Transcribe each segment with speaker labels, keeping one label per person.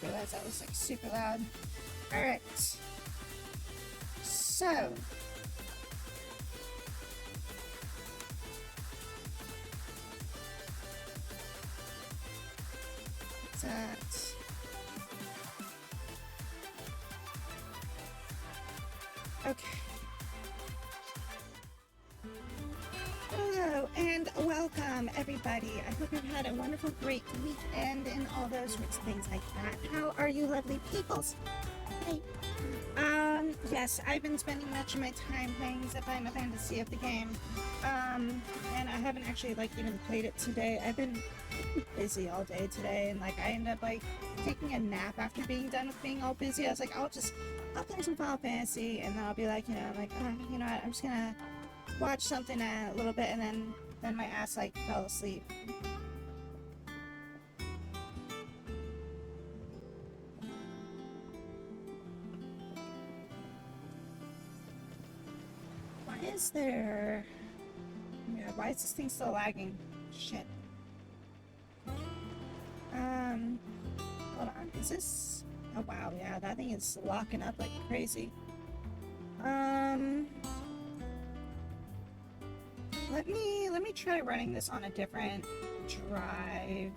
Speaker 1: realize that was like super loud. Alright. So. What's that? Okay. Hello and welcome everybody. I hope you've had a wonderful, great weekend and all those sorts of things like that. How are you lovely peoples? Hey. Yes, I've been spending much of my time playing as if I'm a fantasy of the game. And I haven't actually even played it today. I've been busy all day today, and I ended up taking a nap after being done with being all busy. I was like, I'll play some Final Fantasy, and then I'll be like, you know what, I'm just gonna watch something a little bit, and then my ass fell asleep. Why is there? Yeah, why is this thing still lagging? Shit. Hold on. Is this? Oh wow, yeah, that thing is locking up like crazy. Let me try running this on a different drive.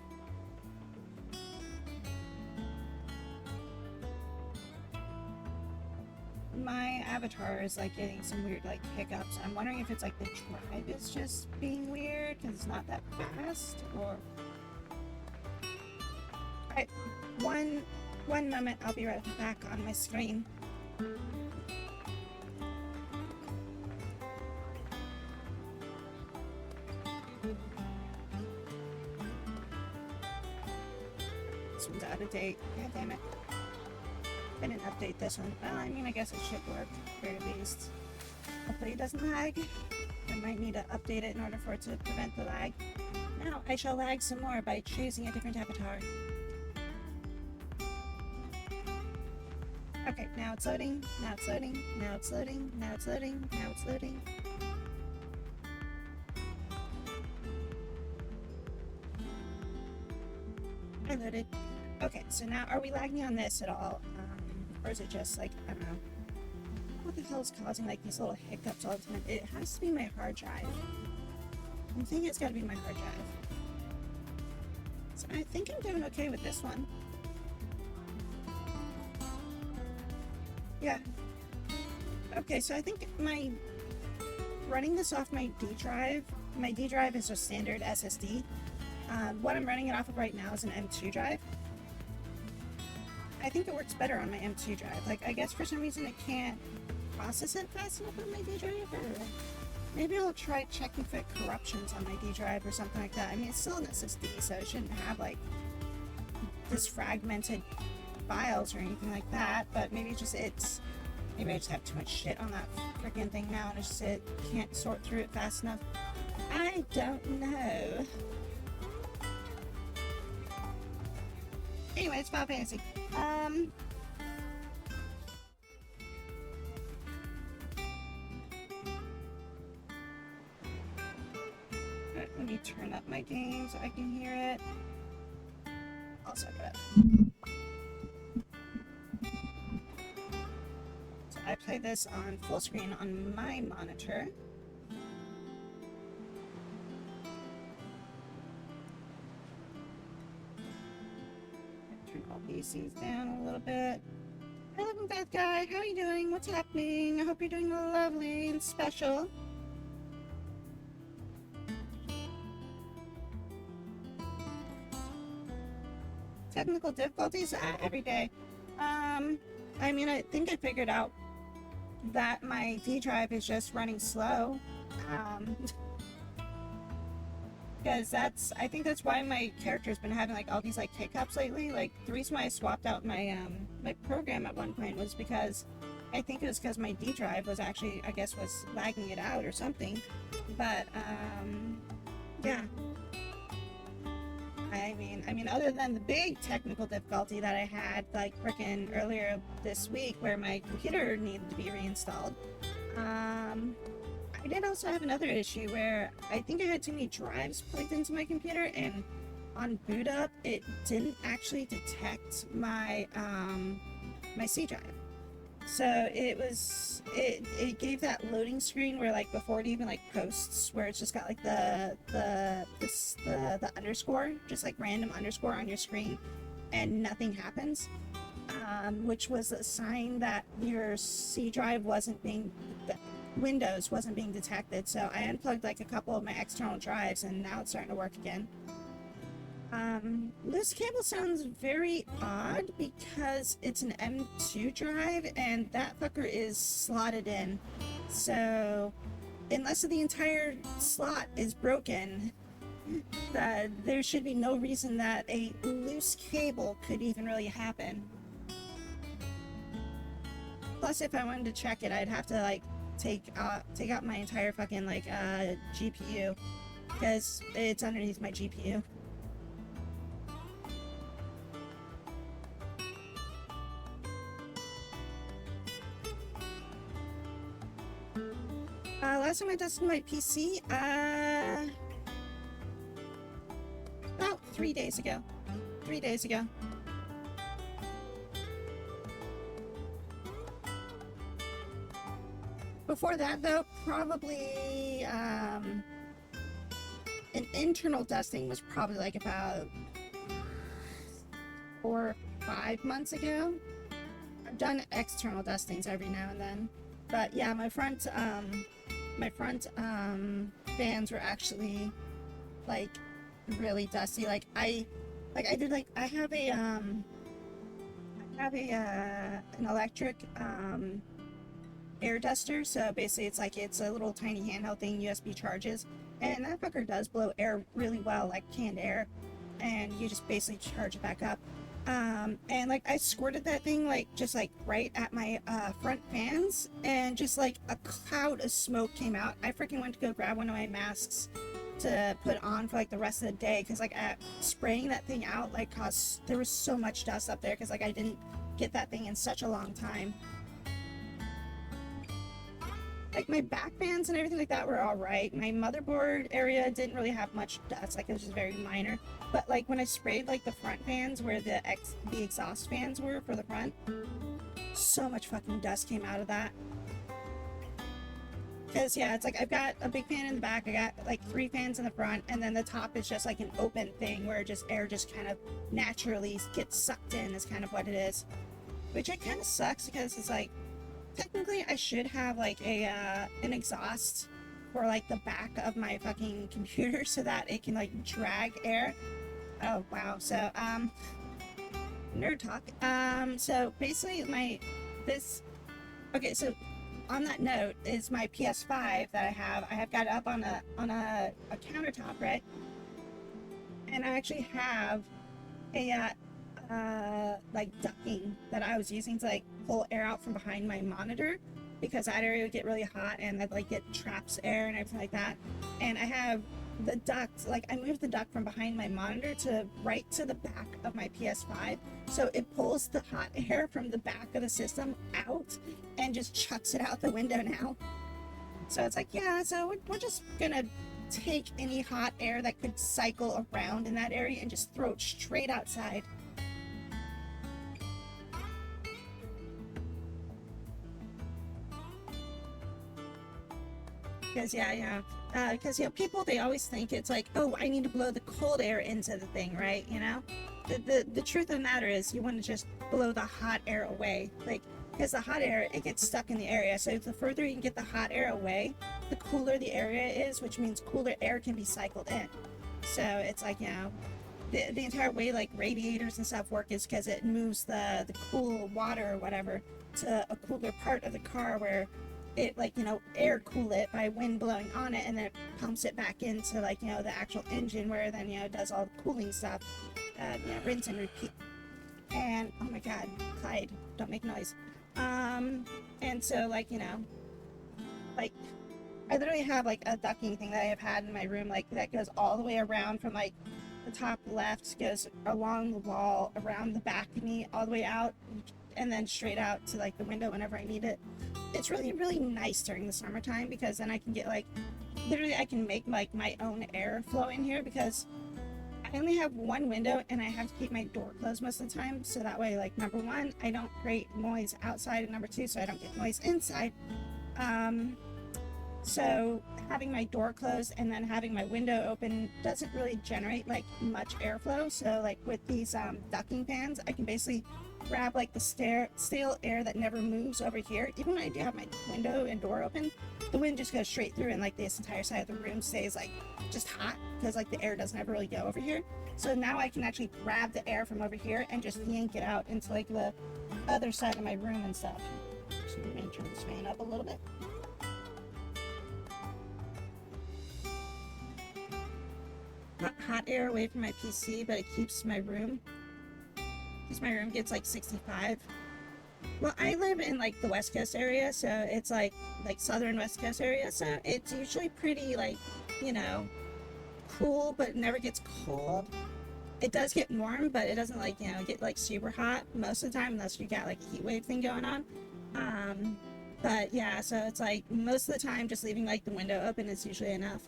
Speaker 1: My avatar is getting some weird hiccups. I'm wondering if it's the drive is just being weird because it's not that fast, or alright, one moment, I'll be right back on my screen. This one's out of date. God damn it. I didn't update this one. Well, I mean, I guess it should work, at the very least. Hopefully it doesn't lag. I might need to update it in order for it to prevent the lag. Now I shall lag some more by choosing a different avatar. Okay, now it's loading, now it's loading, now it's loading, now it's loading, now it's loading. I loaded. Okay, so now are we lagging on this at all? Or is it just I don't know. What the hell is causing these little hiccups all the time? It has to be my hard drive. I'm thinking it's gotta be my hard drive. So I think I'm doing okay with this one. Yeah. Okay, so I think running this off my D drive is a standard SSD. What I'm running it off of right now is an M2 drive. I think it works better on my M2 drive. I guess for some reason it can't process it fast enough on my D drive, or maybe I'll try checking for corruptions on my D drive or something like that. I mean, it's still an SSD, so it shouldn't have this fragmented files or anything like that, but maybe maybe I just have too much shit on that freaking thing now, and it can't sort through it fast enough. I don't know. Anyway, it's Final Fantasy. Let me turn up my game so I can hear it. I'll suck it up. So I play this on full screen on my monitor. Turn all PCs down a little bit. Hello, bad guy. How are you doing? What's happening? I hope you're doing lovely and special. Technical difficulties every day. I mean, I think I figured out that my D drive is just running slow. Because I think that's why my character's been having all these hiccups lately. The reason why I swapped out my my program at one point was because I think it was because my D drive was actually, I guess, was lagging it out or something. But yeah. I mean, other than the big technical difficulty that I had, frickin' earlier this week, where my computer needed to be reinstalled, I did also have another issue where I think I had too many drives plugged into my computer, and on boot up, it didn't actually detect my my C drive. So it gave that loading screen where like before it even like posts, where it's just got like the underscore, just like random underscore on your screen, and nothing happens. Which was a sign that your C drive wasn't being, Windows wasn't being detected. So I unplugged like a couple of my external drives, and now it's starting to work again. This cable sounds very odd because it's an M2 drive and that fucker is slotted in. So unless the entire slot is broken, there should be no reason that a loose cable could even really happen. Plus, if I wanted to check it, I'd have to like take out my entire fucking like GPU, because it's underneath my GPU. Last time I tested my PC, about 3 days ago. 3 days ago. Before that, though, probably an internal testing was probably like about 4 or 5 months ago. I've done external testings every now and then, but yeah, my front fans were actually like really dusty. I have an electric air duster. So basically it's a little tiny handheld thing, USB charges, and that fucker does blow air really well, like canned air, and you just basically charge it back up. And like I squirted that thing just right at my front fans, and just like a cloud of smoke came out. I freaking went to go grab one of my masks to put on for like the rest of the day, because like spraying that thing out caused, there was so much dust up there, because like I didn't get that thing in such a long time. Like my back fans and everything like that were all right. My motherboard area didn't really have much dust, like it was just very minor. But like when I sprayed like the front fans where the exhaust fans were for the front, so much fucking dust came out of that. Because yeah, it's like I've got a big fan in the back, I got like 3 fans in the front, and then the top is just like an open thing where just air just kind of naturally gets sucked in, is kind of what it is. Which it kind of sucks, because it's like, technically I should have like an exhaust for like the back of my fucking computer so that it can like drag air. Oh wow. So nerd talk. So basically okay, so on that note is my PS5 that I have got it up on a countertop, right? And I actually have a like ducking that I was using to like pull air out from behind my monitor, because that area would get really hot and that like it traps air and everything like that. And I have the duct, like I moved the duct from behind my monitor to right to the back of my PS5, so it pulls the hot air from the back of the system out and just chucks it out the window now. So it's like, yeah, so we're just gonna take any hot air that could cycle around in that area and just throw it straight outside. Because because people, they always think it's like, oh, I need to blow the cold air into the thing, right? The truth of the matter is you want to just blow the hot air away, like, because the hot air, it gets stuck in the area. So the further you can get the hot air away, the cooler the area is, which means cooler air can be cycled in. So it's like, the entire way like radiators and stuff work is because it moves the cool water or whatever to a cooler part of the car, where it air cool it by wind blowing on it, and then it pumps it back into the actual engine, where then it does all the cooling stuff. Rinse and repeat. And oh my god, Clyde, don't make noise. And so I literally have like a ducking thing that I have had in my room, like that goes all the way around from like the top left, goes along the wall, around the back of me, all the way out, and then straight out to like the window whenever I need it. It's really, really nice during the summertime, because then I can get literally I can make like my own air flow in here, because I only have one window and I have to keep my door closed most of the time. So that way, like, number one, I don't create noise outside, and number two, so I don't get noise inside. So having my door closed and then having my window open doesn't really generate like much airflow. So like with these ducking fans, I can basically grab like the stale air that never moves over here. Even when I do have my window and door open, the wind just goes straight through, and like this entire side of the room stays like just hot because like the air doesn't ever really go over here. So now I can actually grab the air from over here and just yank it out into like the other side of my room and stuff. So let me turn this fan up a little bit. Hot air away from my PC, but it keeps my room, because my room gets like 65. Well, I live in like the West Coast area, so it's like southern West Coast area, so it's usually pretty like, you know, cool, but it never gets cold. It does get warm, but it doesn't like, you know, get like super hot most of the time, unless you got like a heat wave thing going on. But yeah, so it's like most of the time just leaving like the window open is usually enough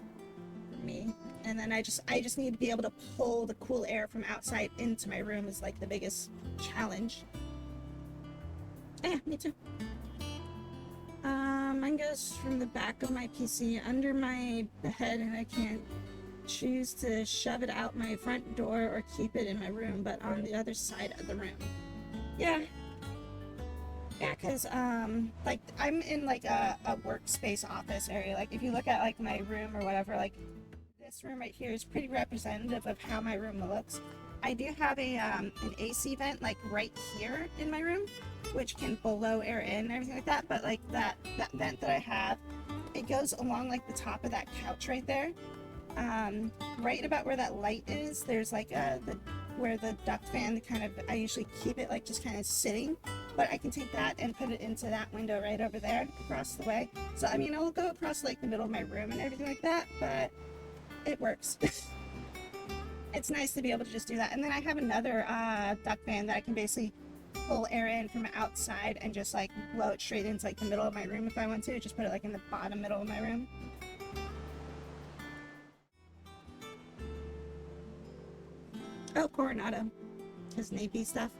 Speaker 1: for me. And then I just need to be able to pull the cool air from outside into my room is like the biggest challenge. Yeah, me too. Mine goes from the back of my PC under my bed, and I can't choose to shove it out my front door or keep it in my room, but on the other side of the room. Yeah, because like I'm in like a workspace office area. Like if you look at like my room or whatever, like this room right here is pretty representative of how my room looks. I do have an AC vent like right here in my room, which can blow air in and everything like that. But like that vent that I have, it goes along like the top of that couch right there. Right about where that light is, there's like where the duct fan kind of, I usually keep it like just kind of sitting, but I can take that and put it into that window right over there across the way. So I mean, it'll go across like the middle of my room and everything like that, but it works. It's nice to be able to just do that. And then I have another duct fan that I can basically pull air in from outside and just like blow it straight into like the middle of my room if I want to. Just put it like in the bottom middle of my room. Oh, Coronado. His Navy stuff.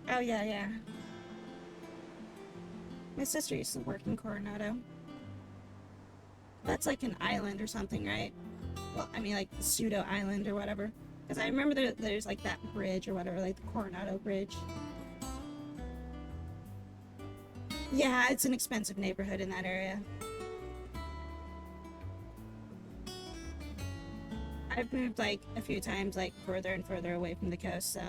Speaker 1: Oh yeah, yeah. My sister used to work in Coronado. That's like an island or something, right? Well, I mean like the pseudo island or whatever. Because I remember there's like that bridge or whatever, like the Coronado Bridge. Yeah, it's an expensive neighborhood in that area. I've moved like a few times, like further and further away from the coast, so.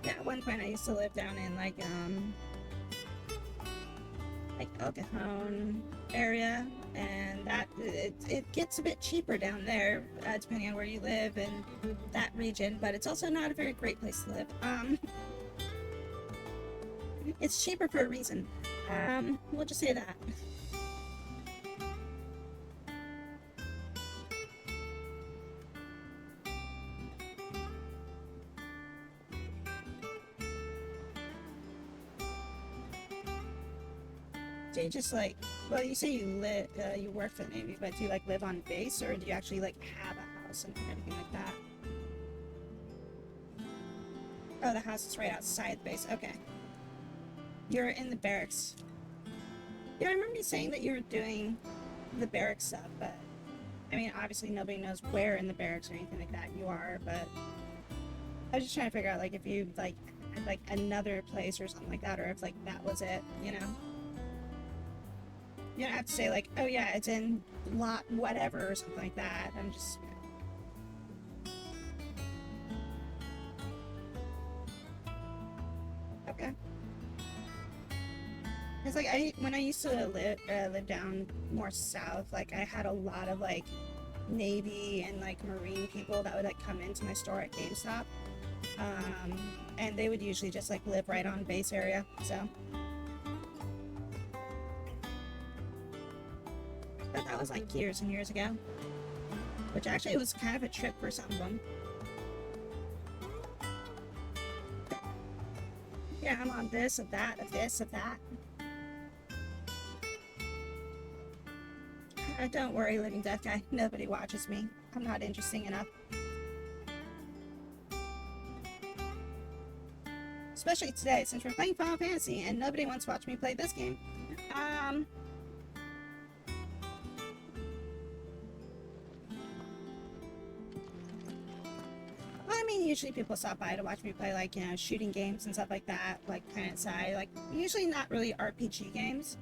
Speaker 1: Yeah, at one point I used to live down in like El Cajon area, and that it gets a bit cheaper down there depending on where you live and that region, but it's also not a very great place to live. It's cheaper for a reason. We'll just say that. Do you just like, well, you say you work for the Navy, but do you like live on base, or do you actually like have a house and everything like that? Oh, the house is right outside the base. Okay. You're in the barracks. Yeah, I remember you saying that you were doing the barracks stuff, but I mean, obviously nobody knows where in the barracks or anything like that you are, but I was just trying to figure out like if you like had like another place or something like that, or if like that was it, you know? You don't have to say like, oh yeah, it's in lot whatever or something like that. I'm just... Okay. It's like when I used to live down more south, like I had a lot of like Navy and like Marine people that would like come into my store at GameStop, and they would usually just like live right on base area. So, but that was like years and years ago, which actually was kind of a trip for some of them. Yeah, I'm on this, of that, of this, of that. Don't worry, Living Death Guy. Nobody watches me. I'm not interesting enough. Especially today, since we're playing Final Fantasy and nobody wants to watch me play this game. Um, well, I mean, usually people stop by to watch me play, like, you know, shooting games and stuff like that, like Planet Side, like, usually not really RPG games.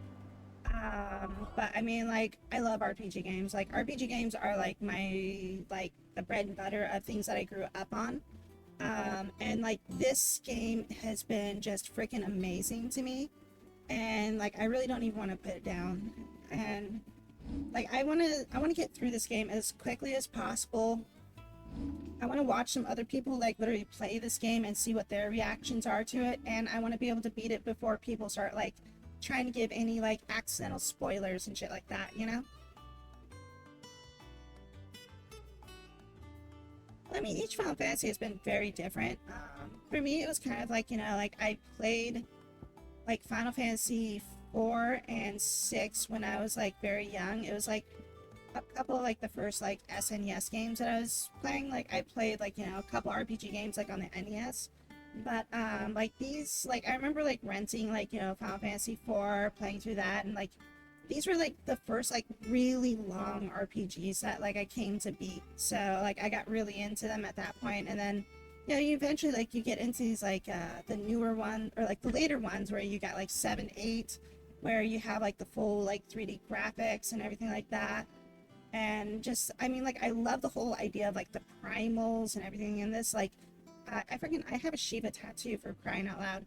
Speaker 1: But I mean, like, I love RPG games. Like, RPG games are like like, the bread and butter of things that I grew up on. And like, this game has been just freaking amazing to me. And like, I really don't even want to put it down. And like, I want to get through this game as quickly as possible. I want to watch some other people like literally play this game and see what their reactions are to it, and I want to be able to beat it before people start like trying to give any like accidental spoilers and shit like that, you know? I mean, each Final Fantasy has been very different. For me, it was kind of like, you know, like I played like Final Fantasy 4 and 6 when I was like very young. It was like a couple of like the first like SNES games that I was playing. Like I played like, you know, a couple RPG games like on the NES. But like these, like I remember like renting like, you know, Final Fantasy 4, playing through that, and like these were like the first like really long RPGs that like I came to beat. So like I got really into them at that point, and then you know, you eventually like you get into these like the newer one, or like the later ones where you got like 7, 8, where you have like the full like 3D graphics and everything like that. And just, I mean, like I love the whole idea of like the primals and everything in this. Like I have a Shiva tattoo, for crying out loud.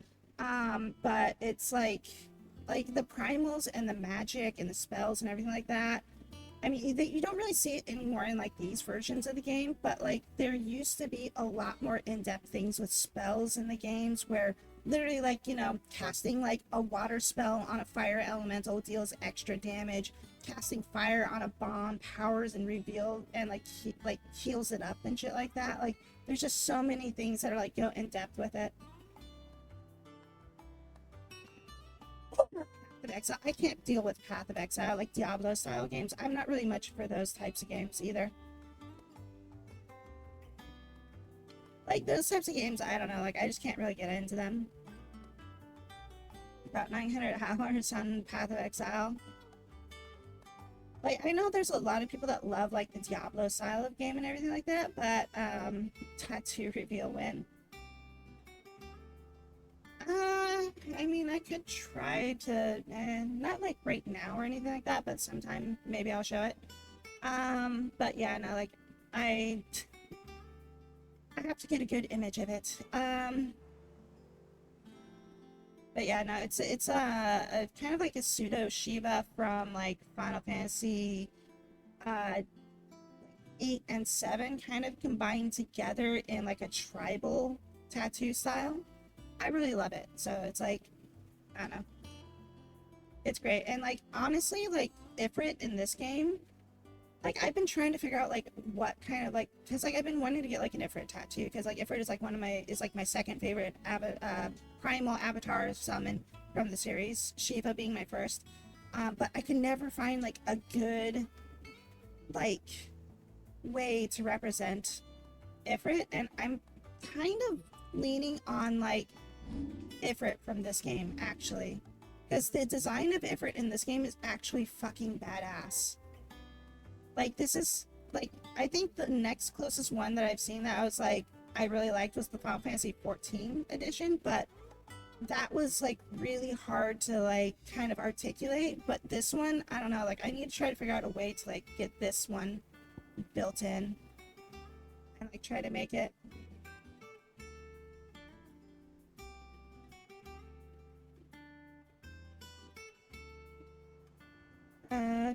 Speaker 1: But it's like the primals and the magic and the spells and everything like that. I mean, you don't really see it anymore in like these versions of the game, but like there used to be a lot more in-depth things with spells in the games, where literally, like, you know, casting like a water spell on a fire elemental deals extra damage. Casting fire on a bomb powers and reveal and like like heals it up and shit like that. Like there's just so many things that are like, you know, in depth with it. Of Exile. I can't deal with Path of Exile, like Diablo style games. I'm not really much for those types of games either. Like those types of games, I don't know, like I just can't really get into them. About 900 hours on Path of Exile. Like I know there's a lot of people that love like the Diablo style of game and everything like that, but tattoo reveal win. I mean, I could try to, not like right now or anything like that, but sometime maybe I'll show it. But yeah, no, like I, I have to get a good image of it. But yeah, no, it's a kind of like a pseudo Shiva from like Final Fantasy, uh, 8 and 7, kind of combined together in like a tribal tattoo style. I really love it. So it's like, I don't know, it's great. And like honestly, like Ifrit in this game, like I've been trying to figure out like what kind of like, because like I've been wanting to get like an Ifrit tattoo, because like Ifrit is like my second favorite primal avatar summon from the series, Shiva being my first. But I can never find like a good like way to represent Ifrit, and I'm kind of leaning on like Ifrit from this game, actually, because the design of Ifrit in this game is actually fucking badass. Like this is like, I think the next closest one that I've seen that I was like I really liked was the Final Fantasy 14 edition, but that was like really hard to like kind of articulate. But this one, I don't know, like I need to try to figure out a way to like get this one built in and like try to make it.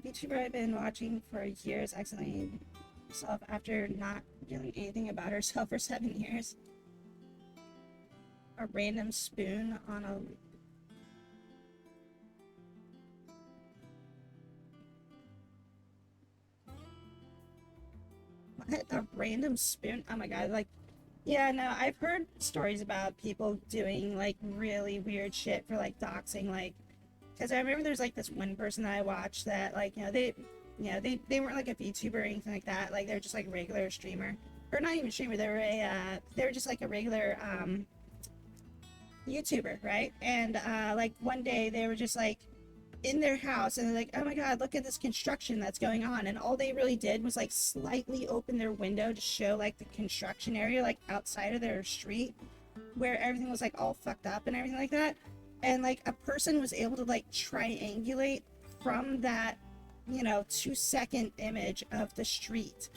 Speaker 1: VTuber I've been watching for years accidentally herself after not doing anything about herself for 7 years. A random spoon on a... What? A random spoon? Oh my god, like Yeah, no, I've heard stories about people doing like really weird shit for like doxing, like, because I remember there's like this one person that I watched that like, they weren't like a VTuber or anything like that, like they're just like a regular streamer, or not even streamer, they were just like a regular YouTuber, right? And like one day they were just like in their house and they're like, oh my god, look at this construction that's going on, and all they really did was like slightly open their window to show like the construction area like outside of their street where everything was like all fucked up and everything like that, and like a person was able to like triangulate from that 2-second image of the street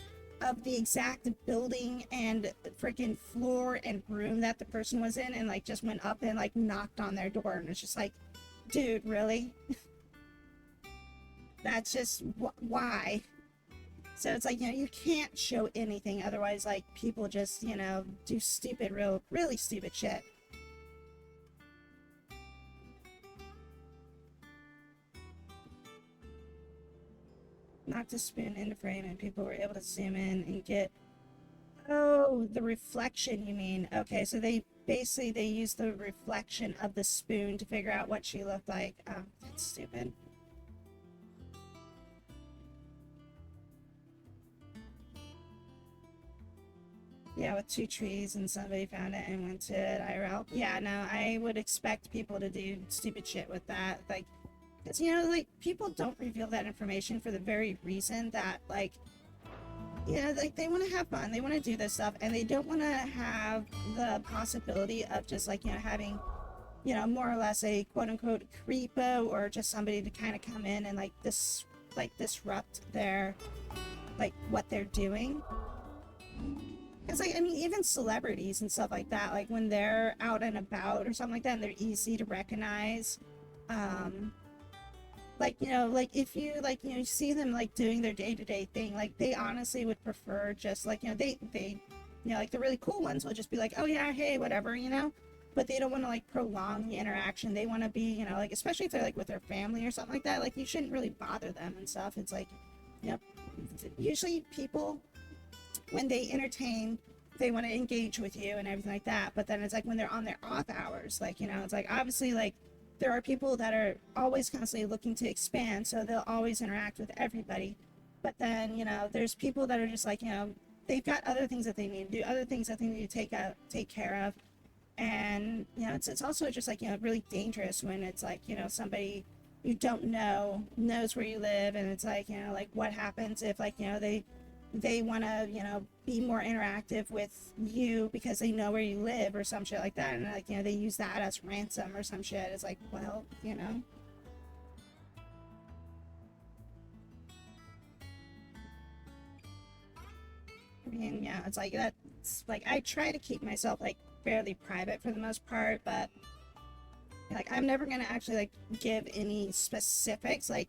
Speaker 1: of the exact building and freaking floor and room that the person was in, and like just went up and like knocked on their door, and it's just like, dude, really? That's just why. So it's like, you can't show anything, otherwise like people just do stupid, really stupid shit. Knocked a spoon into frame and people were able to zoom in and get, oh, the reflection, you mean? Okay, so they basically they used the reflection of the spoon to figure out what she looked like. Oh, that's stupid. Yeah, with two trees and somebody found it and went to it IRL. Yeah, no, I would expect people to do stupid shit with that. Like, because, like, people don't reveal that information for the very reason that, like, like, they want to have fun, they want to do this stuff, and they don't want to have the possibility of just, like, having, more or less a quote-unquote creepo or just somebody to kind of come in and, like, disrupt their, like, what they're doing. Because, like, I mean, even celebrities and stuff like that, like, when they're out and about or something like that, and they're easy to recognize, like, like, if you, like, you see them, like, doing their day-to-day thing, like, they honestly would prefer just, like, they like, the really cool ones will just be like, oh, yeah, hey, whatever, but they don't want to, like, prolong the interaction. They want to be, like, especially if they're, like, with their family or something like that, like, you shouldn't really bother them and stuff. It's like, usually people, when they entertain, they want to engage with you and everything like that, but then it's like when they're on their off hours, like, it's like, obviously, like, there are people that are always constantly looking to expand, so they'll always interact with everybody, but then there's people that are just like, they've got other things that they need to do, other things that they need to take care of, and it's also just like, really dangerous when it's like, somebody you don't know knows where you live, and it's like, like, what happens if, like, they want to, be more interactive with you because they know where you live or some shit like that. And, like, they use that as ransom or some shit. It's like, well, I mean, yeah, it's like, that's like, I try to keep myself, like, fairly private for the most part, but, like, I'm never going to actually, like, give any specifics. Like,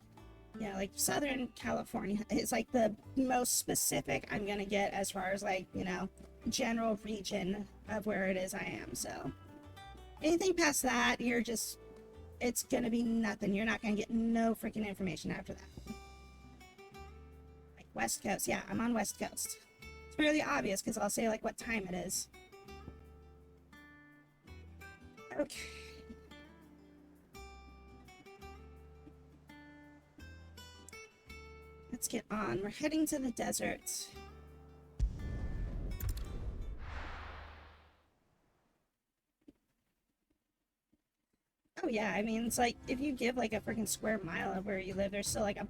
Speaker 1: like, Southern California is like the most specific I'm gonna get as far as, like, general region of where it is I am. So anything past that, it's gonna be nothing. You're not gonna get no freaking information after that. Like, West Coast, yeah, I'm on West Coast. It's fairly obvious because I'll say, like, what time it is. Okay. Let's get on. We're heading to the desert. Oh yeah, I mean, it's like, if you give like a freaking square mile of where you live, there's still like a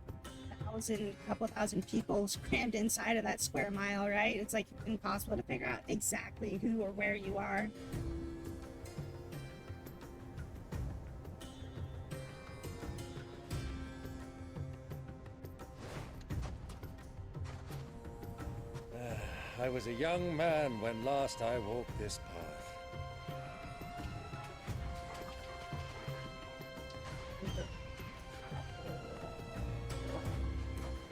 Speaker 1: couple thousand people crammed inside of that square mile, right? It's like impossible to figure out exactly who or where you are.
Speaker 2: I was a young man when last I walked this path.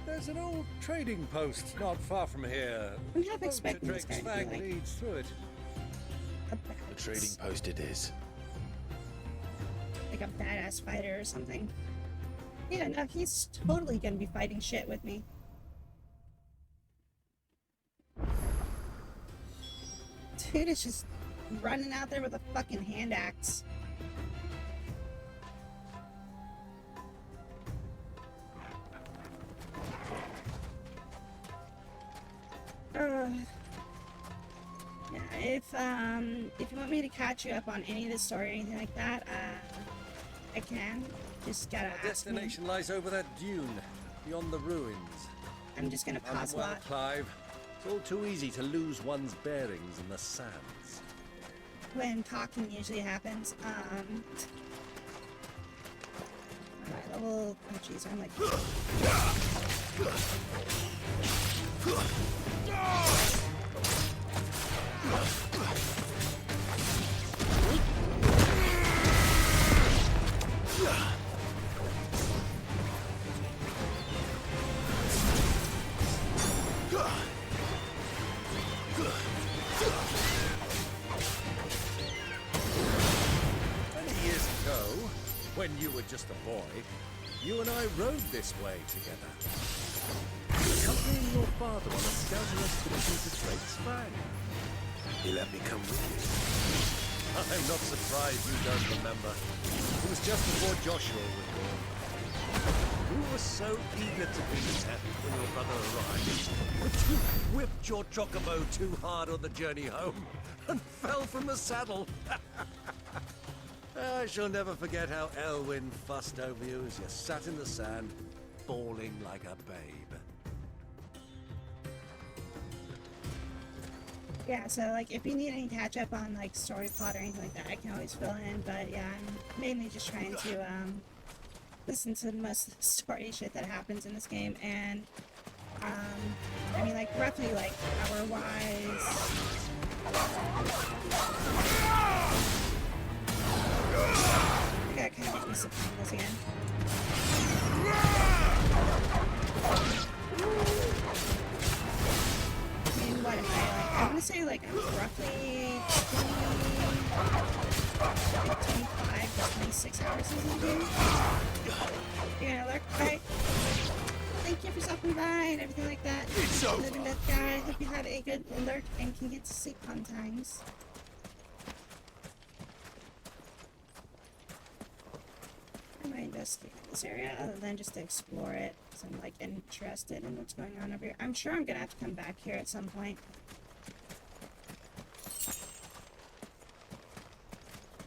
Speaker 2: There's an old trading post not far from here.
Speaker 1: I'm half expecting this guy to be
Speaker 2: FFXVI
Speaker 1: like
Speaker 2: leads through it.
Speaker 3: The trading post it is.
Speaker 1: like a badass fighter or something. Yeah, no, he's totally gonna be fighting shit with me. dude is just running out there with a fucking hand axe. Yeah, if you want me to catch you up on any of the story or anything like that, I can. Just gotta
Speaker 2: Our
Speaker 1: ask me.
Speaker 2: destination lies over that dune, beyond the ruins.
Speaker 1: I'm just gonna pause a
Speaker 2: Well,
Speaker 1: lot.
Speaker 2: Clive, it's all too easy to lose one's bearings in the sands.
Speaker 1: When talking usually happens. Alright, level. Oh, jeez, I'm like.
Speaker 2: Many years ago, when you were just a boy, you and I rode this way together. Accompanying your father on a scouting expedition to Drake's Fang.
Speaker 3: He let me come with you.
Speaker 2: I'm not surprised you don't remember. It was just before Joshua was born. You were so eager to be there when your brother arrived that you whipped your chocobo too hard on the journey home and fell from the saddle. I shall never forget how Elwyn fussed over you as you sat in the sand, bawling like a babe.
Speaker 1: Yeah, so like if you need any catch up on like story plot or anything like that, I can always fill in. But yeah, I'm mainly just trying to listen to most of the story shit that happens in this game, and I mean like roughly like hour wise. I gotta kind of discipline this again. I mean, what am I like? I want to say like I'm roughly 25 to 26 hours into the game. You're gonna lurk, right? Thank you for stopping by and everything like that.
Speaker 3: It's over.
Speaker 1: Living that guy. Hope you have a good alert and can get to sleep on times. I might investigate this area other than just to explore it, because I'm like interested in what's going on over here. I'm sure I'm gonna have to come back here at some point.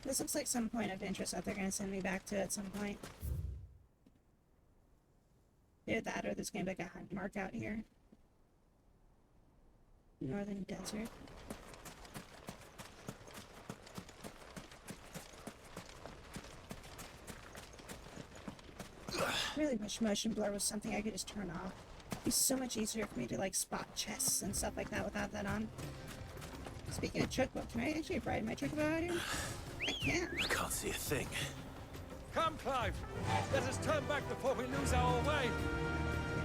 Speaker 1: This looks like some point of interest that they're gonna send me back to at some point. Either that or there's gonna be like a hunt mark out here. Northern Desert. I really wish motion blur was something I could just turn off. It'd be so much easier for me to like spot chests and stuff like that without that on. Speaking of chocobo, can I actually ride my chocobo out here? I can.
Speaker 3: I can't see a thing.
Speaker 2: Come, Clive! Let us turn back before we lose our way!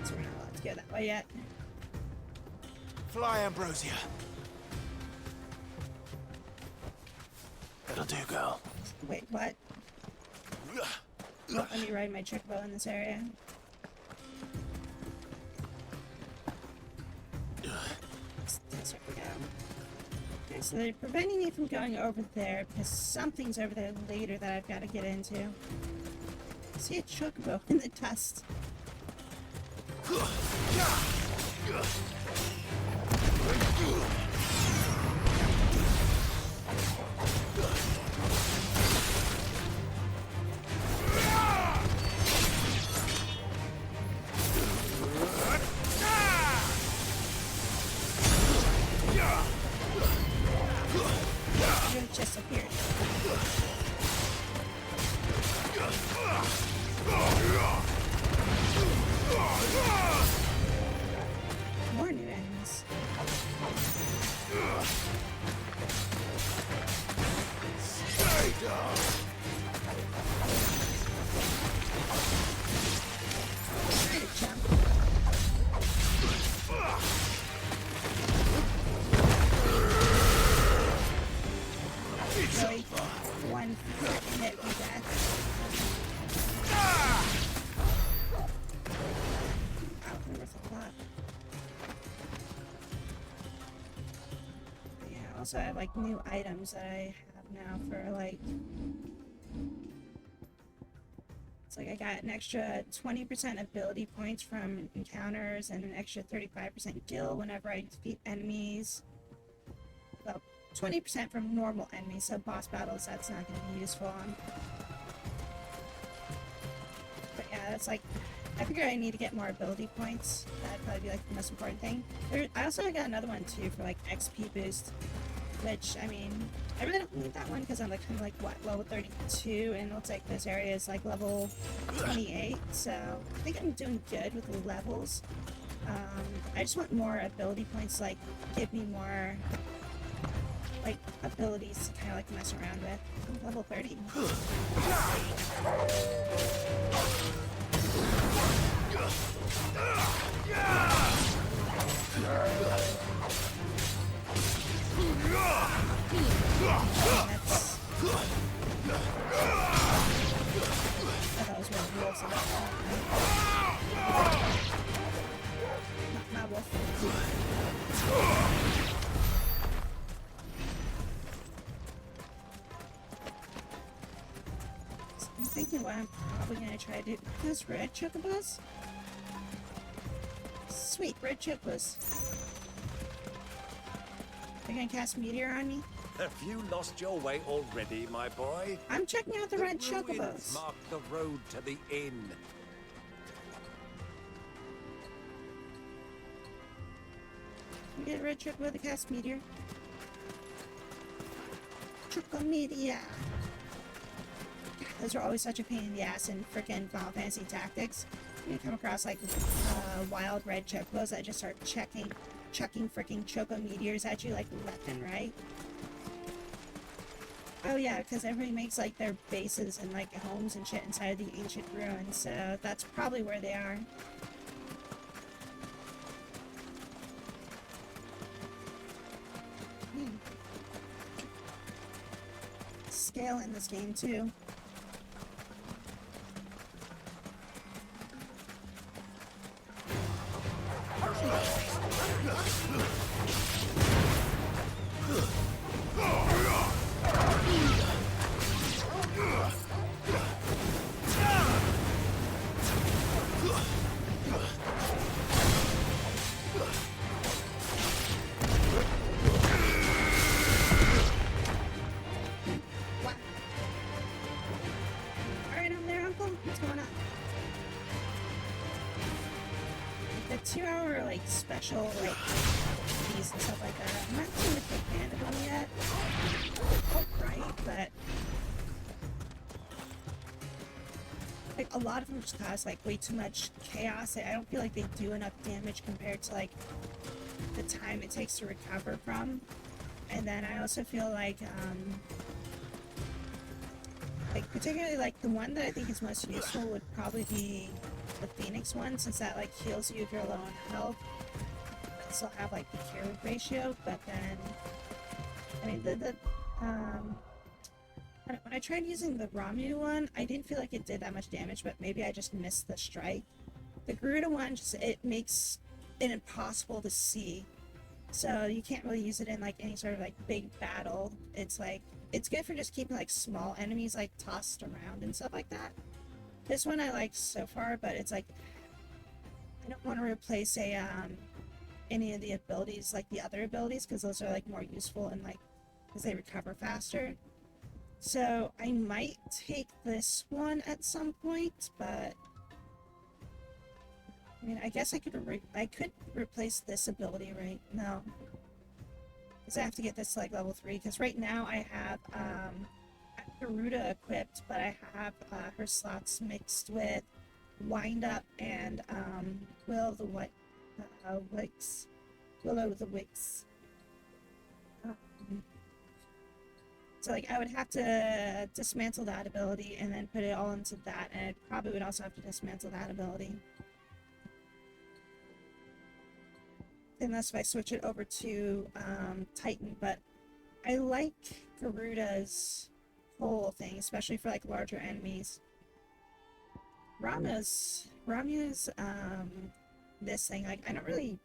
Speaker 1: Guess we're not allowed to go that way yet.
Speaker 3: Fly, Ambrosia. That'll do, girl.
Speaker 1: Wait, what? Won't let me ride my chocobo in this area. This desert we go. Okay, so they're preventing me from going over there because something's over there later that I've got to get into. I see a chocobo in the dust. It just appeared. More new enemies. also have like new items that I have now for like. It's like I got an extra 20% ability points from encounters and an extra 35% gil whenever I defeat enemies. Well, 20% from normal enemies, so boss battles that's not going to be useful on. But yeah, that's like, I figure I need to get more ability points. That'd probably be like the most important thing. I also got another one too for like XP boost, which I mean, I really don't need that one because I'm like kind of like what, level 32, and it looks like this area is like level 28. So I think I'm doing good with the levels. I just want more ability points, like give me more like abilities to kind of like mess around with. I'm level 30. That was really cool. So not wolf. I'm thinking what I'm probably gonna try to do. Those red chocobos? Sweet, red chocobos. They're gonna cast meteor on me?
Speaker 2: Have you lost your way already, my boy?
Speaker 1: I'm checking out the red
Speaker 2: ruins
Speaker 1: chocobos.
Speaker 2: mark the road to the inn.
Speaker 1: You get a red chocobo to cast meteor. Chocomedia. Those are always such a pain in the ass in frickin' Final Fantasy Tactics. You come across like wild red chocobos that just start chucking frickin' choco meteors at you like left and right. Oh yeah, because everybody makes like their bases and like homes and shit inside of the ancient ruins, so that's probably where they are. Scale in this game too. Alright, I'm there, Uncle. What's going on? The 2-hour like special like fees and stuff like that. I'm not too big fan of them yet. Oh, right, but like a lot of them just cause like way too much chaos. I don't feel like they do enough damage compared to like the time it takes to recover from. And then I also feel like particularly like the one that I think is most useful would probably be the Phoenix one, since that like heals you if you're low on health. And still have like the cure ratio, but then I mean when I tried using the Ramu one, I didn't feel like it did that much damage, but maybe I just missed the strike. The Garuda one it makes it impossible to see. So you can't really use it in like any sort of like big battle. It's like it's good for just keeping like small enemies like tossed around and stuff like that. This one I like so far, but it's like I don't want to replace any of the abilities like the other abilities, because those are like more useful and like because they recover faster. So I might take this one at some point, but I mean I guess I could replace this ability right now. Because I have to get this like level 3, because right now I have Garuda equipped, but I have her slots mixed with Wind Up and Willow of the Wicks. So like I would have to dismantle that ability and then put it all into that, and I probably would also have to dismantle that ability. Unless if I switch it over to Titan, but I like Garuda's whole thing, especially for like larger enemies. Ramu's this thing, like I don't really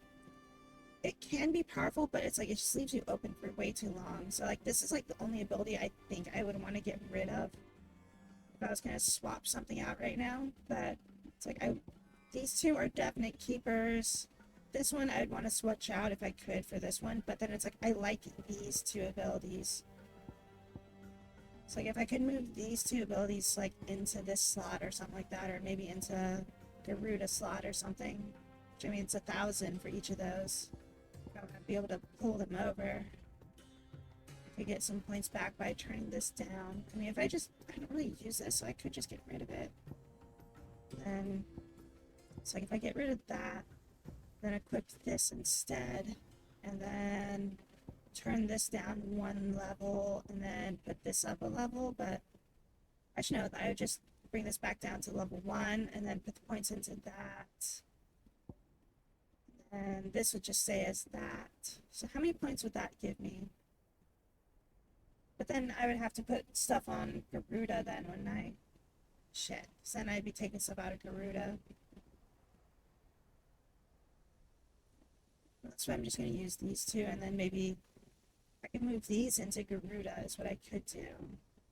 Speaker 1: it can be powerful, but it's like it just leaves you open for way too long. So like this is like the only ability I think I would want to get rid of if I was gonna swap something out right now. But it's like these two are definite keepers. This one I would want to switch out if I could for this one, but then it's like I like these two abilities. So like if I could move these two abilities like into this slot or something like that, or maybe into Garuda slot or something. Which I mean it's 1,000 for each of those. I'm gonna be able to pull them over. I could get some points back by turning this down. I mean, I don't really use this, so I could just get rid of it. Then, it's like if I get rid of that, then equip this instead, and then turn this down one level, and then put this up a level, but actually no, I would just bring this back down to level 1, and then put the points into that. And this would just stay as that. So how many points would that give me? But then I would have to put stuff on Garuda then, wouldn't I? Shit. So then I'd be taking stuff out of Garuda. That's why I'm just going to use these two, and then maybe I could move these into Garuda is what I could do.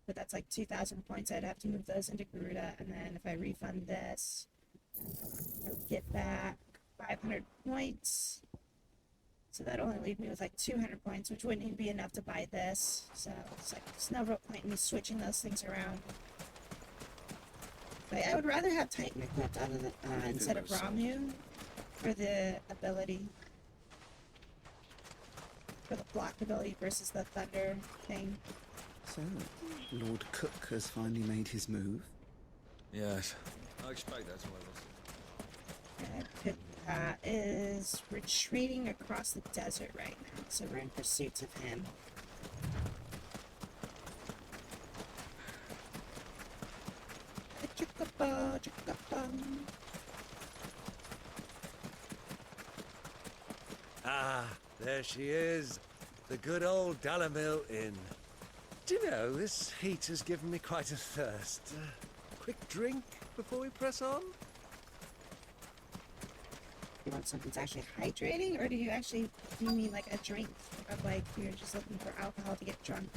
Speaker 1: But that's like 2,000 points. I'd have to move those into Garuda, and then if I refund this, I would get back 500 points. So that'll only leave me with like 200 points, which wouldn't even be enough to buy this. So it's like, there's no real point in me switching those things around. But I would rather have Titan equipped out of the, instead of Ramu for the ability. For the block ability versus the thunder thing.
Speaker 4: So, Lord Cook has finally made his move.
Speaker 2: Yes, I expect that's what it was.
Speaker 1: Is retreating across the desert right now, so we're in pursuit of him.
Speaker 2: Ah, there she is. The good old Dalamil Inn. Do you know, this heat has given me quite a thirst. Quick drink before we press on?
Speaker 1: You want something that's actually hydrating, or do you mean like a drink of like you're just looking for alcohol to get drunk?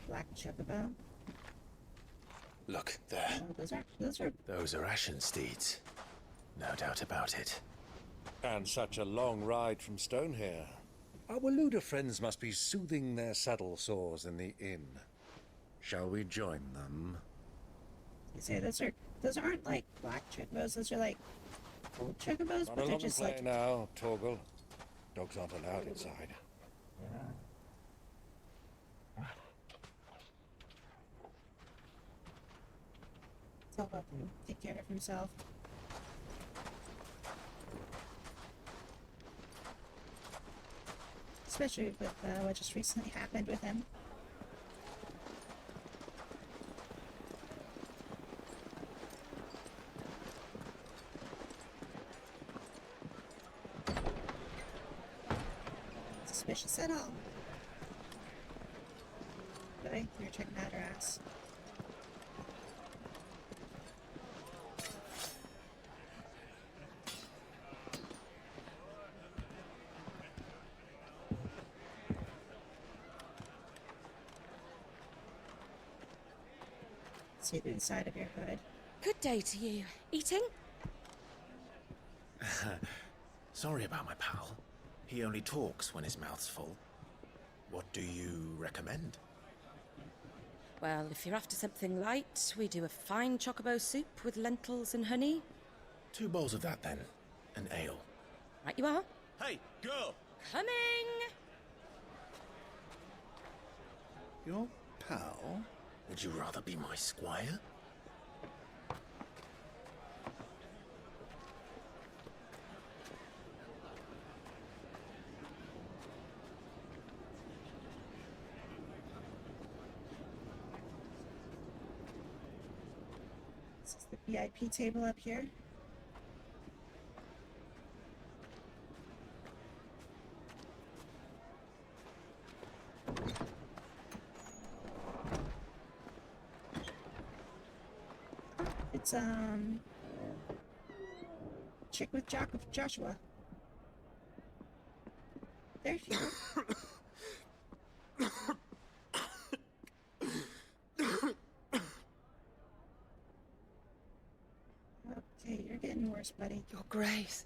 Speaker 1: Black chocobo.
Speaker 3: Look there.
Speaker 1: Oh,
Speaker 3: Those are Ashen steeds. No doubt about it.
Speaker 2: And such a long ride from Stonehair. Our Waluda friends must be soothing their saddle sores in the inn. Shall we join them?
Speaker 1: You say those aren't like black chocobos. Those are like gold chocobos, but they're just like.
Speaker 2: Now, Torgal. Dogs aren't allowed inside.
Speaker 1: He'll help him take care of himself. Especially with what just recently happened with him. Suspicious at all. Really? You're checking out her ass. See the inside of your hood.
Speaker 5: Good day to you. Eating?
Speaker 3: Sorry about my pal. He only talks when his mouth's full. What do you recommend?
Speaker 5: Well, if you're after something light, we do a fine chocobo soup with lentils and honey.
Speaker 3: 2 bowls of that then. An ale.
Speaker 5: Right you are.
Speaker 3: Hey, girl!
Speaker 5: Coming!
Speaker 4: Your pal?
Speaker 3: Would you rather be my squire?
Speaker 1: This is the VIP table up here. It's chick with Joshua. There she is. Okay, you're getting worse, buddy.
Speaker 6: Your Grace,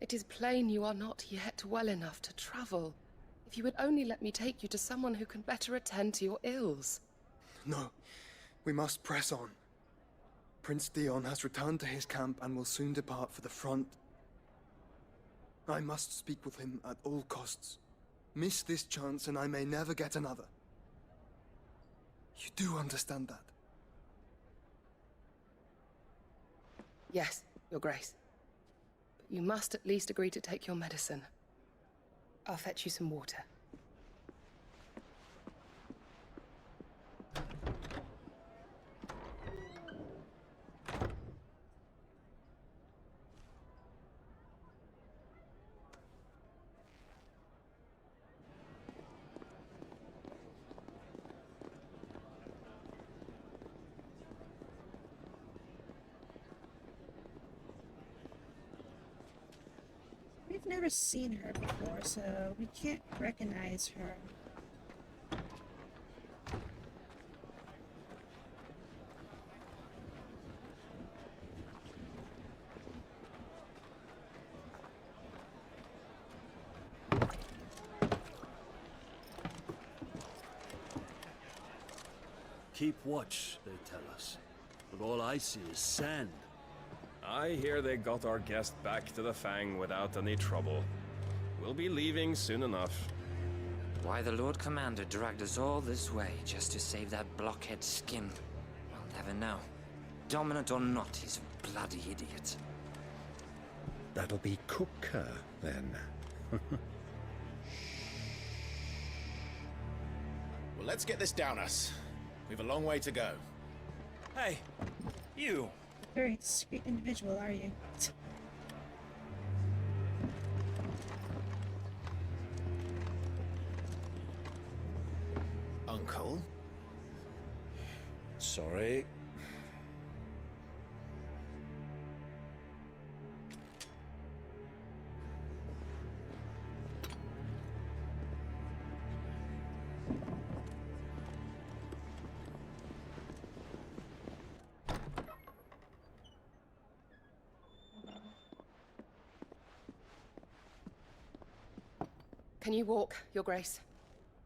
Speaker 6: it is plain you are not yet well enough to travel. If you would only let me take you to someone who can better attend to your ills.
Speaker 7: No, we must press on. Prince Theon has returned to his camp and will soon depart for the front. I must speak with him at all costs. Miss this chance and I may never get another. You do understand that?
Speaker 6: Yes, Your Grace. But you must at least agree to take your medicine. I'll fetch you some water.
Speaker 1: We've never seen her before, so we can't recognize her.
Speaker 2: Keep watch, they tell us. But all I see is sand.
Speaker 8: I hear they got our guest back to the Fang without any trouble. We'll be leaving soon enough.
Speaker 9: Why the Lord Commander dragged us all this way just to save that blockhead skin, we'll never know. Dominant or not, he's a bloody idiot.
Speaker 3: That'll be Cooker, then.
Speaker 10: Well, let's get this down us. We've a long way to go.
Speaker 2: Hey, you!
Speaker 1: Very discreet individual, are you?
Speaker 10: Uncle?
Speaker 3: Sorry.
Speaker 6: Can you walk, Your Grace?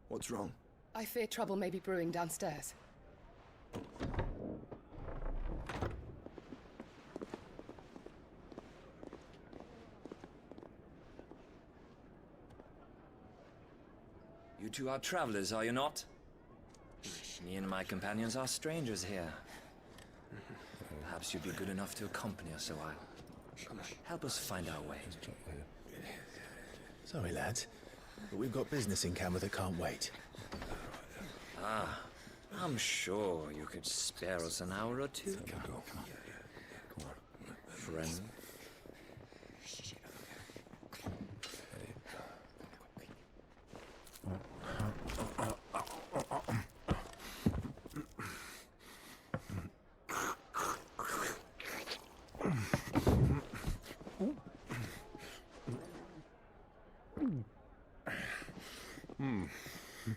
Speaker 7: What's wrong?
Speaker 6: I fear trouble may be brewing downstairs.
Speaker 9: You two are travelers, are you not? Me and my companions are strangers here. Perhaps you'd be good enough to accompany us a while. Help us find our way.
Speaker 3: Sorry, lads, but we've got business in camera that can't wait.
Speaker 9: Ah, I'm sure you could spare us an hour or two. Friend.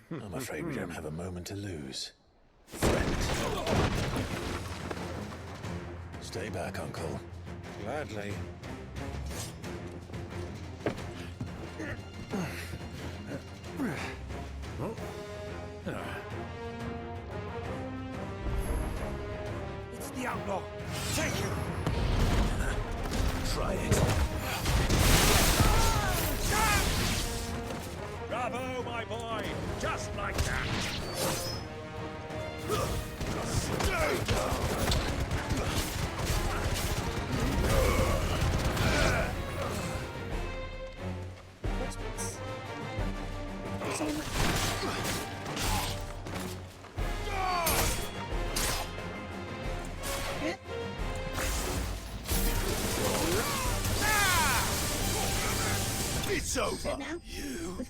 Speaker 3: I'm afraid we don't have a moment to lose. Friend. Stay back, Uncle.
Speaker 8: Gladly.
Speaker 2: It's the outlaw! Take him!
Speaker 3: Try it.
Speaker 2: Bravo, my boy! Just like that!
Speaker 1: What's this? Good.
Speaker 10: It's over!
Speaker 1: Good now?
Speaker 10: You...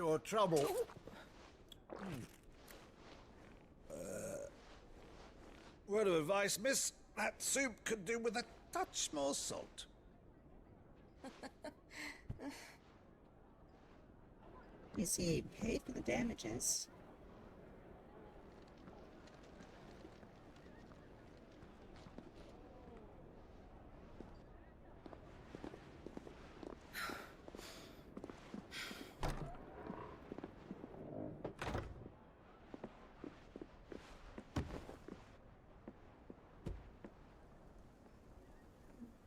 Speaker 2: your trouble. Word of advice, miss. That soup could do with a touch more salt.
Speaker 1: You see, paid for the damages.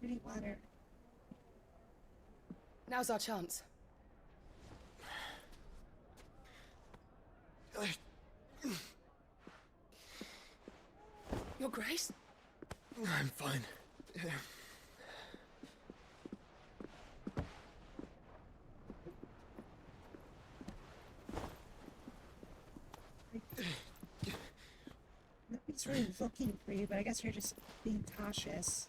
Speaker 1: Pretty water.
Speaker 6: Now's our chance. Your Grace?
Speaker 7: I'm fine.
Speaker 1: Nobody's really looking for you, but I guess you're just being cautious.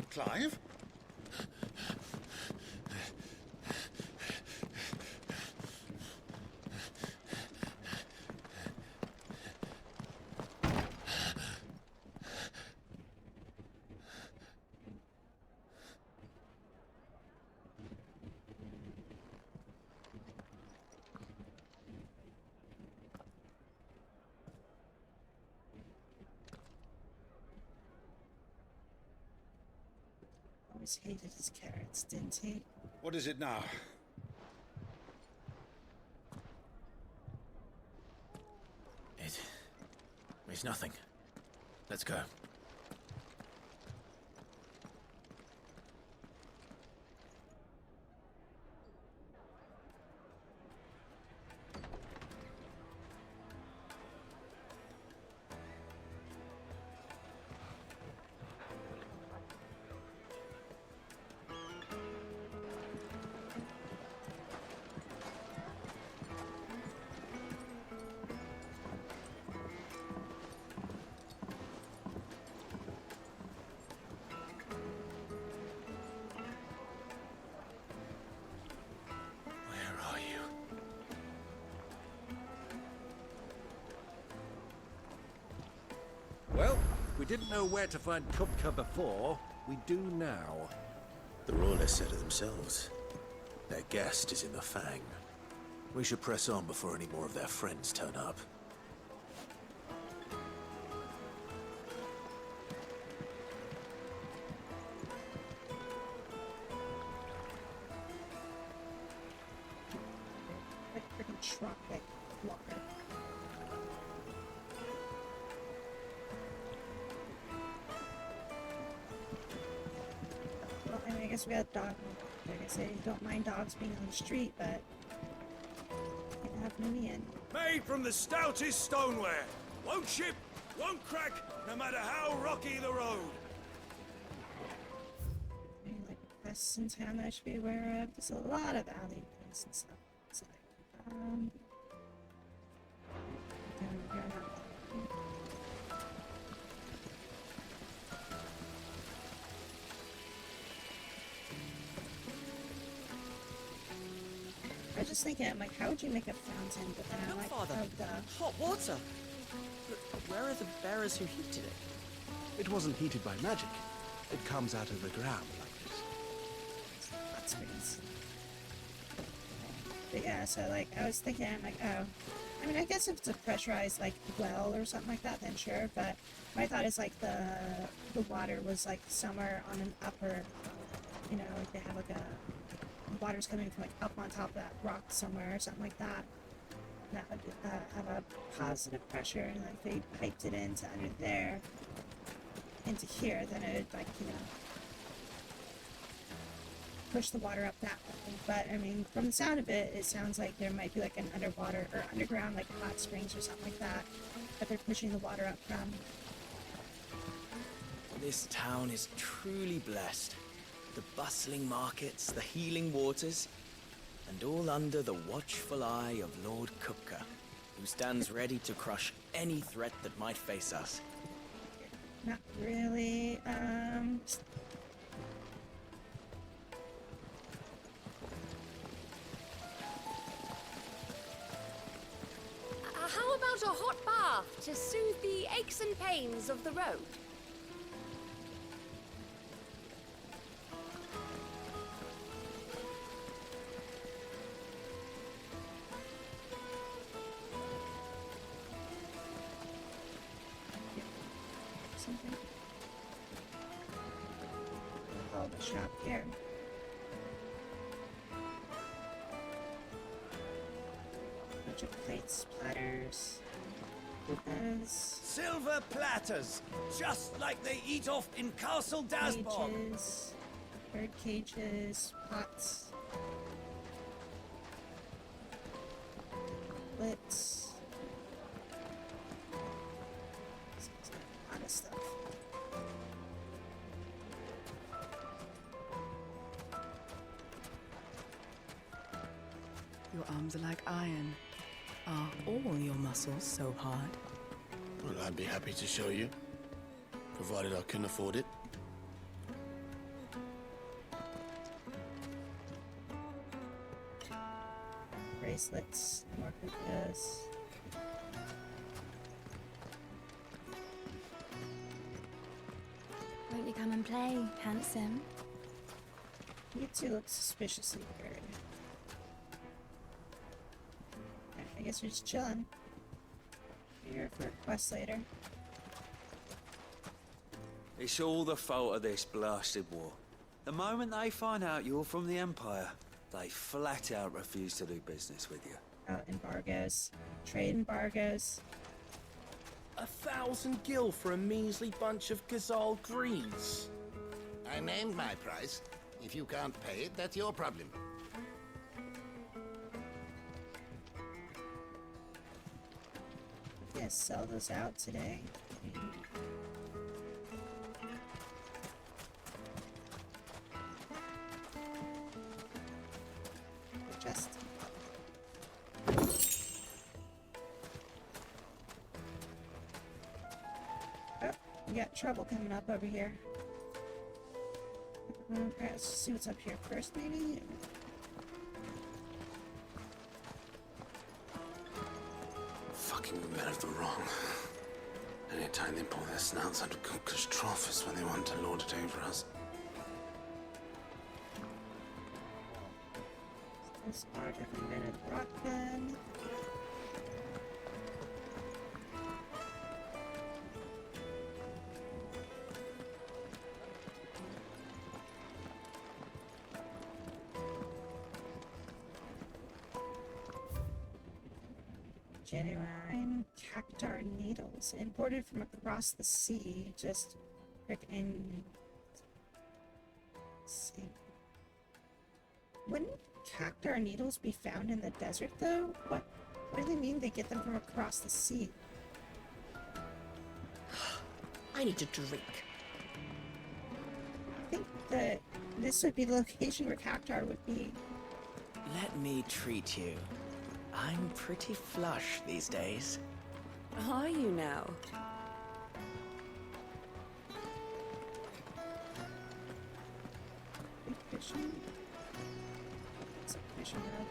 Speaker 10: Clive?
Speaker 1: Always hated his carrots, didn't he?
Speaker 10: What is it now?
Speaker 3: It's nothing. Let's go.
Speaker 2: Well, we didn't know where to find Kupka before. We do now.
Speaker 3: The Royalists said it themselves. Their guest is in the Fang. We should press on before any more of their friends turn up.
Speaker 1: Like freaking tropic water. Well, I mean, I guess we got dog. Like I say, don't mind dogs being on the street, but you can have Mimi in.
Speaker 11: Made from the stoutest stoneware. Won't ship, won't crack, no matter how rocky the road.
Speaker 1: Maybe like pests in town that I should be aware of. There's a lot of alley pests and stuff. It's like, down here, I was just thinking, I'm like, how would you make a fountain? But then I'm like,
Speaker 12: Father,
Speaker 1: oh, duh.
Speaker 12: hot water. But where are the bearers who heated it?
Speaker 4: It wasn't heated by magic. It comes out of the ground like this.
Speaker 1: Hot springs. But yeah, so like, I was thinking, I'm like, oh. I mean, I guess if it's a pressurized, like, well or something like that, then sure. But my thought is, like, the water was, like, somewhere on an upper, you know, like they have, like, water's coming from, like, up on top of that rock somewhere or something like that. And that would have a positive pressure, and like they piped it into under there, into here, then it would, like, you know, push the water up that way. But I mean, from the sound of it, it sounds like there might be like an underwater or underground, like hot springs or something like that they're pushing the water up from.
Speaker 12: This town is truly blessed. The bustling markets, the healing waters, and all under the watchful eye of Lord Kupka, who stands ready to crush any threat that might face us.
Speaker 1: Not really.
Speaker 13: How about a hot bath to soothe the aches and pains of the road?
Speaker 1: Something. Oh, the shop here. Bunch of plates, platters, hookahs,
Speaker 11: Silver platters, just like they eat off in Castle Dasbog.
Speaker 1: cages, bird cages, pots, lids. A lot of stuff.
Speaker 14: Your arms are like iron. Are all your muscles so hard?
Speaker 15: Well, I'd be happy to show you, provided I can afford it.
Speaker 1: Bracelets, more hookahs.
Speaker 16: Won't you come and play, handsome?
Speaker 1: You two look suspiciously weird. I guess we're just chilling. Be here for a quest later.
Speaker 17: It's all the fault of this blasted war. The moment they find out you're from the Empire, they flat out refuse to do business with you.
Speaker 1: Embargoes. Trade embargoes.
Speaker 4: 1,000 gil for a measly bunch of Gazal greaves.
Speaker 18: I named my price. If you can't pay it, that's your problem.
Speaker 1: Yes, sell those out today. Just. Oh, we got trouble coming up over here. Alright, let's see what's up here first, maybe.
Speaker 15: Fucking men of the wrong. Anytime they pull their snouts out of Kupka's trough is when they want to lord it over us.
Speaker 1: This are definitely men of rock then. Genuine cactar needles imported from across the sea. Just frickin' see. Wouldn't cactar needles be found in the desert though? What do they mean they get them from across the sea?
Speaker 12: I need to drink.
Speaker 1: I think that this would be the location where cactar would be.
Speaker 12: Let me treat you. I'm pretty flush these days.
Speaker 16: Are you now?
Speaker 1: Fishing? It's a fishing rod.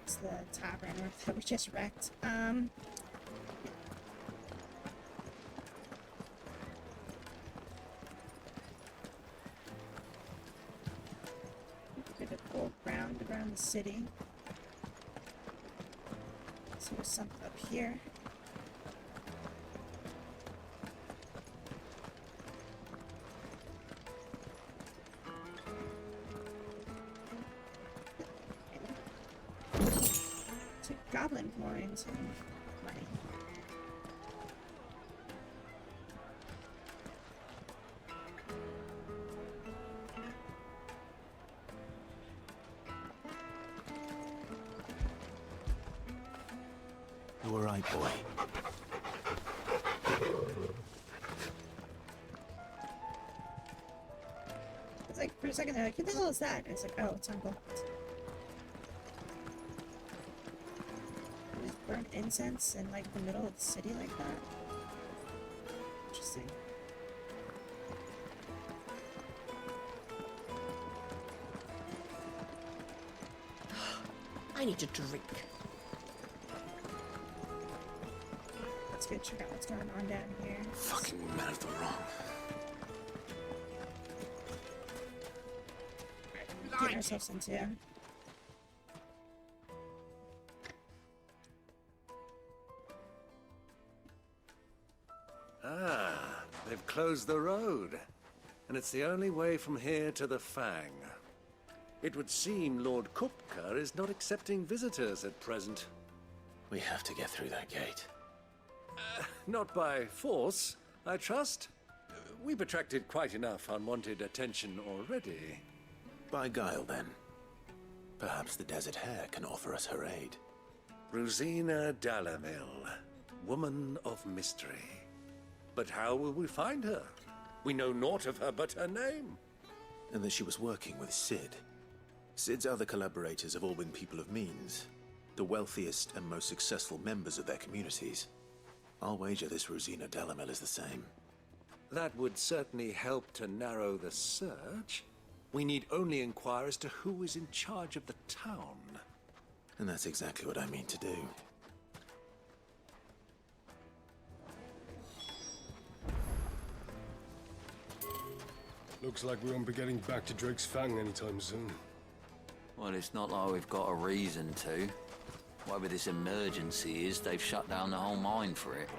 Speaker 1: It's the tavern that we just wrecked. Bit of gold ground around the city. So there's something up here. Two goblin coins and money.
Speaker 3: You all right, boy?
Speaker 1: like, for a second, they're like, who the hell is that? And it's like, oh, it's Uncle. Just burn incense in, like, the middle of the city like that? Interesting.
Speaker 5: I need a drink.
Speaker 1: Let's go check out what's going on down here.
Speaker 15: Fucking men of the wrong.
Speaker 1: Get ourselves into.
Speaker 2: Ah, they've closed the road. And it's the only way from here to the Fang. It would seem Lord Kupka is not accepting visitors at present.
Speaker 3: We have to get through that gate.
Speaker 2: Not by force, I trust. We've attracted quite enough unwanted attention already.
Speaker 3: By guile, then. Perhaps the Desert Hare can offer us her aid.
Speaker 2: Rosina Dalamil, woman of mystery. But how will we find her? We know naught of her but her name.
Speaker 3: And that she was working with Sid. Sid's other collaborators have all been people of means, the wealthiest and most successful members of their communities. I'll wager this Rosina Dalamil is the same.
Speaker 2: That would certainly help to narrow the search. We need only inquire as to who is in charge of the town.
Speaker 3: And that's exactly what I mean to do.
Speaker 11: Looks like we won't be getting back to Drake's Fang anytime soon.
Speaker 17: Well, it's not like we've got a reason to. Whatever this emergency is, they've shut down the whole mine for it.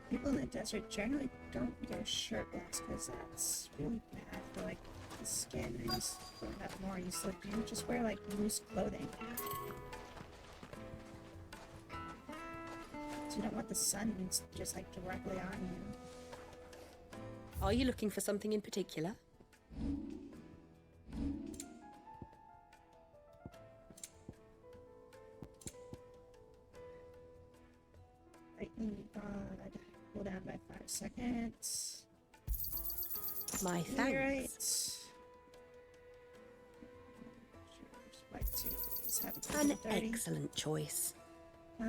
Speaker 1: People in the desert generally don't go shirtless because that's really bad for like the skin. And you just burn up more. You slip. You just wear like loose clothing. So you don't want the sun just like directly on you.
Speaker 5: Are you looking for something in particular?
Speaker 1: Lightning rod. Cool down by 5 seconds.
Speaker 5: My thanks. An excellent choice.
Speaker 1: How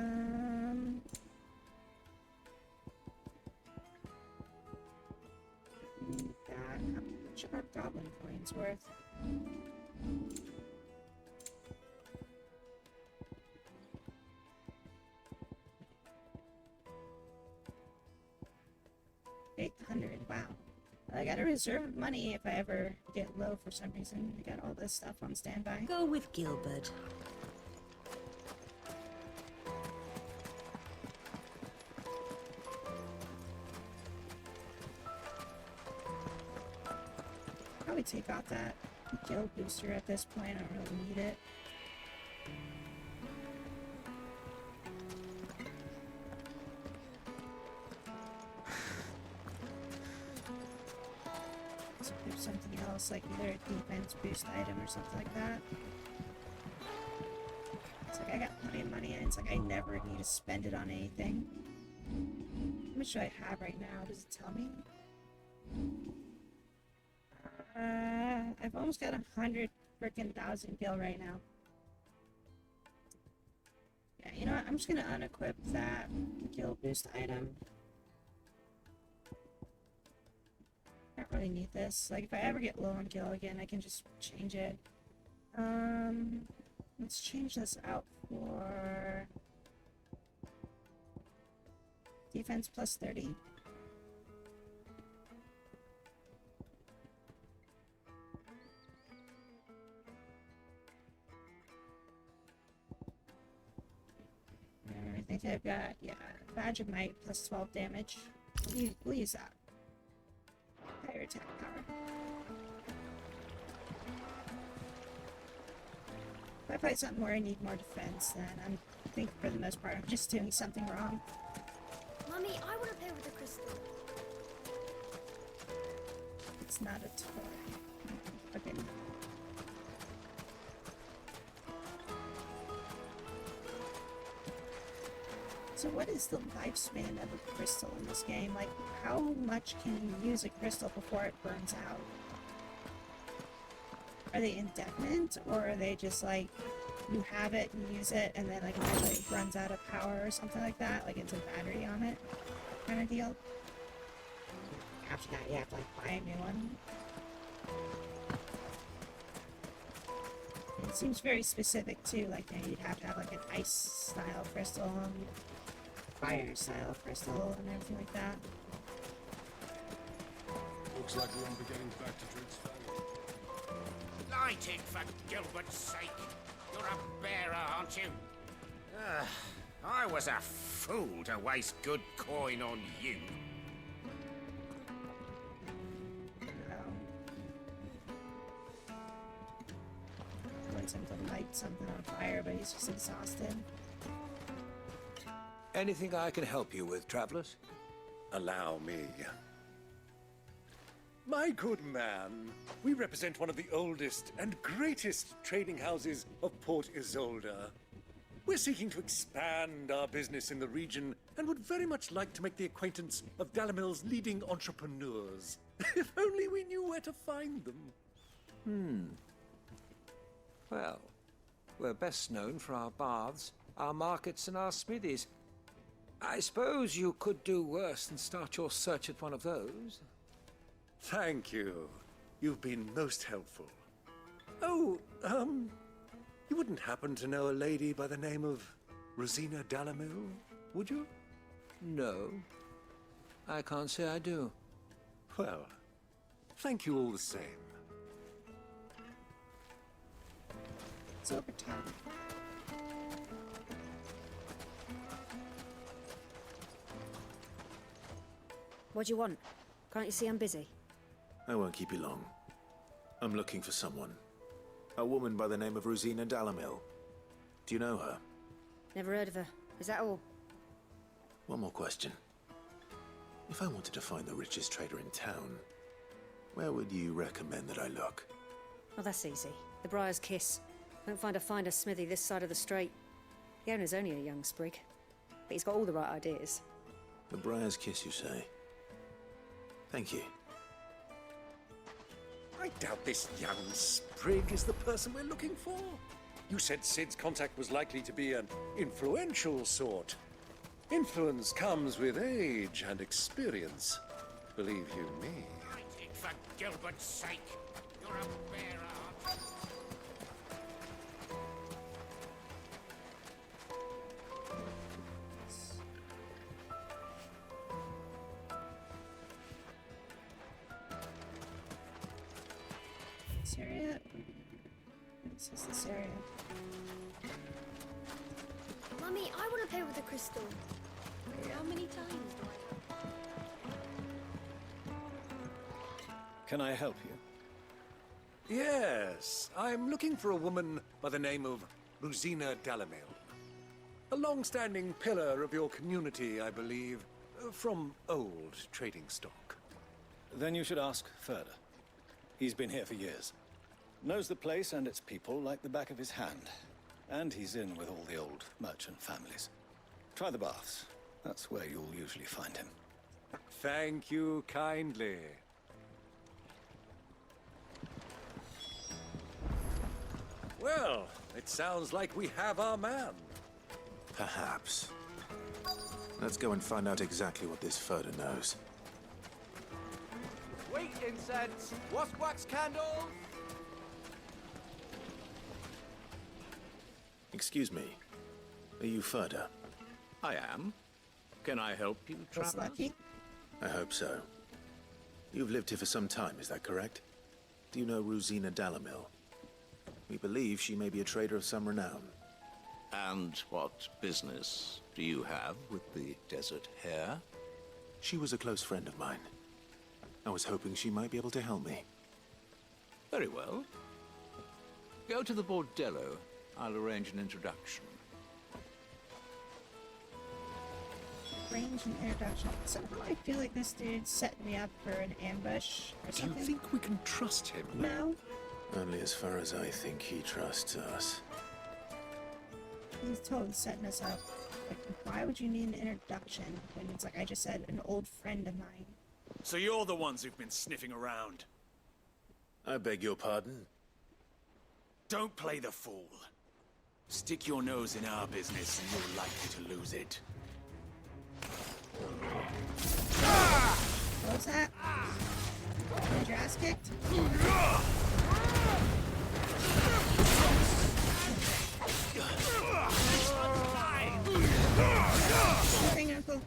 Speaker 1: much are goblin coins worth? $800. Wow. I got a reserve of money if I ever get low for some reason. I got all this stuff on standby.
Speaker 5: Go with Gilbert.
Speaker 1: Probably take out that guild booster at this point. I don't really need it. So there's something else, like either a defense boost item or something like that. It's like I got plenty of money and it's like I never need to spend it on anything. How much do I have right now? Does it tell me? I've almost got 100 freaking thousand gil right now. Yeah, you know what? I'm just gonna unequip that gil boost item. I don't really need this. Like, if I ever get low on gil again, I can just change it. Let's change this out for defense plus 30. I think I've got, yeah, Badge of Might plus 12 damage. We'll use that. Higher attack power. If I fight something where I need more defense, then I think for the most part I'm just doing something wrong.
Speaker 13: Mummy, I want to play with the crystal.
Speaker 1: It's not a toy. Okay. So what is the lifespan of a crystal in this game? Like, how much can you use a crystal before it burns out? Are they indefinite, or are they just like, you have it, you use it, and then like eventually it runs out of power or something like that? Like it's a battery on it kind of deal? After that, you have to like buy a new one. It seems very specific too, like you know, you'd have to have like an ice style crystal and fire style crystal and everything like that.
Speaker 11: Looks like we won't be getting back to Drig's family.
Speaker 18: Light it, for Gilbert's sake. You're a bearer, aren't you? I was a fool to waste good coin on you.
Speaker 1: I want him to light something on fire, but he's just exhausted.
Speaker 2: Anything I can help you with, travelers?
Speaker 11: Allow me. My good man, we represent one of the oldest and greatest trading houses of Port Isolde. We're seeking to expand our business in the region and would very much like to make the acquaintance of Dalamil's leading entrepreneurs. If only we knew where to find them.
Speaker 2: Well, we're best known for our baths, our markets, and our smithies. I suppose you could do worse than start your search at one of those.
Speaker 11: Thank you. You've been most helpful. Oh, you wouldn't happen to know a lady by the name of Rosina Dalamil, would you?
Speaker 2: No, I can't say I do.
Speaker 11: Well, thank you all the same.
Speaker 1: It's overtime.
Speaker 19: What do you want? Can't you see I'm busy?
Speaker 3: I won't keep you long. I'm looking for someone. A woman by the name of Rosina Dalamil. Do you know her?
Speaker 19: Never heard of her. Is that all?
Speaker 3: One more question. If I wanted to find the richest trader in town, where would you recommend that I look?
Speaker 19: Oh, that's easy. The Briar's Kiss. Won't find a finer smithy this side of the strait. The owner's only a young sprig, but he's got all the right ideas.
Speaker 3: The Briar's Kiss, you say? Thank you.
Speaker 11: I doubt this young sprig is the person we're looking for. You said Sid's contact was likely to be an influential sort. Influence comes with age and experience. Believe you me.
Speaker 18: Light it, for Gilbert's sake. You're a bearer, aren't you?
Speaker 1: This area? This is this area.
Speaker 13: Mummy, I want to play with the crystal. How many times do I have?
Speaker 11: Can I help you? Yes, I'm looking for a woman by the name of Rosina Dalamil. A long-standing pillar of your community, I believe, from old trading stock.
Speaker 20: Then you should ask further. He's been here for years. Knows the place and its people like the back of his hand. And he's in with all the old merchant families. Try the baths. That's where you'll usually find him.
Speaker 11: Thank you kindly. Well, it sounds like we have our man.
Speaker 3: Perhaps. Let's go and find out exactly what this Furder knows.
Speaker 21: Wheat incense, wask wax candles.
Speaker 3: Excuse me. Are you Furder?
Speaker 22: I am. Can I help you,
Speaker 1: That's
Speaker 22: traveler?
Speaker 1: lucky.
Speaker 3: I hope so. You've lived here for some time, is that correct? Do you know Rosina Dalamil? We believe she may be a trader of some renown.
Speaker 22: And what business do you have with the desert hare?
Speaker 3: She was a close friend of mine. I was hoping she might be able to help me.
Speaker 22: Very well. Go to the bordello. I'll arrange an introduction.
Speaker 1: Range and introduction. Somehow I feel like this dude's setting me up for an ambush or
Speaker 11: Do you
Speaker 1: something.
Speaker 11: think we can trust him?
Speaker 1: No.
Speaker 3: Only as far as I think he trusts us.
Speaker 1: He's totally setting us up. Like, why would you need an introduction when it's like I just said, an old friend of mine?
Speaker 8: So you're the ones who've been sniffing around.
Speaker 3: I beg your pardon?
Speaker 8: Don't play the fool. Stick your nose in our business and you're likely to lose it.
Speaker 1: What was that? Did your ass kicked? Nothing, Uncle.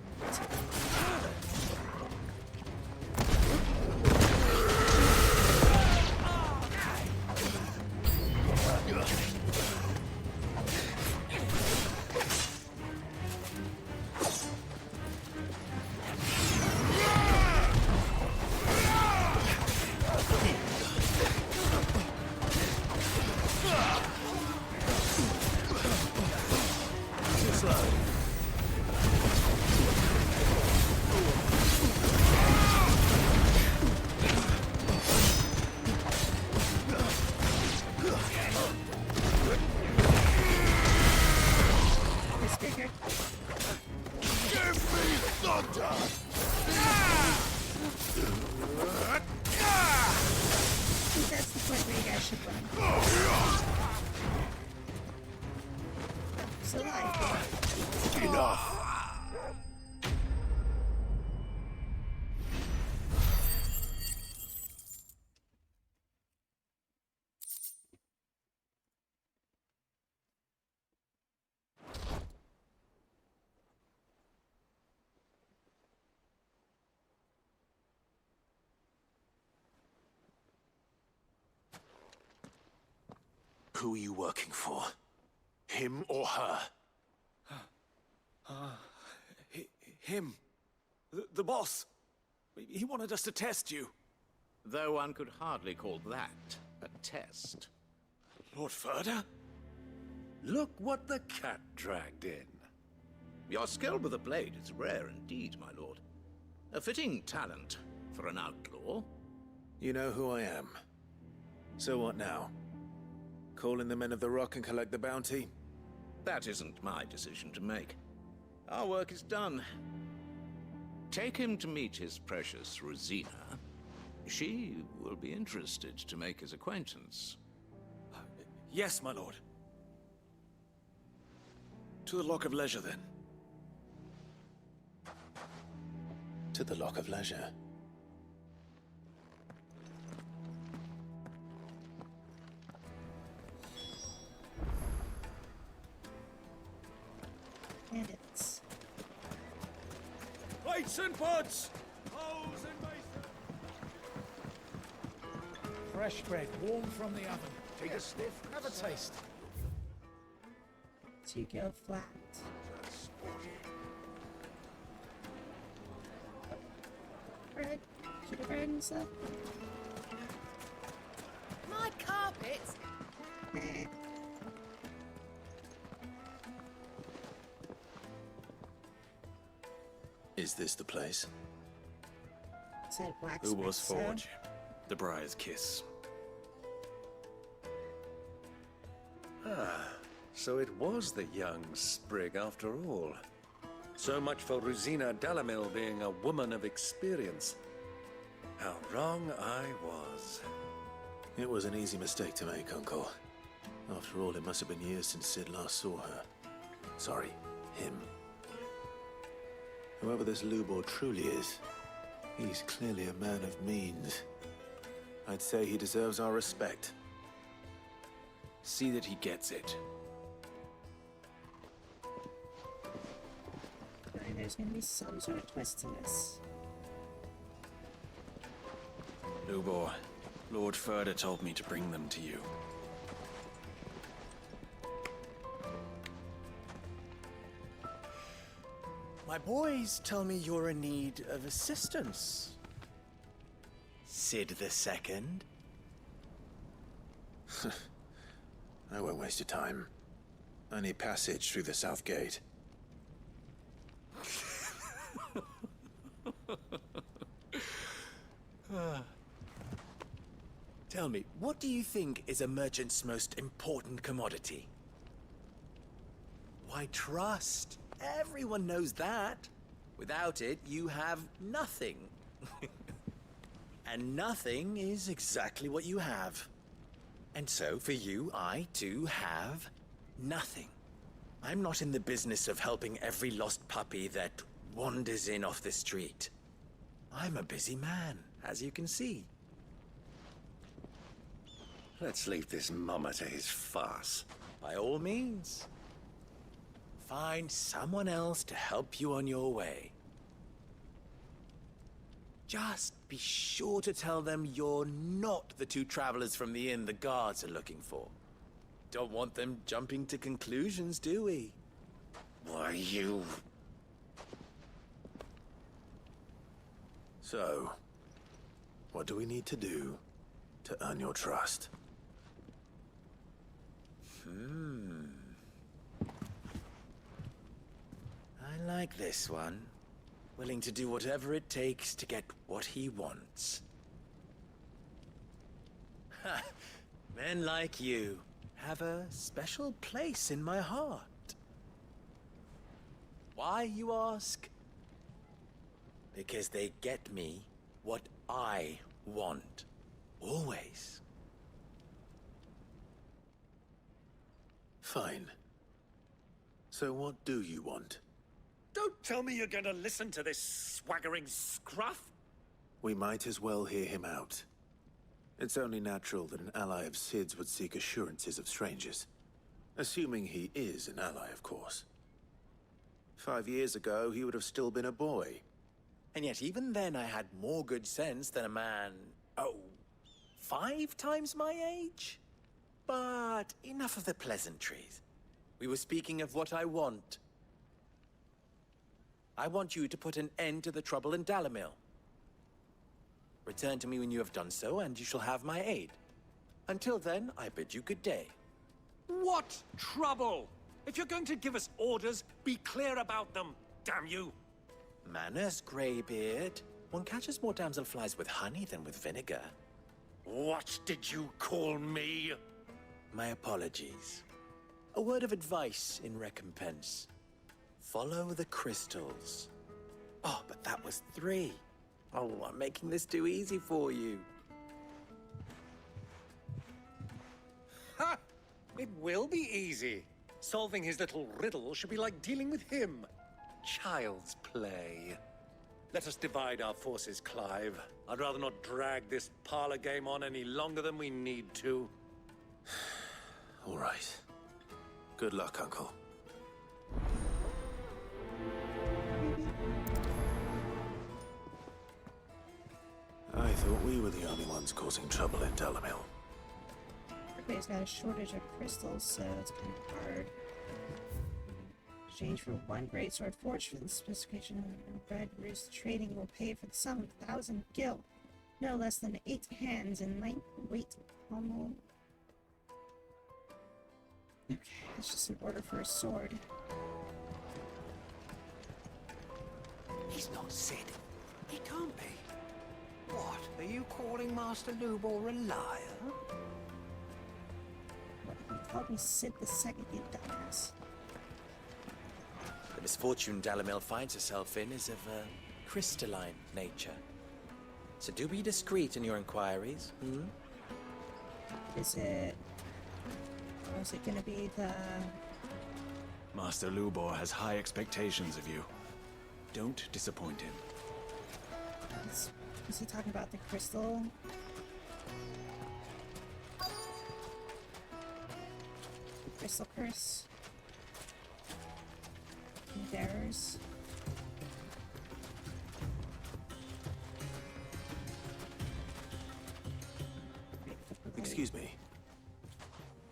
Speaker 3: Who are you working for? Him or her?
Speaker 8: Him. The boss. He wanted us to test you.
Speaker 22: Though one could hardly call that a test.
Speaker 8: Lord Ferda?
Speaker 11: Look what the cat dragged in.
Speaker 22: Your skill with the blade is rare indeed, my lord. A fitting talent for an outlaw.
Speaker 3: You know who I am. So what now? Call in the Men of the Rock and collect the bounty?
Speaker 22: That isn't my decision to make. Our work is done. Take him to meet his precious Rosina. She will be interested to make his acquaintance.
Speaker 8: Yes, my lord. To the Lock of Leisure, then.
Speaker 3: To the Lock of Leisure.
Speaker 1: Bandits.
Speaker 8: Plates and pots! Holes and mason!
Speaker 9: Fresh bread, warm from the oven. Take a sniff, have a taste.
Speaker 1: To go flat. Bread. Keep the bread and stuff.
Speaker 13: My carpet!
Speaker 3: Is this the place?
Speaker 1: Said
Speaker 8: Who was
Speaker 1: blacksmith,
Speaker 8: Forge? The Briar's Kiss.
Speaker 11: Ah, so it was the young sprig after all. So much for Rosina Dalamil being a woman of experience. How wrong I was.
Speaker 3: It was an easy mistake to make, Uncle. After all, it must have been years since Sid last saw her. Sorry, him. Whoever this Lubor truly is, he's clearly a man of means. I'd say he deserves our respect.
Speaker 8: See that he gets it.
Speaker 1: There's gonna be some sort of twist to this.
Speaker 8: Lubor, Lord Ferda told me to bring them to you.
Speaker 12: My boys tell me you're in need of assistance. Sid the Second?
Speaker 3: I won't waste your time. I need passage through the south gate.
Speaker 12: Tell me, what do you think is a merchant's most important commodity? Why, trust Everyone knows that. Without it, you have nothing. And nothing is exactly what you have. And so, for you, I, too, have nothing. I'm not in the business of helping every lost puppy that wanders in off the street. I'm a busy man, as you can see.
Speaker 2: Let's leave this mummer to his farce.
Speaker 12: By all means. Find someone else to help you on your way. Just be sure to tell them you're not the two travelers from the inn the guards are looking for. Don't want them jumping to conclusions, do we?
Speaker 2: Why, you...
Speaker 3: So, what do we need to do to earn your trust?
Speaker 12: I like this one. Willing to do whatever it takes to get what he wants. Ha! Men like you have a special place in my heart. Why, you ask? Because they get me what I want. Always.
Speaker 3: Fine. So what do you want?
Speaker 11: Don't tell me you're going to listen to this swaggering scruff.
Speaker 3: We might as well hear him out. It's only natural that an ally of Sid's would seek assurances of strangers. Assuming he is an ally, of course. 5 years ago, he would have still been a boy.
Speaker 12: And yet even then I had more good sense than a man, 5 times my age? But enough of the pleasantries. We were speaking of what I want. I want you to put an end to the trouble in Dalamil. Return to me when you have done so, and you shall have my aid. Until then, I bid you good day.
Speaker 11: What trouble? If you're going to give us orders, be clear about them, damn you!
Speaker 12: Manners, Greybeard. One catches more damselflies with honey than with vinegar.
Speaker 11: What did you call me?
Speaker 12: My apologies. A word of advice in recompense. Follow the crystals. Oh, but that was 3. Oh, I'm making this too easy for you.
Speaker 11: Ha! It will be easy. Solving his little riddle should be like dealing with him. Child's play. Let us divide our forces, Clive. I'd rather not drag this parlor game on any longer than we need to.
Speaker 3: All right. Good luck, Uncle. I thought we were the only ones causing trouble in Dalamil.
Speaker 1: Everybody's got a shortage of crystals, so it's kind of hard. Exchange for 1 great sword forged for the specification of Red Roost Trading will pay for the sum of 1,000 gil. No less than 8 hands in lightweight pommel. Okay, that's just an order for a sword.
Speaker 18: He's not Sid. He can't be. What? Are you calling Master Lubor a liar?
Speaker 1: What, you called me Sid the Second, you dumbass.
Speaker 12: The misfortune Dalamil finds herself in is of a crystalline nature. So do be discreet in your inquiries,
Speaker 1: Is it... Was it gonna be the...
Speaker 8: Master Lubor has high expectations of you. Don't disappoint him.
Speaker 1: Is he talking about the crystal? The crystal curse? Bearers?
Speaker 3: Excuse me.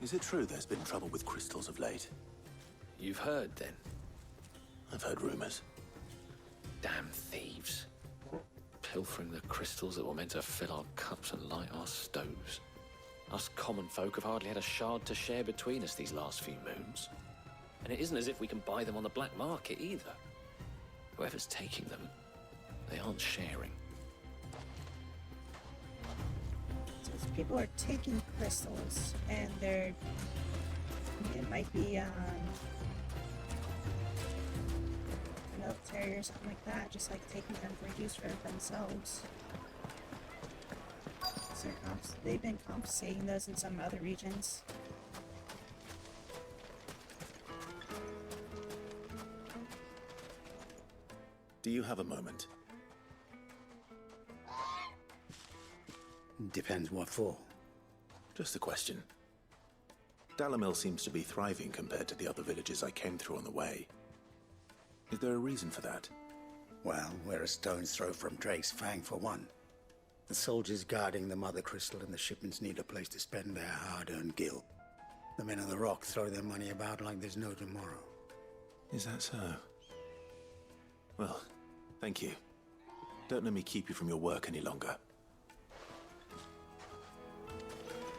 Speaker 3: Is it true there's been trouble with crystals of late?
Speaker 10: You've heard, then?
Speaker 3: I've heard rumors.
Speaker 10: Damn thieves. Pilfering the crystals that were meant to fill our cups and light our stoves. Us common folk have hardly had a shard to share between us these last few moons. And it isn't as if we can buy them on the black market either. Whoever's taking them, they aren't sharing.
Speaker 1: So if people are taking crystals, and they're... It might be, military or something like that, just like taking them for use for themselves. So they've been confiscating those in some other regions.
Speaker 3: Do you have a moment?
Speaker 6: Depends what for.
Speaker 3: Just a question. Dalamil seems to be thriving compared to the other villages I came through on the way. Is there a reason for that?
Speaker 6: Well, we're a stone's throw from Drake's Fang for one. The soldiers guarding the Mother Crystal and the shipments need a place to spend their hard-earned gil. The men of the Rock throw their money about like there's no tomorrow.
Speaker 3: Is that so? Well, thank you. Don't let me keep you from your work any longer.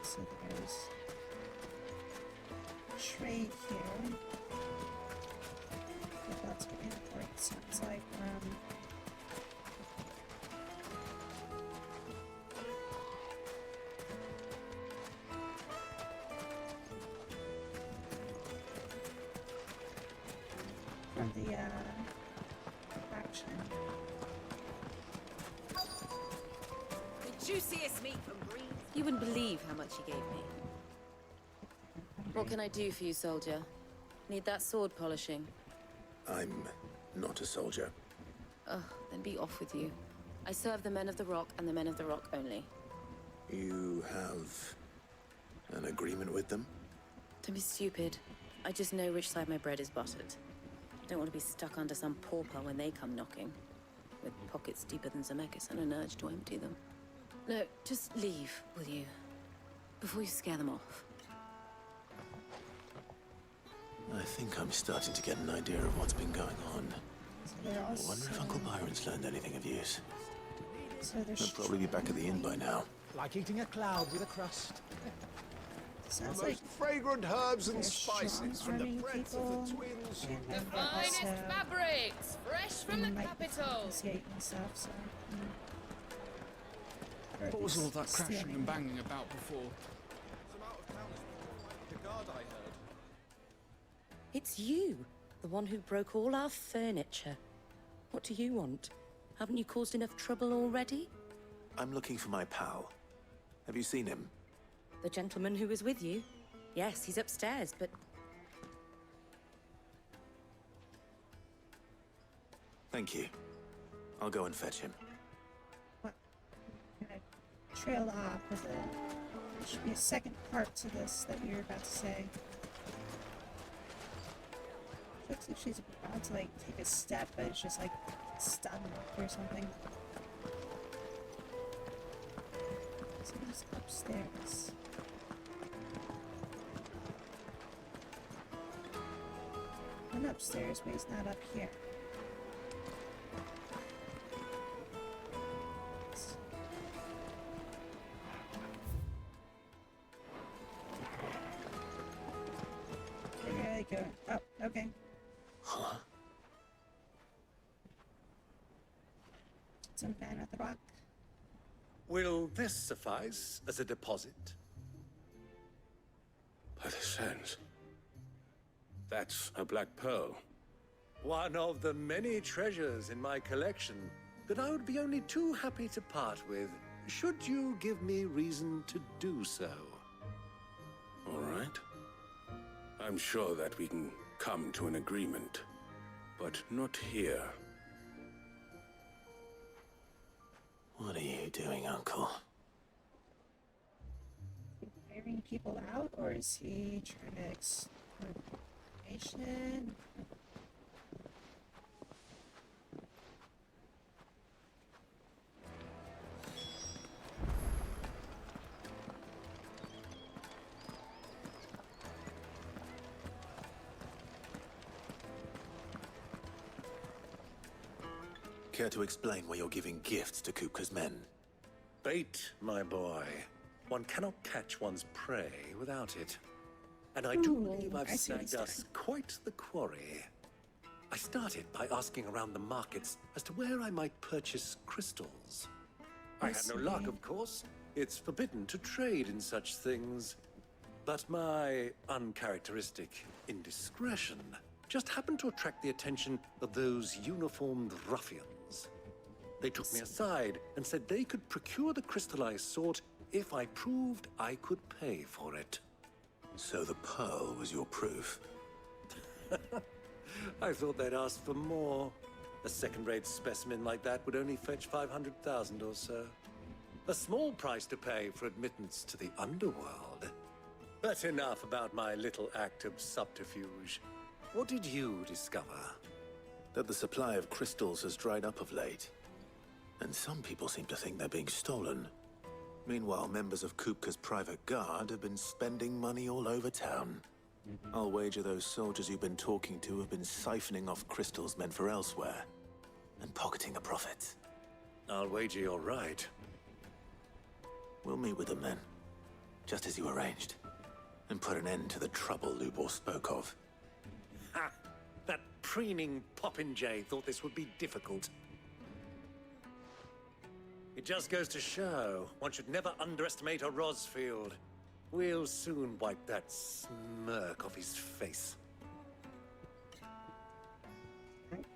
Speaker 1: So there's trade here. If that's what import sounds like. From the action.
Speaker 5: The juiciest meat from Green. You wouldn't believe how much he gave me. What can I do for you, soldier? Need that sword polishing?
Speaker 3: I'm not a soldier.
Speaker 5: Ugh, then be off with you. I serve the men of the Rock and the men of the Rock only.
Speaker 3: You have an agreement with them?
Speaker 5: Don't be stupid. I just know which side my bread is buttered. Don't want to be stuck under some pauper when they come knocking. With pockets deeper than Zemeckis and an urge to empty them. No, just leave, will you? Before you scare them off.
Speaker 3: I think I'm starting to get an idea of what's been going on.
Speaker 1: So
Speaker 3: I wonder if Uncle Byron's learned anything of use.
Speaker 1: So
Speaker 3: He'll probably be back at the inn by now.
Speaker 9: Like eating a cloud with a crust.
Speaker 1: Sounds
Speaker 2: The
Speaker 1: like
Speaker 2: most fragrant herbs and
Speaker 1: they're
Speaker 2: spices
Speaker 1: strong
Speaker 2: from the
Speaker 1: arming
Speaker 2: breads
Speaker 1: people,
Speaker 2: of the twins.
Speaker 1: and
Speaker 13: The
Speaker 1: then
Speaker 13: finest
Speaker 1: also
Speaker 13: fabrics, fresh from the
Speaker 1: might be
Speaker 13: capital.
Speaker 1: confiscating stuff, so. Or at
Speaker 7: What was all
Speaker 1: least
Speaker 7: that crashing
Speaker 1: stealing.
Speaker 7: and banging about before?
Speaker 5: It's you, the one who broke all our furniture. What do you want? Haven't you caused enough trouble already?
Speaker 3: I'm looking for my pal. Have you seen him?
Speaker 5: The gentleman who was with you? Yes, he's upstairs, but...
Speaker 3: Thank you. I'll go and fetch him.
Speaker 1: Gonna trail off with there should be a second part to this that you're about to say. Looks like she's about to like take a step, but it's just like stunned or something. So he's upstairs. I'm upstairs, but he's not up here. There they go. Oh, okay.
Speaker 3: Huh?
Speaker 1: Some man at the rock.
Speaker 11: Will this suffice as a deposit?
Speaker 15: By the sands. That's a black pearl.
Speaker 11: One of the many treasures in my collection that I would be only too happy to part with, should you give me reason to do so.
Speaker 15: All right. I'm sure that we can come to an agreement, but not here.
Speaker 3: What are you doing, Uncle?
Speaker 1: Hiring people out, or is he trying to exploit information?
Speaker 3: Care to explain why you're giving gifts to Kupka's men?
Speaker 11: Bait, my boy. One cannot catch one's prey without it. And I do believe I've
Speaker 1: I see what
Speaker 11: snagged
Speaker 1: he's
Speaker 11: us quite the quarry. I started by asking around the markets as to where I might purchase crystals. I had no luck, of course. It's forbidden to trade in such things. But my uncharacteristic indiscretion just happened to attract the attention of those uniformed ruffians. They took me aside and said they could procure the crystallized sort if I proved I could pay for it.
Speaker 3: So the pearl was your proof?
Speaker 11: I thought they'd ask for more. A second-rate specimen like that would only fetch 500,000 or so. A small price to pay for admittance to the underworld. But enough about my little act of subterfuge. What did you discover?
Speaker 3: That the supply of crystals has dried up of late. And some people seem to think they're being stolen. Meanwhile, members of Kupka's private guard have been spending money all over town. I'll wager those soldiers you've been talking to have been siphoning off crystals meant for elsewhere, and pocketing the profits.
Speaker 11: I'll wager you're right.
Speaker 3: We'll meet with them then, just as you arranged, and put an end to the trouble Lubor spoke of.
Speaker 11: Ha! That preening popinjay thought this would be difficult. It just goes to show one should never underestimate a Rosfield. We'll soon wipe that smirk off his face.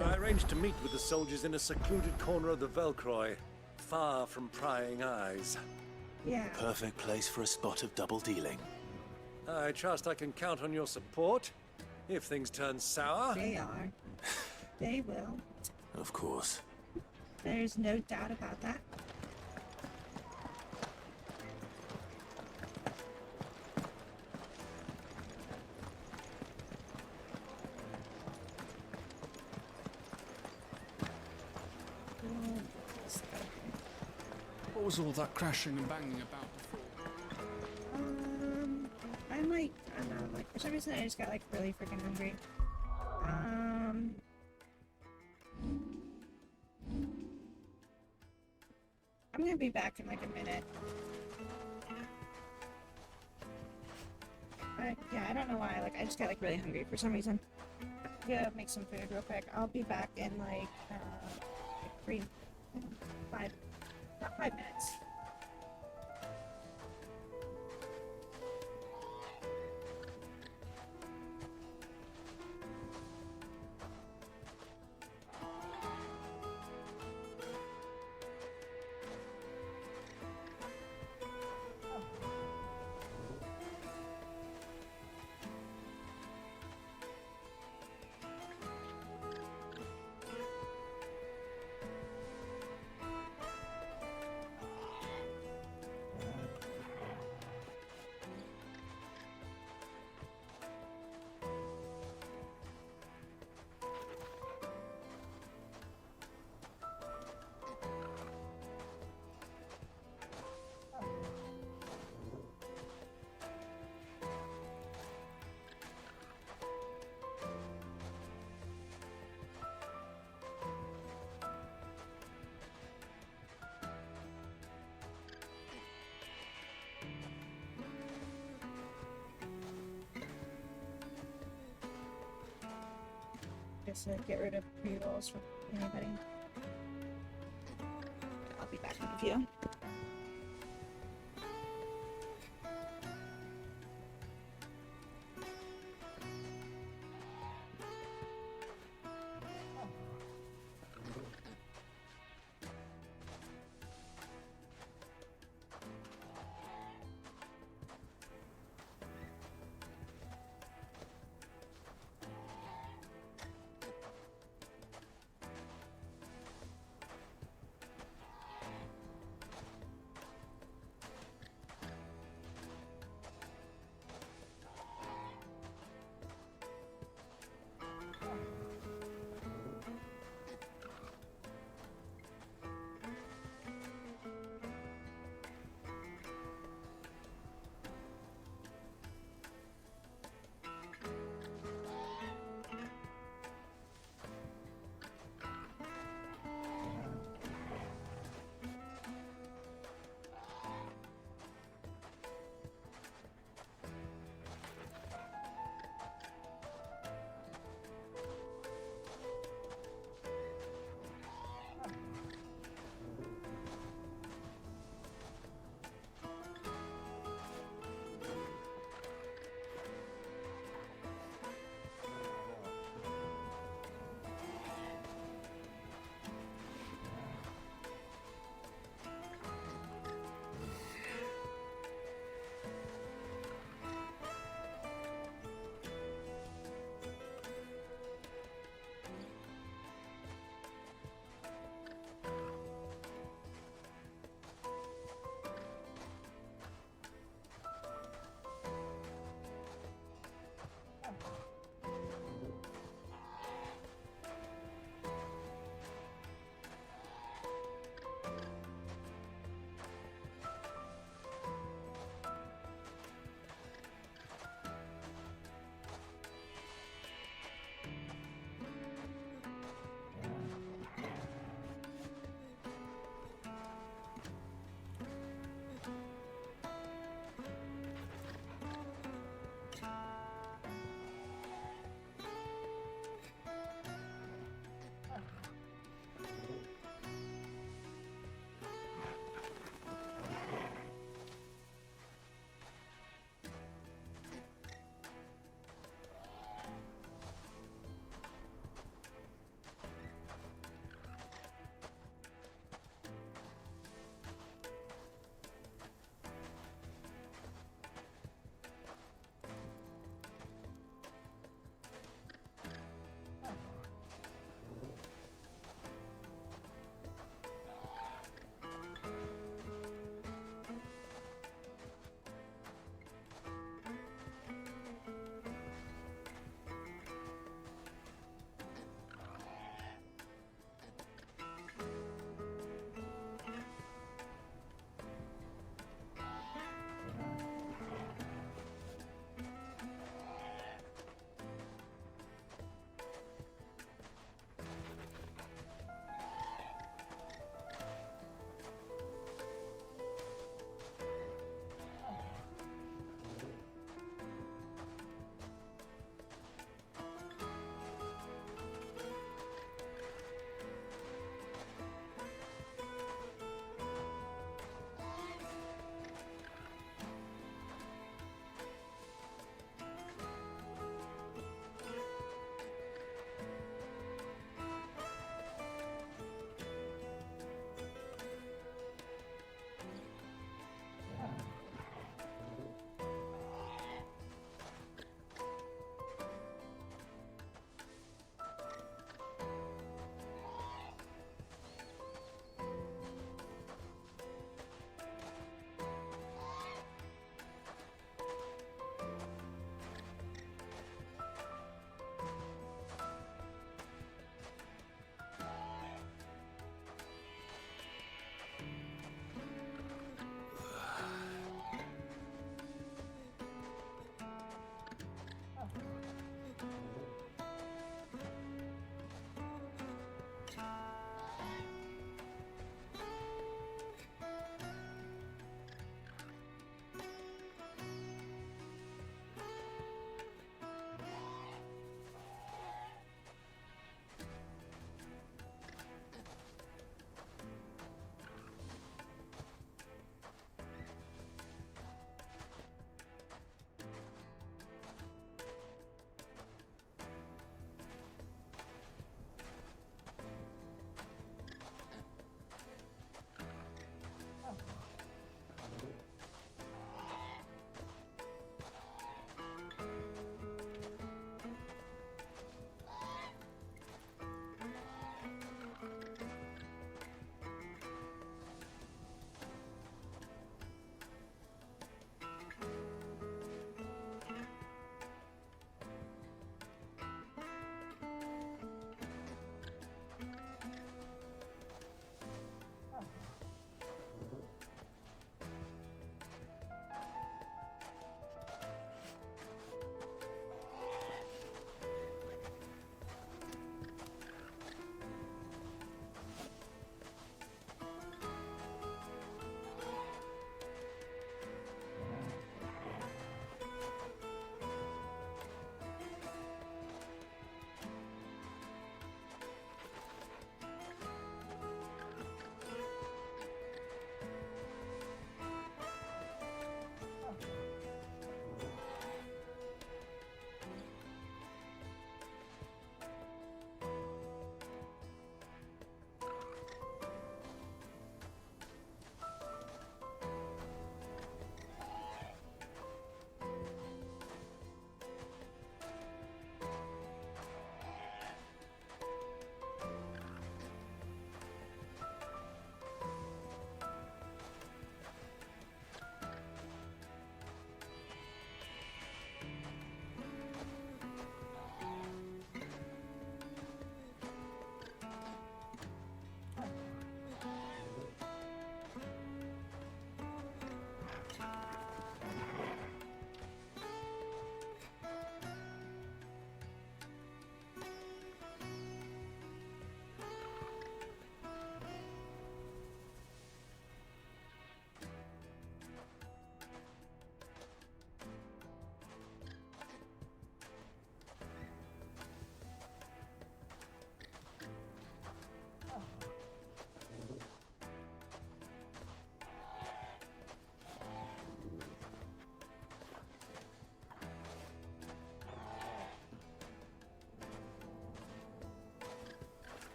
Speaker 11: I arranged to meet with the soldiers in a secluded corner of the Velcroy, far from prying eyes.
Speaker 1: Yeah.
Speaker 3: Perfect place for a spot of double dealing.
Speaker 11: I trust I can count on your support, if things turn sour.
Speaker 1: They are. They will.
Speaker 3: Of course.
Speaker 1: There's no doubt about that.
Speaker 7: What was all that crashing and banging about before?
Speaker 1: I don't know, like, for some reason I just got, like, really freaking hungry. I'm gonna be back in, like, a minute. Yeah, I don't know why, like, I just got, like, really hungry for some reason. Yeah, make some food real quick. I'll be back in, like, 5 minutes. Just to get rid of pre-rolls from anybody. I'll be back in a few.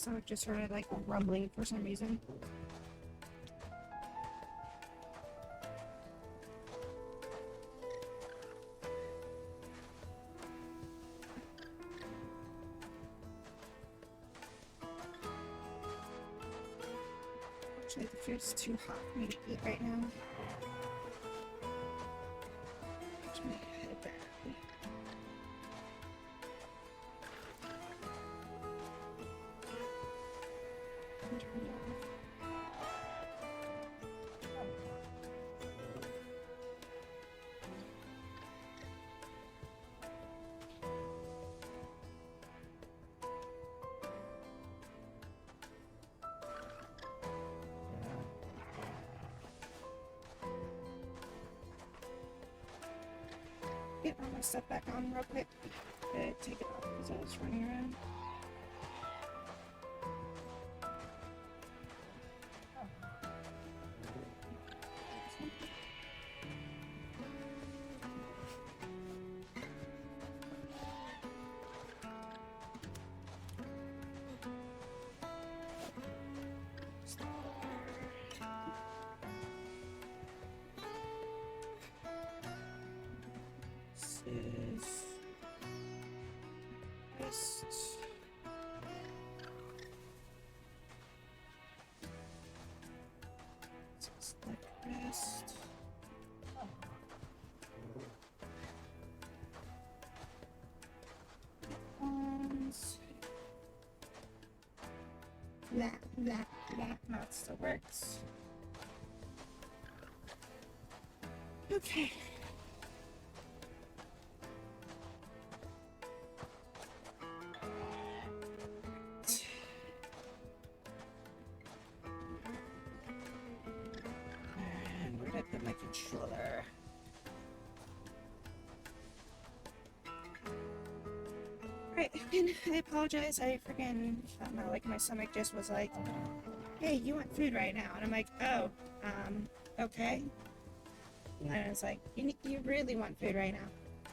Speaker 1: stomach just started like rumbling for some reason. Actually, the food's too hot for me to eat right now. Just gonna head back. Get all my stuff back on real quick. Take it off because I was running around. That still works. Okay. And where did I put my controller? Alright, and I apologize. I freaking felt my stomach just was like, hey, you want food right now? And I'm like, oh, okay. And it's like, you really want food right now?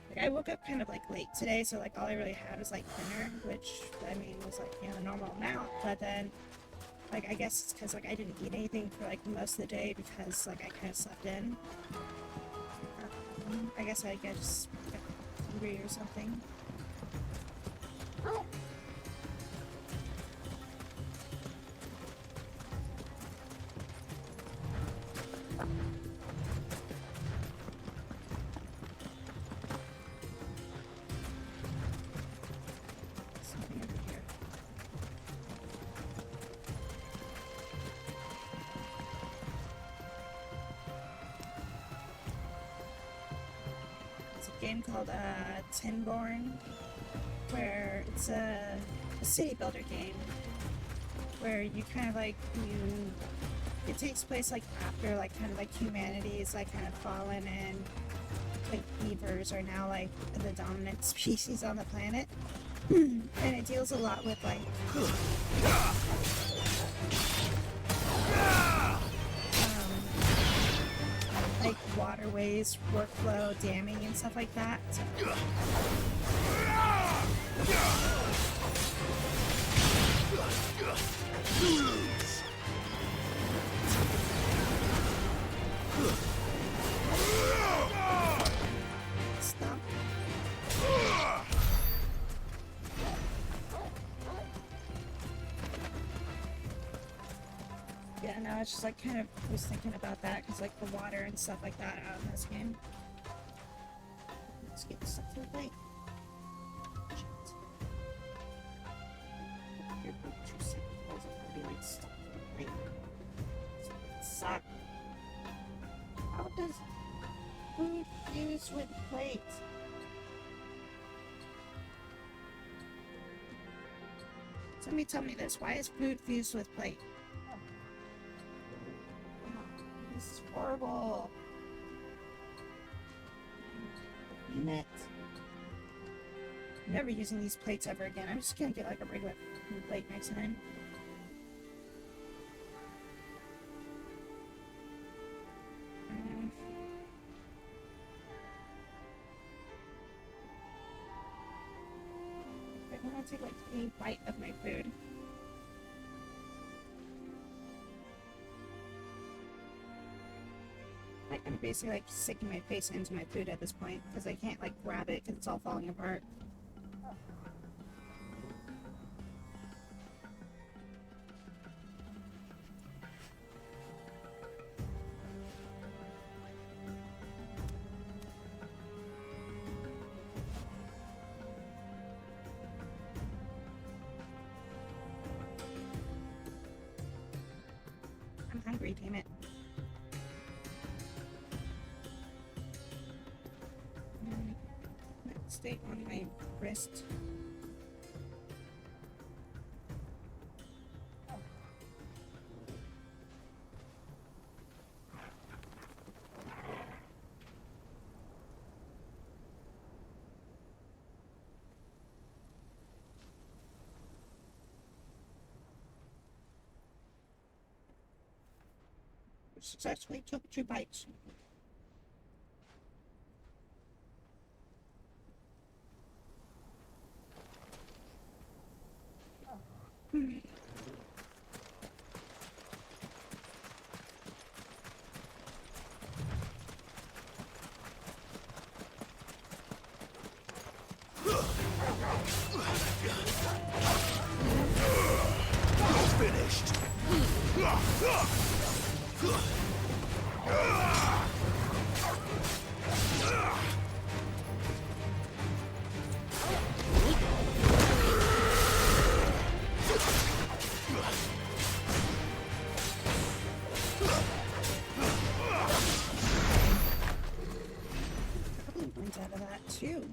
Speaker 1: Like, I woke up kind of like late today, so like all I really had was like dinner, which I mean was like, you know, the normal amount. But then, like, I guess it's because like I didn't eat anything for like most of the day because like I kind of slept in. I guess I just got hungry or something. Oh. Game called Tinborn, where it's a city builder game where you kind of like it takes place like after like kind of like humanity is like kind of fallen and like beavers are now like the dominant species on the planet. And it deals a lot with like waterways, workflow, damming, and stuff like that. So. Stop. Yeah, no, it's just like kind of was thinking about that because like the water and stuff like that out in this game. Let's get this stuff to the plate. Suck. How does food fuse with plates? Somebody tell me this. Why is food fused with plate? This is horrible. Damn it. I'm never using these plates ever again. I'm just gonna get like a regular food plate next time. I want to take like a bite of my food. basically like sticking my face into my food at this point because I can't like grab it because it's all falling apart. I'm hungry, damn it. Stay on my wrist. Successfully took 2 bites.
Speaker 2: Finished.
Speaker 1: Probably went out of that too.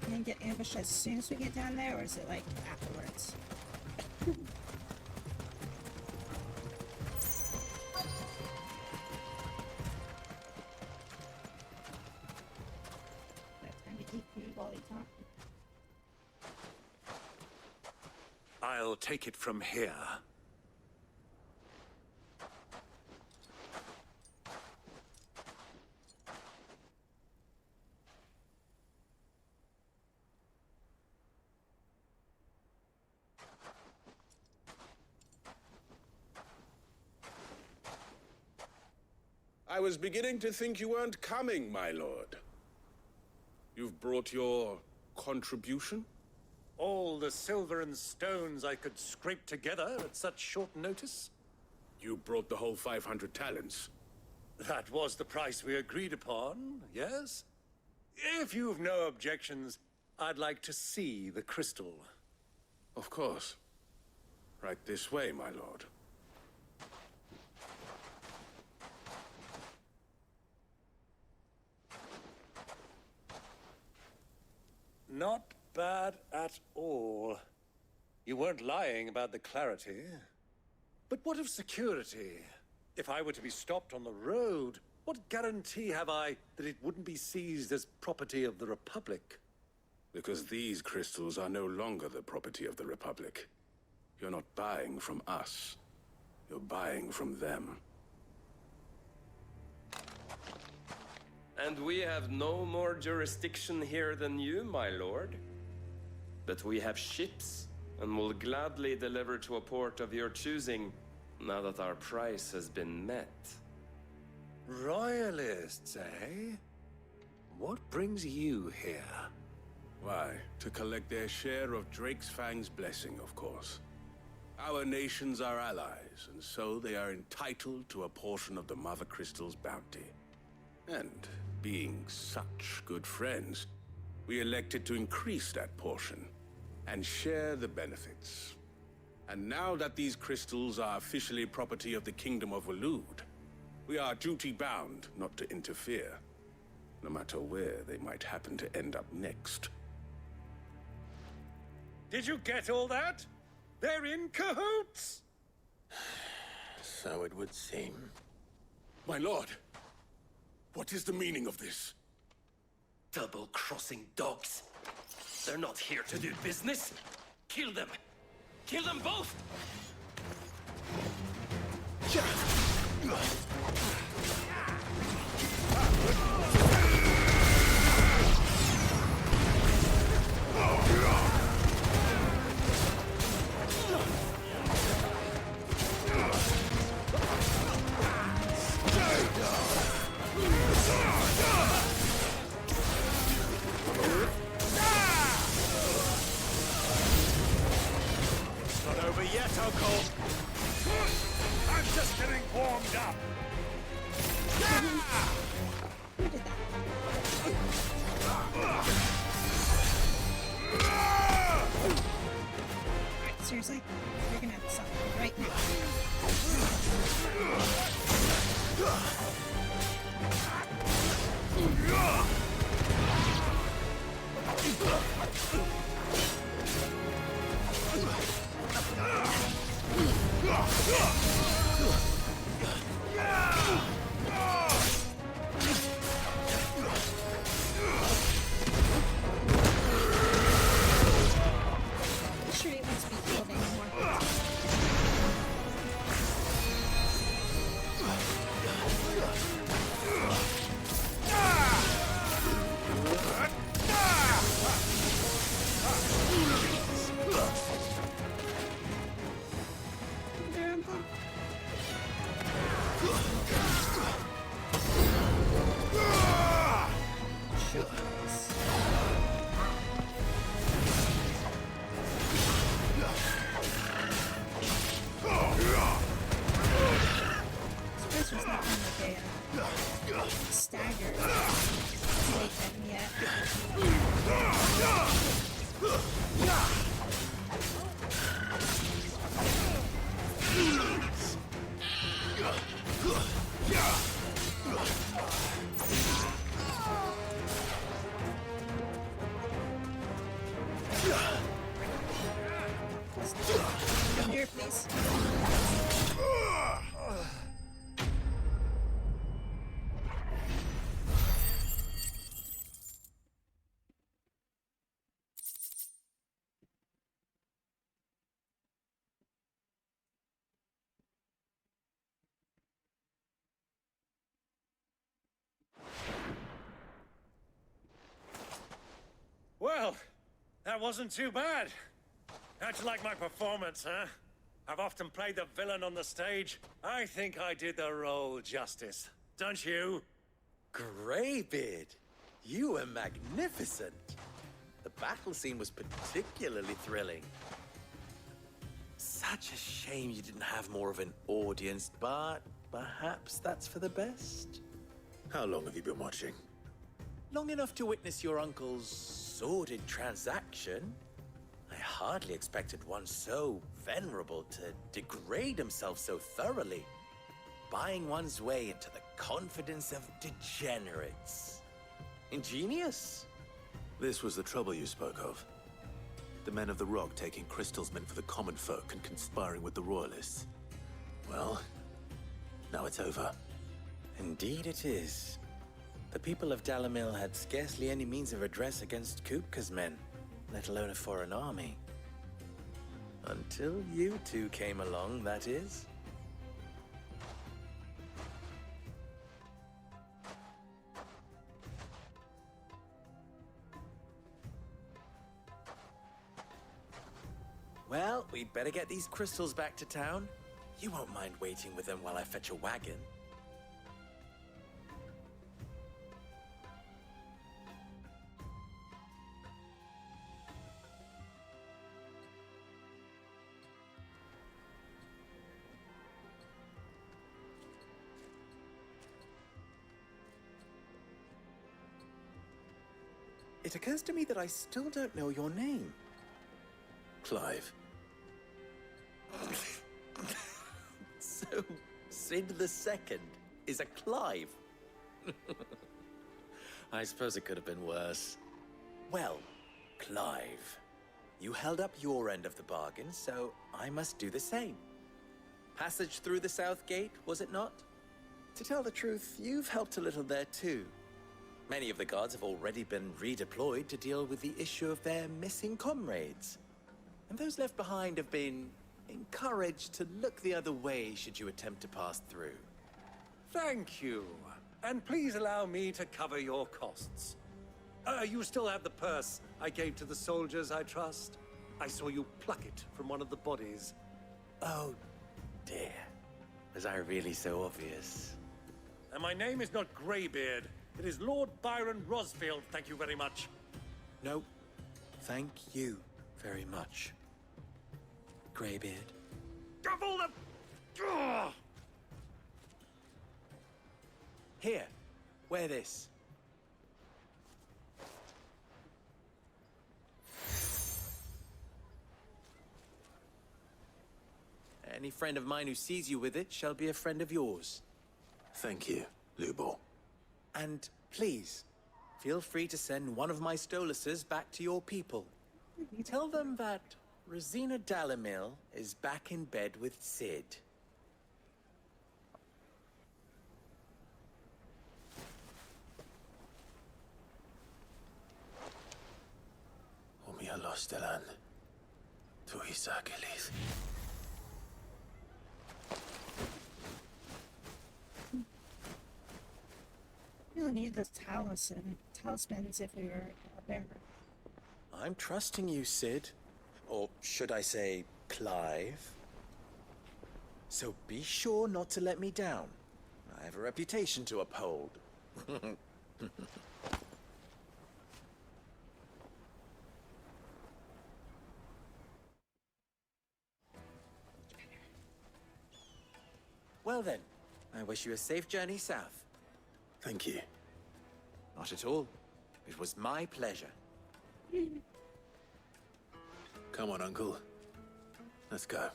Speaker 1: Can I get ambushed as soon as we get down there, or is it like afterwards? Time to eat food while they talk.
Speaker 11: I'll take it from here.
Speaker 15: I was beginning to think you weren't coming, my lord. You've brought your contribution?
Speaker 11: All the silver and stones I could scrape together at such short notice?
Speaker 15: You brought the whole 500 talents.
Speaker 11: That was the price we agreed upon, yes? If you've no objections, I'd like to see the crystal.
Speaker 15: Of course. Right this way, my lord.
Speaker 11: Not bad at all. You weren't lying about the clarity. But what of security? If I were to be stopped on the road, what guarantee have I that it wouldn't be seized as property of the Republic?
Speaker 15: Because these crystals are no longer the property of the Republic. You're not buying from us. You're buying from them.
Speaker 4: And we have no more jurisdiction here than you, my lord. But we have ships, and will gladly deliver to a port of your choosing, now that our price has been met.
Speaker 11: Royalists, eh? What brings you here?
Speaker 15: Why, to collect their share of Drake's Fang's blessing, of course. Our nations are allies, and so they are entitled to a portion of the Mother Crystal's bounty. And being such good friends, we elected to increase that portion and share the benefits. And now that these crystals are officially property of the Kingdom of Waloed, we are duty-bound not to interfere, no matter where they might happen to end up next.
Speaker 11: Did you get all that? They're in cahoots!
Speaker 3: So it would seem.
Speaker 15: My lord, what is the meaning of this?
Speaker 4: Double-crossing dogs. They're not here to do business. Kill them. Kill them both!
Speaker 11: Just getting warmed up.
Speaker 1: Who did that? Alright, seriously? You're gonna have to stop right now. Sure he wants to be healed anymore. This was not like a stagger. Take them yet. Come here, please.
Speaker 11: Well, that wasn't too bad. How'd you like my performance, huh? I've often played the villain on the stage. I think I did the role justice. Don't you?
Speaker 12: Greybeard, you were magnificent. The battle scene was particularly thrilling. Such a shame you didn't have more of an audience, but perhaps that's for the best.
Speaker 3: How long have you been watching?
Speaker 12: Long enough to witness your uncle's sordid transaction. I hardly expected one so venerable to degrade himself so thoroughly, buying one's way into the confidence of degenerates. Ingenious.
Speaker 3: This was the trouble you spoke of. The men of the Rock taking crystals meant for the common folk and conspiring with the Royalists. Well, now it's over.
Speaker 12: Indeed it is. The people of Dalamil had scarcely any means of redress against Kupka's men, let alone a foreign army. Until you two came along, that is. Well, we'd better get these crystals back to town. You won't mind waiting with them while I fetch a wagon. It occurs to me that I still don't know your name.
Speaker 3: Clive.
Speaker 12: So, Sid the Second is a Clive. I suppose it could have been worse. Well, Clive, you held up your end of the bargain, so I must do the same. Passage through the South Gate, was it not? To tell the truth, you've helped a little there too. Many of the guards have already been redeployed to deal with the issue of their missing comrades. And those left behind have been encouraged to look the other way should you attempt to pass through.
Speaker 11: Thank you. And please allow me to cover your costs. You still have the purse I gave to the soldiers, I trust? I saw you pluck it from one of the bodies.
Speaker 12: Oh, dear. Was I really so obvious?
Speaker 11: And my name is not Greybeard. It is Lord Byron Rosfield, thank you very much.
Speaker 12: No, thank you very much, Greybeard.
Speaker 11: Of all the...
Speaker 12: Here, wear this. Any friend of mine who sees you with it shall be a friend of yours.
Speaker 3: Thank you, Lubor.
Speaker 12: And please, feel free to send one of my Stoluses back to your people. Tell them that Rosina Dalamil is back in bed with Sid.
Speaker 3: Umia Lostelan. Tuisa Kelith.
Speaker 1: We'll need the talismans if we were a bear.
Speaker 12: I'm trusting you, Sid. Or should I say, Clive? So be sure not to let me down. I have a reputation to uphold. Well then, I wish you a safe journey south.
Speaker 3: Thank you.
Speaker 12: Not at all. It was my pleasure.
Speaker 3: Come on, Uncle. Let's go.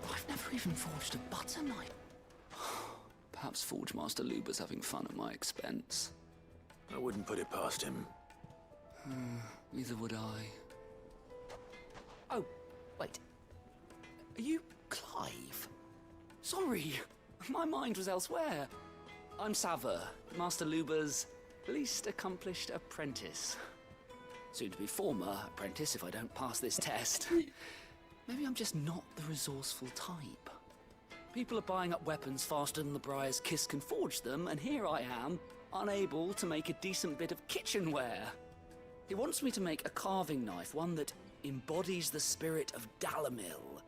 Speaker 7: I've never even forged a butter knife. Perhaps Forge Master Luber's having fun at my expense.
Speaker 3: I wouldn't put it past him.
Speaker 7: Neither would I.
Speaker 12: Oh, wait. Are you Clive?
Speaker 7: Sorry, my mind was elsewhere. I'm Saver, Master Luber's least accomplished apprentice. Soon to be former apprentice if I don't pass this test. Maybe I'm just not the resourceful type. People are buying up weapons faster than the Briar's Kiss can forge them, and here I am, unable to make a decent bit of kitchenware. He wants me to make a carving knife, one that embodies the spirit of Dalamil.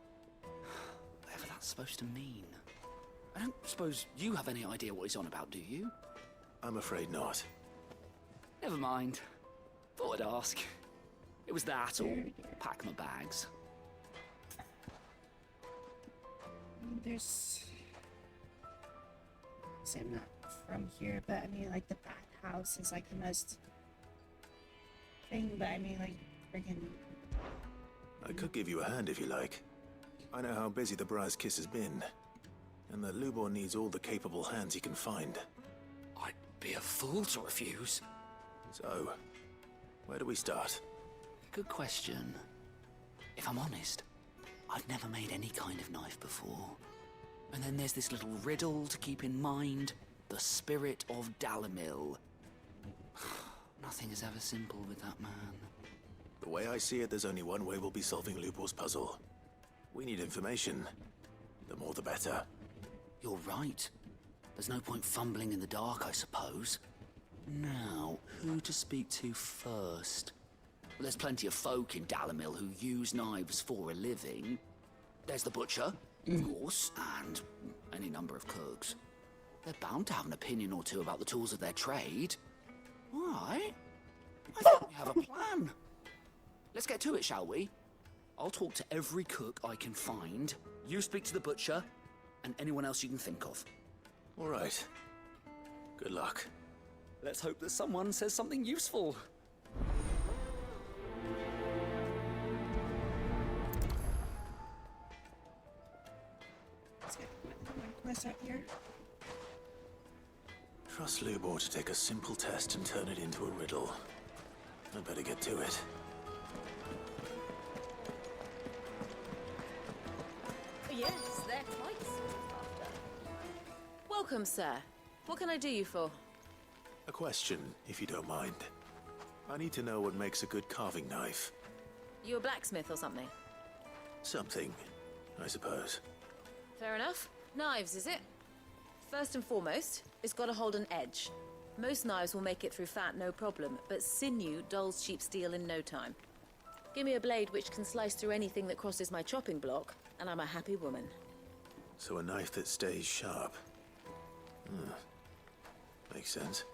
Speaker 7: Whatever that's supposed to mean. I don't suppose you have any idea what he's on about, do you?
Speaker 3: I'm afraid not.
Speaker 7: Never mind. Thought I'd ask. It was that, or pack my bags.
Speaker 1: There's... See, I'm not from here, but I mean, like, the bathhouse is, like, the most thing, but I mean, like, friggin'...
Speaker 3: I could give you a hand if you like. I know how busy the Briar's Kiss has been, and that Lubor needs all the capable hands he can find.
Speaker 7: I'd be a fool to refuse.
Speaker 3: So, where do we start?
Speaker 7: Good question. If I'm honest, I've never made any kind of knife before. And then there's this little riddle to keep in mind. The spirit of Dalamil. Nothing is ever simple with that man.
Speaker 3: The way I see it, there's only one way we'll be solving Lubor's puzzle. We need information. The more the better.
Speaker 7: You're right. There's no point fumbling in the dark, I suppose. Now, who to speak to first? Well, there's plenty of folk in Dalamil who use knives for a living. There's the butcher, of course, and any number of cooks. They're bound to have an opinion or two about the tools of their trade. All right. I think we have a plan. Let's get to it, shall we? I'll talk to every cook I can find. You speak to the butcher, and anyone else you can think of.
Speaker 3: All right. Good luck.
Speaker 7: Let's hope that someone says something useful.
Speaker 1: Let's get my quest out here.
Speaker 3: Trust Lubor to take a simple test and turn it into a riddle. I'd better get to it.
Speaker 5: Yes, they're quite sought after. Welcome, sir. What can I do you for?
Speaker 3: A question, if you don't mind. I need to know what makes a good carving knife.
Speaker 5: You a blacksmith or something?
Speaker 3: Something, I suppose.
Speaker 5: Fair enough. Knives, is it? First and foremost, it's got to hold an edge. Most knives will make it through fat, no problem, but sinew dulls cheap steel in no time. Give me a blade which can slice through anything that crosses my chopping block, and I'm a happy woman.
Speaker 3: So a knife that stays sharp. Makes sense.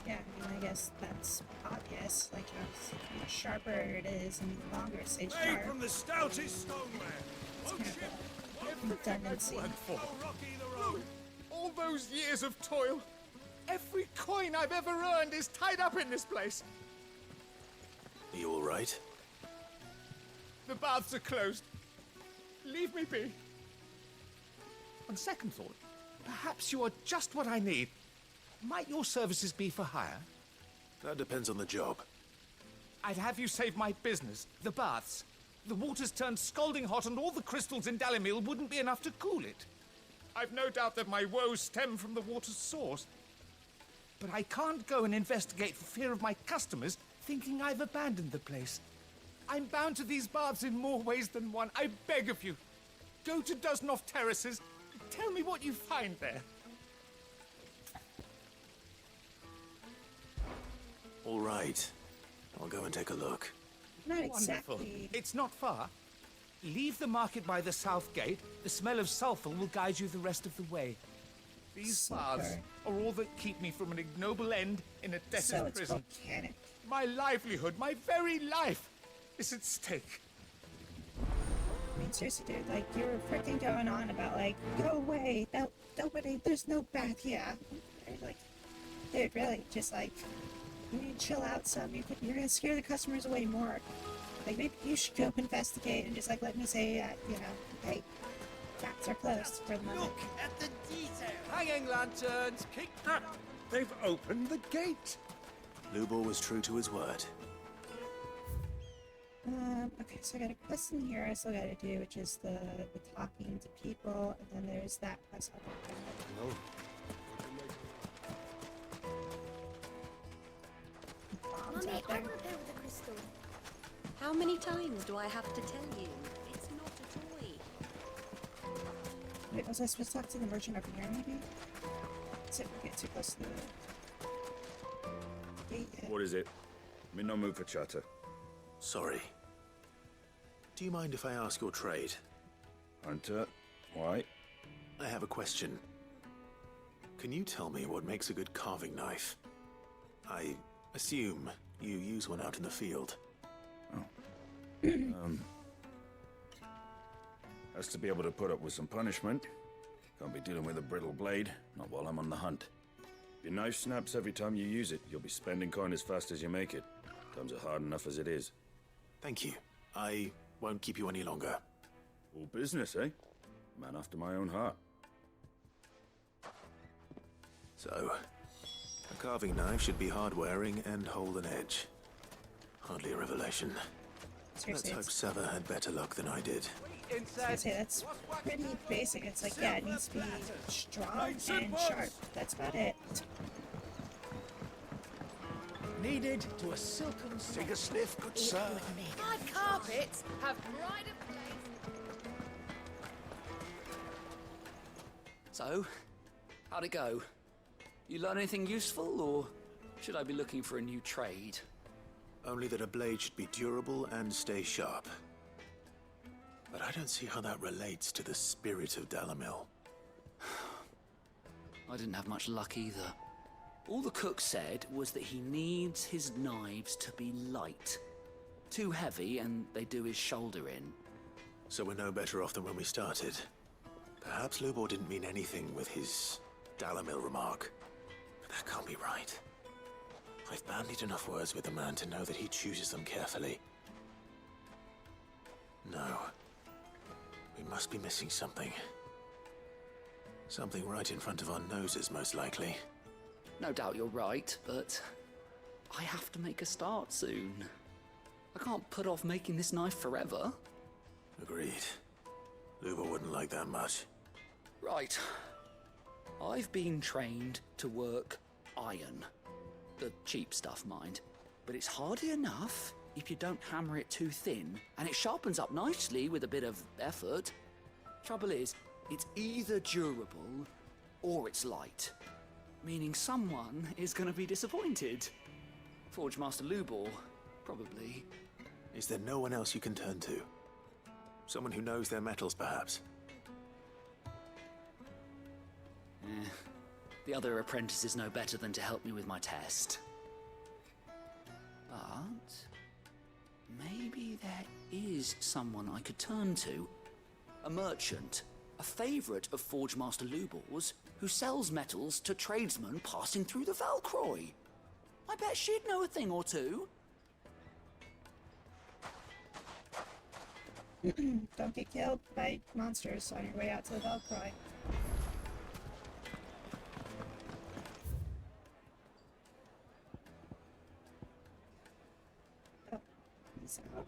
Speaker 1: Yeah, I mean, I guess that's obvious. Like, the sharper it is and the longer it stays
Speaker 11: Made
Speaker 1: sharp.
Speaker 11: from the stoutest stoneware.
Speaker 1: It's kind of a redundancy.
Speaker 14: All those years of toil, every coin I've ever earned is tied up in this place.
Speaker 3: Are you all right?
Speaker 14: The baths are closed. Leave me be. On second thought, perhaps you are just what I need. Might your services be for hire?
Speaker 3: That depends on the job.
Speaker 14: I'd have you save my business, the baths. The water's turned scalding hot and all the crystals in Dalimil wouldn't be enough to cool it. I've no doubt that my woes stem from the water's source. But I can't go and investigate for fear of my customers thinking I've abandoned the place. I'm bound to these baths in more ways than one. I beg of you. Go to Dusnoff Terraces. Tell me what you find there.
Speaker 3: All right. I'll go and take a look.
Speaker 1: Not
Speaker 14: Wonderful.
Speaker 1: exactly.
Speaker 14: It's not far. Leave the market by the south gate. The smell of sulfur will guide you the rest of the way. These baths are all that keep me from an ignoble end in a debtor's
Speaker 1: So it's
Speaker 14: prison.
Speaker 1: volcanic.
Speaker 14: My livelihood, my very life, is at stake.
Speaker 1: I mean, seriously, dude, like, you were freaking going on about, like, go away, nobody, there's no bath here. Like, dude, really, just, like, you need to chill out some. You're gonna scare the customers away more. Like, maybe you should go investigate and just, like, let me say that, you know, hey, baths are closed for the moment.
Speaker 11: Look at the detail. Hanging lanterns, kick. They've opened the gate.
Speaker 3: Lubor was true to his word.
Speaker 1: Okay, so I got a quest in here I still gotta do, which is the talking to people, and then there's that quest up there. Bombs
Speaker 13: Mummy,
Speaker 1: out
Speaker 13: I
Speaker 1: there.
Speaker 13: want to play with the crystal. How many times do I have to tell you? It's not a toy.
Speaker 1: Wait, was I supposed to talk to the merchant over here, maybe? Let's see if we get too close to the gate yet.
Speaker 16: What is it? I'm in no mood for chatter.
Speaker 3: Sorry. Do you mind if I ask your trade?
Speaker 16: Hunter, why?
Speaker 3: I have a question. Can you tell me what makes a good carving knife? I assume you use one out in the field.
Speaker 16: Has to be able to put up with some punishment. Can't be dealing with a brittle blade, not while I'm on the hunt. If your knife snaps every time you use it, you'll be spending coin as fast as you make it. Times are hard enough as it is.
Speaker 3: Thank you. I won't keep you any longer.
Speaker 16: All business, eh? Man after my own heart.
Speaker 3: So, a carving knife should be hard-wearing and hold an edge. Hardly a revelation.
Speaker 1: Seriously,
Speaker 3: Let's hope Sever had better luck than I did.
Speaker 1: I was gonna say, that's pretty basic. It's like, yeah, it needs to be strong and sharp. That's about it.
Speaker 9: Needed to a silken
Speaker 11: Take a sniff, good sir.
Speaker 13: My carpets have pride of place.
Speaker 7: So, how'd it go? You learn anything useful, or should I be looking for a new trade?
Speaker 3: Only that a blade should be durable and stay sharp. But I don't see how that relates to the spirit of Dalimil.
Speaker 7: I didn't have much luck either. All the cook said was that he needs his knives to be light. Too heavy and they do his shoulder in.
Speaker 3: So we're no better off than when we started. Perhaps Lubor didn't mean anything with his Dalimil remark. But that can't be right. I've bandied enough words with the man to know that he chooses them carefully. No. We must be missing something. Something right in front of our noses, most likely.
Speaker 7: No doubt you're right, but I have to make a start soon. I can't put off making this knife forever.
Speaker 3: Agreed. Lubor wouldn't like that much.
Speaker 7: Right. I've been trained to work iron. The cheap stuff, mind. But it's hardy enough if you don't hammer it too thin, and it sharpens up nicely with a bit of effort. Trouble is, it's either durable or it's light. Meaning someone is going to be disappointed. Forge Master Lubor, probably.
Speaker 3: Is there no one else you can turn to? Someone who knows their metals, perhaps.
Speaker 7: The other apprentices know better than to help me with my test. But maybe there is someone I could turn to. A merchant, a favourite of Forge Master Lubor's, who sells metals to tradesmen passing through the Valcroy. I bet she'd know a thing or two.
Speaker 1: Don't get killed by monsters on your way out to the Valcroy. Oh, he's out.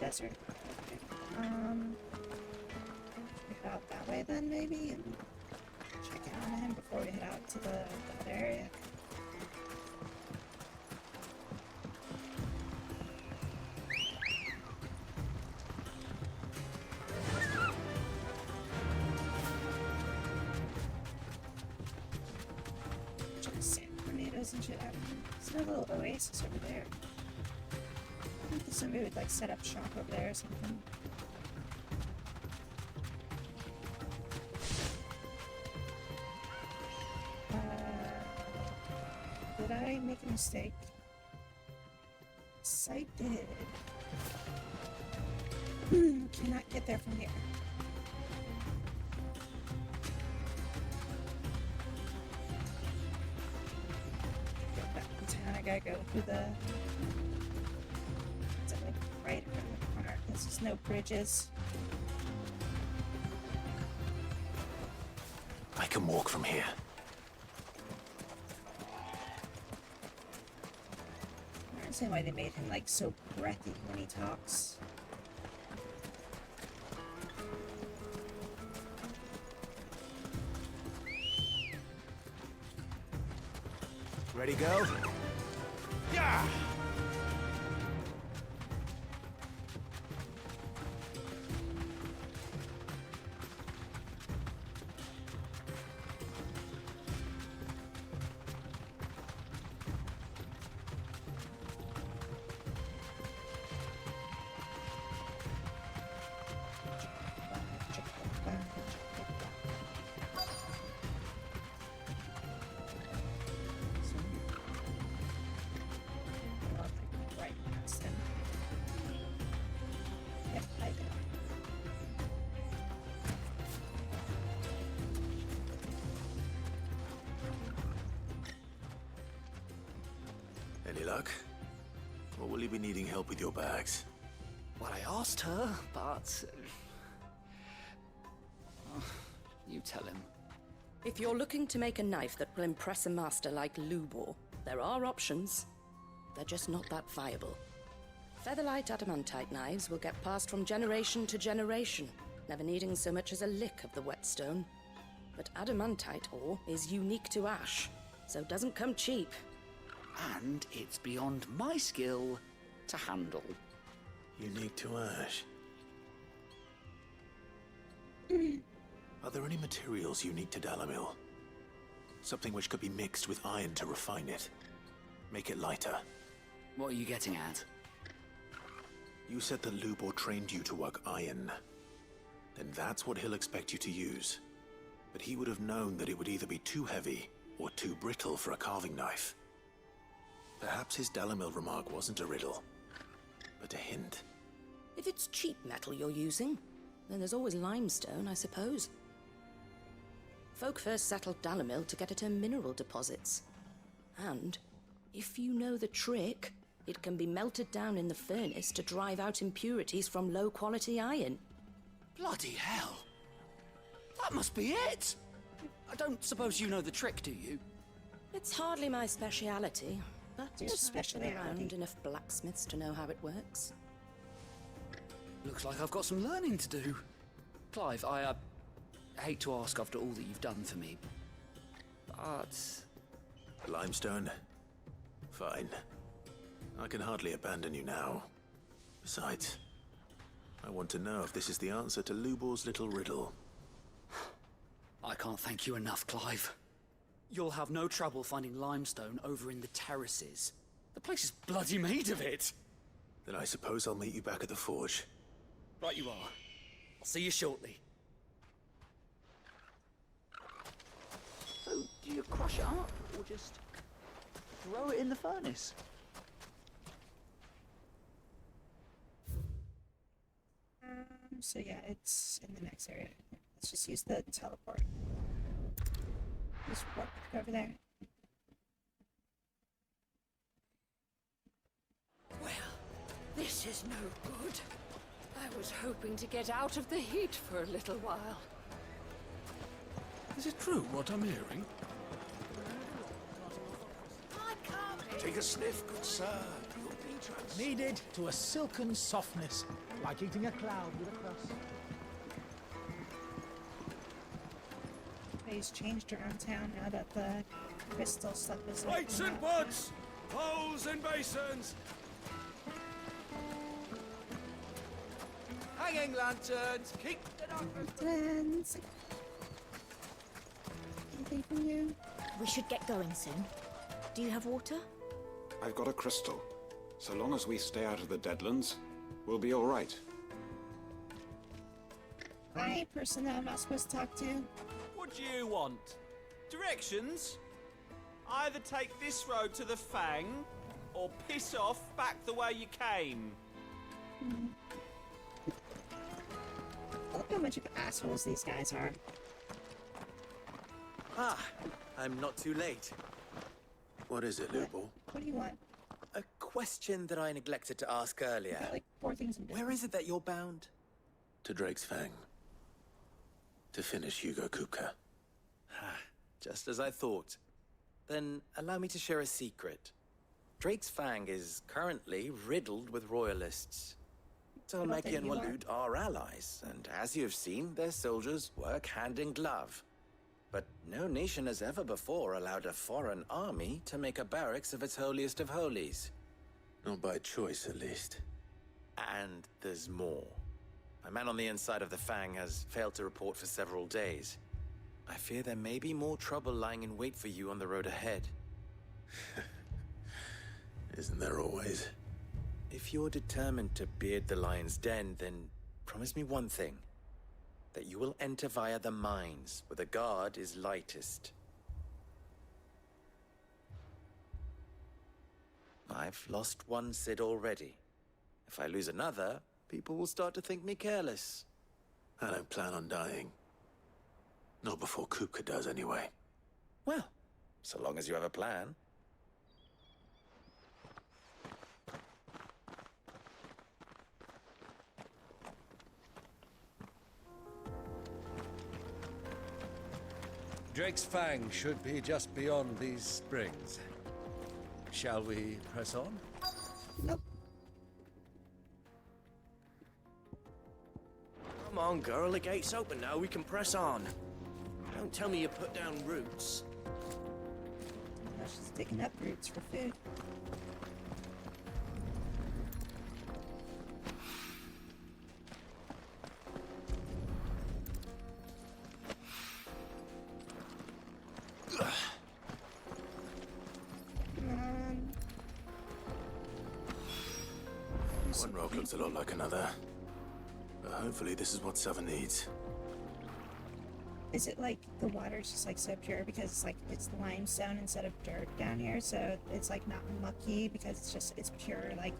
Speaker 1: Desert. Okay. We head out that way then, maybe, and check in on him before we head out to the other area. And shit. Is there a little oasis over there? I think somebody would like set up shop over there or something. Did I make a mistake? Yes, I did. Cannot get there from here. I gotta go through the... Is it like right around the corner? There's just no bridges.
Speaker 3: I can walk from here.
Speaker 1: I understand why they made him like so breathy when he talks.
Speaker 3: Ready, go? Yeah! Any luck? Or will you be needing help with your bags?
Speaker 7: Well, I asked her, but... you tell him.
Speaker 17: If you're looking to make a knife that will impress a master like Lubor, there are options. They're just not that viable. Featherlight adamantite knives will get passed from generation to generation, never needing so much as a lick of the whetstone. But adamantite ore is unique to ash, so it doesn't come cheap.
Speaker 7: And it's beyond my skill to handle.
Speaker 3: Unique to ash. Are there any materials unique to Dalamil? Something which could be mixed with iron to refine it. Make it lighter.
Speaker 7: What are you getting at?
Speaker 3: You said that Lubor trained you to work iron. Then that's what he'll expect you to use. But he would have known that it would either be too heavy or too brittle for a carving knife. Perhaps his Dalamil remark wasn't a riddle, but a hint.
Speaker 17: If it's cheap metal you're using, then there's always limestone, I suppose. Folk first settled Dalamil to get at her mineral deposits. And, if you know the trick, it can be melted down in the furnace to drive out impurities from low-quality iron.
Speaker 7: Bloody hell! That must be it! I don't suppose you know the trick, do you?
Speaker 17: It's hardly my speciality, but
Speaker 1: Your speciality.
Speaker 17: around enough blacksmiths to know how it works.
Speaker 7: Looks like I've got some learning to do. Clive, I hate to ask after all that you've done for me, but...
Speaker 3: Limestone? Fine. I can hardly abandon you now. Besides, I want to know if this is the answer to Lubor's little riddle.
Speaker 7: I can't thank you enough, Clive. You'll have no trouble finding limestone over in the terraces. The place is bloody made of it.
Speaker 3: Then I suppose I'll meet you back at the forge.
Speaker 12: Right you are. I'll see you shortly.
Speaker 19: So, do you crush it up, or just throw it in the furnace?
Speaker 1: So yeah, it's in the next area. Let's just use the teleport. Just walk back over there.
Speaker 20: Well, this is no good. I was hoping to get out of the heat for a little while.
Speaker 15: Is it true what I'm hearing?
Speaker 9: Take a sniff, good sir. Kneaded to a silken softness, like eating a cloud with a crust.
Speaker 1: He's changed around town now that the crystal stuff is
Speaker 15: Plates and pots! Bowls and basins!
Speaker 12: Hanging lanterns! Keep the
Speaker 1: Lanterns. Anything from you?
Speaker 23: We should get going soon. Do you have water?
Speaker 24: I've got a crystal. So long as we stay out of the Deadlands, we'll be all right.
Speaker 1: Hi, person that I'm not supposed to talk to.
Speaker 25: What do you want? Directions? Either take this road to the Fang, or piss off back the way you came.
Speaker 1: Look how much of assholes these guys are.
Speaker 12: Ah, I'm not too late.
Speaker 3: What is it, Lubo?
Speaker 1: What do you want?
Speaker 12: A question that I neglected to ask earlier.
Speaker 1: Got like 4 things in
Speaker 12: Where is it that you're bound?
Speaker 3: To Drake's Fang. To finish Hugo Kupka.
Speaker 12: Just as I thought. Then allow me to share a secret. Drake's Fang is currently riddled with royalists. Talmeki and Walud are allies, and as you have seen, their soldiers work hand in glove. But no nation has ever before allowed a foreign army to make a barracks of its holiest of holies.
Speaker 3: Not by choice, at least.
Speaker 12: And there's more. A man on the inside of the Fang has failed to report for several days. I fear there may be more trouble lying in wait for you on the road ahead.
Speaker 3: Isn't there always?
Speaker 12: If you're determined to beard the lion's den, then promise me one thing. That you will enter via the mines, where the guard is lightest. I've lost one Cid already. If I lose another, people will start to think me careless.
Speaker 3: I don't plan on dying. Not before Kupka does, anyway.
Speaker 12: Well, so long as you have a plan.
Speaker 2: Drake's Fang should be just beyond these springs. Shall we press on?
Speaker 1: Nope.
Speaker 12: Come on, girl, the gate's open now, we can press on. Don't tell me you put down roots.
Speaker 1: She's digging up roots for food.
Speaker 3: One rock looks a lot like another. But hopefully this is what Sava needs.
Speaker 1: Is it like the water's just like so pure because it's like it's limestone instead of dirt down here, so it's like not mucky because it's pure like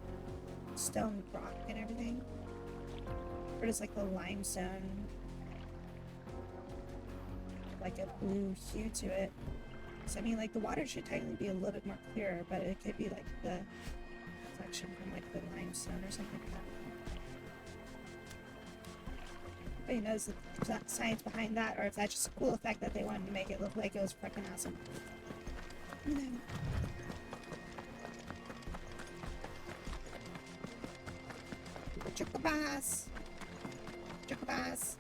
Speaker 1: stone rock and everything? Or does like the limestone like a blue hue to it? So I mean like the water should technically be a little bit more clear, but it could be like the reflection from like the limestone or something like that. Nobody knows the science behind that, or if that's just a cool effect that they wanted to make it look like it was freaking awesome. You know. Chocobas! Chocobas!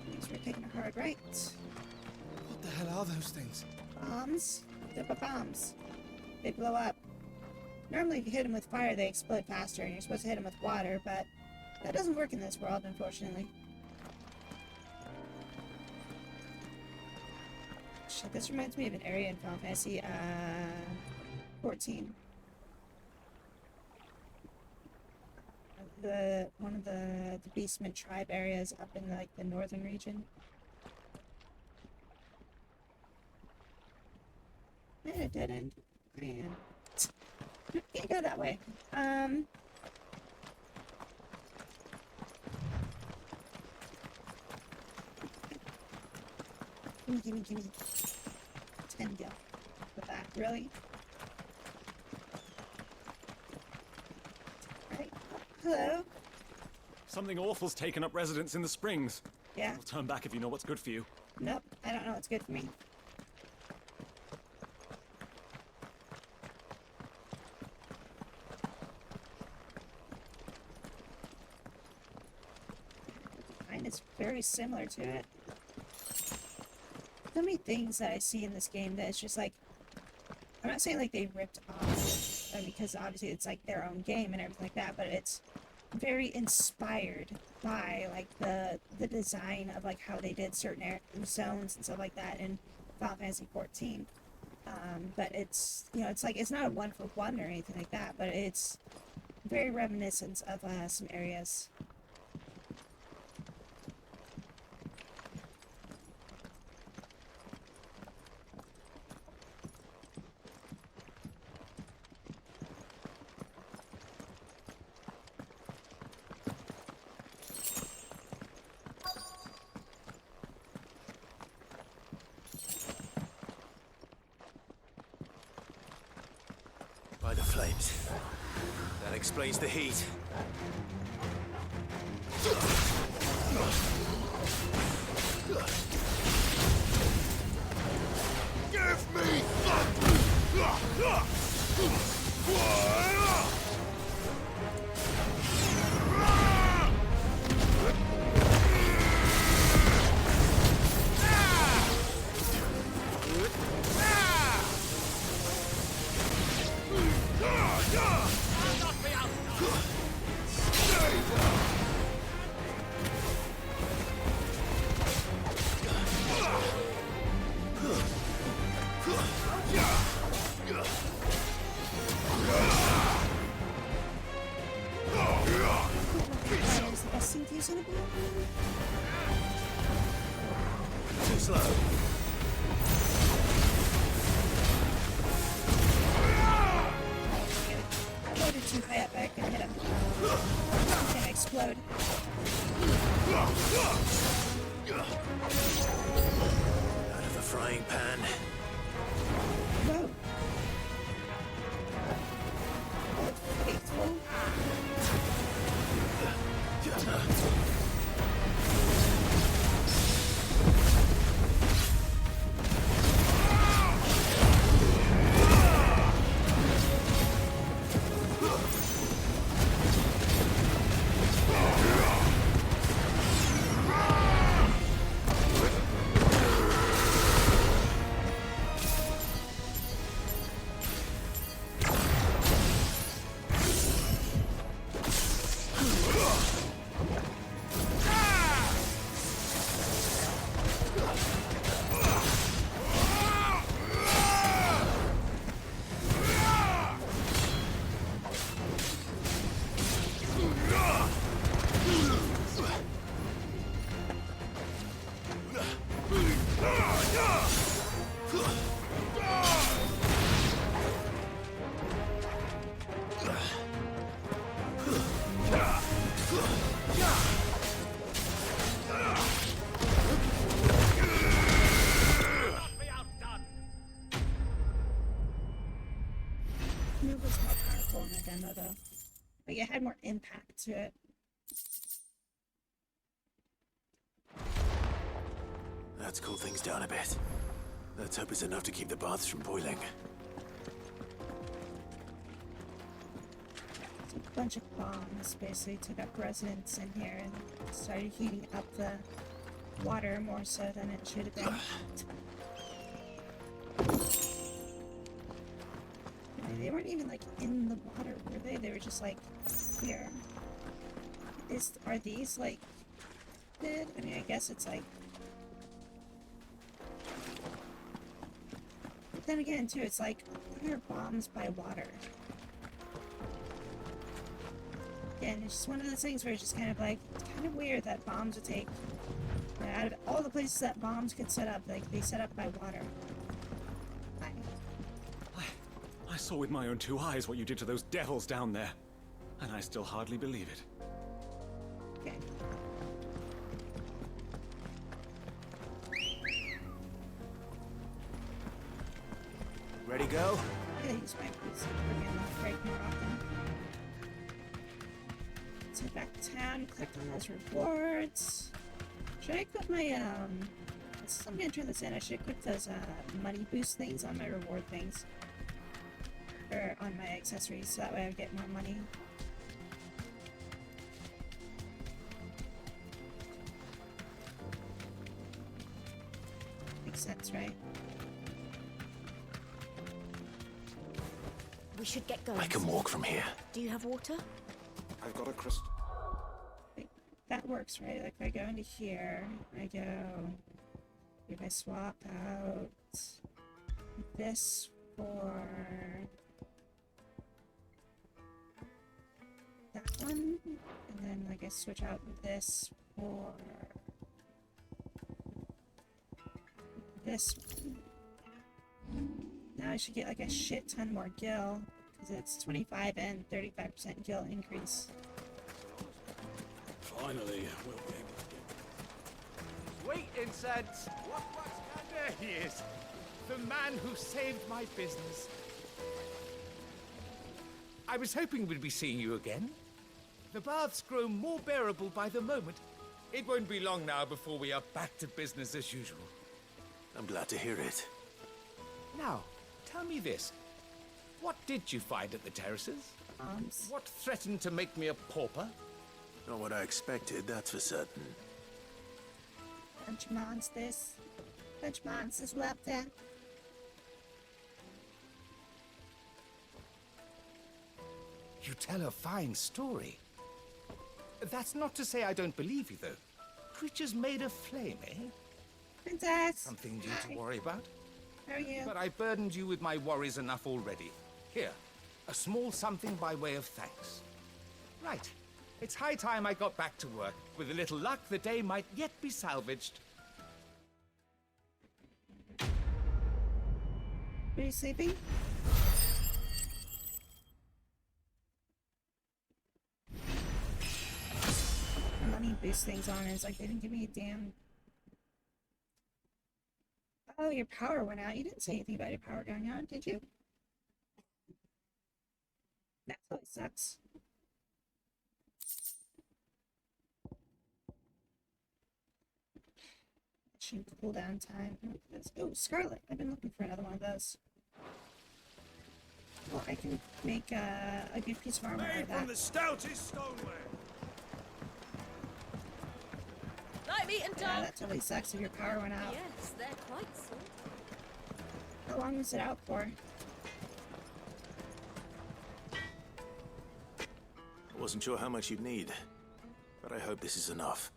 Speaker 1: Means we're taking a hard right.
Speaker 12: What the hell are those things?
Speaker 1: Bombs? They're bombs. They blow up. Normally if you hit them with fire, they explode faster, and you're supposed to hit them with water, but that doesn't work in this world, unfortunately. Shit, this reminds me of an area in Final Fantasy, 14. the Beastman tribe areas up in like the northern region. It didn't. Man. Can't go that way. Gimme. 10 gil. With that, really? Right. Hello?
Speaker 8: Something awful's taken up residence in the springs.
Speaker 1: Yeah.
Speaker 8: We'll turn back if you know what's good for you.
Speaker 1: Nope, I don't know what's good for me. Mine is very similar to it. So many things that I see in this game that it's just like, I'm not saying like they ripped off, because obviously it's like their own game and everything like that, but it's very inspired by like the design of like how they did certain zones and stuff like that in Final Fantasy 14. But it's, you know, it's like, it's not a one for one or anything like that, but it's very reminiscent of some areas.
Speaker 3: By the flames. That explains the heat.
Speaker 2: Give me
Speaker 1: Is the best thing to use in a boot?
Speaker 3: Too slow.
Speaker 1: I loaded too high up, I can hit him. He's gonna explode.
Speaker 3: Out of the frying pan.
Speaker 1: Whoa. Faithful. Move was more powerful in the demo though. Like it had more impact to it.
Speaker 3: That's cooled things down a bit. Let's hope it's enough to keep the baths from boiling.
Speaker 1: So a bunch of bombs basically took up residence in here and started heating up the water more so than it should have been. They weren't even like in the water, were they? They were just like here. Are these like dead? I mean, I guess it's like. But then again, too, it's like they're bombs by water. Again, it's just one of those things where it's just kind of like, it's kind of weird that bombs would take, you know, out of all the places that bombs could set up, like, they set up by water.
Speaker 8: I saw with my own 2 eyes what you did to those devils down there, and I still hardly believe it.
Speaker 1: Okay.
Speaker 12: Ready, go?
Speaker 1: Yeah, use my boots to break more often. Let's head back to town, click on those rewards. Should I equip my, I'm gonna turn this in. I should equip those, money boost things on my reward things. Or on my accessories, so that way I get more money. Makes sense, right?
Speaker 23: We should get going.
Speaker 3: I can walk from here.
Speaker 23: Do you have water?
Speaker 24: I've got a crystal.
Speaker 1: Wait, that works, right? Like, if I go into here, I go... If I swap out this for that one, and then like I switch out this for this one. Now I should get like a shit ton more gil, because it's 25 and 35% gil increase.
Speaker 15: Finally, we'll be able to get...
Speaker 14: Wait, incense! There he is! The man who saved my business. I was hoping we'd be seeing you again. The baths grow more bearable by the moment. It won't be long now before we are back to business as usual.
Speaker 3: I'm glad to hear it.
Speaker 14: Now, tell me this. What did you find at the terraces? What threatened to make me a pauper?
Speaker 3: Not what I expected, that's for certain.
Speaker 1: Bunch of monsters. Bunch of monsters were up there.
Speaker 14: You tell a fine story. That's not to say I don't believe you, though. Creatures made of flame, eh?
Speaker 1: Princess!
Speaker 14: Something new to worry about?
Speaker 1: How are you?
Speaker 14: But I burdened you with my worries enough already. Here, a small something by way of thanks. Right. It's high time I got back to work. With a little luck, the day might yet be salvaged.
Speaker 1: Are you sleeping? Money boost things on, it's like they didn't give me a damn... Oh, your power went out. You didn't say anything about your power going out, did you? That totally sucks. Action cooldown time. Oh, Scarlet. I've been looking for another one of those. Well, I can make a good piece of armor out of that.
Speaker 2: From the stoutest stoneware.
Speaker 13: Night meat and
Speaker 1: Yeah,
Speaker 13: dog.
Speaker 1: that totally sucks if your power went out.
Speaker 13: Yes, they're quite sore.
Speaker 1: How long was it out for?
Speaker 3: I wasn't sure how much you'd need, but I hope this is enough.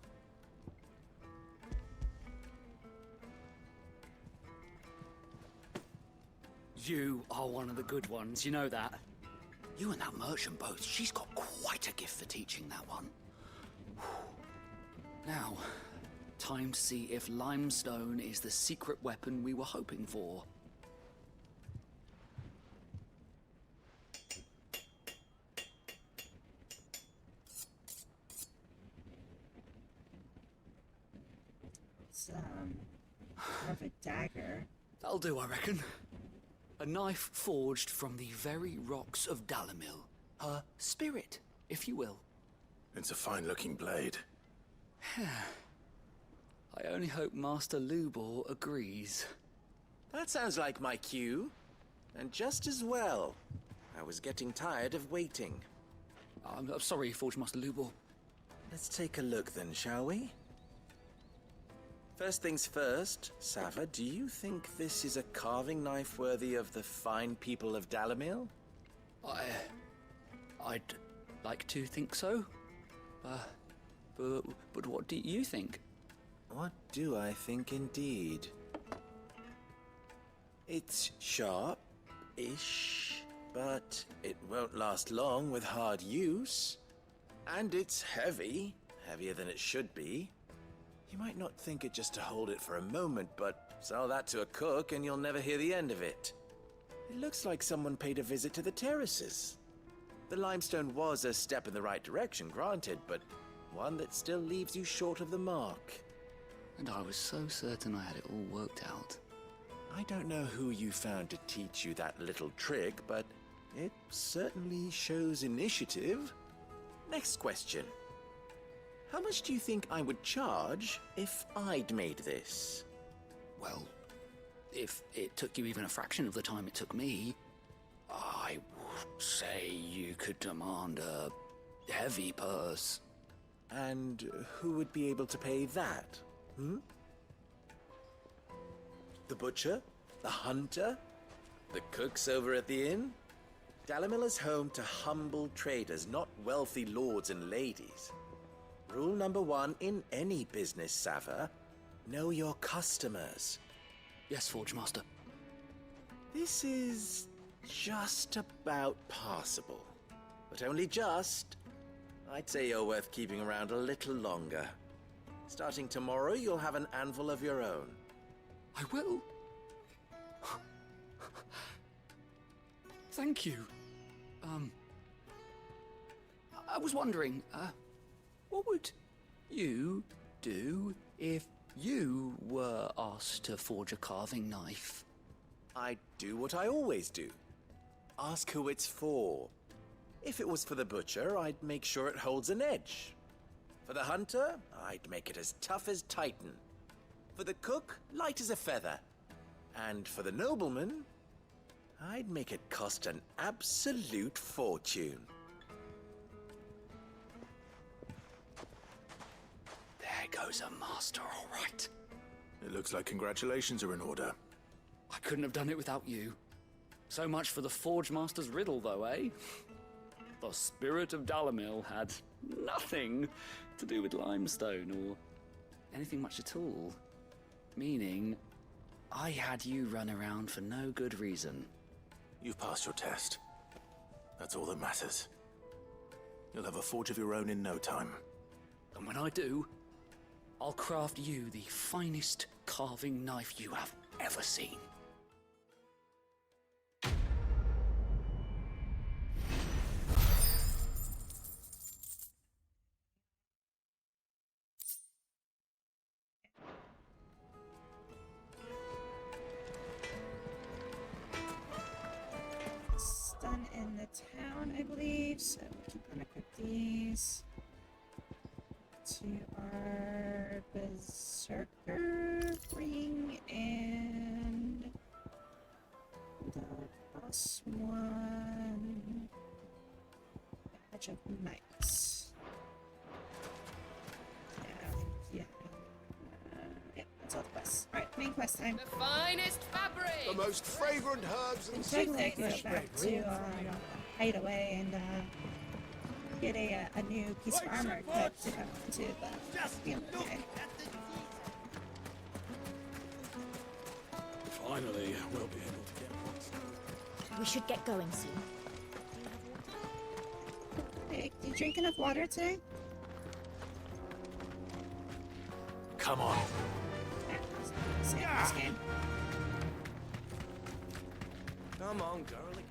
Speaker 7: You are one of the good ones, you know that. You and that merchant both, she's got quite a gift for teaching that one. Now, time to see if limestone is the secret weapon we were hoping for.
Speaker 1: It's, more of a dagger.
Speaker 7: That'll do, I reckon. A knife forged from the very rocks of Dalamil. Her spirit, if you will.
Speaker 3: It's a fine-looking blade.
Speaker 7: I only hope Master Lubor agrees.
Speaker 12: That sounds like my cue. And just as well. I was getting tired of waiting.
Speaker 7: I'm sorry, Forge Master Lubor.
Speaker 12: Let's take a look then, shall we? First things first, Sava, do you think this is a carving knife worthy of the fine people of Dalamil?
Speaker 7: I'd like to think so. But what do you think?
Speaker 12: What do I think indeed? It's sharp-ish, but it won't last long with hard use. And it's heavy. Heavier than it should be. You might not think it just to hold it for a moment, but sell that to a cook and you'll never hear the end of it. It looks like someone paid a visit to the terraces. The limestone was a step in the right direction, granted, but one that still leaves you short of the mark.
Speaker 7: And I was so certain I had it all worked out.
Speaker 12: I don't know who you found to teach you that little trick, but it certainly shows initiative. Next question. How much do you think I would charge if I'd made this?
Speaker 7: Well, if it took you even a fraction of the time it took me, I would say you could demand a heavy purse.
Speaker 12: And who would be able to pay that? The butcher? The hunter? The cooks over at the inn? Dalimil is home to humble traders, not wealthy lords and ladies. Rule number 1 in any business, Sava. Know your customers.
Speaker 7: Yes, Forge Master.
Speaker 12: This is just about passable. But only just. I'd say you're worth keeping around a little longer. Starting tomorrow, you'll have an anvil of your own.
Speaker 7: I will. Thank you. I was wondering, what would you do if you were asked to forge a carving knife?
Speaker 12: I'd do what I always do. Ask who it's for. If it was for the butcher, I'd make sure it holds an edge. For the hunter, I'd make it as tough as Titan. For the cook, light as a feather. And for the nobleman, I'd make it cost an absolute fortune.
Speaker 7: There goes a master, all right.
Speaker 3: It looks like congratulations are in order.
Speaker 7: I couldn't have done it without you. So much for the Forge Master's riddle, though, eh? The spirit of Dalimil had nothing to do with limestone or anything much at all. Meaning, I had you run around for no good reason.
Speaker 3: You've passed your test. That's all that matters. You'll have a forge of your own in no time.
Speaker 7: And when I do, I'll craft you the finest carving knife you have ever seen.
Speaker 1: Done in the town, I believe, so we're gonna equip these to our Berserker ring and the boss one. Batch of knights. Yeah. Yeah, that's all the quests. Alright, main quest time.
Speaker 20: The finest fabric!
Speaker 2: The most fragrant herbs and
Speaker 1: Technically, I could go back to Hideaway and get a new piece of armor equipped to the okay.
Speaker 15: Finally, we'll be able to get one.
Speaker 23: We should get going soon.
Speaker 1: Hey, do you drink enough water today?
Speaker 3: Come on.
Speaker 1: This game.
Speaker 2: Come on, girlie.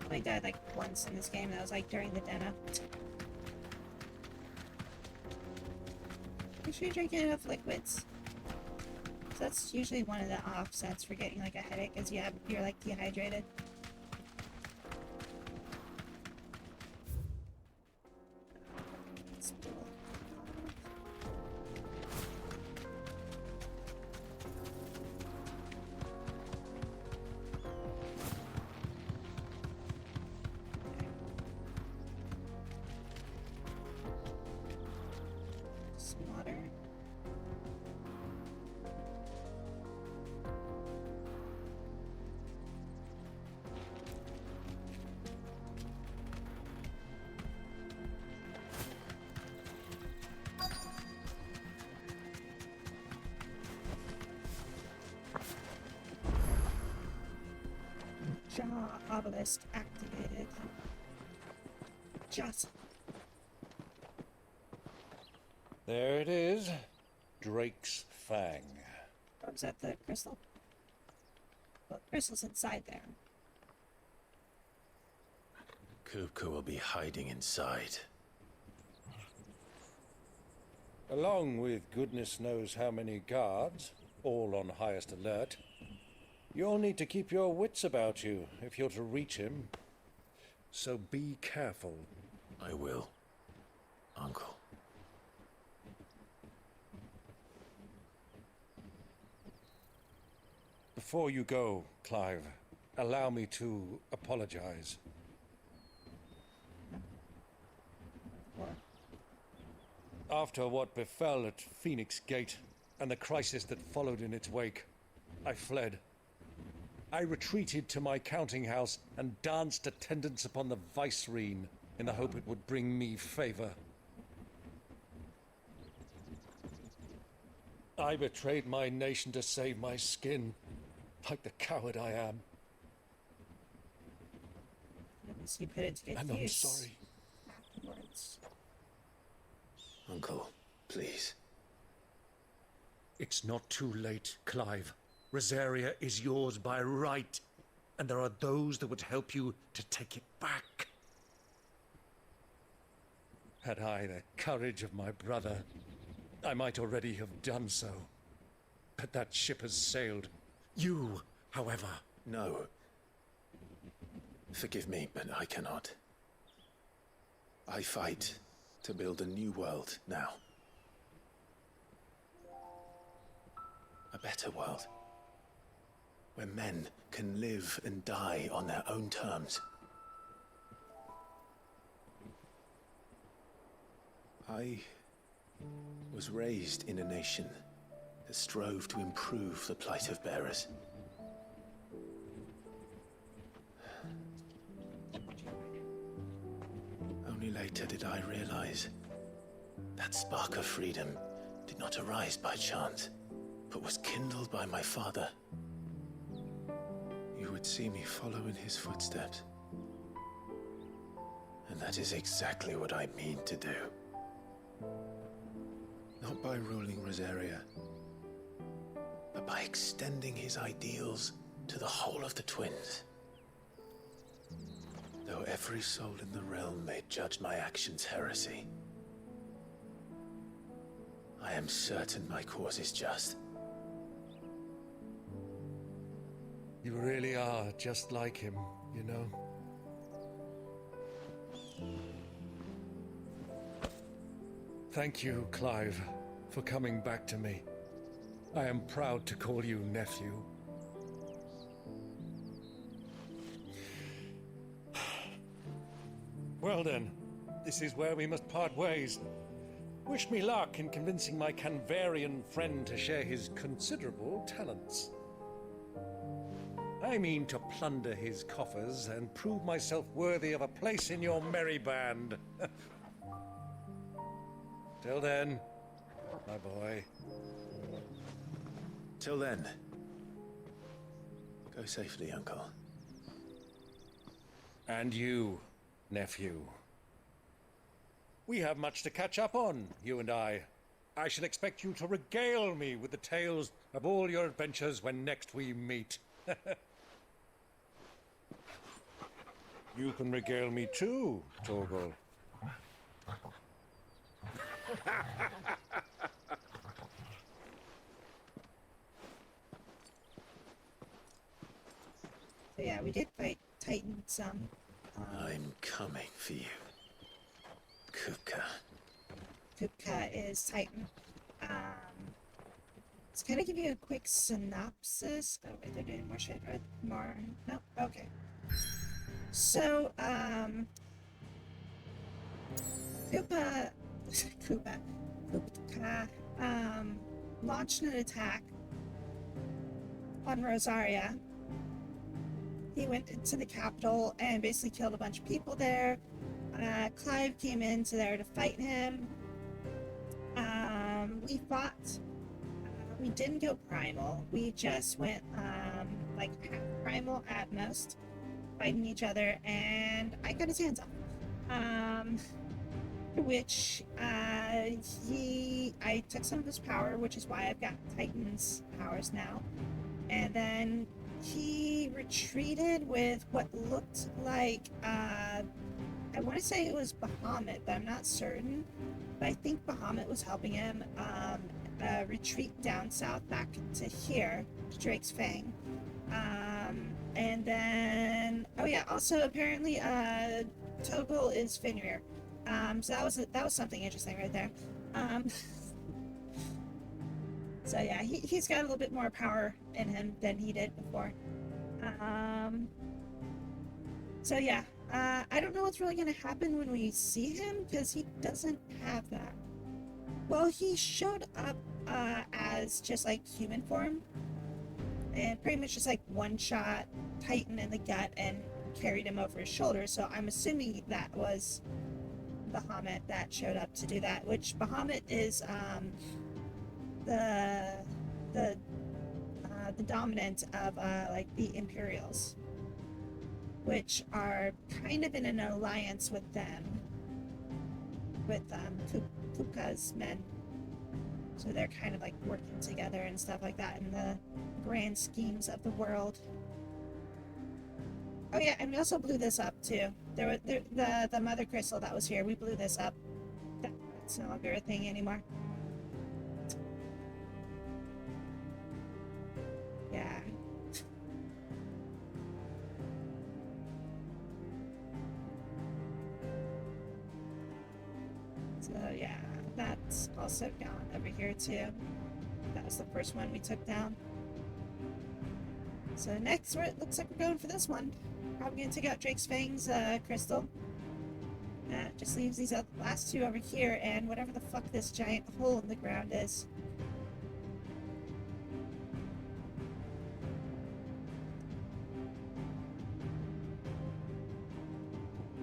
Speaker 1: I only died like once in this game. That was like during the demo. Make sure you're drinking enough liquids. So that's usually one of the offsets for getting like a headache, is you're like dehydrated. Water. Jaw obelisk activated. Just.
Speaker 11: There it is. Drake's Fang.
Speaker 1: Or was that the crystal? Well, the crystal's inside there.
Speaker 3: Kupka will be hiding inside.
Speaker 11: Along with goodness knows how many guards, all on highest alert. You'll need to keep your wits about you if you're to reach him. So be careful.
Speaker 3: I will, Uncle.
Speaker 11: Before you go, Clive, allow me to apologize. After what befell at Phoenix Gate and the crisis that followed in its wake, I fled. I retreated to my counting house and danced attendance upon the vicereine in the hope it would bring me favor. I betrayed my nation to save my skin, like the coward I am.
Speaker 1: You put it to good
Speaker 11: And I'm
Speaker 1: use
Speaker 11: sorry.
Speaker 1: afterwards.
Speaker 3: Uncle, please.
Speaker 11: It's not too late, Clive. Rosaria is yours by right, and there are those that would help you to take it back. Had I the courage of my brother, I might already have done so. But that ship has sailed. You, however...
Speaker 3: No. Forgive me, but I cannot. I fight to build a new world now. A better world. Where men can live and die on their own terms. I was raised in a nation that strove to improve the plight of bearers. Only later did I realize that spark of freedom did not arise by chance, but was kindled by my father. You would see me follow in his footsteps. And that is exactly what I mean to do. Not by ruling Rosaria, but by extending his ideals to the whole of the twins. Though every soul in the realm may judge my actions heresy, I am certain my cause is just.
Speaker 11: You really are just like him, you know? Thank you, Clive, for coming back to me. I am proud to call you nephew. Well then, this is where we must part ways. Wish me luck in convincing my Canvarian friend to share his considerable talents. I mean to plunder his coffers and prove myself worthy of a place in your merry band. Till then, my boy.
Speaker 3: Till then, go safely, Uncle.
Speaker 11: And you, nephew. We have much to catch up on, you and I. I shall expect you to regale me with the tales of all your adventures when next we meet. You can regale me too, Torgal.
Speaker 1: So yeah, we did fight Titan some.
Speaker 3: I'm coming for you, Kupka.
Speaker 1: Kupka is Titan. It's gonna give you a quick synopsis. Oh wait, they're doing more shit, right? More. No? Okay. So, Kupka launched an attack on Rosaria. He went into the capital and basically killed a bunch of people there. Clive came into there to fight him. We fought. We didn't go primal. We just went like half primal at most. fighting each other, and I got his hands off. Which I took some of his power, which is why I've got Titan's powers now. And then he retreated with what looked like, I want to say it was Bahamut, but I'm not certain. But I think Bahamut was helping him retreat down south back to here, to Drake's Fang. And then, oh yeah, also apparently Toggle is Fenrir. So that was something interesting right there. So yeah, he's got a little bit more power in him than he did before. So yeah, I don't know what's really going to happen when we see him, because he doesn't have that. Well, he showed up as just like human form, and pretty much just like one-shot Titan in the gut and carried him over his shoulder. So I'm assuming that was Bahamut that showed up to do that, which Bahamut is the dominant of like the Imperials, which are kind of in an alliance with them, with Kupka's men. So they're kind of like working together and stuff like that in the grand schemes of the world. Oh yeah, and we also blew this up too. The mother crystal that was here, we blew this up. That's no longer a thing anymore. Yeah. So yeah, that's also gone over here too. That was the first one we took down. So next, it looks like we're going for this one. Probably gonna take out Drake's Fang's crystal. That just leaves these last two over here, and whatever the fuck this giant hole in the ground is.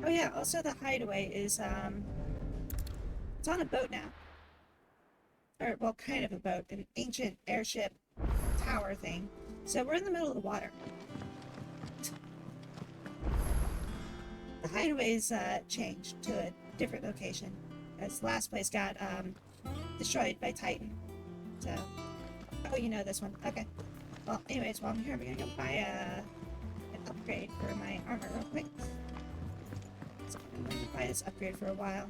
Speaker 1: Oh yeah, also the hideaway is, it's on a boat now. Or, well, kind of a boat, an ancient airship tower thing. So we're in the middle of the water. The hideaway's changed to a different location, as the last place got destroyed by Titan. So, oh, you know this one. Okay. Well, anyways, while I'm here, we're gonna go buy an upgrade for my armor real quick. So I'm going to buy this upgrade for a while.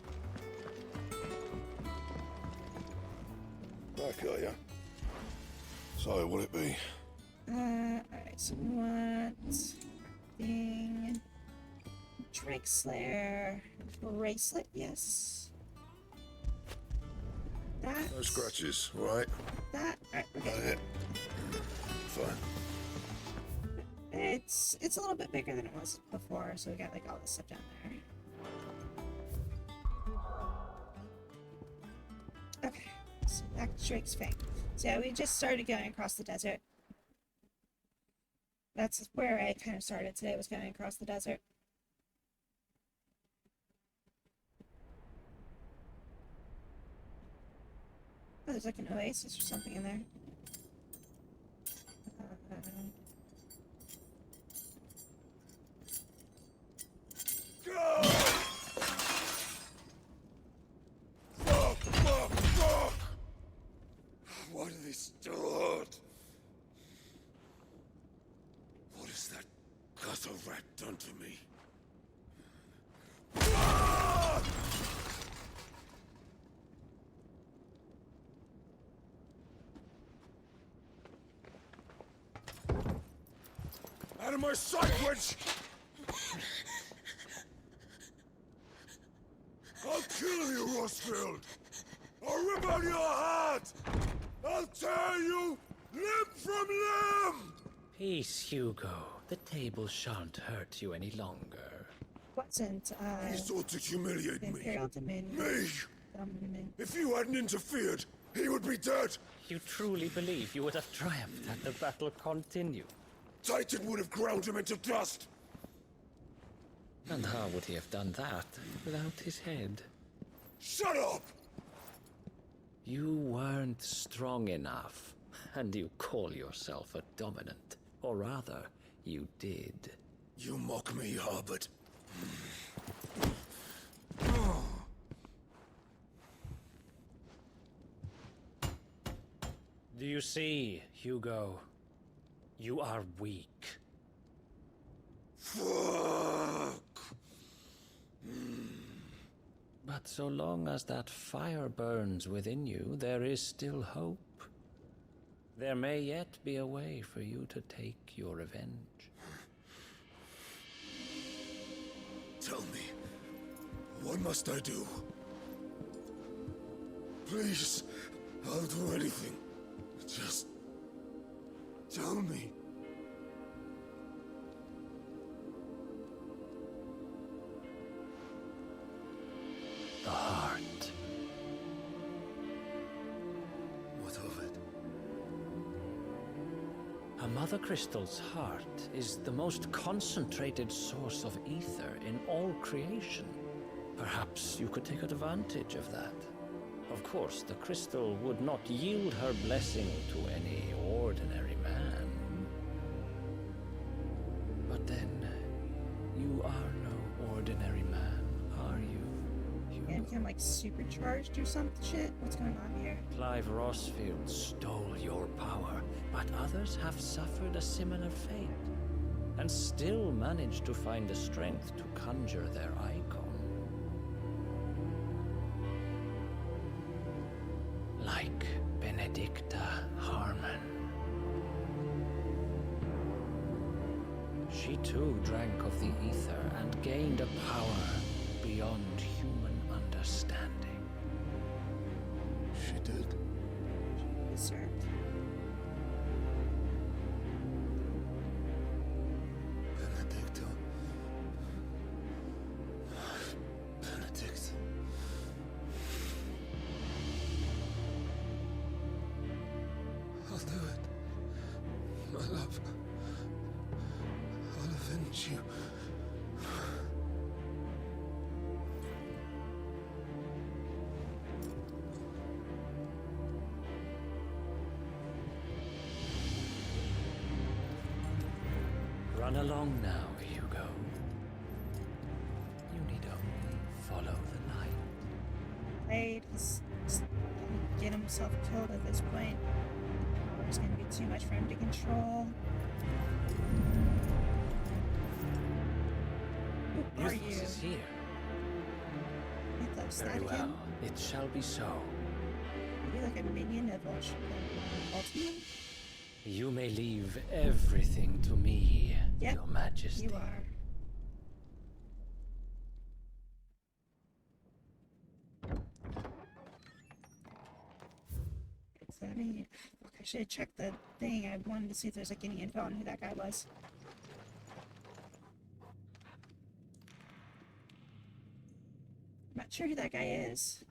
Speaker 6: Back, are ya? So, what'll it be?
Speaker 1: Alright, so we want thing, Drake Slayer bracelet, yes. That.
Speaker 6: No scratches, alright?
Speaker 1: That, alright, okay.
Speaker 6: That it. Fine.
Speaker 1: It's a little bit bigger than it was before, so we got like all this stuff down there. Okay, so back to Drake's Fang. So yeah, we just started going across the desert. That's where I kind of started today, was going across the desert. Oh, there's like an oasis or something in there.
Speaker 6: Fuck! Why do they still hurt? What has that gutter rat done to me? Out of my sight, witch! I'll kill you, Rosfield! I'll rip out your heart! I'll tear you limb from limb!
Speaker 10: Peace, Hugo. The table shan't hurt you any longer.
Speaker 1: Wasn't,
Speaker 6: He sought to humiliate me.
Speaker 1: Imperial Dominion.
Speaker 6: Me!
Speaker 1: Dominion.
Speaker 6: If you hadn't interfered, he would be dead!
Speaker 10: You truly believe you would have triumphed had the battle continued?
Speaker 6: Titan would have ground him into dust!
Speaker 10: And how would he have done that without his head?
Speaker 6: Shut up!
Speaker 10: You weren't strong enough, and you call yourself a dominant. Or rather, you did.
Speaker 6: You mock me, Harbert.
Speaker 10: Do you see, Hugo? You are weak.
Speaker 6: Fuck!
Speaker 10: But so long as that fire burns within you, there is still hope. There may yet be a way for you to take your revenge.
Speaker 6: Tell me, what must I do? Please, I'll do anything. Just tell me.
Speaker 10: The heart.
Speaker 6: What of it?
Speaker 10: A Mother Crystal's heart is the most concentrated source of ether in all creation. Perhaps you could take advantage of that. Of course, the crystal would not yield her blessing to any ordinary man. But then, you are no ordinary man, are you?
Speaker 1: Yeah, become like supercharged or some shit? What's going on here?
Speaker 10: Clive Rossfield stole your power, but others have suffered a similar fate, and still managed to find the strength to conjure their icon. Like Benedicta Harmon. She too drank of the ether and gained a power beyond human understanding.
Speaker 6: She did.
Speaker 1: She deserved.
Speaker 6: Benedicta. Benedict. I'll do it. My love. I'll avenge you.
Speaker 10: Run along now, Hugo. You need only follow the light.
Speaker 1: Played. He's get himself killed at this point. It's gonna be too much for him to control. Who are you?
Speaker 10: Euthos is here.
Speaker 1: Mythos,
Speaker 10: Very
Speaker 1: that
Speaker 10: well.
Speaker 1: him?
Speaker 10: It shall be so.
Speaker 1: Maybe like a minion of Ultimate?
Speaker 10: You may leave everything to me,
Speaker 1: Yep,
Speaker 10: Your Majesty.
Speaker 1: you are. Is that me? Fuck, I should have checked the thing. I wanted to see if there's like any info on who that guy was. I'm not sure who that guy is.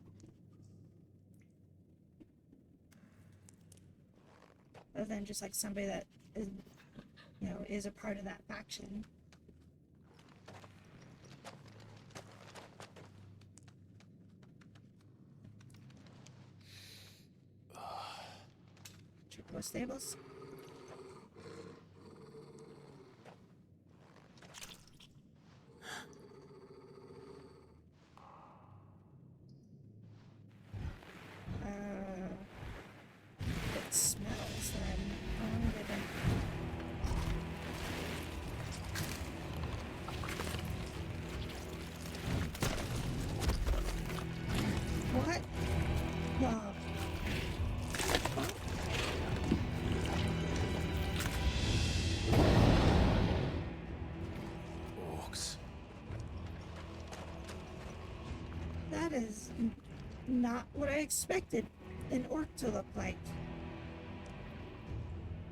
Speaker 1: Other than just like somebody that is, you know, is a part of that faction. Triple stables. It smells then. Oh, they don't. What? No.
Speaker 3: Orcs.
Speaker 1: That is not what I expected an orc to look like.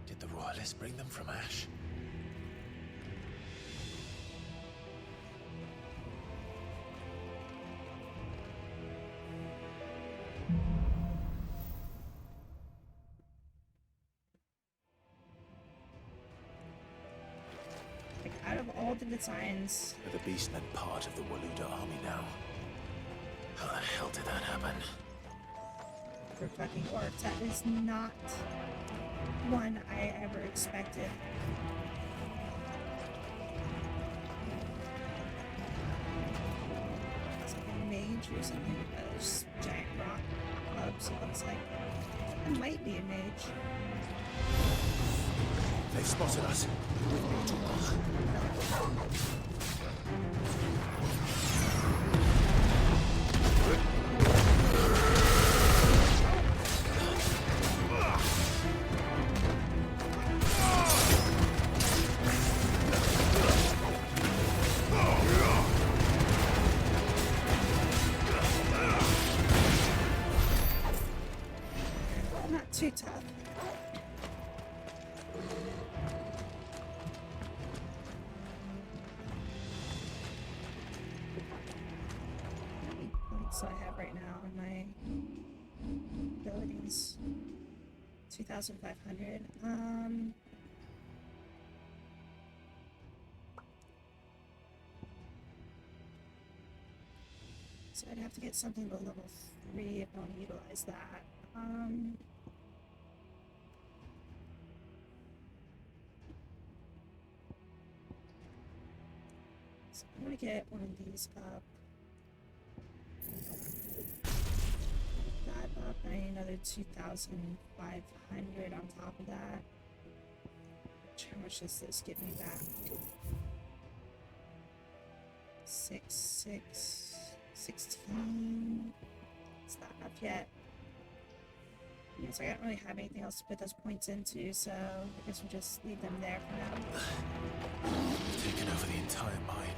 Speaker 3: Did the royalists bring them from Ash?
Speaker 1: Like, out of all the designs,
Speaker 3: Are the beastmen part of the Waluda army now? How the hell did that happen?
Speaker 1: for fucking orcs, that is not one I ever expected. something with those giant rock clubs, it looks like. It might be a mage.
Speaker 3: They've spotted us.
Speaker 1: Not too tough. So I have right now on my abilities 2,500. So I'd have to get something to level 3 if I want to utilize that. So I'm gonna get one of these up. That up, I need another 2,500 on top of that. How much does this give me back? 16. It's not enough yet. Yes, I don't really have anything else to put those points into, so I guess we'll just leave them there for now.
Speaker 3: Taken over the entire mine.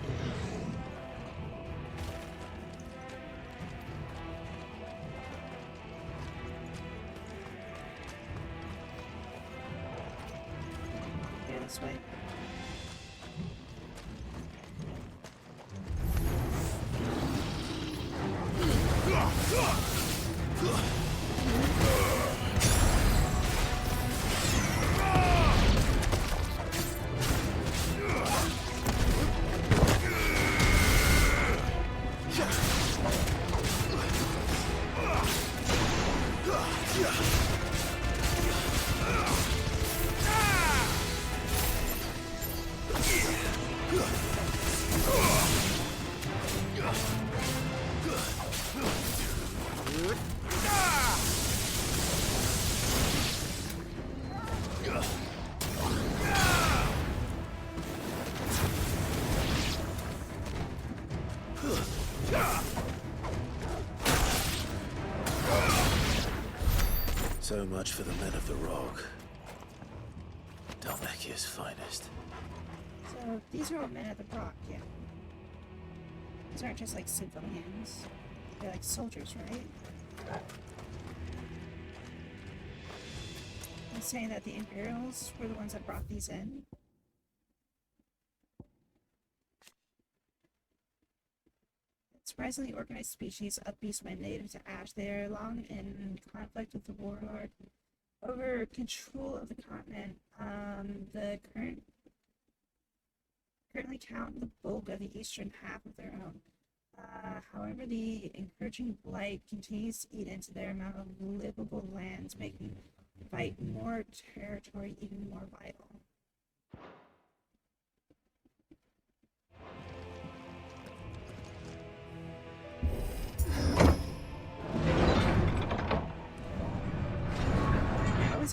Speaker 1: This way.
Speaker 3: So much for the men of the rock. Dalmekia's finest.
Speaker 1: So these are all men of the rock, yeah. These aren't just like civilians. They're like soldiers, right? I'm saying that the Imperials were the ones that brought these in. Surprisingly organized species of beastmen native to Ash. They are long in conflict with the warlord over control of the continent. The currently count the bulk of the eastern half of their own. However, the encouraging blight continues to eat into their amount of livable lands, making fight more territory even more vital.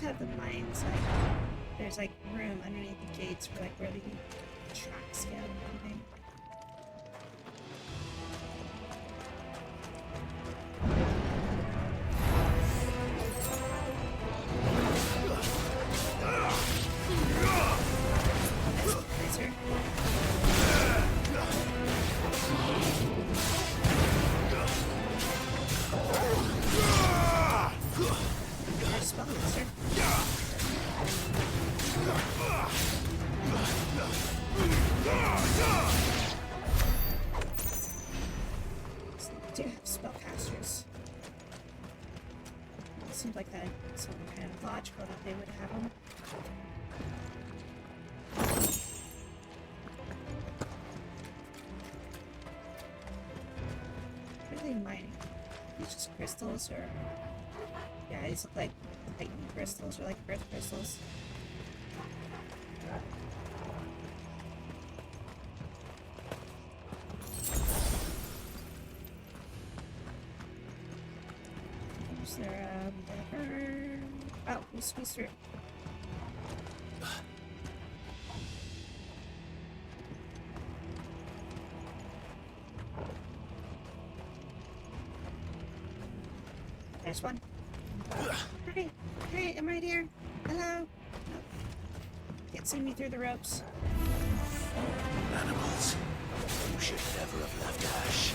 Speaker 1: Have the mines like there's like room underneath the gates for like where the tracks go and everything. Do have spellcasters. It seems like that something kind of logical that they would have them. What are they mining? These just crystals, or yeah, these look like Titan crystals or like earth crystals. Is there a lever? Oh, we squeeze through. There's one. Hey, hey, I'm right here. Hello. Oh. Can't see me through the ropes.
Speaker 3: Animals. You should never have left Ash.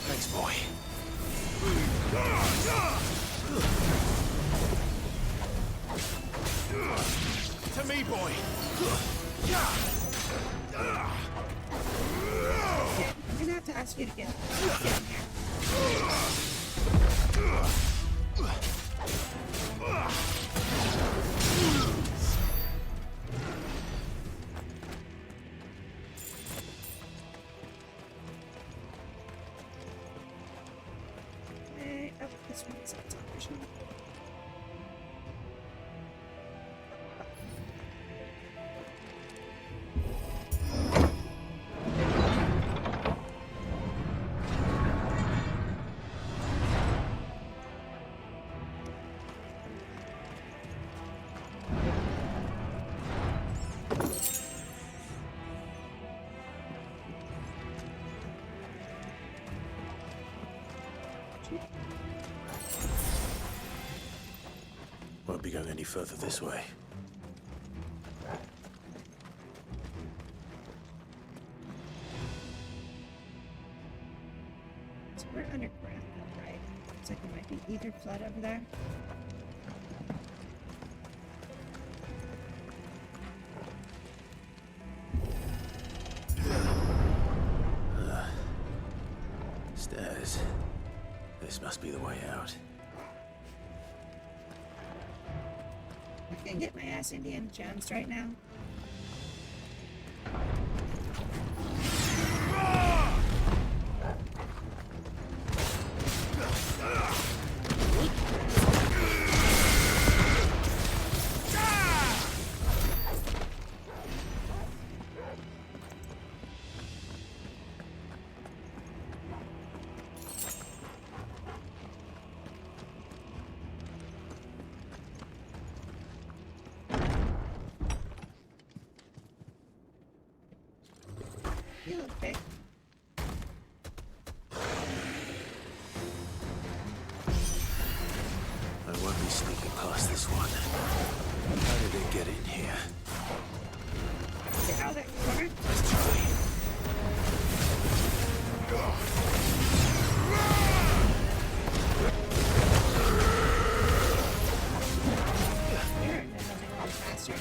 Speaker 3: Thanks, boy.
Speaker 14: To me, boy.
Speaker 1: I'm gonna have to ask you to get in here. Oh, this one's optional.
Speaker 3: Won't be going any further this way.
Speaker 1: So we're underground, right? Looks like there might be ether flood over there.
Speaker 3: Stairs. This must be the way out.
Speaker 1: I can get my ass Indiana Jones right now. You look big.
Speaker 3: I won't be sneaking past this one. How did it get in here?
Speaker 1: Get out of that corner.
Speaker 3: Let's try.
Speaker 1: You're moving a little faster.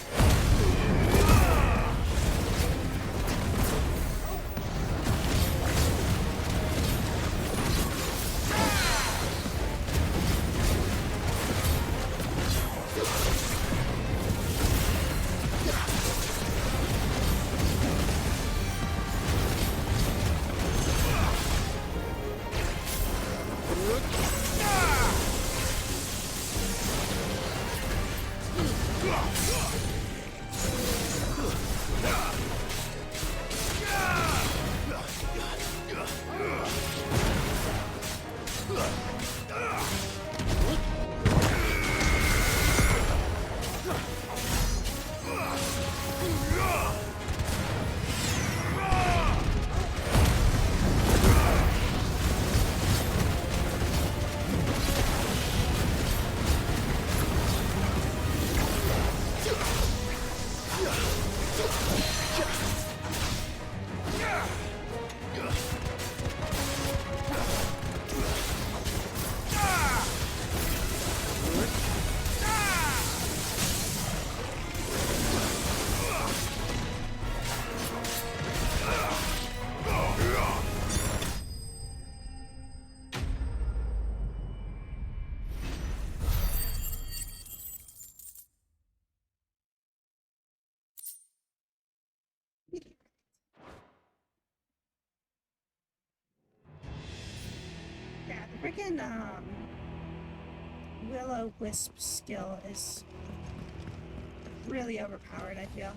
Speaker 1: freaking Will-O-Wisp skill is really overpowered, I feel.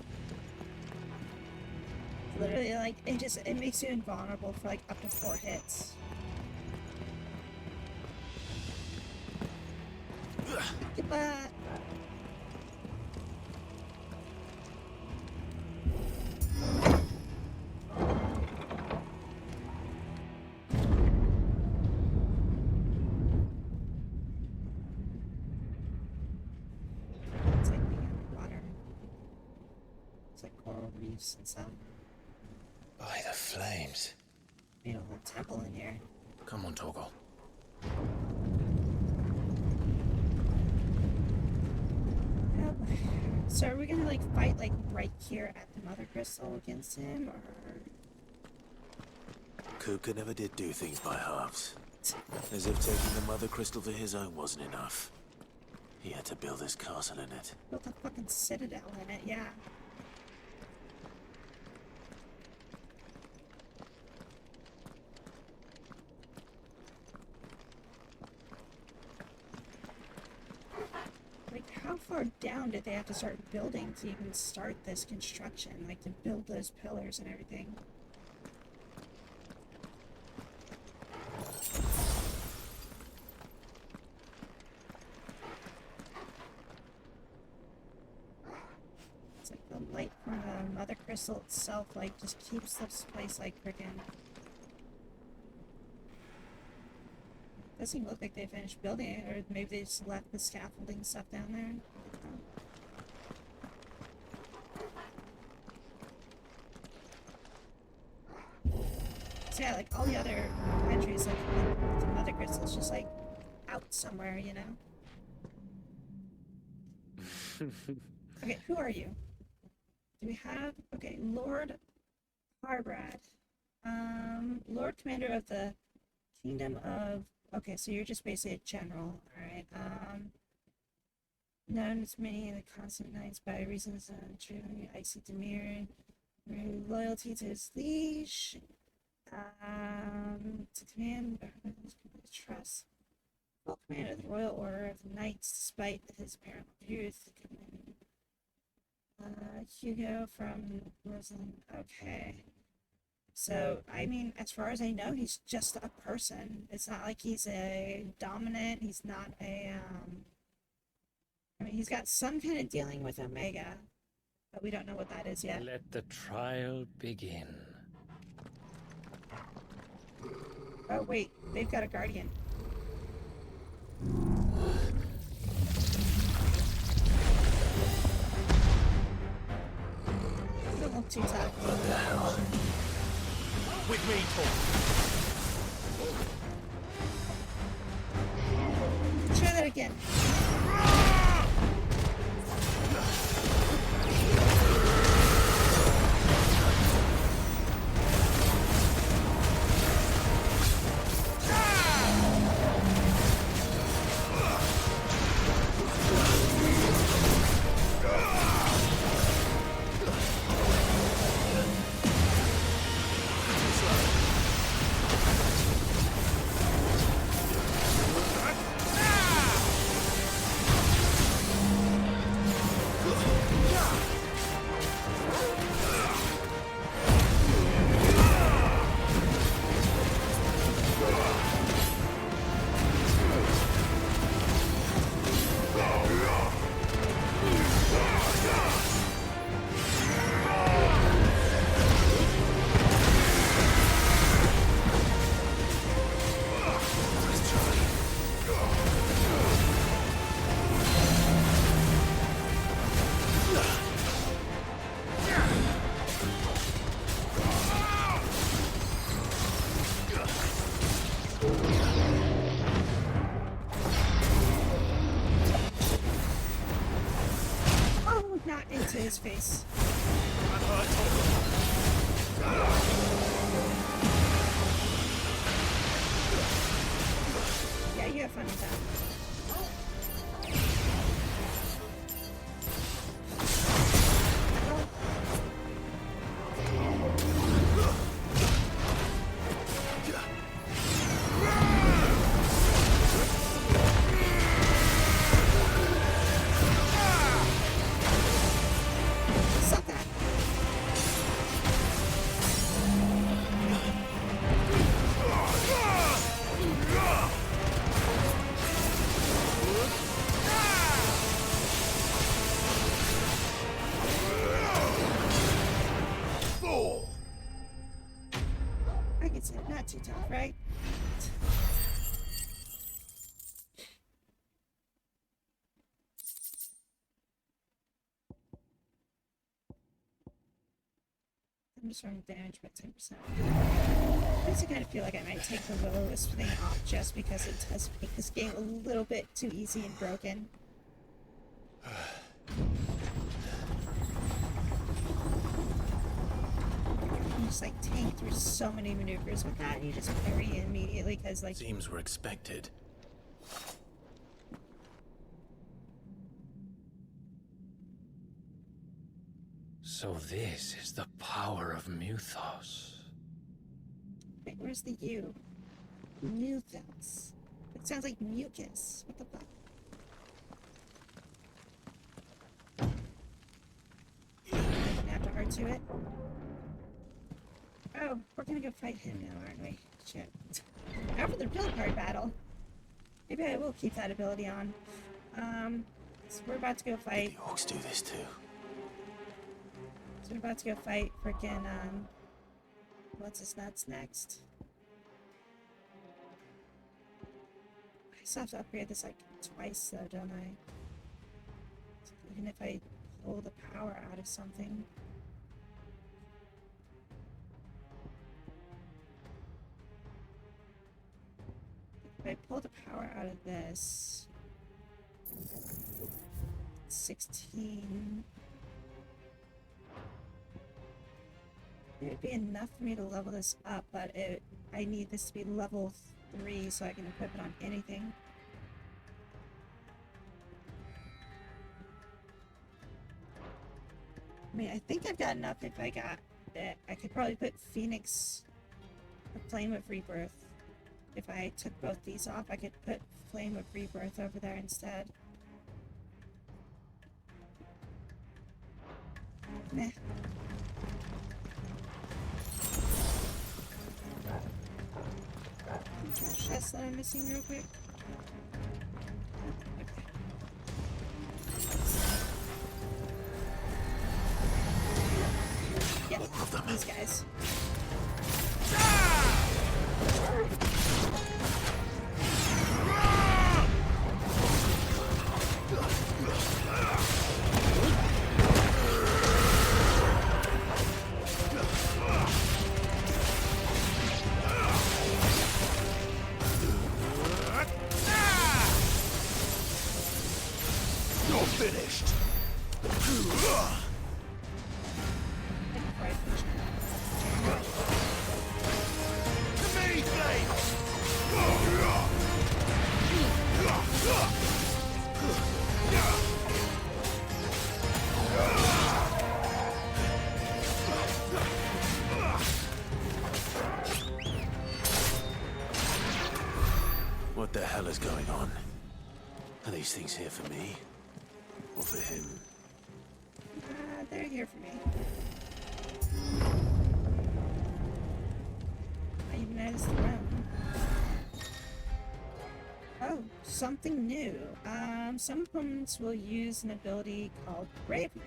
Speaker 1: Literally, like, it makes you invulnerable for like up to 4 hits. Goodbye. It's like being underwater. It's like coral reefs and stuff.
Speaker 3: By the flames.
Speaker 1: Made a whole temple in here.
Speaker 3: Come on, Torgal.
Speaker 1: Yep. So are we gonna like fight like right here at the Mother Crystal against him, or?
Speaker 3: Kupka never did do things by halves. As if taking the Mother Crystal for his own wasn't enough. He had to build his castle in it.
Speaker 1: Built a fucking citadel in it, yeah. Like, how far down did they have to start building to even start this construction? Like, to build those pillars and everything? It's like the light from the Mother Crystal itself, like, just keeps this place, like, freaking... Doesn't look like they finished building it, or maybe they just left the scaffolding stuff down there. So yeah, like all the other countries, like the Mother Crystal's just like out somewhere, you know? Okay, who are you? Do we have... Okay, Lord Harbrad. Lord Commander of the Kingdom of... Okay, so you're just basically a general, alright. Known as many of the constant knights by reasons of true icy demeanor, loyalty to his liege, to command, trust. Full command of the Royal Order of the Knights, despite his apparent youth. Hugo from Rosalind. Okay. So, I mean, as far as I know, he's just a person. It's not like he's a dominant. He's not a, I mean, he's got some kind of dealing with Omega, but we don't know what that is yet.
Speaker 10: Let the trial begin.
Speaker 1: Oh, wait. They've got a guardian. Don't look too tough.
Speaker 3: What the hell?
Speaker 25: With me, Tor.
Speaker 1: Try that again. To his face. Yeah, you have fun with that. not too tough, right? I'm just running damage by 10%. I also kind of feel like I might take the Will-O-Wisp thing off just because it does make this game a little bit too easy and broken. You just like tank through so many maneuvers with that, and you just parry immediately because like.
Speaker 3: Seems were expected.
Speaker 10: So this is the power of Muthos.
Speaker 1: Wait, where's the U? Muthos. It sounds like mucus. What the fuck? I'm gonna have to R2 it. Oh, we're gonna go fight him now, aren't we? Shit. After the real card battle. Maybe I will keep that ability on. So we're about to go fight.
Speaker 3: The orcs do this too.
Speaker 1: So we're about to go fight frickin' what's his nuts next? I still have to upgrade this like twice though, don't I? Even if I pull the power out of something. If I pull the power out of this, 16. It would be enough for me to level this up, but I need this to be level 3 so I can equip it on anything. I mean, I think I've got enough if I got it. I could probably put Phoenix, the Flame of Rebirth. If I took both these off, I could put Flame of Rebirth over there instead. Meh. Chest that I'm missing real quick. Okay. Yeah, these guys.
Speaker 6: Finished.
Speaker 3: What the hell is going on? Are these things here for me? Or for him?
Speaker 1: They're here for me. I even noticed the room. Oh, something new. Some opponents will use an ability called Bravery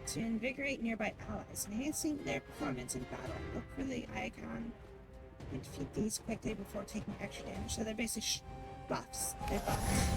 Speaker 1: to invigorate nearby allies, enhancing their performance in battle. Look for the icon and defeat these quickly before taking extra damage. So they're basically buffs. They're buffs.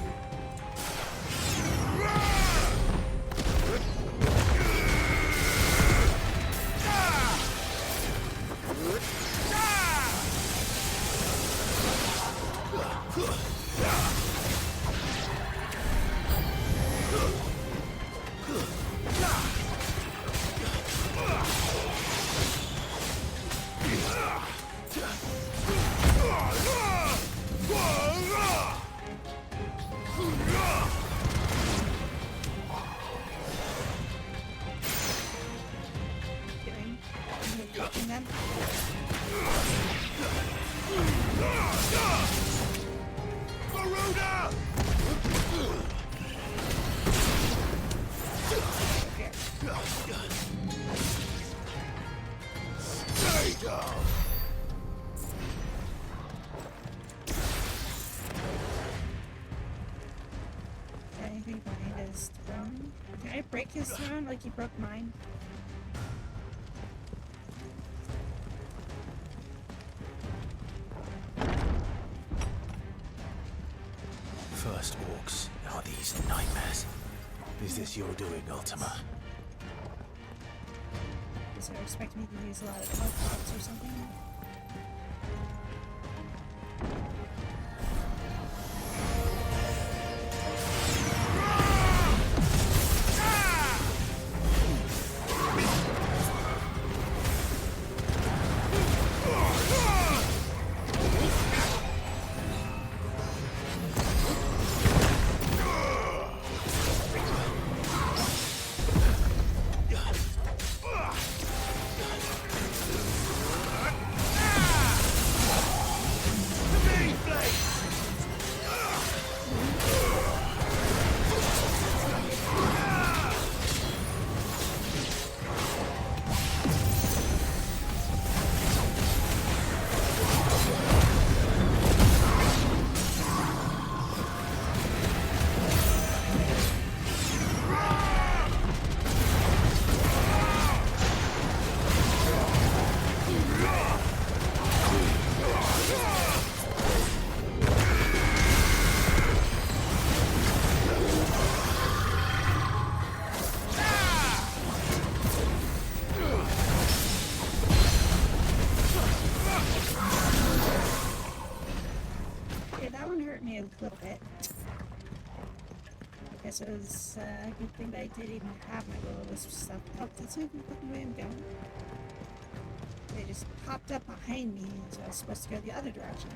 Speaker 1: Anything behind his throne? Can I break his throne like he broke mine?
Speaker 3: Is this your doing, Ultima?
Speaker 1: Does it expect me to use a lot of health pots or something? A little bit. I guess it was a good thing that I didn't even have my little wisp stuff. Oh, that's not the way I'm going. They just popped up behind me, so I was supposed to go the other direction.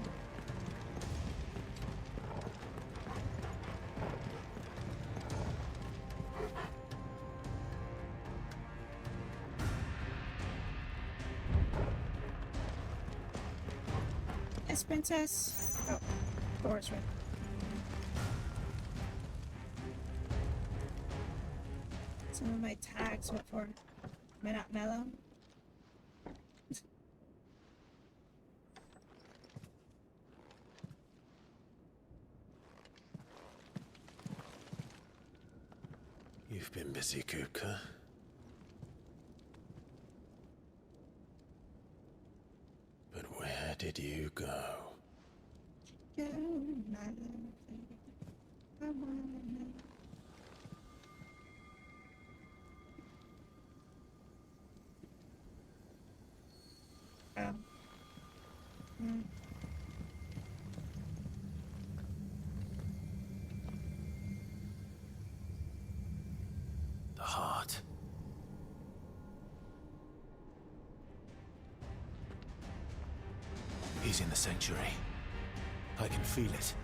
Speaker 1: Yes, princess. Oh, of course, right. Some of my tags, what for? Am I not mellow?
Speaker 3: You've been busy, Kupka. But where did you go?
Speaker 1: Go, mellow. I wanna know.
Speaker 3: The heart. He's in the sanctuary. I can feel it.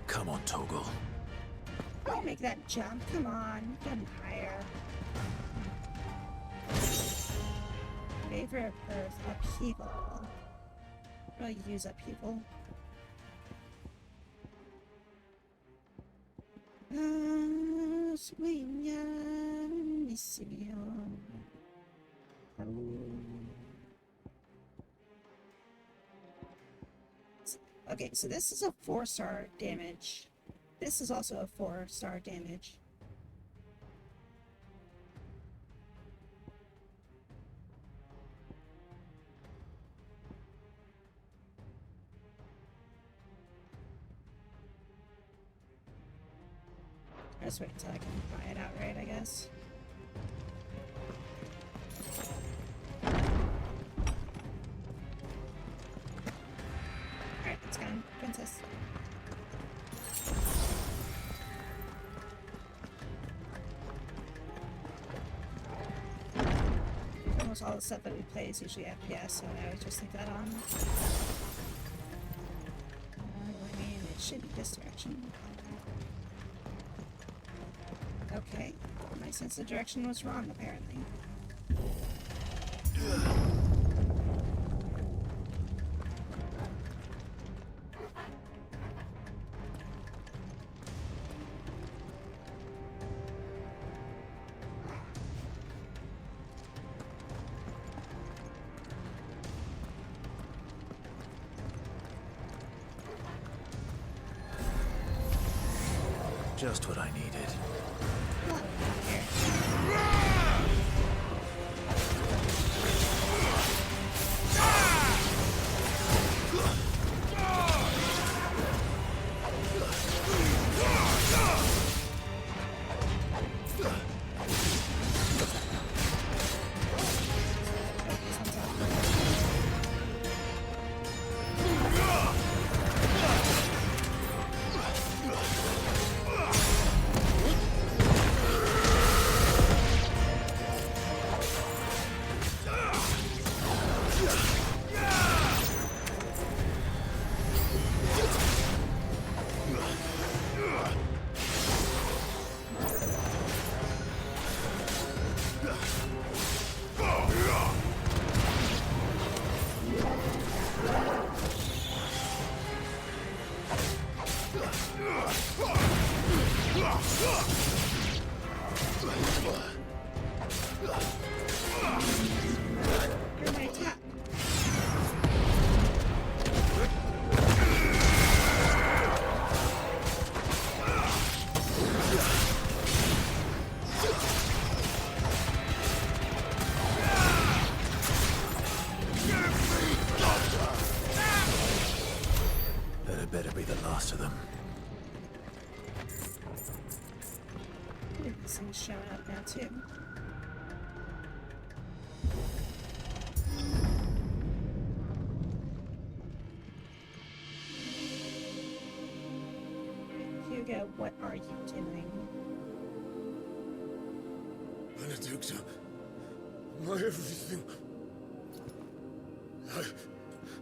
Speaker 3: Come on, Toggle.
Speaker 1: Don't make that jump. Come on. Get higher. Favor of Earth upheaval. I'll use upheaval. Okay, so this is a 4-star damage. This is also a 4-star damage. Just wait until I can buy it outright, I guess. Alright, it's gone. Princess. Almost all the stuff that we play is usually FPS, so I always just leave that on. I mean, it should be this direction. Okay, my sense of direction was wrong, apparently.
Speaker 3: Just what I needed.
Speaker 1: too. Hugo, what are you doing?
Speaker 6: Benedicta, my everything.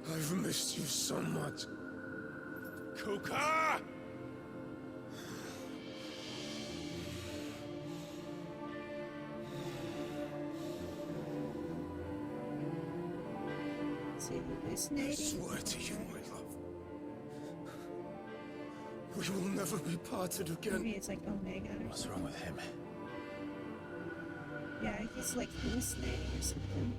Speaker 6: I've missed you so much. Kuka!
Speaker 1: Is he hallucinating?
Speaker 6: I swear to you, my love. We will never be parted again.
Speaker 1: Maybe it's like Omega.
Speaker 3: What's wrong with him?
Speaker 1: Yeah, he's like hallucinating or something.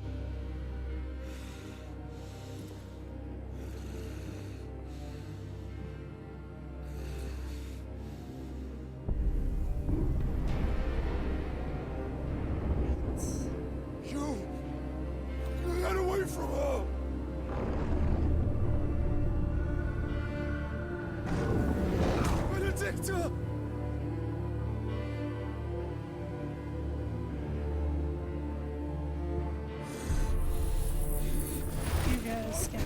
Speaker 6: You got away from her! Benedicta!
Speaker 1: Hugo's gone.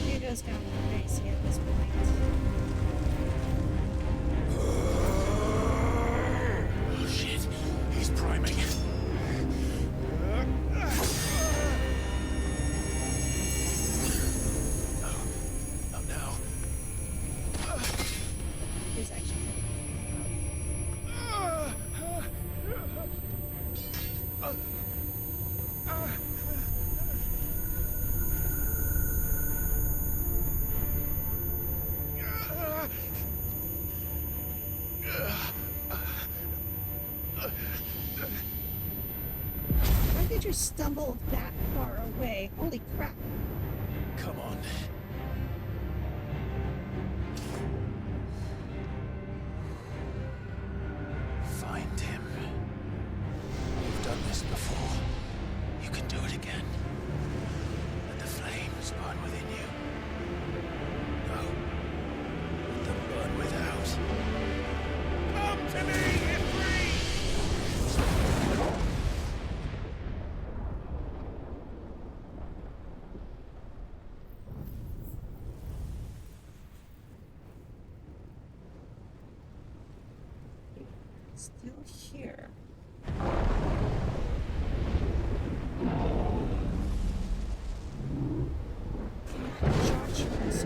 Speaker 1: Hugo's gone crazy at this point.
Speaker 6: Oh shit, he's priming. Oh no.
Speaker 1: He's actually. Why did you stumble that far away? Holy crap.
Speaker 3: Come on. Find him. You've done this before. You can do it again. Let the flames burn within you. No. Let them burn without.
Speaker 6: Come to me, Ifrit!
Speaker 1: Still here. Joshua's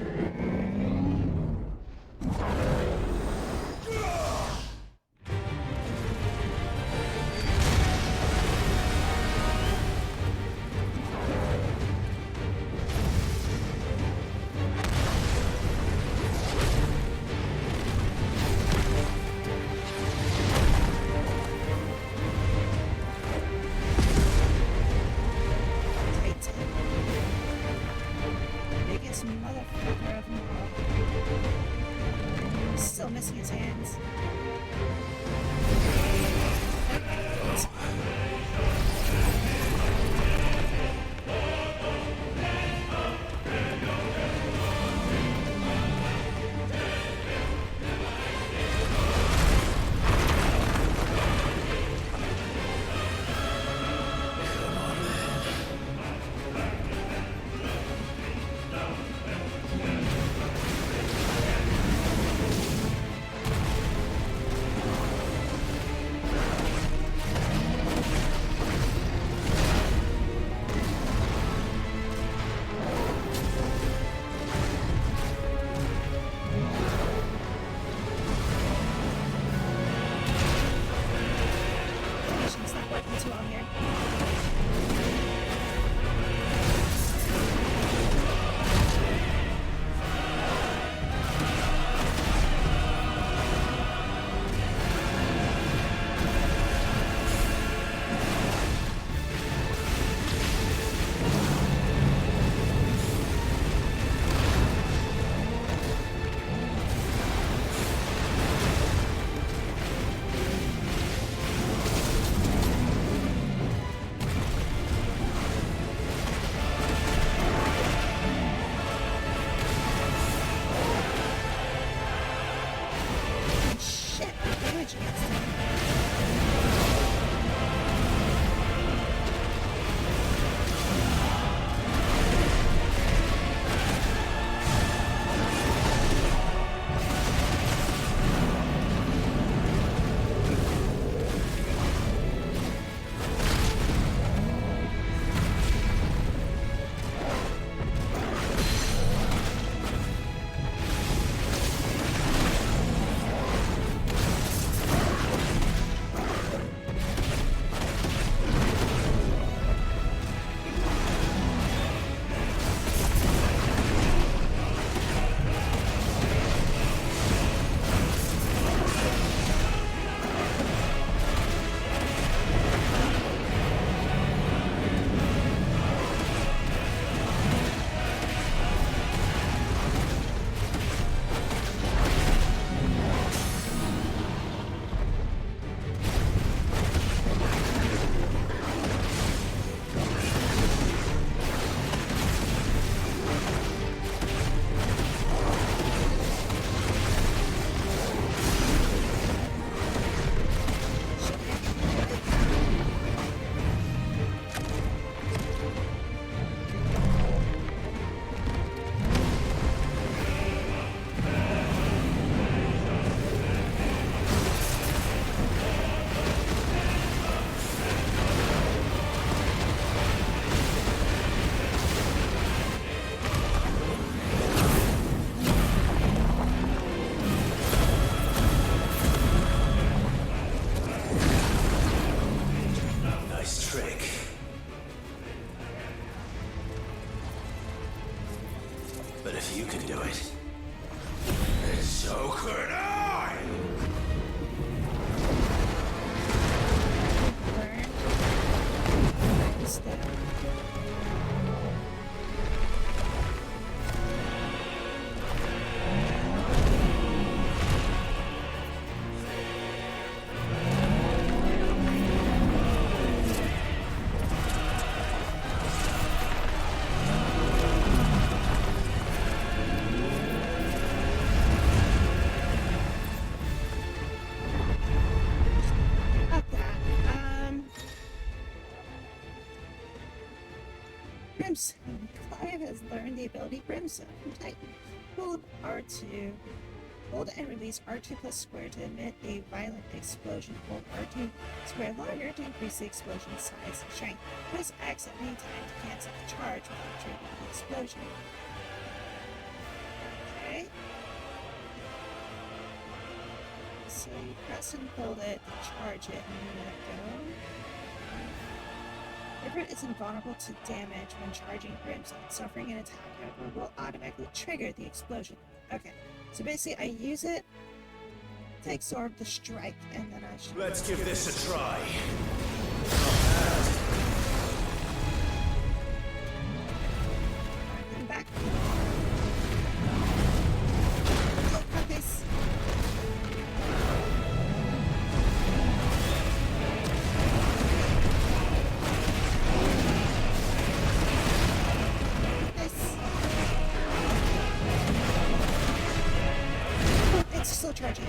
Speaker 1: against him.
Speaker 3: Nice trick. But if you can do it, then so could I!
Speaker 1: Crimson. Clive has learned the ability Crimson from Titan. Hold R2. Hold and release R2 plus square to emit a violent explosion. Hold R2 square longer to increase the explosion size and strength. Press X at any time to cancel the charge without triggering the explosion. Okay. So you press and hold it to charge it and then let go. Everett is invulnerable to damage when charging Crimson. Suffering an attack, however, will automatically trigger the explosion. Okay, so basically I use it to absorb the strike, and then I should...
Speaker 2: Let's give this a try.
Speaker 1: Come back. Oh, got this. It's still charging.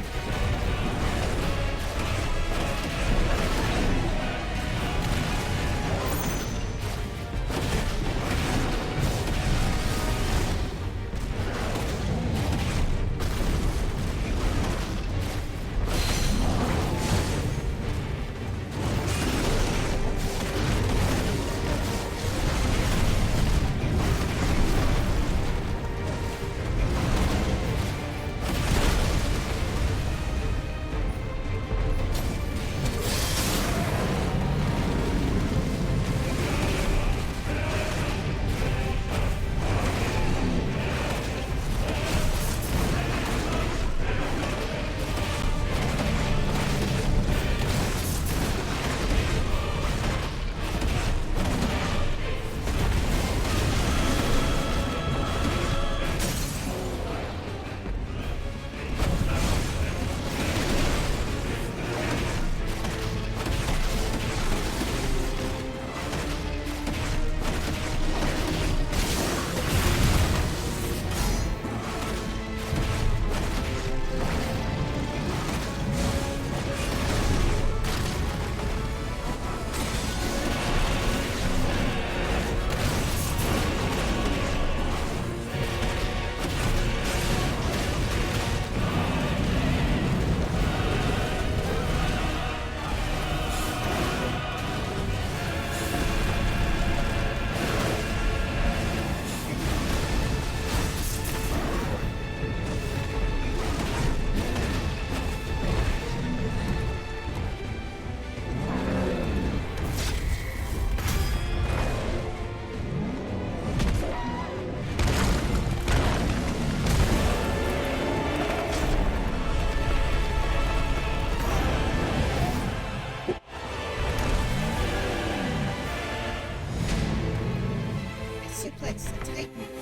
Speaker 1: against the Titan.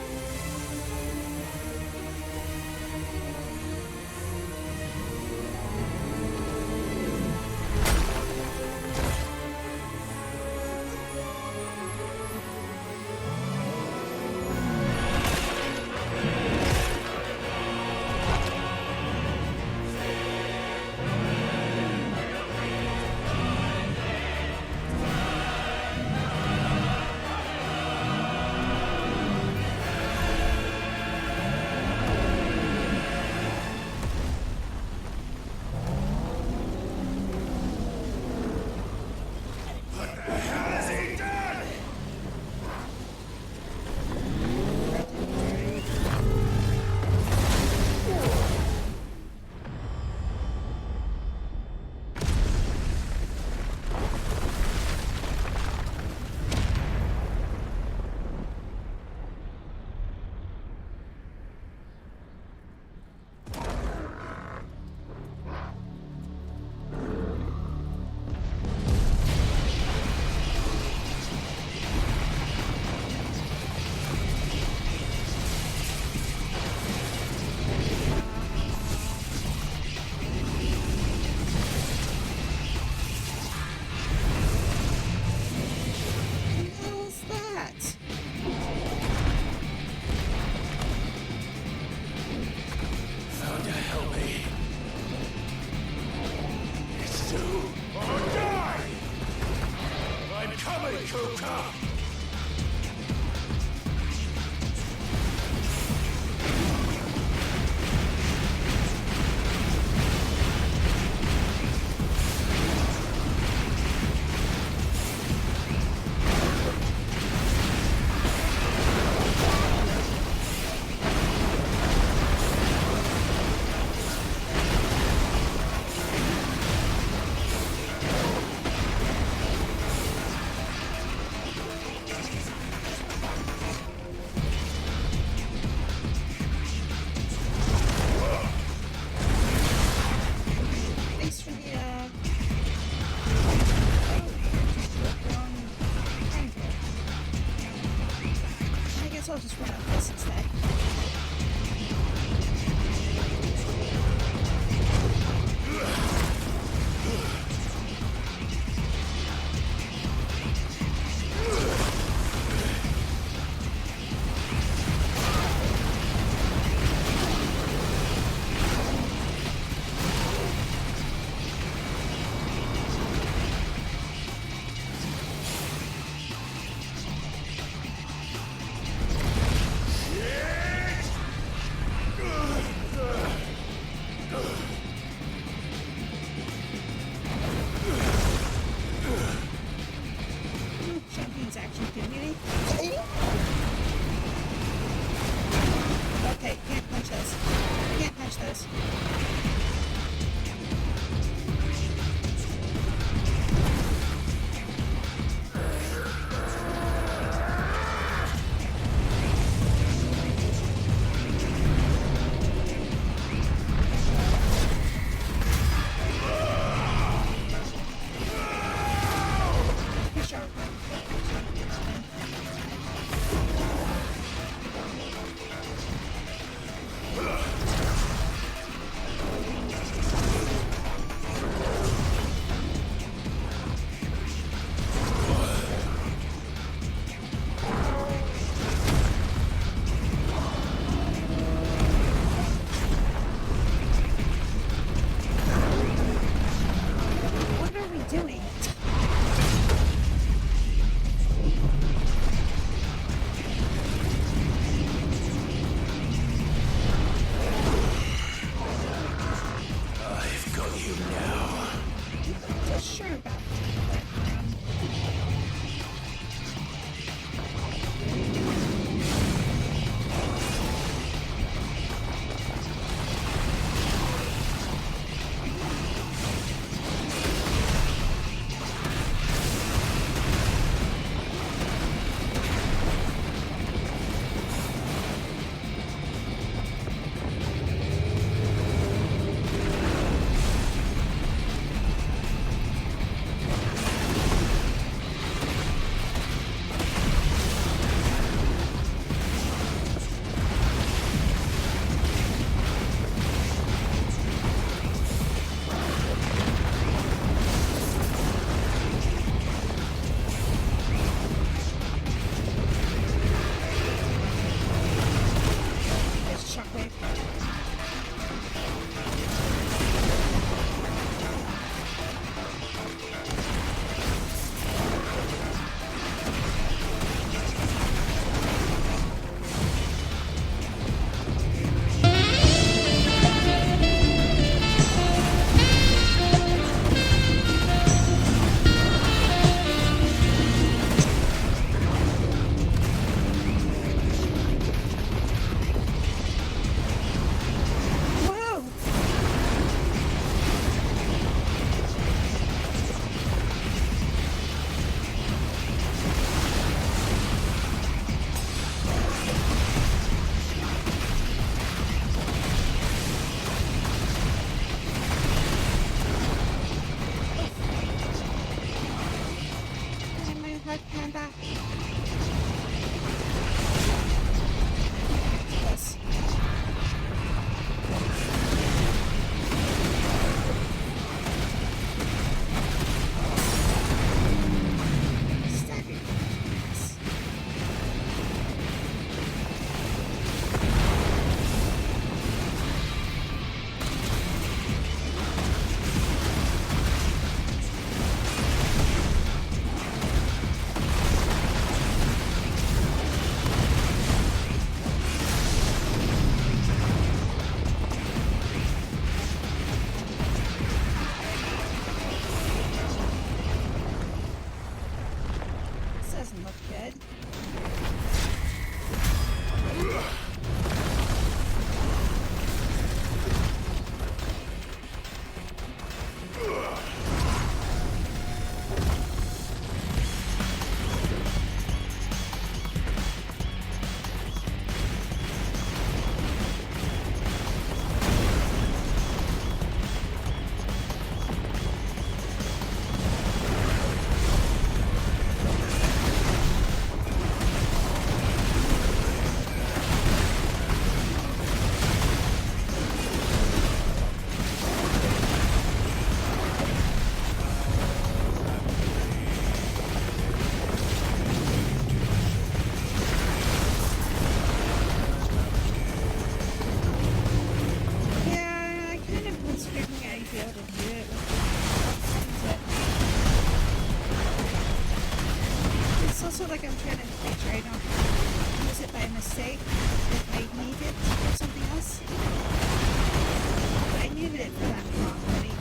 Speaker 1: I'm trying to make sure I don't use it by mistake if I need it for something else. But I needed it for that prop, buddy.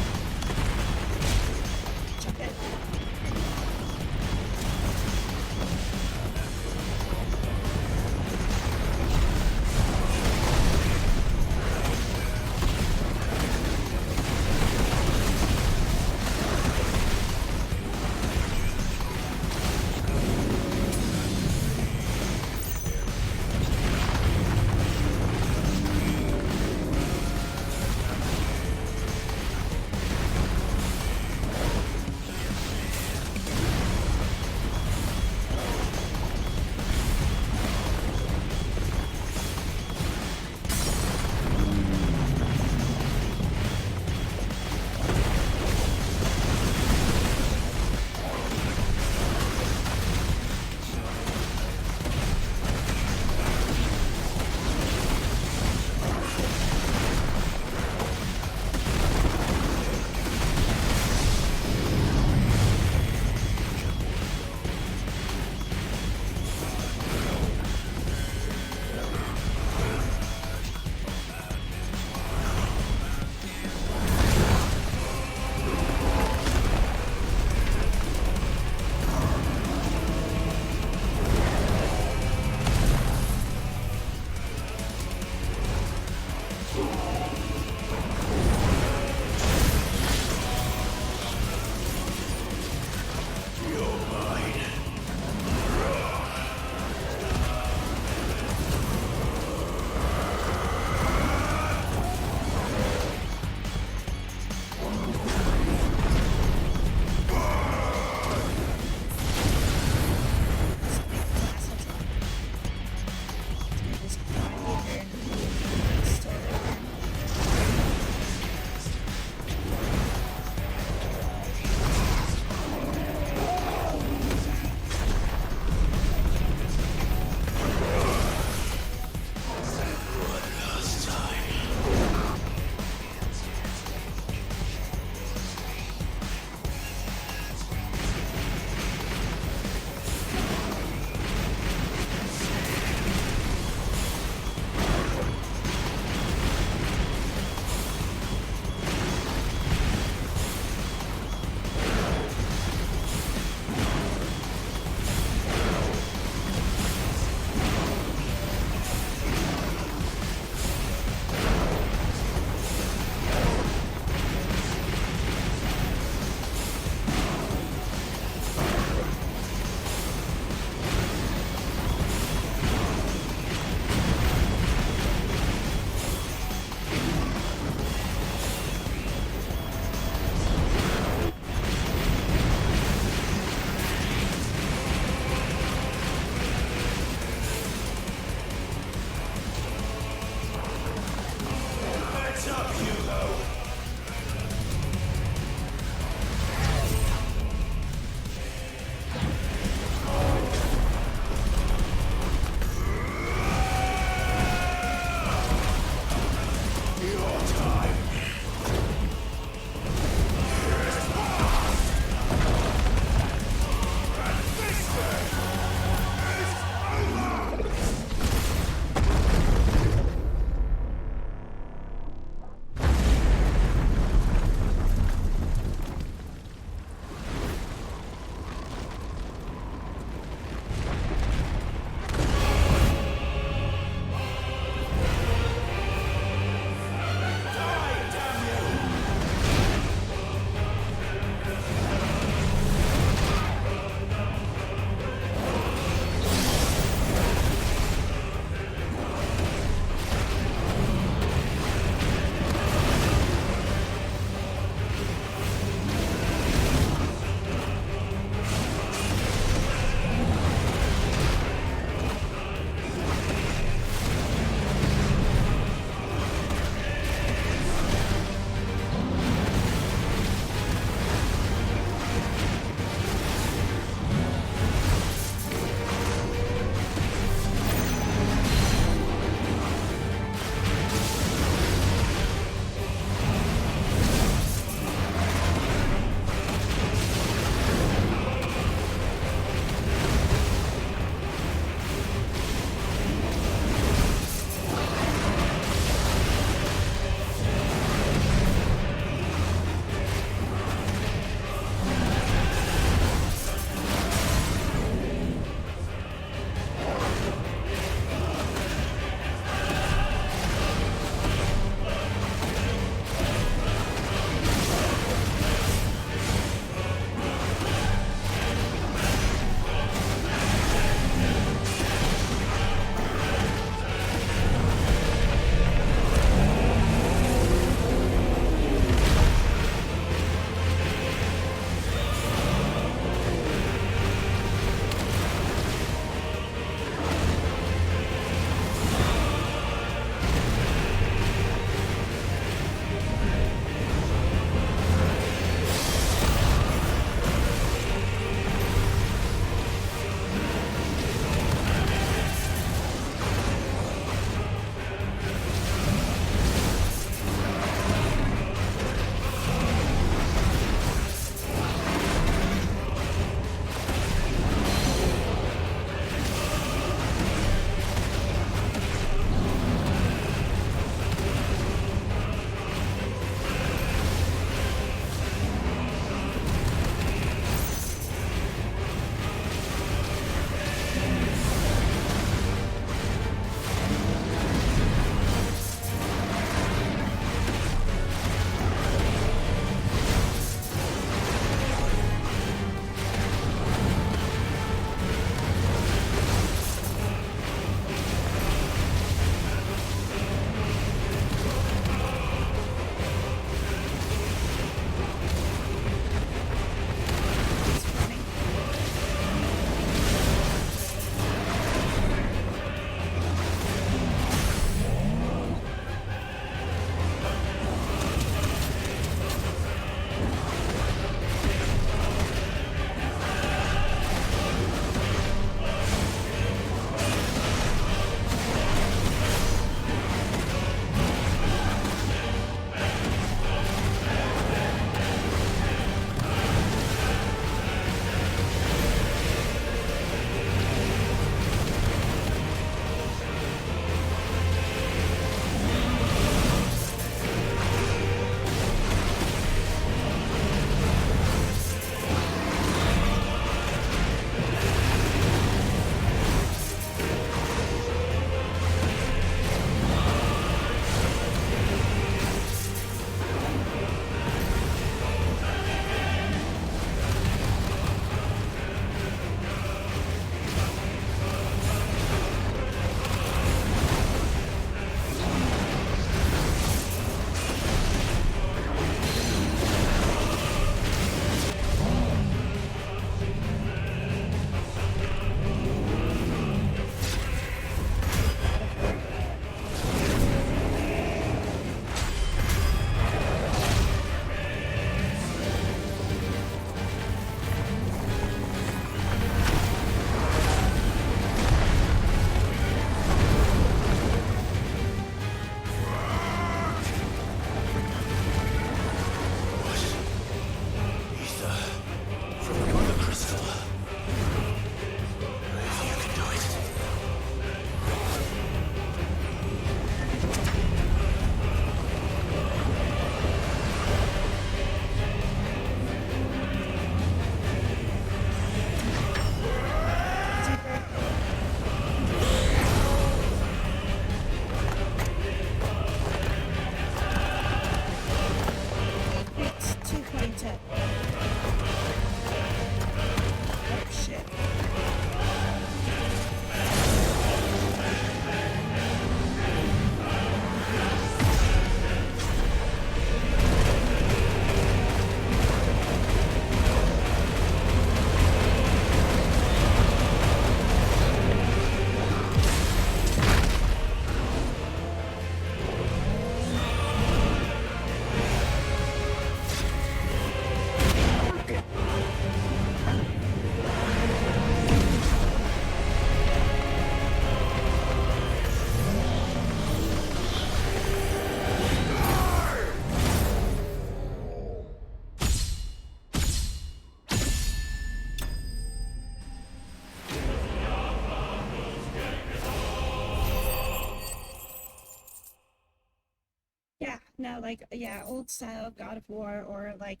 Speaker 1: No, like, yeah, old style God of War, or like,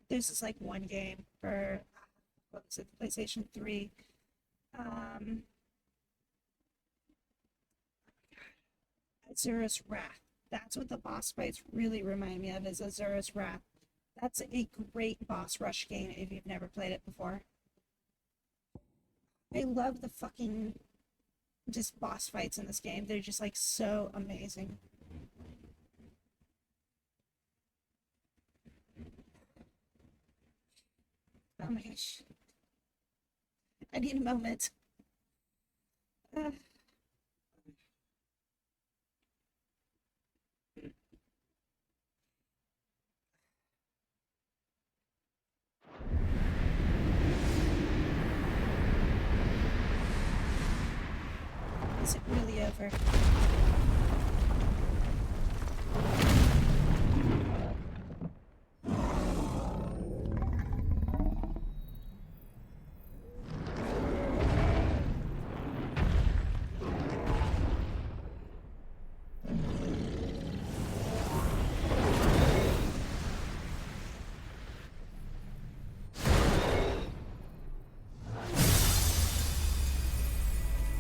Speaker 1: there's this like one game for, what was it, PlayStation 3. Azura's Wrath. That's what the boss fights really remind me of, is Azura's Wrath. That's a great boss rush game if you've never played it before. I love the fucking just boss fights in this game. They're just like so amazing. Oh my gosh. I need a moment. Is it really over?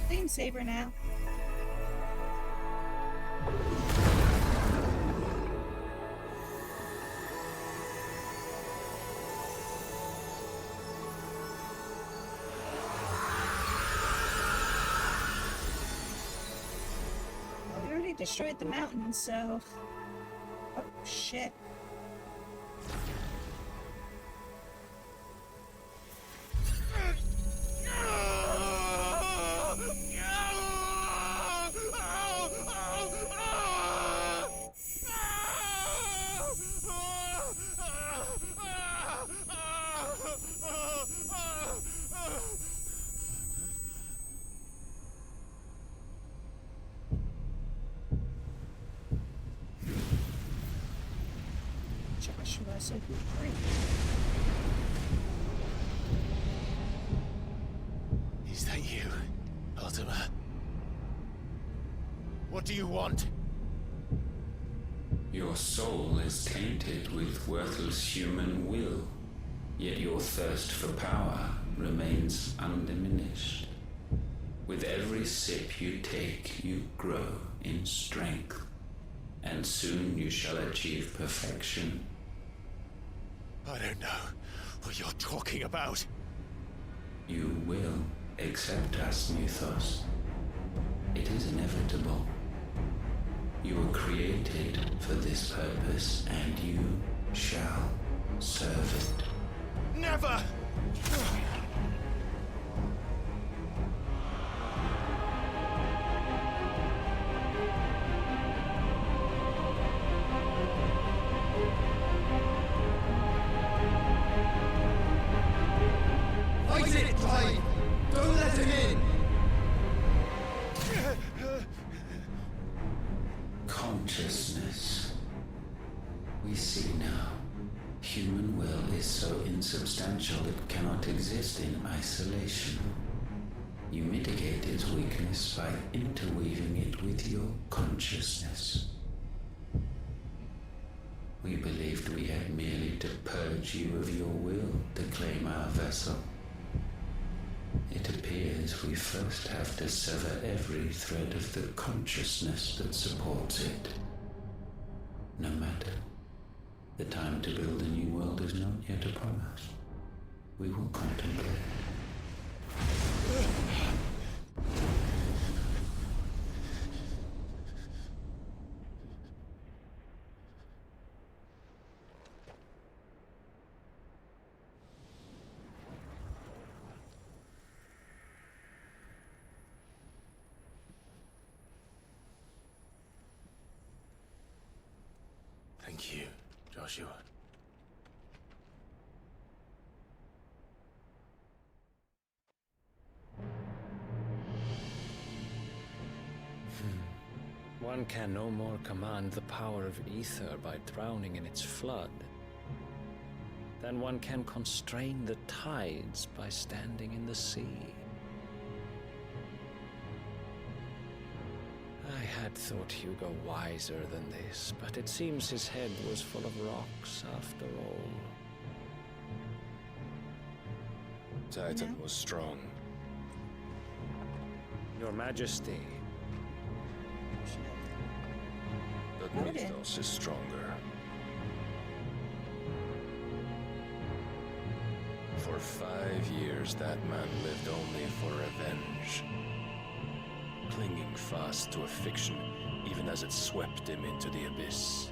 Speaker 1: Flame Saber now. Well, we already destroyed the mountain, so... Oh, shit. Joshua, so great.
Speaker 3: Is that you, Ultima? What do you want?
Speaker 10: Your soul is tainted with worthless human will, yet your thirst for power remains undiminished. With every sip you take, you grow in strength, and soon you shall achieve perfection.
Speaker 3: I don't know what you're talking about.
Speaker 10: You will accept us, Mythos. It is inevitable. You were created for this purpose, and you shall serve it.
Speaker 3: Never!
Speaker 4: Fight it, Clive! Don't let him in!
Speaker 10: Consciousness. We see now. Human will is so insubstantial it cannot exist in isolation. You mitigate its weakness by interweaving it with your consciousness. We believed we had merely to purge you of your will to claim our vessel. It appears we first have to sever every thread of the consciousness that supports it. No matter. The time to build a new world is not yet upon us. We will contemplate.
Speaker 3: Thank you, Joshua.
Speaker 10: One can no more command the power of ether by drowning in its flood than one can constrain the tides by standing in the sea. I had thought Hugo wiser than this, but it seems his head was full of rocks after all.
Speaker 5: Titan was strong.
Speaker 10: Your Majesty.
Speaker 5: But Mythos is stronger. For 5 years, that man lived only for revenge. Clinging fast to a fiction, even as it swept him into the abyss.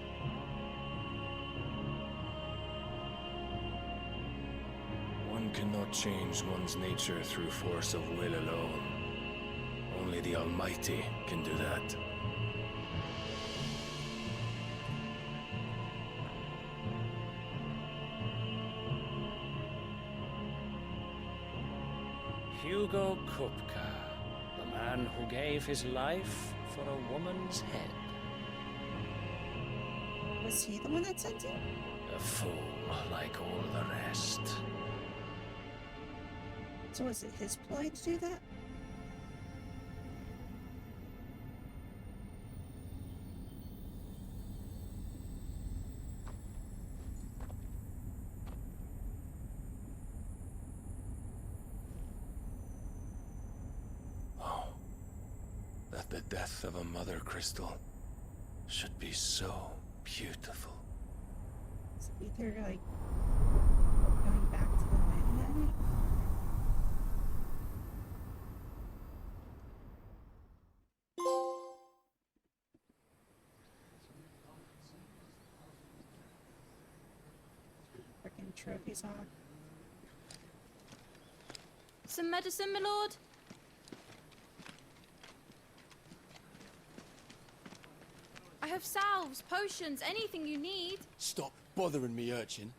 Speaker 5: One cannot change one's nature through force of will alone. Only the Almighty can do that.
Speaker 10: Hugo Kupka, the man who gave his life for a woman's head.
Speaker 1: Was he the one that sent it?
Speaker 10: A fool like all the rest.
Speaker 1: So was it his ploy to do that?
Speaker 5: That the death of a mother crystal should be so beautiful.
Speaker 1: Is Ether like going back to the mainland? Freaking trophies on.
Speaker 16: Some medicine, my lord? I have salves, potions, anything you need.
Speaker 18: Stop bothering me, urchin,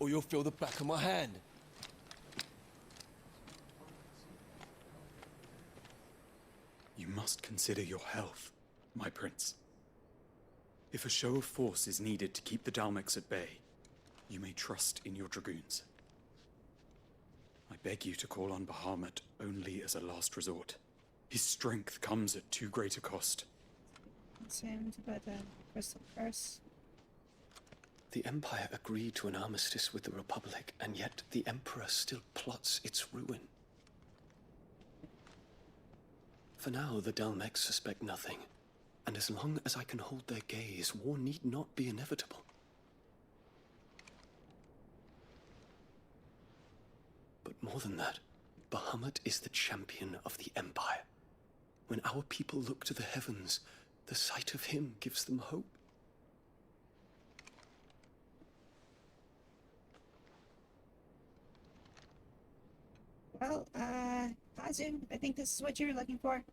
Speaker 18: or you'll feel the back of my hand.
Speaker 24: You must consider your health, my prince. If a show of force is needed to keep the Dalmex at bay, you may trust in your dragoons. I beg you to call on Bahamut only as a last resort. His strength comes at too great a cost.
Speaker 1: Consumed by the crystal curse.
Speaker 3: The Empire agreed to an armistice with the Republic, and yet the Emperor still plots its ruin. For now, the Dalmex suspect nothing, and as long as I can hold their gaze, war need not be inevitable. But more than that, Bahamut is the champion of the Empire. When our people look to the heavens, the sight of him gives them hope.
Speaker 1: Well, Kazu, I think this is what you were looking for.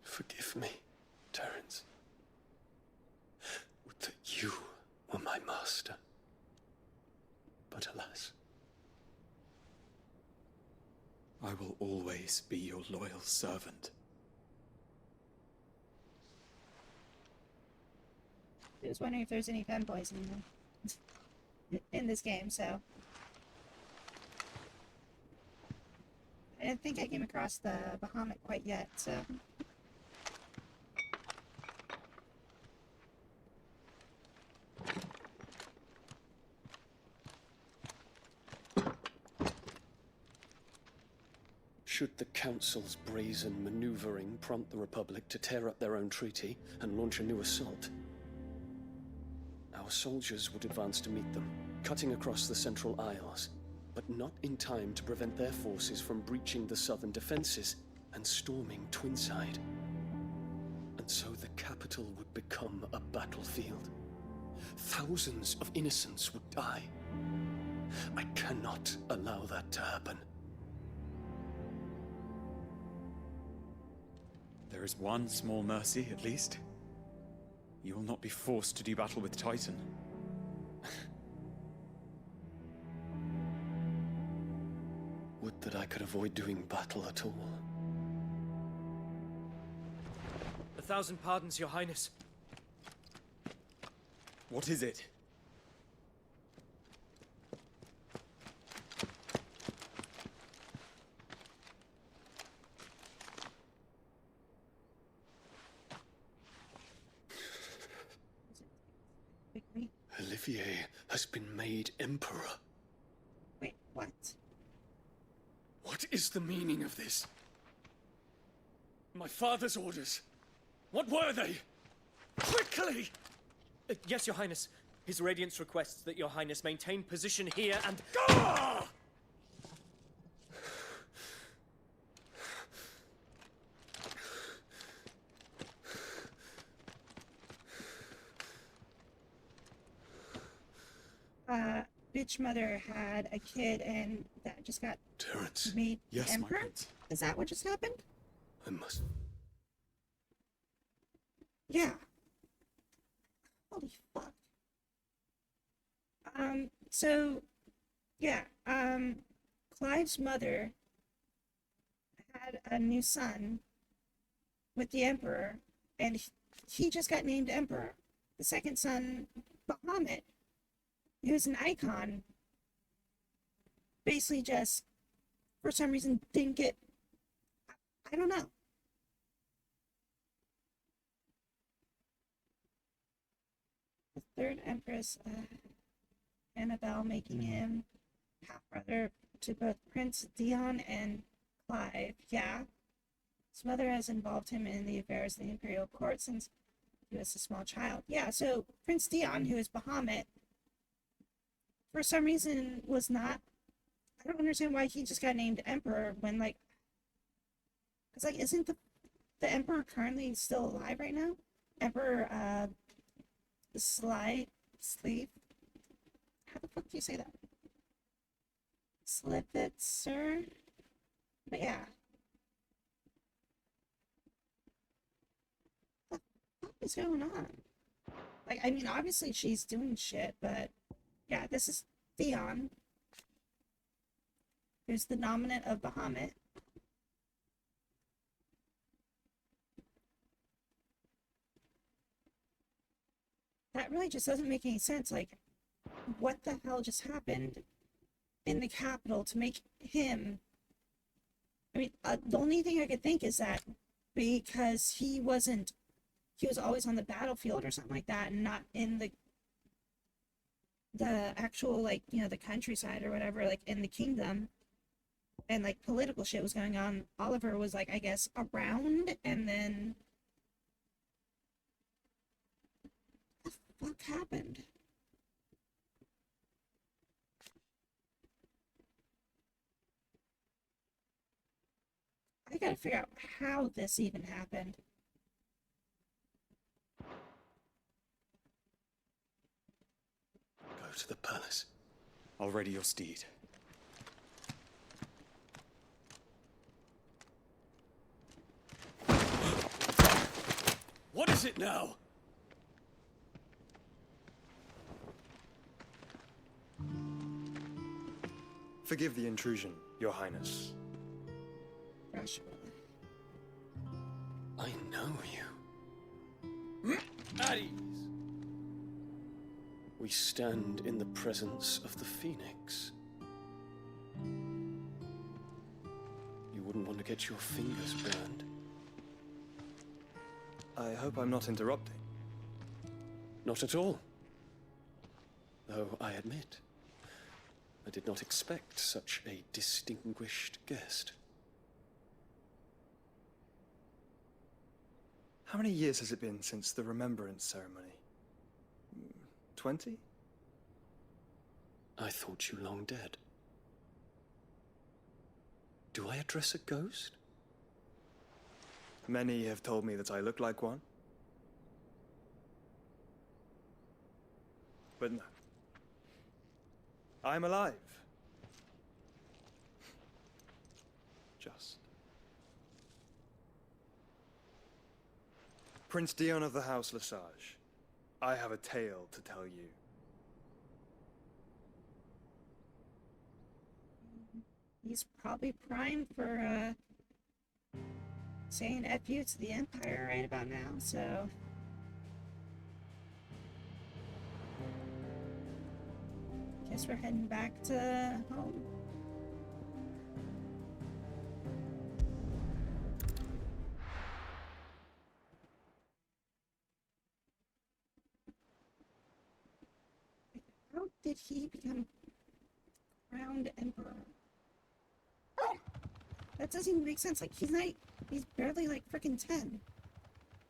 Speaker 3: Forgive me, Terence. Would that you were my master. But alas.
Speaker 24: I will always be your loyal servant.
Speaker 1: I was wondering if there's any femboys in this game, so. I didn't think I came across the Bahamut quite yet, so.
Speaker 3: Should the Council's brazen maneuvering prompt the Republic to tear up their own treaty and launch a new assault, our soldiers would advance to meet them, cutting across the Central Isles, but not in time to prevent their forces from breaching the southern defenses and storming Twinside. And so the capital would become a battlefield. Thousands of innocents would die. I cannot allow that to happen.
Speaker 24: There is one small mercy, at least. You will not be forced to do battle with Titan.
Speaker 3: Would that I could avoid doing battle at all.
Speaker 21: 1,000 pardons, Your Highness.
Speaker 24: What is it?
Speaker 18: Olivier has been made emperor.
Speaker 1: Wait, what?
Speaker 18: What is the meaning of this? My father's orders. What were they? Quickly!
Speaker 21: Yes, Your Highness. His Radiance requests that Your Highness maintain position here and...
Speaker 18: Ah!
Speaker 1: Bitch mother had a kid and that just got
Speaker 18: Terrence.
Speaker 1: made
Speaker 18: Yes, my
Speaker 1: emperor?
Speaker 18: prince.
Speaker 1: Is that what just happened?
Speaker 18: I must...
Speaker 1: Yeah. Holy fuck. So, yeah, Clive's mother had a new son with the Emperor, and he just got named Emperor. The second son, Bahamut, who's an icon, basically just, for some reason, didn't get, I don't know. The third Empress, Annabelle, making him half-brother to both Prince Dion and Clive. Yeah. His mother has involved him in the affairs of the imperial court since he was a small child. Yeah, so Prince Dion, who is Bahamut, for some reason was not... I don't understand why he just got named Emperor when, like... Because, like, isn't the Emperor currently still alive right now? Emperor, Sleeve? How the fuck do you say that? Slipitzer? But yeah. What the fuck is going on? Like, I mean, obviously she's doing shit, but yeah, this is Theon, who's the nominant of Bahamut. That really just doesn't make any sense. Like, what the hell just happened in the capital to make him... I mean, the only thing I could think is that because he was always on the battlefield or something like that and not in the actual, like, you know, the countryside or whatever, like, in the kingdom, and, like, political shit was going on. Oliver was, like, I guess, around, and then... What the fuck happened? I gotta figure out how this even happened.
Speaker 18: Go to the palace. I'll ready your steed. What is it now?
Speaker 8: Forgive the intrusion, Your Highness.
Speaker 18: I know you. At ease. We stand in the presence of the Phoenix. You wouldn't want to get your fingers burned.
Speaker 8: I hope I'm not interrupting.
Speaker 18: Not at all. Though I admit, I did not expect such a distinguished guest.
Speaker 8: How many years has it been since the Remembrance ceremony? 20?
Speaker 18: I thought you long dead. Do I address a ghost?
Speaker 8: Many have told me that I look like one. But no. I'm alive. Just. Prince Dion of the House Lesage, I have a tale to tell you.
Speaker 1: He's probably primed for, saying F you to the Empire right about now, so... Guess we're heading back to home. I did he become crowned emperor? That doesn't even make sense. Like, he's barely like freaking 10.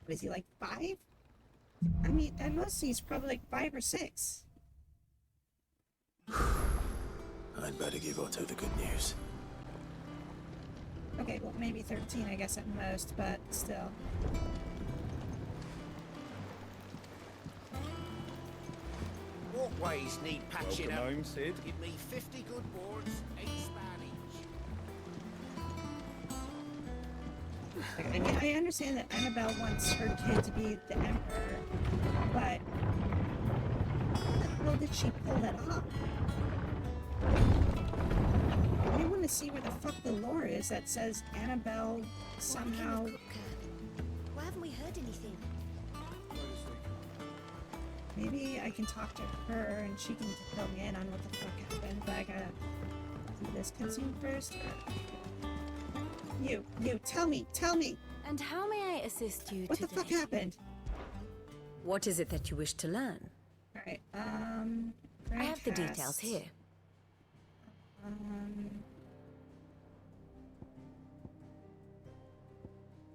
Speaker 1: What is he, like 5? I mean, at most he's probably like 5 or 6.
Speaker 3: I'd better give Otto the good news.
Speaker 1: Okay, well, maybe 13, I guess, at most, but still.
Speaker 9: Walkways need patching
Speaker 8: Welcome
Speaker 9: up.
Speaker 8: home, Sid.
Speaker 9: Give me 50 good boards, 8 span each.
Speaker 1: I mean, I understand that Annabelle wants her kid to be the emperor, but how the hell did she pull that off? I want to see where the fuck the lore is that says Annabelle somehow...
Speaker 23: Why haven't we heard anything?
Speaker 1: Maybe I can talk to her and she can fill me in on what the fuck happened, but I gotta do this cutscene first. You, tell me!
Speaker 13: And how may I assist you
Speaker 1: What
Speaker 13: today?
Speaker 1: the fuck happened?
Speaker 13: What is it that you wish to learn?
Speaker 1: Alright,
Speaker 13: I have the details here.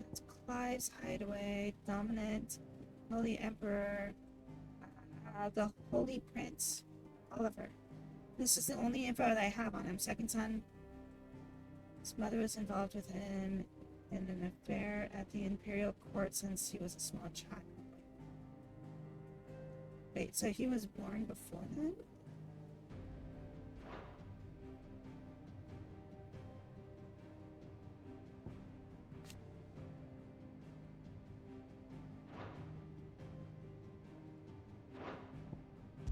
Speaker 1: That's Clive's hideaway, dominant, Holy Emperor, the Holy Prince, Oliver. This is the only info that I have on him. Second son. His mother was involved with him in an affair at the Imperial Court since he was a small child. Wait, so he was born before then?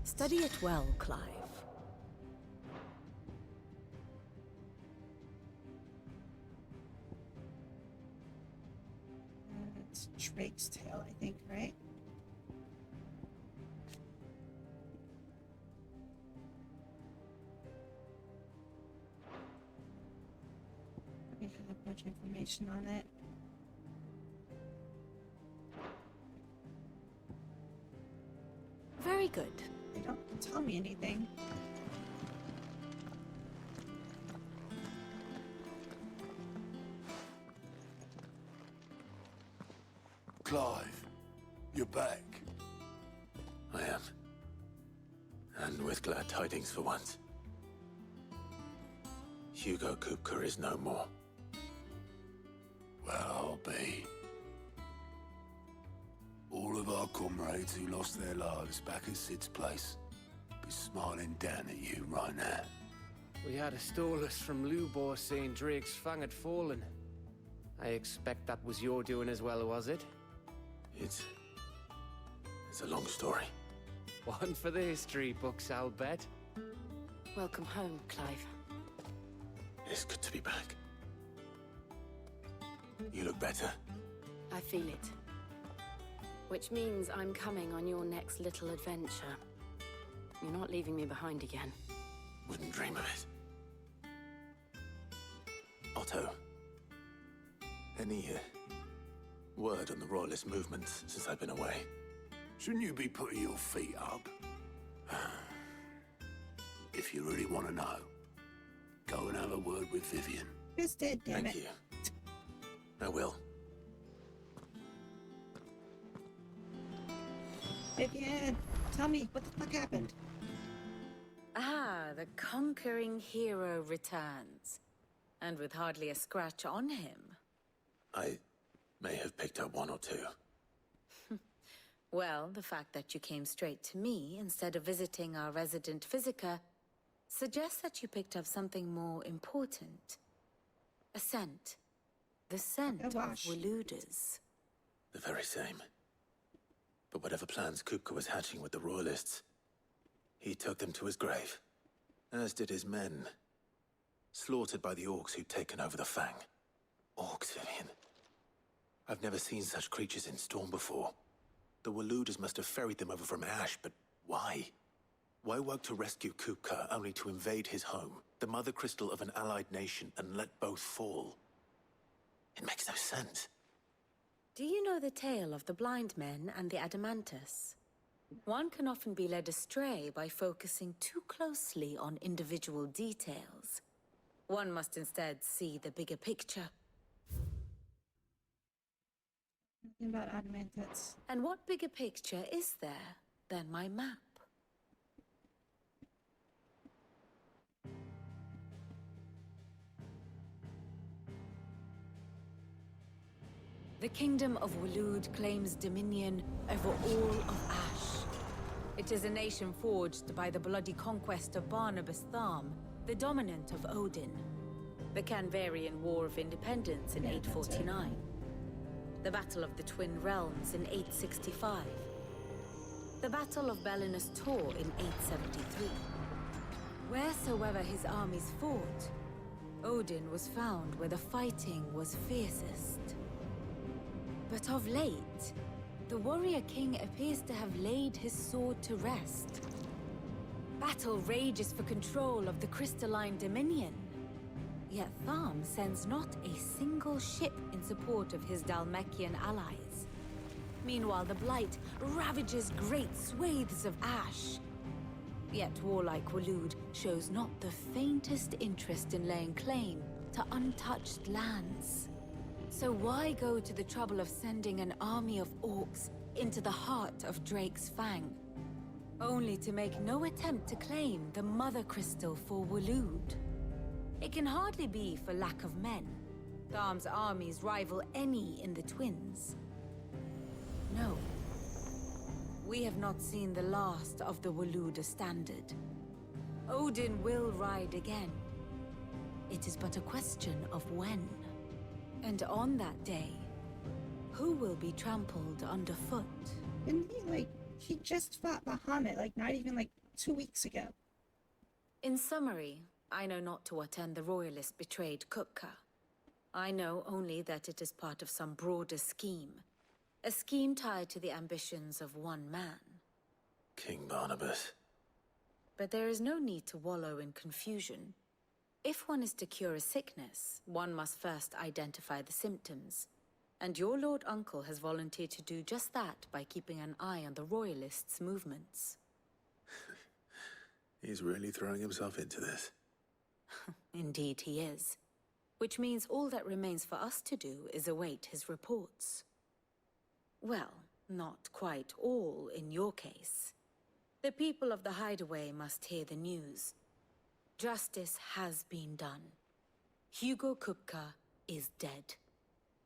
Speaker 13: Study it well, Clive.
Speaker 1: It's Drake's Tale, I think, right? We have much information on it.
Speaker 13: Very good.
Speaker 1: They don't tell me anything.
Speaker 6: Clive, you're back.
Speaker 3: I am. And with glad tidings for once. Hugo Kupka is no more.
Speaker 6: Well, I'll be. All of our comrades who lost their lives back at Sid's place be smiling down at you right now.
Speaker 17: We had a stolus from Lubor saying Drake's fang had fallen. I expect that was your doing as well, was it?
Speaker 3: It's a long story.
Speaker 17: One for the history books, I'll bet.
Speaker 13: Welcome home, Clive.
Speaker 3: It's good to be back. You look better.
Speaker 13: I feel it. Which means I'm coming on your next little adventure. You're not leaving me behind again.
Speaker 3: Wouldn't dream of it. Otto. Any word on the Royalist movement since I've been away?
Speaker 6: Shouldn't you be putting your feet up? If you really want to know, go and have a word with Vivian.
Speaker 1: Just did, damn
Speaker 3: Thank
Speaker 1: it.
Speaker 3: you. I will.
Speaker 1: Vivian, tell me, what the fuck happened?
Speaker 13: Ah, the conquering hero returns. And with hardly a scratch on him.
Speaker 3: I may have picked up one or two.
Speaker 13: Well, the fact that you came straight to me instead of visiting our resident physiker suggests that you picked up something more important. A scent. The scent of Waludas.
Speaker 3: The very same. But whatever plans Kupka was hatching with the Royalists, he took them to his grave. As did his men. Slaughtered by the orcs who'd taken over the Fang. Orcs, Vivian. I've never seen such creatures in Storm before. The Waludas must have ferried them over from Ash, but why? Why work to rescue Kupka only to invade his home, the mother crystal of an allied nation, and let both fall? It makes no sense.
Speaker 13: Do you know the tale of the blind men and the Adamantus? One can often be led astray by focusing too closely on individual details. One must instead see the bigger picture.
Speaker 1: Nothing about adamantines.
Speaker 13: And what bigger picture is there than my map? The Kingdom of Waloed claims dominion over all of Ash. It is a nation forged by the bloody conquest of Barnabas Tharm, the dominant of Odin. The Canvarian War of Independence in 849. The Battle of the Twin Realms in 865. The Battle of Belinus Tor in 873. Wheresoever his armies fought, Odin was found where the fighting was fiercest. But of late, the warrior king appears to have laid his sword to rest. Battle rages for control of the crystalline dominion. Yet Tharm sends not a single ship in support of his Dhalmekian allies. Meanwhile, the Blight ravages great swathes of Ash. Yet warlike Waloed shows not the faintest interest in laying claim to untouched lands. So why go to the trouble of sending an army of orcs into the heart of Drake's Fang, only to make no attempt to claim the Mother Crystal for Waloed? It can hardly be for lack of men. Tharm's armies rival any in the Twins. No. We have not seen the last of the Waloed Standard. Odin will ride again. It is but a question of when. And on that day, who will be trampled underfoot?
Speaker 1: Didn't he just fought Bahamut, not even 2 weeks ago.
Speaker 13: In summary, I know not to what end the Royalists betrayed Kupka. I know only that it is part of some broader scheme. A scheme tied to the ambitions of one man.
Speaker 3: King Barnabas.
Speaker 13: But there is no need to wallow in confusion. If one is to cure a sickness, one must first identify the symptoms. And your Lord Uncle has volunteered to do just that by keeping an eye on the Royalists' movements.
Speaker 3: He's really throwing himself into this.
Speaker 13: Indeed he is. Which means all that remains for us to do is await his reports. Well, not quite all in your case. The people of the Hideaway must hear the news. Justice has been done. Hugo Kupka is dead.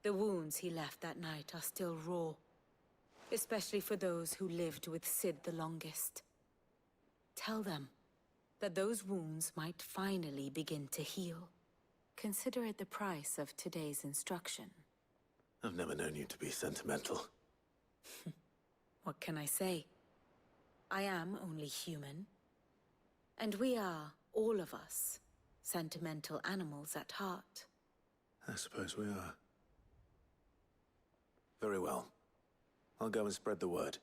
Speaker 13: The wounds he left that night are still raw, especially for those who lived with Sid the longest. Tell them that those wounds might finally begin to heal. Consider it the price of today's instruction.
Speaker 3: I've never known you to be sentimental.
Speaker 13: What can I say? I am only human. And we are, all of us, sentimental animals at heart.
Speaker 3: I suppose we are. Very well. I'll go and spread the word.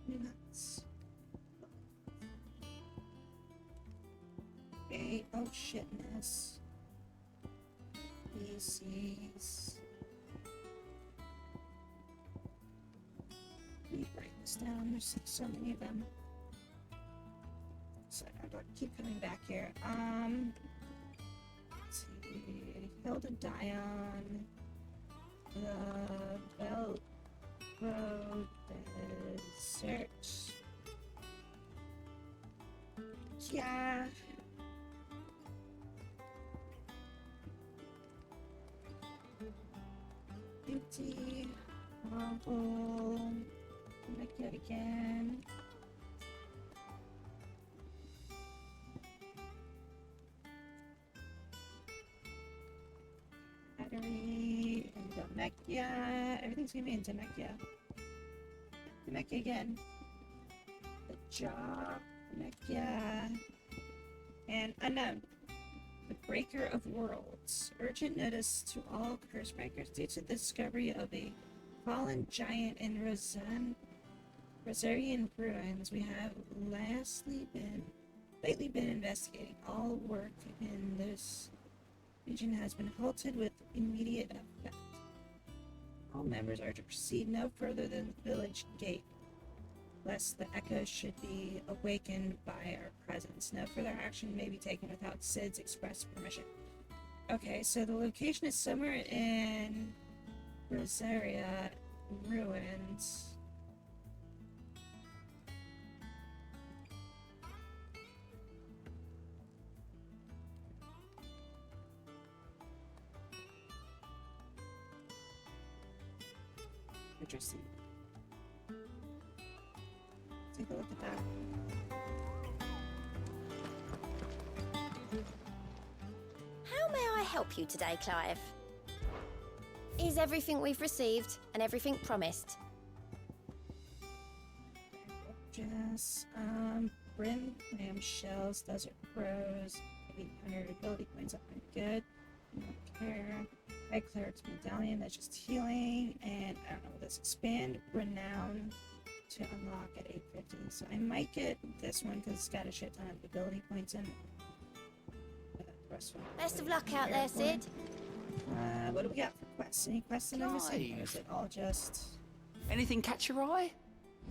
Speaker 1: Nuts. Okay, oh shitness. Species. Let me write this down, there's so many of them. So I gotta keep coming back here. Let's see. Hilda Dion. The Belt Road Desert. Yeah. Empty. Marble. Make it again. Battery. And Dhalmekia. Everything's gonna be in Dhalmekia. Dhalmekia again. The job. Dhalmekia. And Unknown. The Breaker of Worlds. Urgent notice to all curse breakers due to the discovery of a fallen giant in Rosen. Rosarian ruins. We have lately been investigating. All work in this region has been halted with immediate effect. All members are to proceed no further than the village gate, lest the echoes should be awakened by our presence. No further action may be taken without Sid's express permission. Okay, so the location is somewhere in Rosaria ruins. Interesting. Take a look at that.
Speaker 23: How may I help you today, Clive? Is everything we've received and everything promised?
Speaker 1: Just, Brim, clam shells, desert crows, 800 ability points up and good. No care. High cleric's medallion, that's just healing, and I don't know what this expand renown to unlock at 850. So I might get this one because it's got a shit ton of ability points in it.
Speaker 23: Best of luck out there, Sid.
Speaker 1: What do we got for quests? Any quests that I'm missing? Or is it all just...
Speaker 7: Anything catch your eye?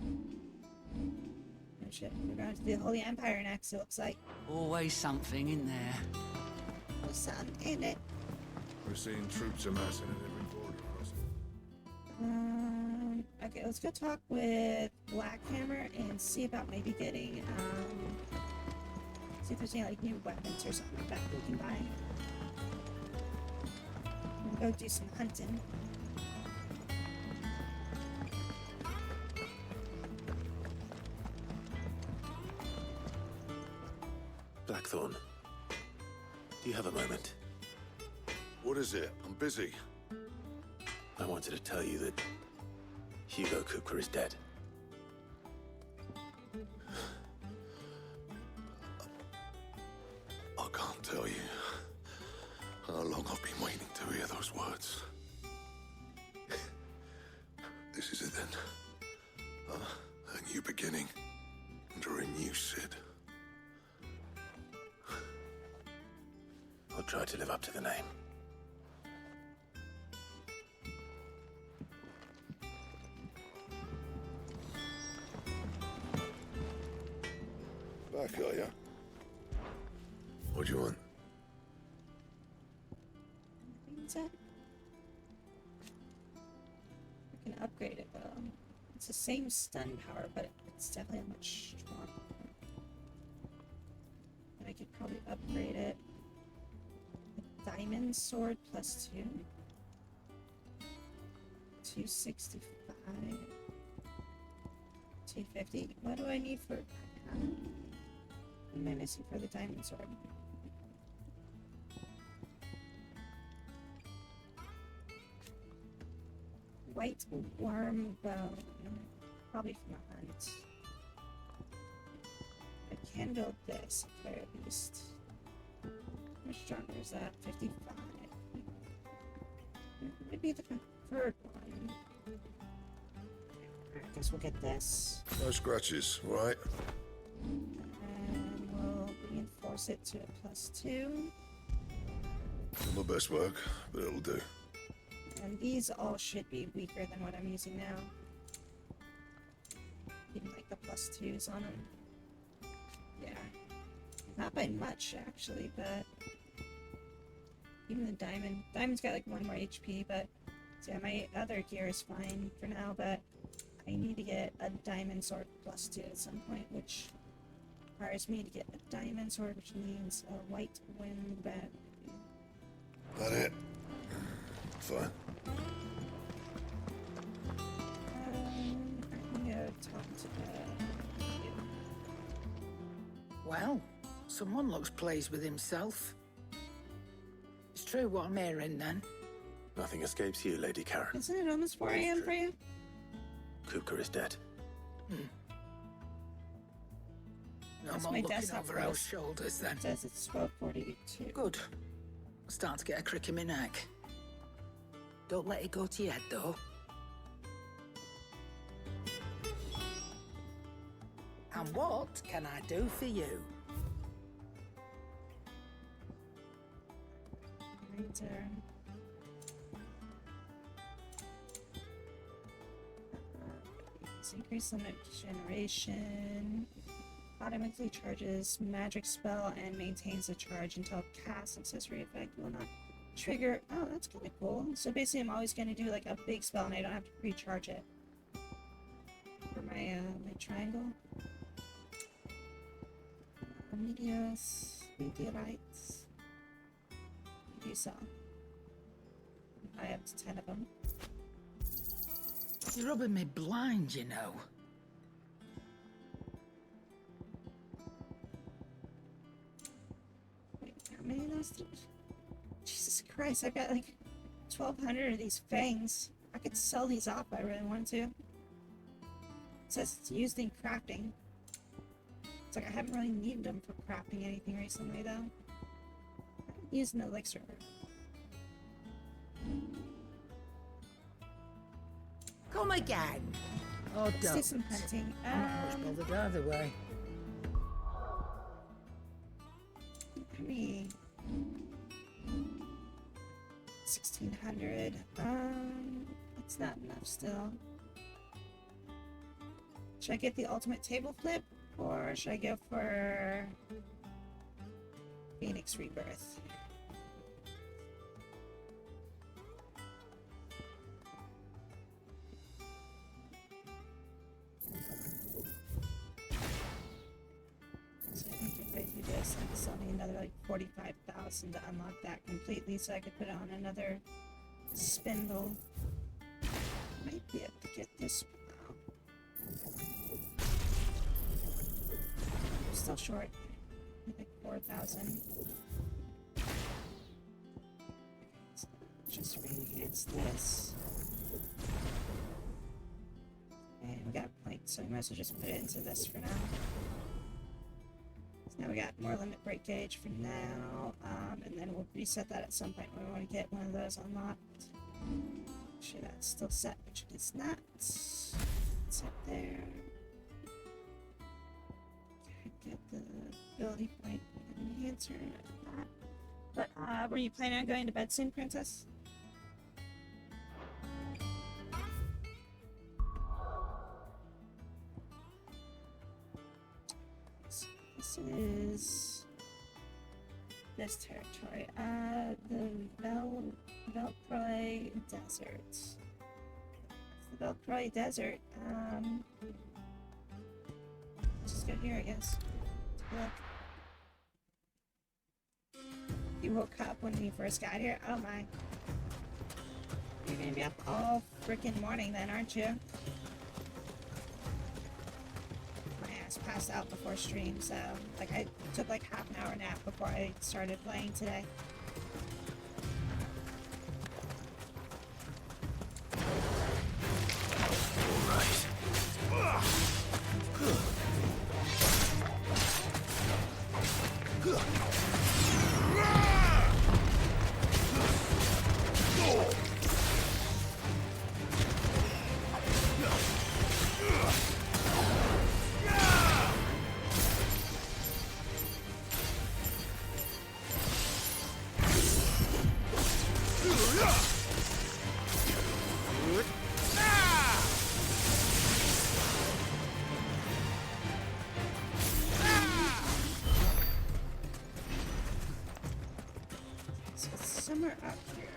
Speaker 1: Oh shit, we're going to the Holy Empire next, it looks like.
Speaker 7: Always something in there.
Speaker 1: There's something in it.
Speaker 6: We're seeing troops amassing at every border crossing.
Speaker 1: Okay, let's go talk with Blackhammer and see about maybe getting, see if there's any, like, new weapons or something like that we can buy. Go do some hunting.
Speaker 3: Blackthorn, do you have a moment?
Speaker 6: What is it? I'm busy.
Speaker 3: I wanted to tell you that Hugo Kupka is dead.
Speaker 6: I can't tell you how long I've been waiting to hear those words. This is it then. A new beginning under a new Sid.
Speaker 3: I'll try to live up to the name.
Speaker 6: Back, are ya? What do you want?
Speaker 1: What's that? We can upgrade it though. It's the same stun power, but it's definitely much stronger. And I could probably upgrade it. A diamond sword +2. 265. 250. What do I need for... What am I missing for the diamond sword? White worm bone. Probably from a hunt. I can build this at the very least. How much stronger is that? 55. Maybe the preferred one. I guess we'll get this.
Speaker 6: No scratches, right?
Speaker 1: And we'll reinforce it to a +2.
Speaker 6: Not my best work, but it'll do.
Speaker 1: And these all should be weaker than what I'm using now. Even like the +2s on them. Yeah. Not by much, actually, but... Even the diamond. Diamond's got like 1 more HP, but... So yeah, my other gear is fine for now, but... I need to get a diamond sword +2 at some point, which... requires me to get a diamond sword, which means a white wind bat.
Speaker 6: That it? Fine.
Speaker 1: I'm gonna talk to the...
Speaker 7: Well, someone looks pleased with himself. It's true what I'm hearing, then.
Speaker 3: Nothing escapes you, Lady Karen.
Speaker 1: Isn't it almost 4 AM for you?
Speaker 3: Kupka is dead.
Speaker 7: No
Speaker 1: That's
Speaker 7: more
Speaker 1: my
Speaker 7: looking
Speaker 1: desktop
Speaker 7: over our
Speaker 1: voice.
Speaker 7: shoulders, then.
Speaker 1: It says it's 12:42.
Speaker 7: Good. I'm starting to get a crick in my neck. Don't let it go to your head, though. what can I do for you?
Speaker 1: Increase limit generation. Automatically charges magic spell and maintains the charge until cast accessory effect will not trigger. Oh, that's kind of cool. So basically, I'm always going to do like a big spell and I don't have to recharge it. For my my triangle. Meteorites. Meteor. I have 10 of them.
Speaker 7: You're rubbing me blind, you know.
Speaker 1: Wait, how many of those? Jesus Christ, I've got like 1,200 of these fangs. I could sell these off if I really wanted to. It says it's used in crafting. It's like I haven't really needed them for crafting anything recently, though. I haven't used an elixir.
Speaker 7: Come again. Oh,
Speaker 1: Let's
Speaker 7: don't.
Speaker 1: do some hunting.
Speaker 7: I'm not much bothered either way.
Speaker 1: Me. 1,600. It's not enough still. Should I get the ultimate table flip, or should I go for Phoenix Rebirth? So I think if I do this, I can sell me another like 45,000 to unlock that completely, so I could put it on another spindle. Might be able to get this. I'm still short. Like 4,000. Just re-enhance this. And we got a plank, so we might as well just put it into this for now. So now we got more limit break gauge for now. And then we'll reset that at some point when we want to get one of those unlocked. Make sure that's still set, which it is not. It's up there. Get the ability point enhancer and that. But were you planning on going to bed soon, Princess? So this is this territory. The Velcroy Desert. It's the Velcroy Desert. Just go here, I guess. Look. You woke up when you first got here? Oh my. You're gonna be up all freaking morning then, aren't you? My ass passed out before stream, so like I took like half an hour nap before I started playing today. Somewhere up here.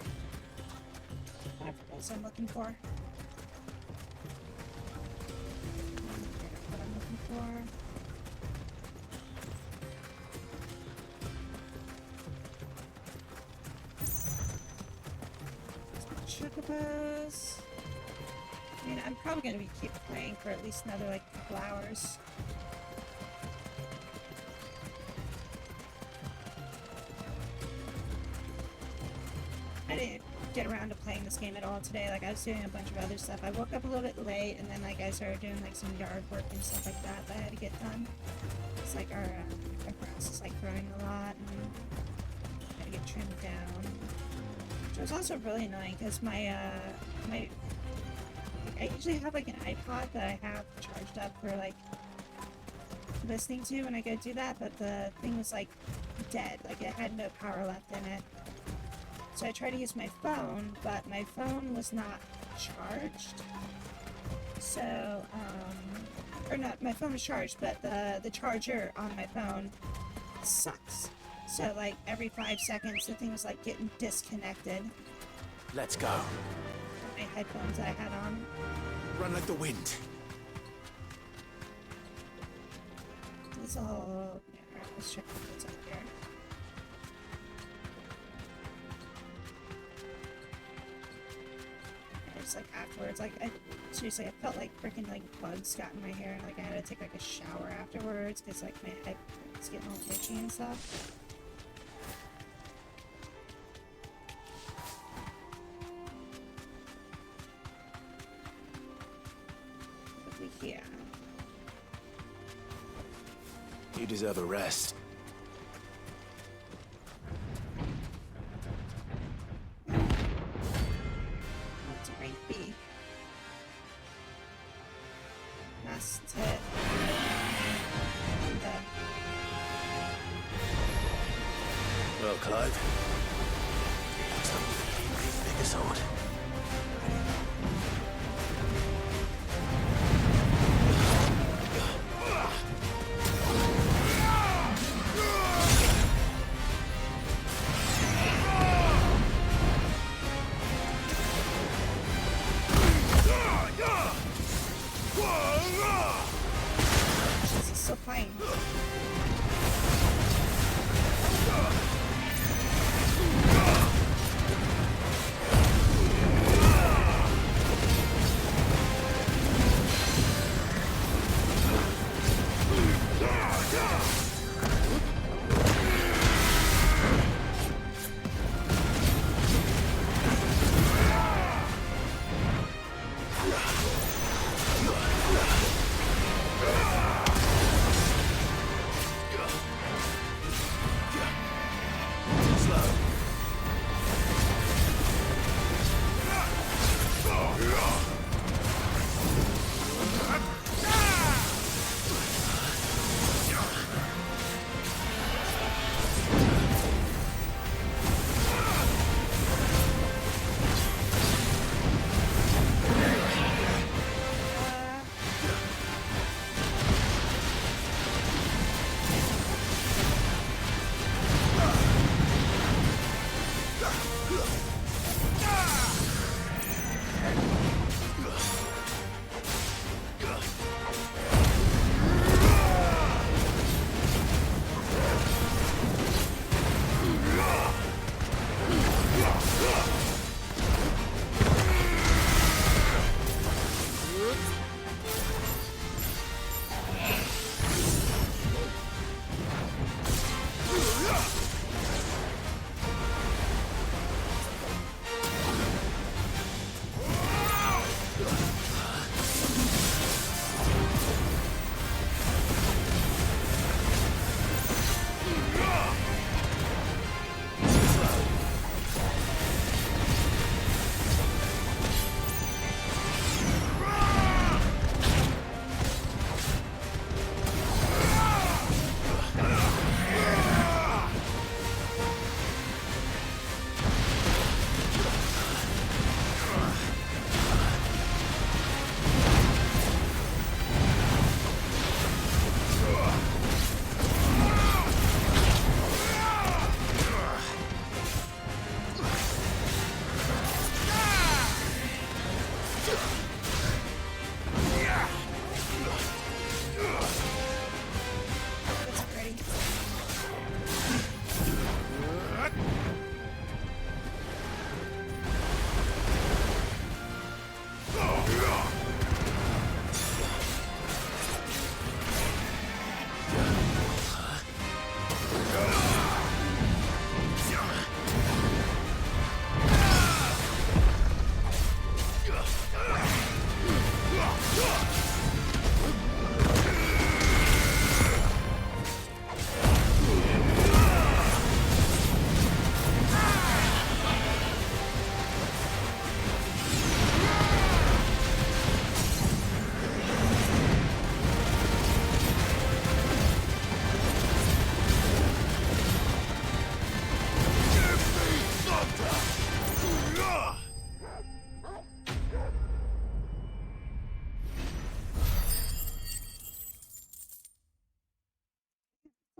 Speaker 1: I forgot what I'm looking for. What I'm looking for. Chocobos. I mean, I'm probably going to keep playing for at least another like couple hours. I didn't get around to playing this game at all today. Like, I was doing a bunch of other stuff. I woke up a little bit late, and then like I started doing like some yard work and stuff like that that I had to get done. It's like our grass is like growing a lot, and I had to get trimmed down. Which was also really annoying because my I usually have like an iPod that I have charged up for like listening to when I go do that, but the thing was like dead, like it had no power left in it. So I tried to use my phone, but my phone was not charged. So, or not, my phone was charged, but the charger on my phone sucks. So like every 5 seconds the thing was like getting disconnected.
Speaker 3: Let's go.
Speaker 1: My headphones that I had on.
Speaker 3: Run like the wind.
Speaker 1: It's all... Yeah, alright, let's check what's up here. It's like afterwards, like seriously, I felt like freaking like bugs got in my hair, and like I had to take like a shower afterwards because like my head was getting all itchy and stuff. Yeah.
Speaker 3: You deserve a rest.
Speaker 1: What's rank B? Must hit.
Speaker 3: Well, Clive. Looks like you've big a sword.
Speaker 1: This is so fine.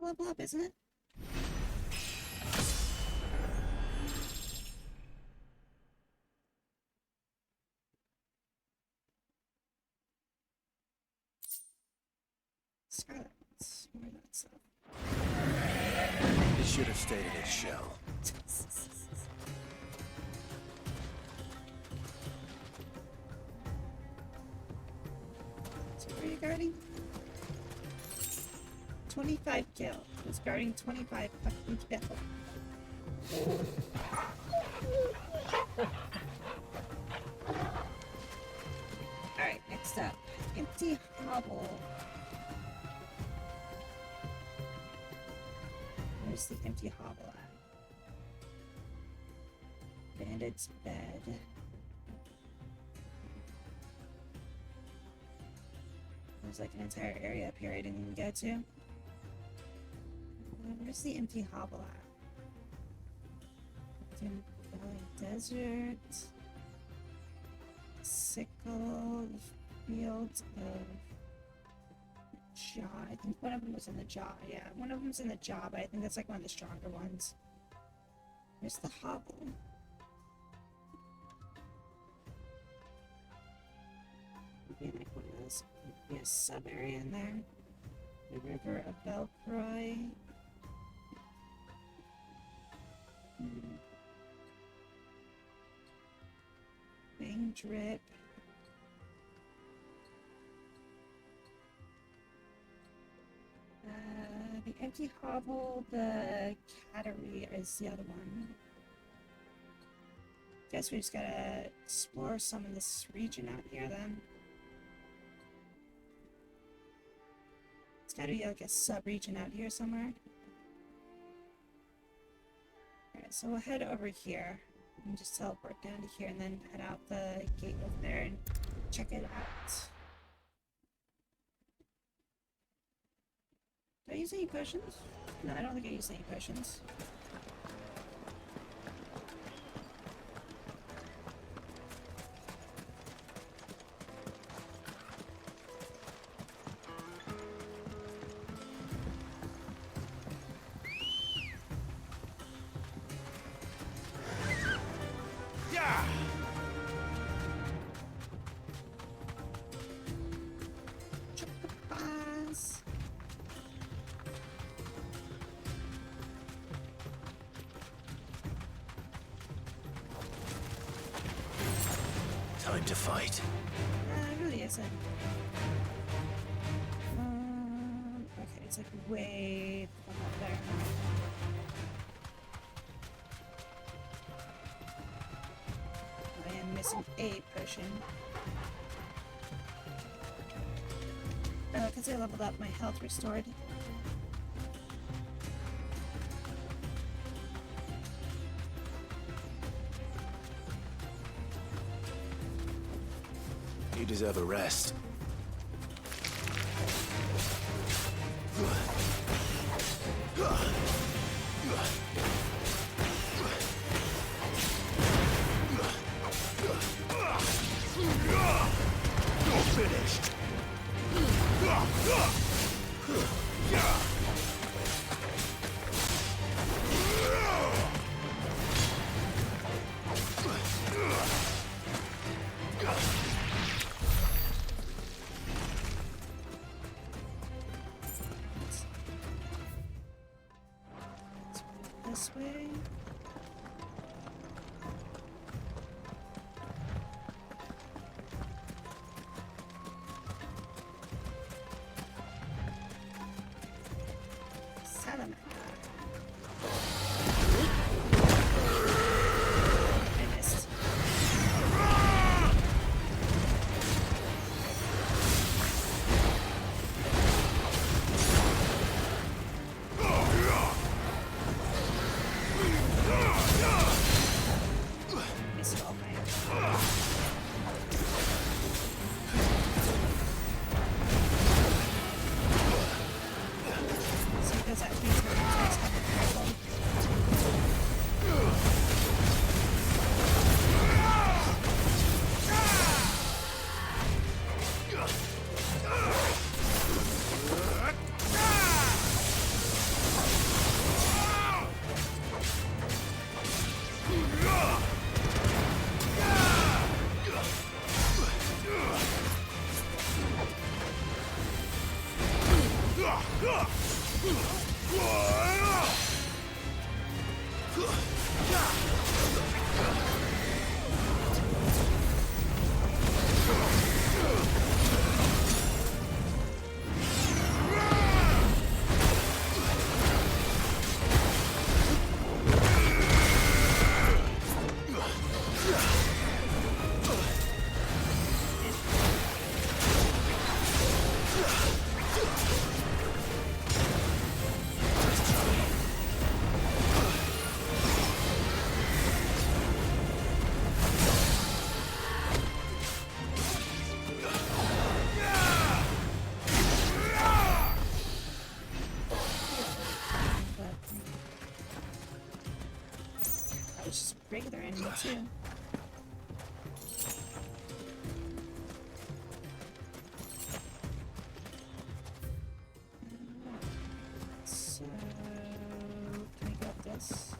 Speaker 1: level up, isn't it? Scarlet, more of that stuff.
Speaker 3: It should have stayed in its shell.
Speaker 1: So what are you guarding? 25 kill. He's guarding 25 fucking kill. Alright, next up. Empty hovel. Where's the empty hovel at? Bandit's bed. There's like an entire area up here I didn't even get to. Where's the empty hovel at? Desert. Sickle. Fields of jaw. I think one of them was in the jaw. Yeah, one of them's in the jaw, but I think that's like one of the stronger ones. Where's the hovel? Maybe like one of those. Maybe a sub area in there. The river of Belcroy. Bang drip. The empty hovel, the cattery is the other one. Guess we just gotta explore some of this region out here then. It's gotta be like a sub-region out here somewhere. Alright, so we'll head over here and just teleport down to here and then head out the gate over there and check it out. Did I use any potions? No, I don't think I used any potions.
Speaker 6: Yeah!
Speaker 3: Time to fight.
Speaker 1: It really isn't. Okay, it's like way up there. I am missing a potion. Oh, because I leveled up, my health restored.
Speaker 3: You deserve a rest.
Speaker 6: You're finished.
Speaker 1: This way. Salamander. I missed. Missed all my. So does that mean too. So, can I get this?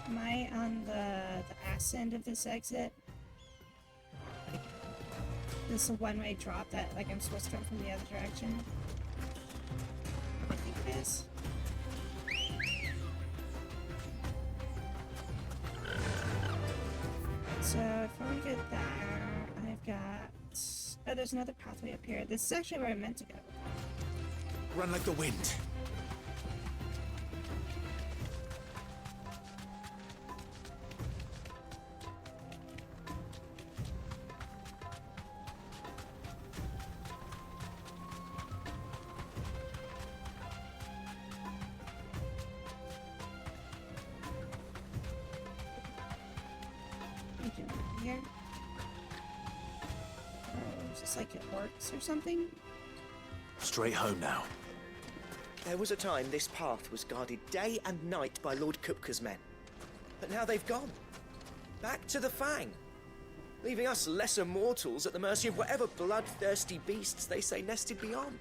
Speaker 1: Am I on the ass end of this exit? This is a one-way drop that, like, I'm supposed to come from the other direction. I think it is. So, if I get there, I've got... Oh, there's another pathway up here. This is actually where I'm meant to go.
Speaker 9: Run like the wind.
Speaker 1: Here. Oh, it's just like it works or something.
Speaker 3: Straight home now.
Speaker 12: There was a time this path was guarded day and night by Lord Kupka's men. But now they've gone. Back to the Fang. Leaving us lesser mortals at the mercy of whatever bloodthirsty beasts they say nested beyond.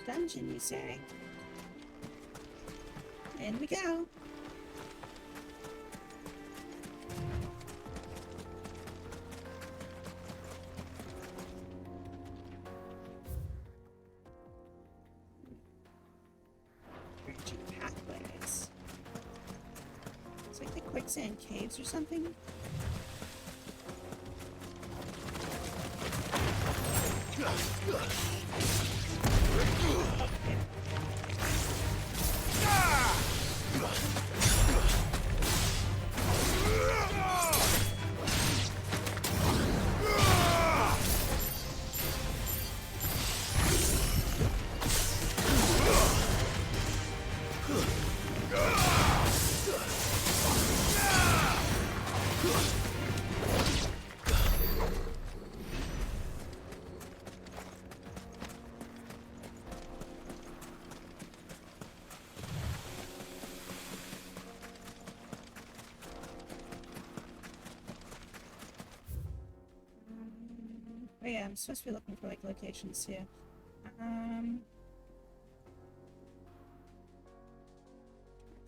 Speaker 1: Dungeon, you say? In we go. Pathways. It's like the quicksand caves or something. Oh yeah, I'm supposed to be looking for like locations here.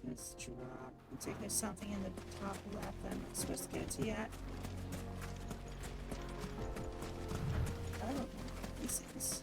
Speaker 1: Let's drop. Looks like there's something in the top left that I'm not supposed to go to yet. Oh, these things.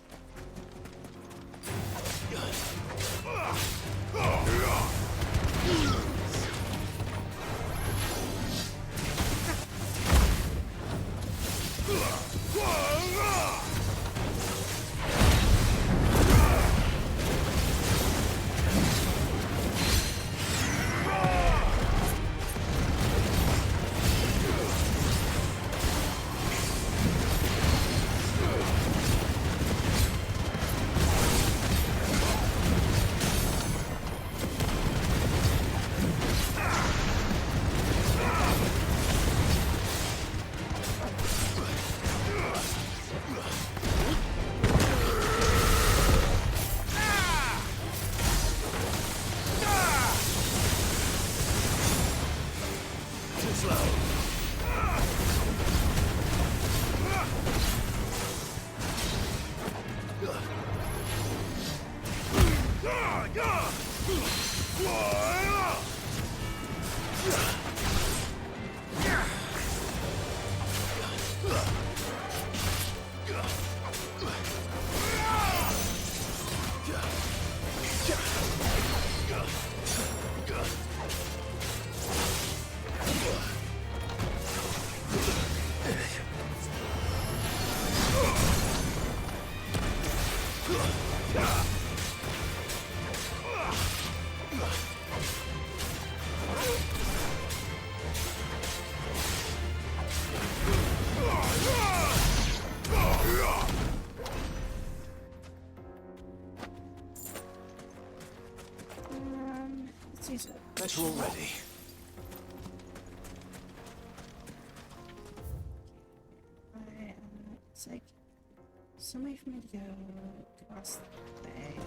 Speaker 3: Better already.
Speaker 1: It's like some way for me to go across the way.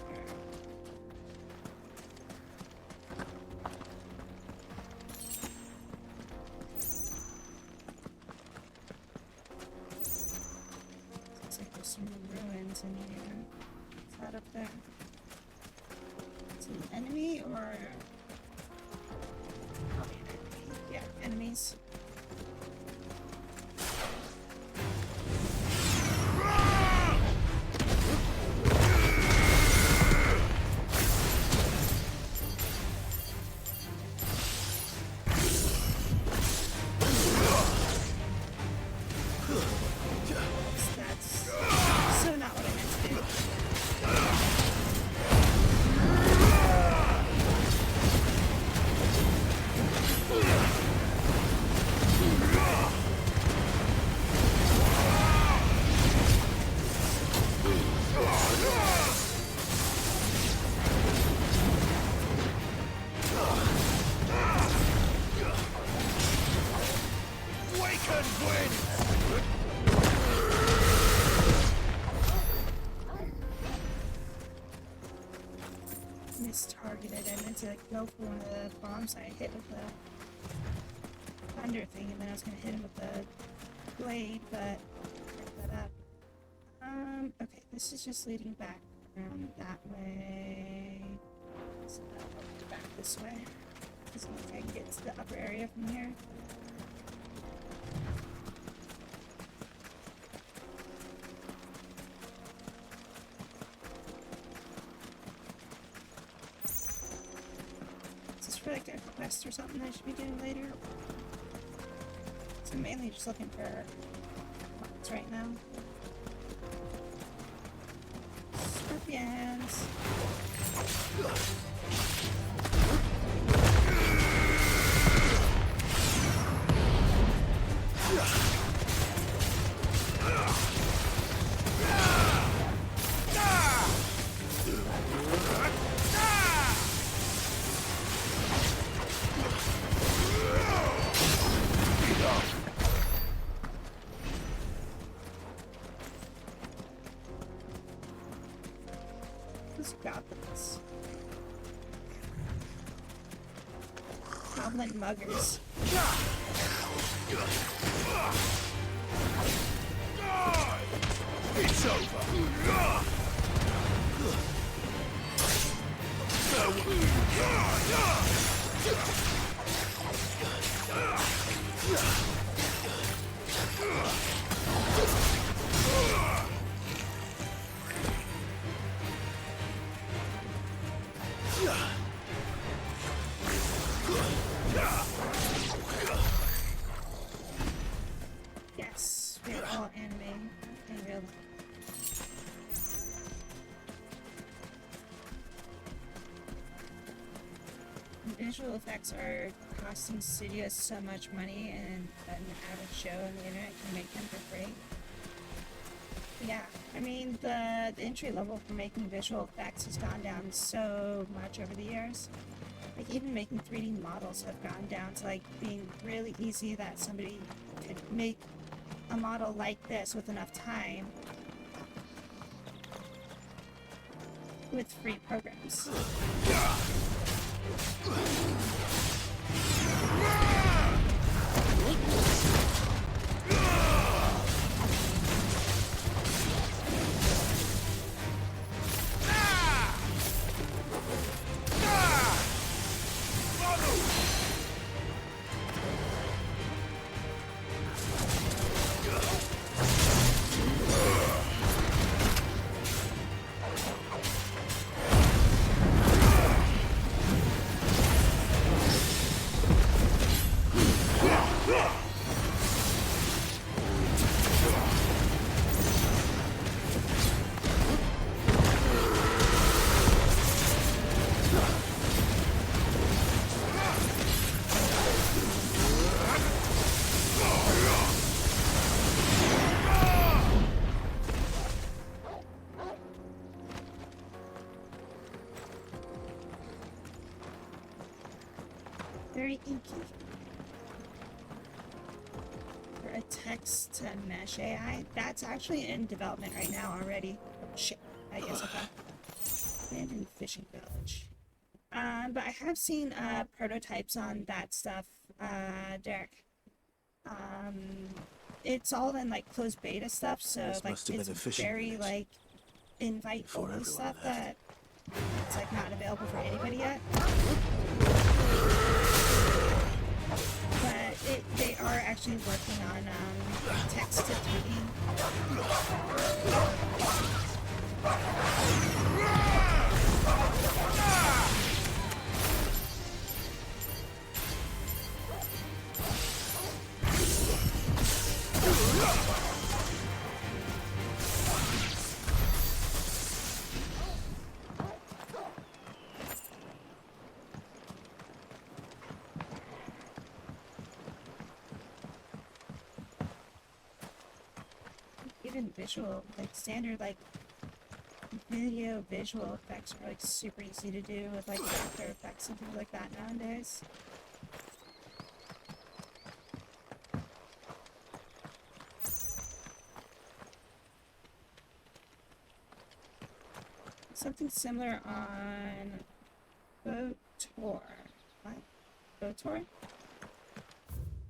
Speaker 1: Looks like there's some ruins in here. What's that up there? Is it an enemy or... Probably an enemy. Yeah, enemies. Mistargeted. I meant to go for one of the bombs I hit with the thunder thing, and then I was gonna hit him with the blade, but I fucked that up. Okay, this is just leading back around that way. So I'll go back this way. Doesn't look like I can get to the upper area from here. For like a quest or something I should be doing later. So I'm mainly just looking for mods right now. Scorpions. Goblins. Goblin muggers.
Speaker 6: It's over.
Speaker 1: Yes, we're all anime in real life. Visual effects are costing studios so much money, and an average show on the internet can make them for free. Yeah, I mean, the entry level for making visual effects has gone down so much over the years. Like, even making 3D models have gone down to, like, being really easy that somebody could make a model like this with enough time with free programs. Very inky. For a text to mesh AI, that's actually in development right now already. Shit, I guess okay. Abandoned fishing village. But I have seen prototypes on that stuff, Derek. It's all in like closed beta stuff, so
Speaker 3: This
Speaker 1: like
Speaker 3: must have
Speaker 1: it's
Speaker 3: been a fishing
Speaker 1: very
Speaker 3: village.
Speaker 1: like invite
Speaker 3: Before
Speaker 1: only
Speaker 3: everyone
Speaker 1: stuff
Speaker 3: left.
Speaker 1: that it's like not available for anybody yet. But they are actually working on text to 3D. Even visual, like standard, like video visual effects are like super easy to do with like After Effects and things like that nowadays. Something similar on KOTOR. What? KOTOR?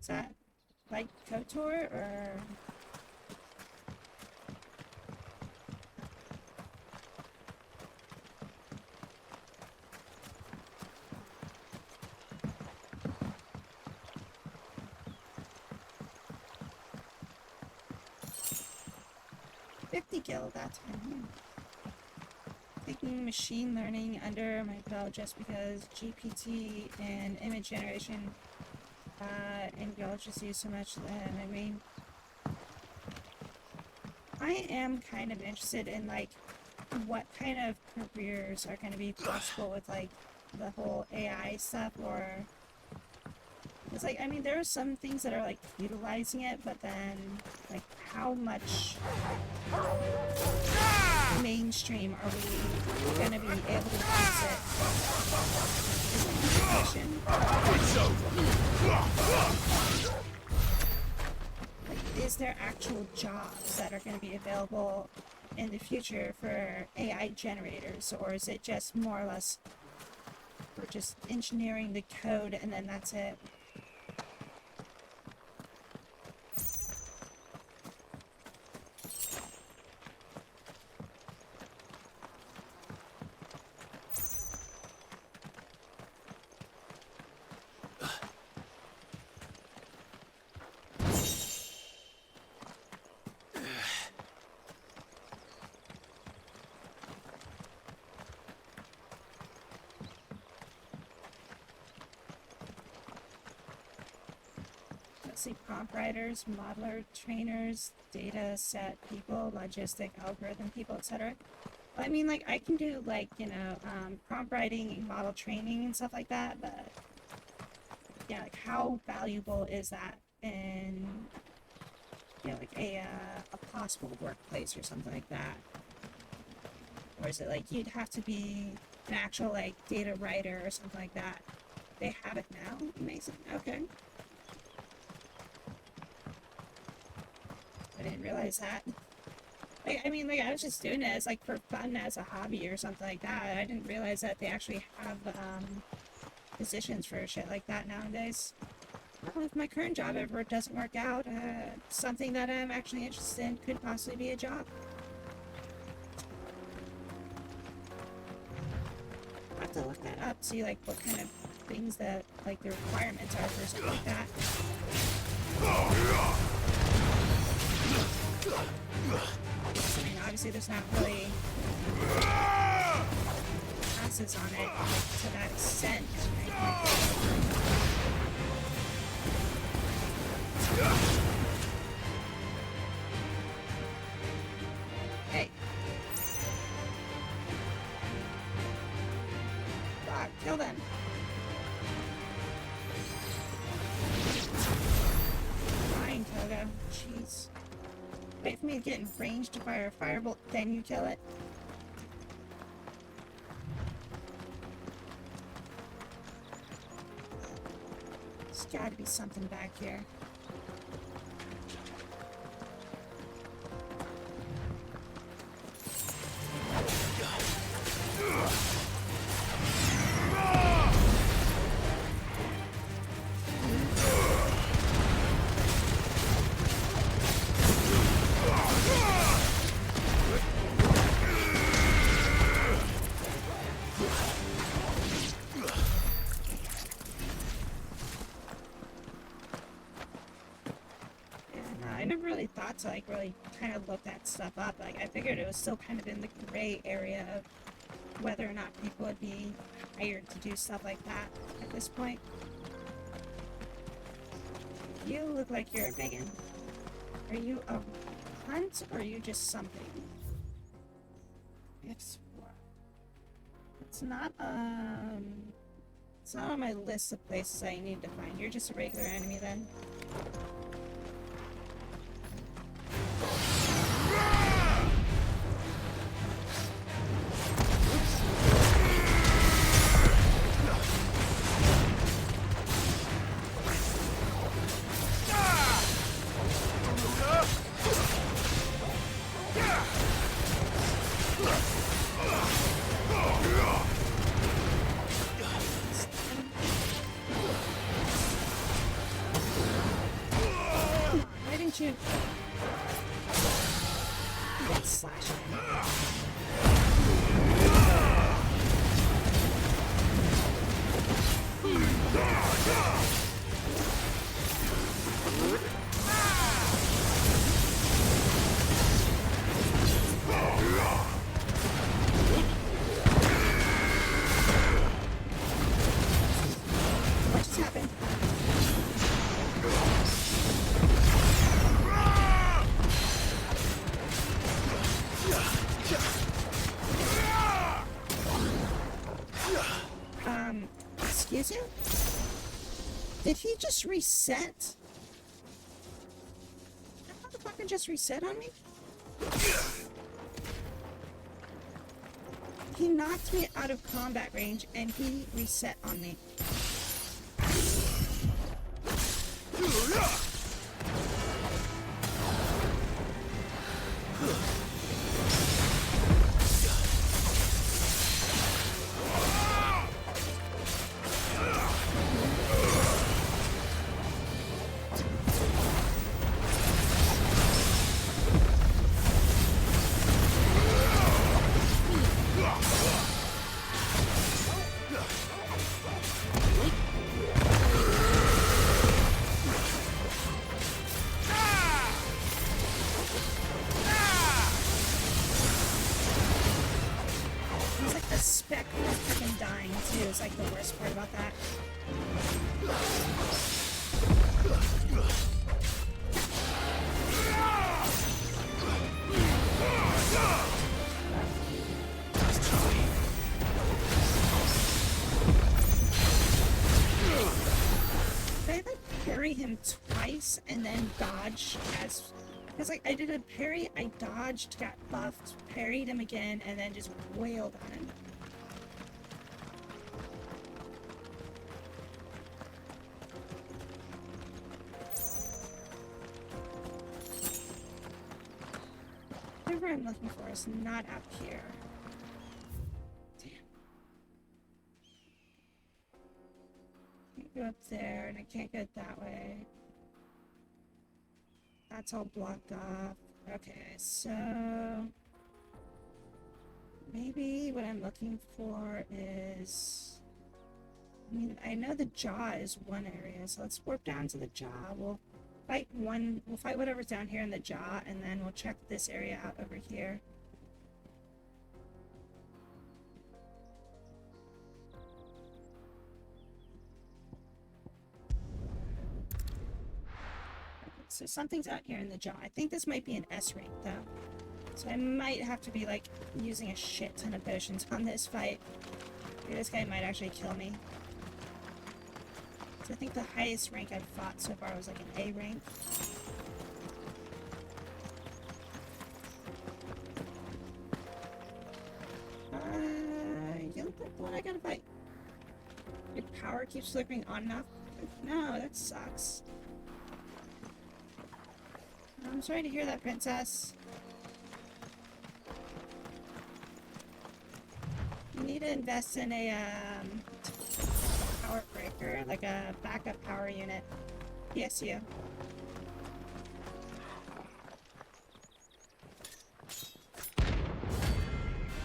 Speaker 1: Is that like KOTOR or? Gil that time. Taking machine learning under my belt just because GPT and image generation and y'all just use so much that I mean I am kind of interested in like what kind of careers are going to be possible with like the whole AI stuff, or it's like, I mean, there are some things that are like utilizing it, but then like how much mainstream are we gonna be able to use it? Is the question. Like, is there actual jobs that are going to be available in the future for AI generators, or is it just more or less we're just engineering the code and then that's it? See, prompt writers, modeler, trainers, data set people, logistic, algorithm people, etc. I mean, like, I can do, like, you know, prompt writing, model training, and stuff like that, but, yeah, like, how valuable is that in, you know, like, a possible workplace or something like that? Or is it, like, you'd have to be an actual, like, data writer or something like that? They have it now? Amazing. Okay. I didn't realize that. Like, I mean, like, I was just doing it as, like, for fun, as a hobby or something like that. I didn't realize that they actually have, positions for shit like that nowadays. Well, if my current job ever doesn't work out, something that I'm actually interested in could possibly be a job. I'll have to look that up, see, like, what kind of things that, like, the requirements are for something like that. I mean, obviously there's not really classes on it to that extent. Hey. Fuck, kill them. Fine, Toga. Jeez. Wait for me to get in range to fire a firebolt, then you kill it. There's gotta be something back here. really thought to like really kind of look that stuff up. Like I figured it was still kind of in the gray area of whether or not people would be hired to do stuff like that at this point. You look like you're a vegan. Are you a hunt or are you just something? It's not on my list of places I need to find. You're just a regular enemy then. Why didn't you get slashed? What just happened? Excuse you? Did he just reset? That motherfucker just reset on me? He knocked me out of combat range and he reset on me. He's like the speck of freaking dying too, is like the worst part about that. Did I like parry him twice and then dodge as... Because like I did a parry, I dodged, got buffed, parried him again, and then just wailed on him. Whatever I'm looking for is not up here. Damn. Can't go up there, and I can't go that way. That's all blocked off. Okay, so maybe what I'm looking for is, I mean, I know the jaw is one area, so let's warp down to the jaw. We'll fight whatever's down here in the jaw, and then we'll check this area out over here. So something's out here in the jaw. I think this might be an S rank though. So I might have to be like using a shit ton of potions on this fight. Maybe this guy might actually kill me. So I think the highest rank I've fought so far was like an A rank. You look like the one I gotta fight. Your power keeps flickering on and off. No, that sucks. I'm sorry to hear that, princess. You need to invest in a power breaker, like a backup power unit. Yes, you.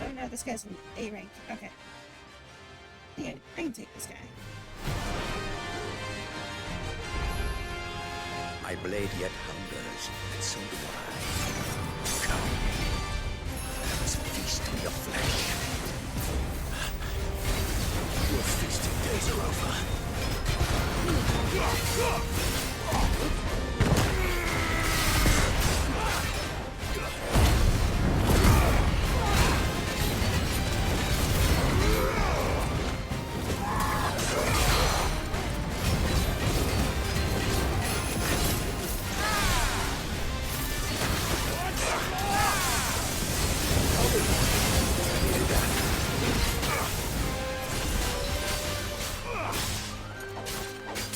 Speaker 1: Oh no, this guy's an A rank. Okay. Yeah, I can take this guy.
Speaker 11: My blade yet hungers, and so do I. Come, let us feast on your flesh. Your feasting days are over.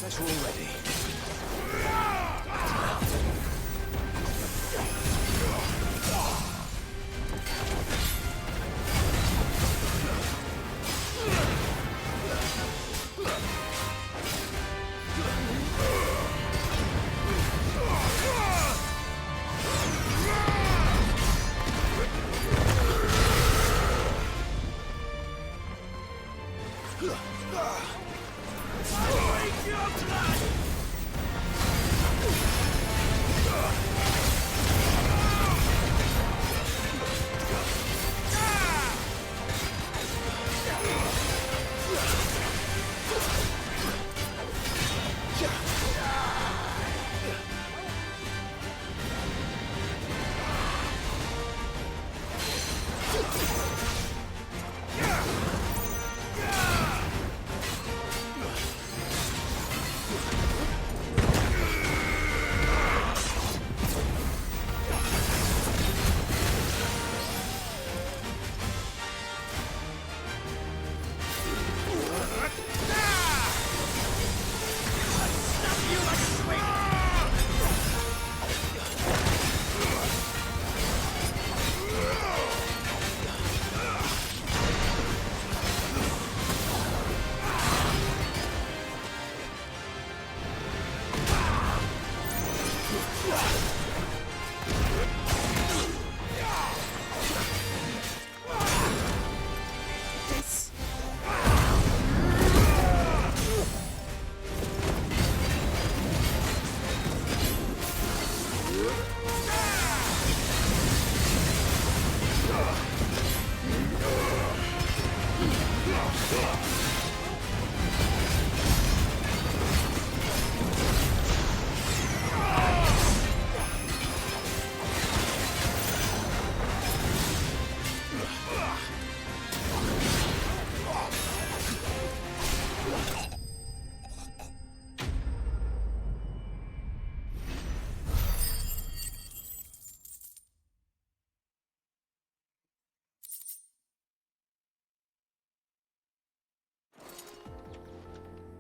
Speaker 11: That's all ready.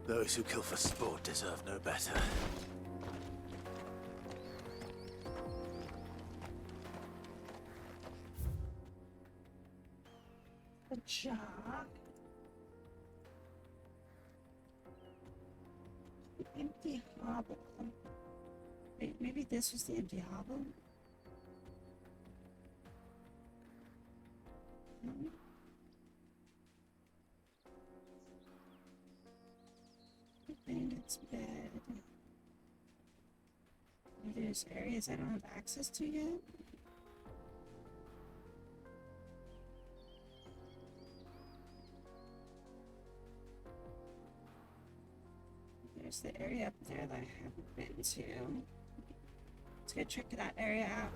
Speaker 3: Those who kill for sport deserve no better.
Speaker 1: The jog. The empty hovel. Wait, maybe this was the empty hovel? Hmm. Bandit's bed. There's areas I don't have access to yet. There's the area up there that I haven't been to. Let's go check that area out.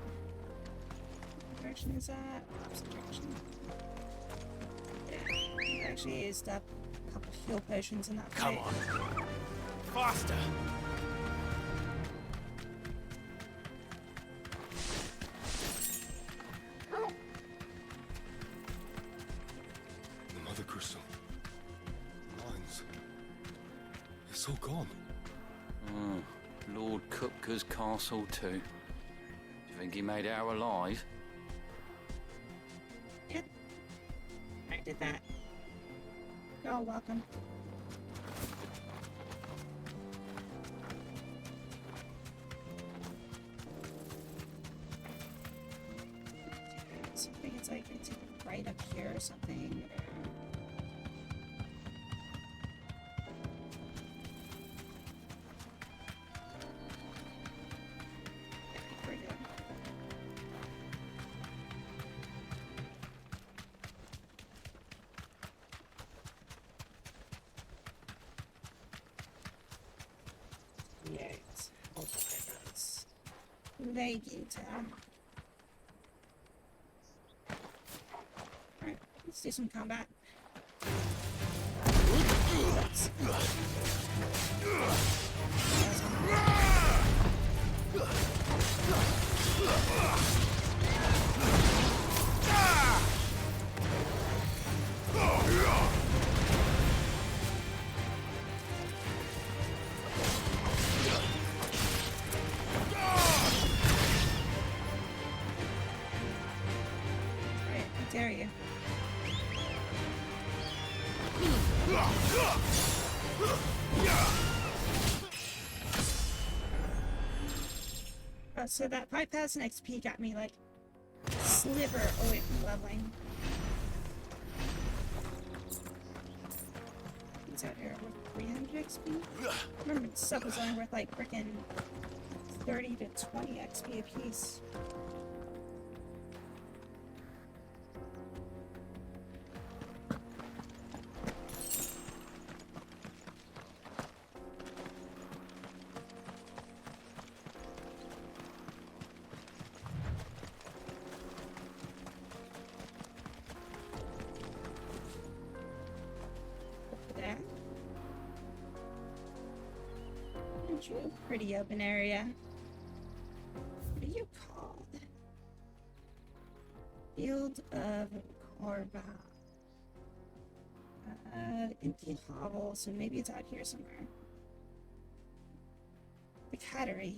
Speaker 1: What direction is that? Opposite direction. Yeah, I actually used up a couple heal potions in that fight.
Speaker 11: Come on. Faster!
Speaker 6: The Mother Crystal. Mines. It's all gone.
Speaker 10: Lord Kupka's castle too. Do you think he made it out alive?
Speaker 1: Yep. I did that. You're welcome. So I think it's like it's right up here or something. Vegeta. Alright, let's do some combat. Dare you? So that 5,000 XP got me like a sliver away from leveling. He's out here with 300 XP. Remember, stuff was only worth like freaking 30 to 20 XP a piece. Pretty open area. What are you called? Field of Corva. Empty hovel, so maybe it's out here somewhere. The Cattery.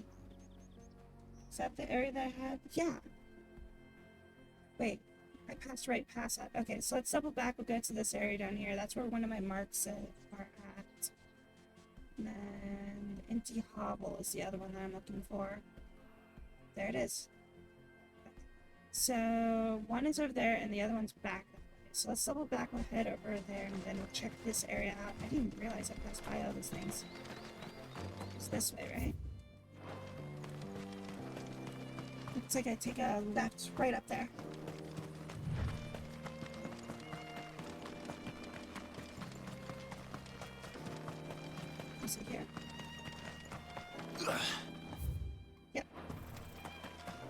Speaker 1: Is that the area that I had? Yeah. Wait, I passed right past that. Okay, so let's double back. We'll go to this area down here. That's where one of my marks are at. And then Empty Hovel is the other one that I'm looking for. There it is. So one is over there and the other one's back that way. So let's double back, we'll head over there and then we'll check this area out. I didn't realize I passed by all these things. It's this way, right? Looks like I take a left right up there. Is it here? Yep.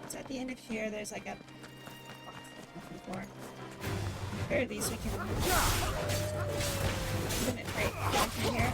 Speaker 1: It's at the end of here. There's like a box before. Or at least we can limit right down through here.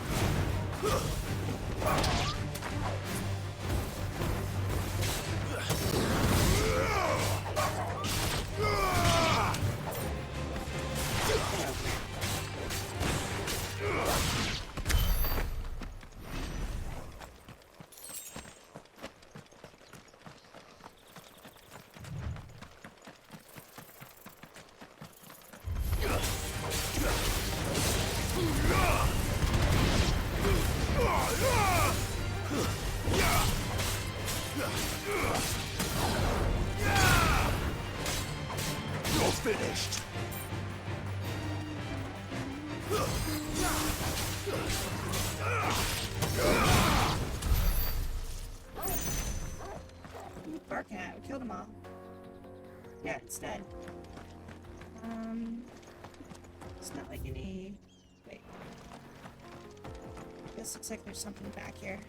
Speaker 6: You're finished.
Speaker 1: What are you barking at? We killed them all. Yeah, it's dead. It's not like any... Wait. This looks like there's something back here.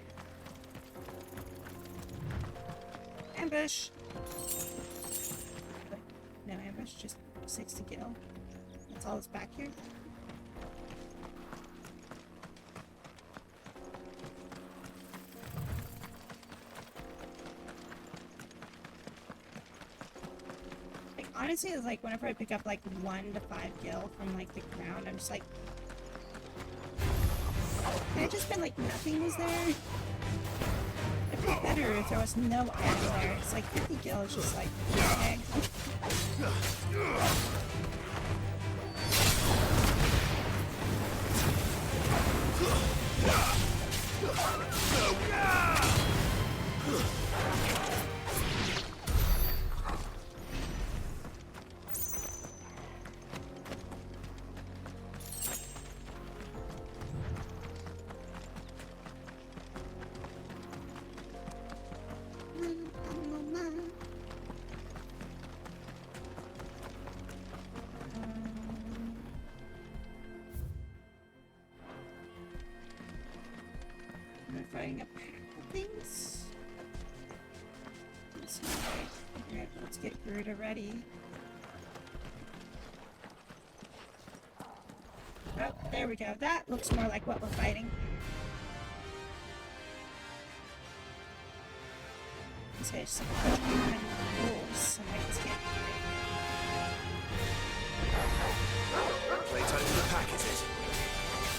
Speaker 1: Ambush! Wait, no ambush, just 6 to kill. That's all that's back here. Like, honestly, it's like whenever I pick up like 1 to 5 gil from like the ground, I'm just like... It had just been like nothing was there. It'd be better if there was no egg there. It's like 50 gil is just like egg. Fighting a pack of things. Alright, let's get Garuda ready. Oh, there we go. That looks more like what we're fighting. These guys some rules, so let's get
Speaker 6: Playtime in the pack, is it?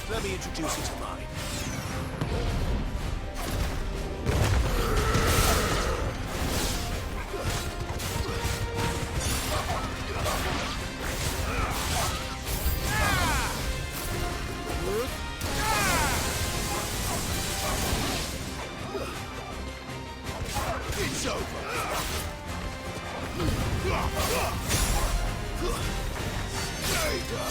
Speaker 6: Let me introduce you to mine. It's over. There you go.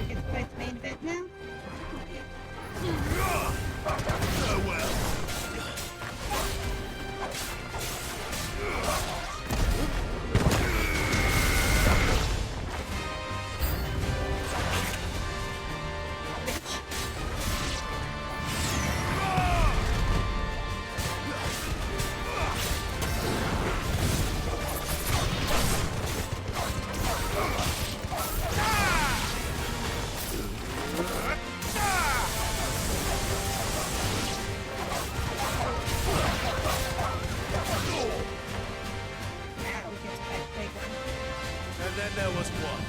Speaker 1: we get to fight the main event now.
Speaker 6: Farewell.
Speaker 1: Now we get to fight the big one.
Speaker 6: And then there was one.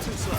Speaker 6: Too slow.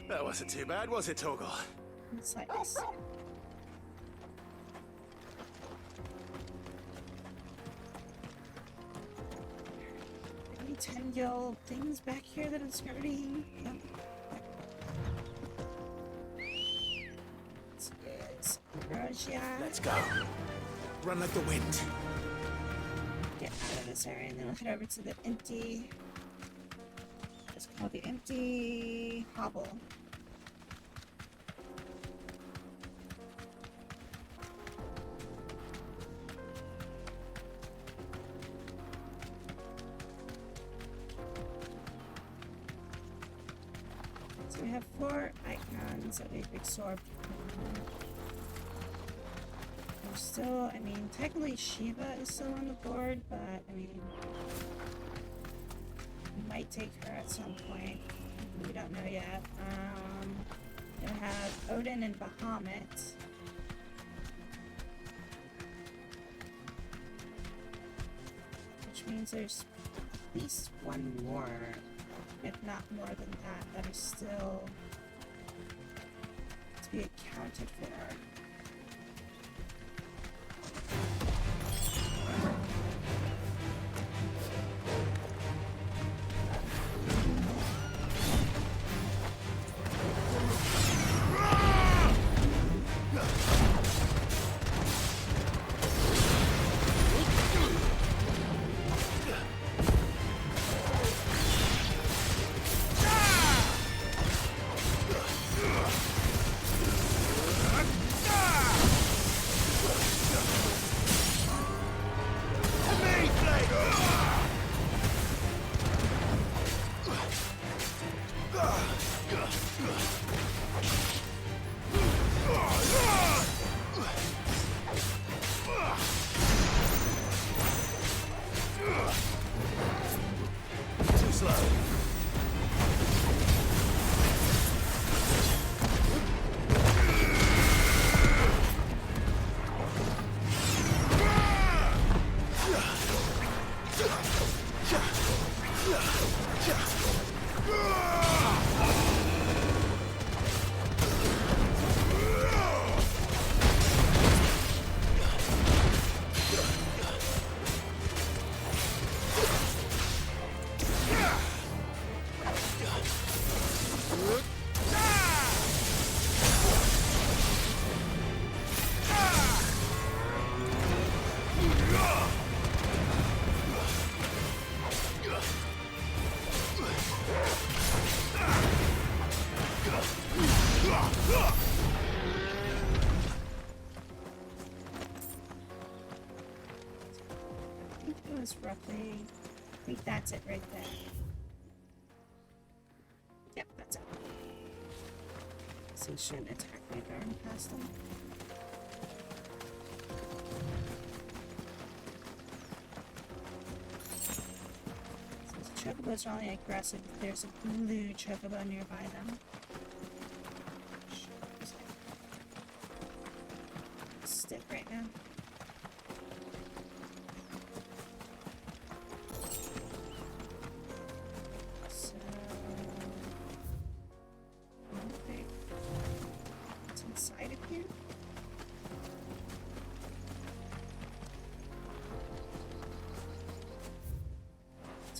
Speaker 6: That wasn't too bad, was it, Torgal?
Speaker 1: It's like this. Any 10 gil things back here that it's already. Yep. This is Raja.
Speaker 9: Let's go. Run like the wind.
Speaker 1: Get out of this area and then we'll head over to the empty. It's called the empty hovel. So we have 4 icons that we've absorbed. We're still, I mean, technically Shiva is still on the board, but I mean, we might take her at some point. We don't know yet. We have Odin and Bahamut. Which means there's at least one more if not more than that, that are still to be accounted for. Roughly, I think that's it right there. Yep, that's it. So he shouldn't attack me going past him. So chocobos are only aggressive if there's a blue chocobo nearby them. Stiff right now.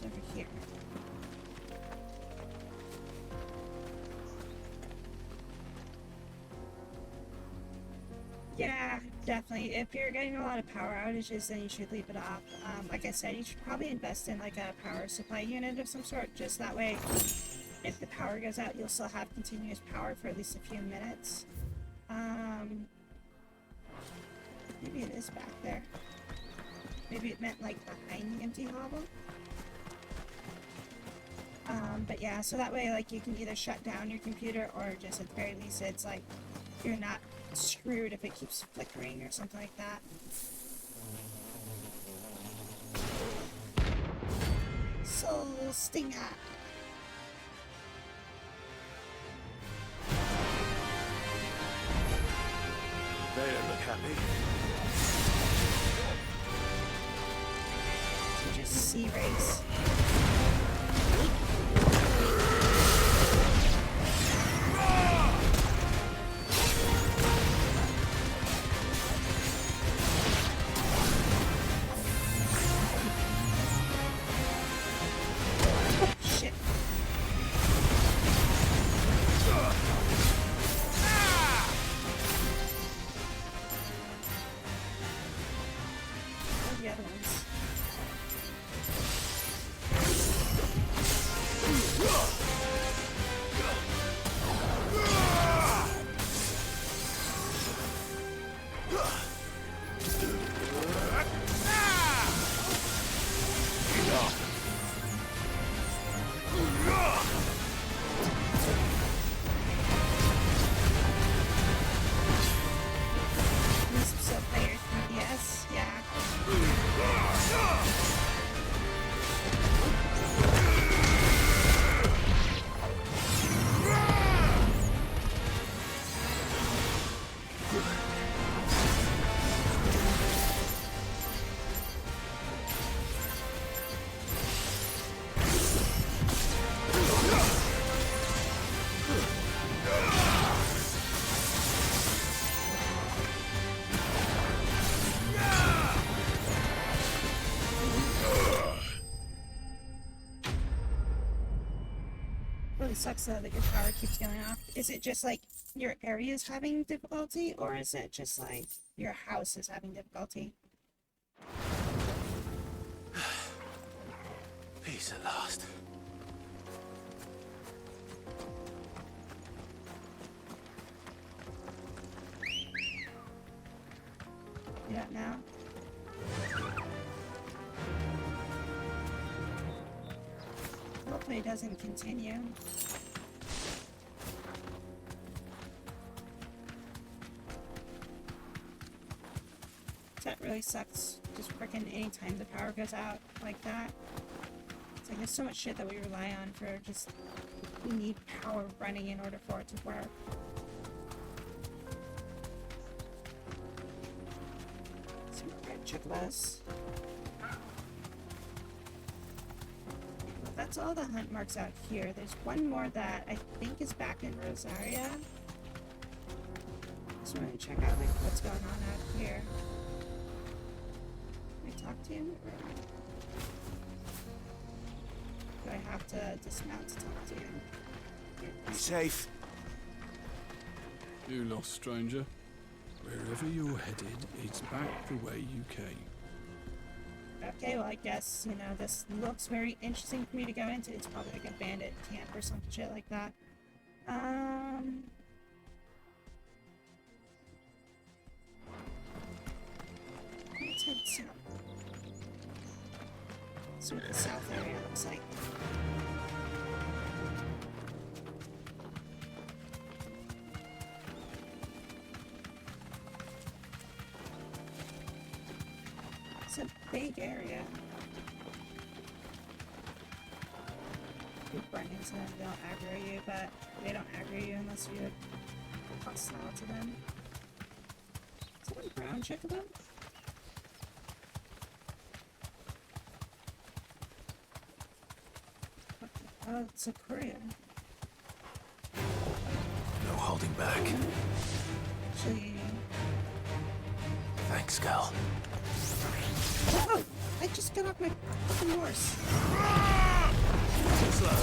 Speaker 1: Over here. Yeah, definitely. If you're getting a lot of power outages, then you should leave it off. Like I said, you should probably invest in like a power supply unit of some sort, just that way if the power goes out, you'll still have continuous power for at least a few minutes. Maybe it is back there. Maybe it meant like behind the empty hovel. But yeah, so that way, like, you can either shut down your computer or just at the very least it's like you're not screwed if it keeps flickering or something like that. Soul Stinger.
Speaker 3: They don't look happy.
Speaker 1: Just sea race. really sucks though that your power keeps going off. Is it just like your area is having difficulty, or is it just like your house is having difficulty?
Speaker 3: Peace at last.
Speaker 1: You don't know? Hopefully it doesn't continue. That really sucks. Just freaking anytime the power goes out like that. It's like there's so much shit that we rely on for just... We need power running in order for it to work. So we're gonna check this. That's all the hunt marks out here. There's one more that I think is back in Rosaria. Just want to check out like what's going on out here. Can I talk to him? Or do I have to dismount to talk to him?
Speaker 6: Be safe.
Speaker 14: You lost, stranger. Wherever you're headed, it's back the way you came.
Speaker 1: Okay, well I guess, you know, this looks very interesting for me to go into. It's probably like a bandit camp or some shit like that. Let's head south. See what the south area looks like. It's a big area. You run into them, they'll aggro you, but they don't aggro you unless you're hostile to them. Is that a brown chick of them? Oh, it's a courier.
Speaker 3: No holding back.
Speaker 1: Actually...
Speaker 3: Thanks, Gal.
Speaker 1: Oh! I just got off my fucking horse.
Speaker 3: Too slow.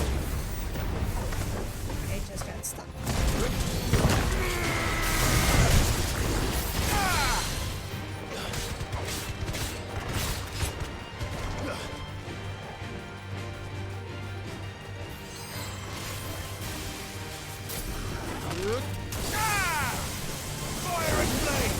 Speaker 1: I just got stuck.
Speaker 6: Fire and flame!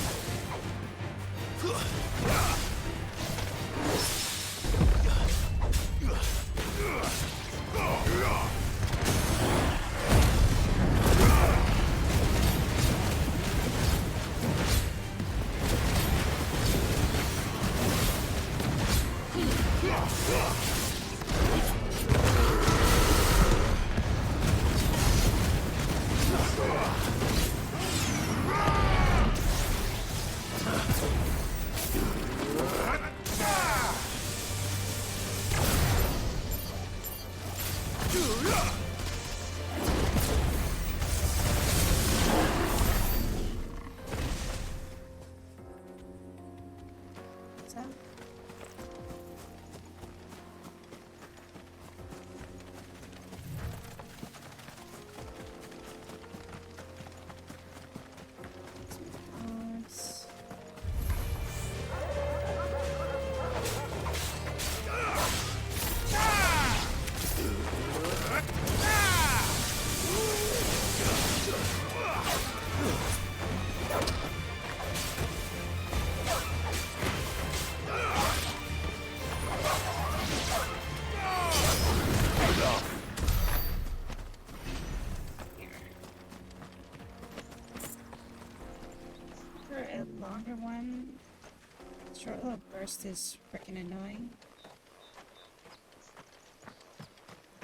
Speaker 1: Short little burst is freaking annoying.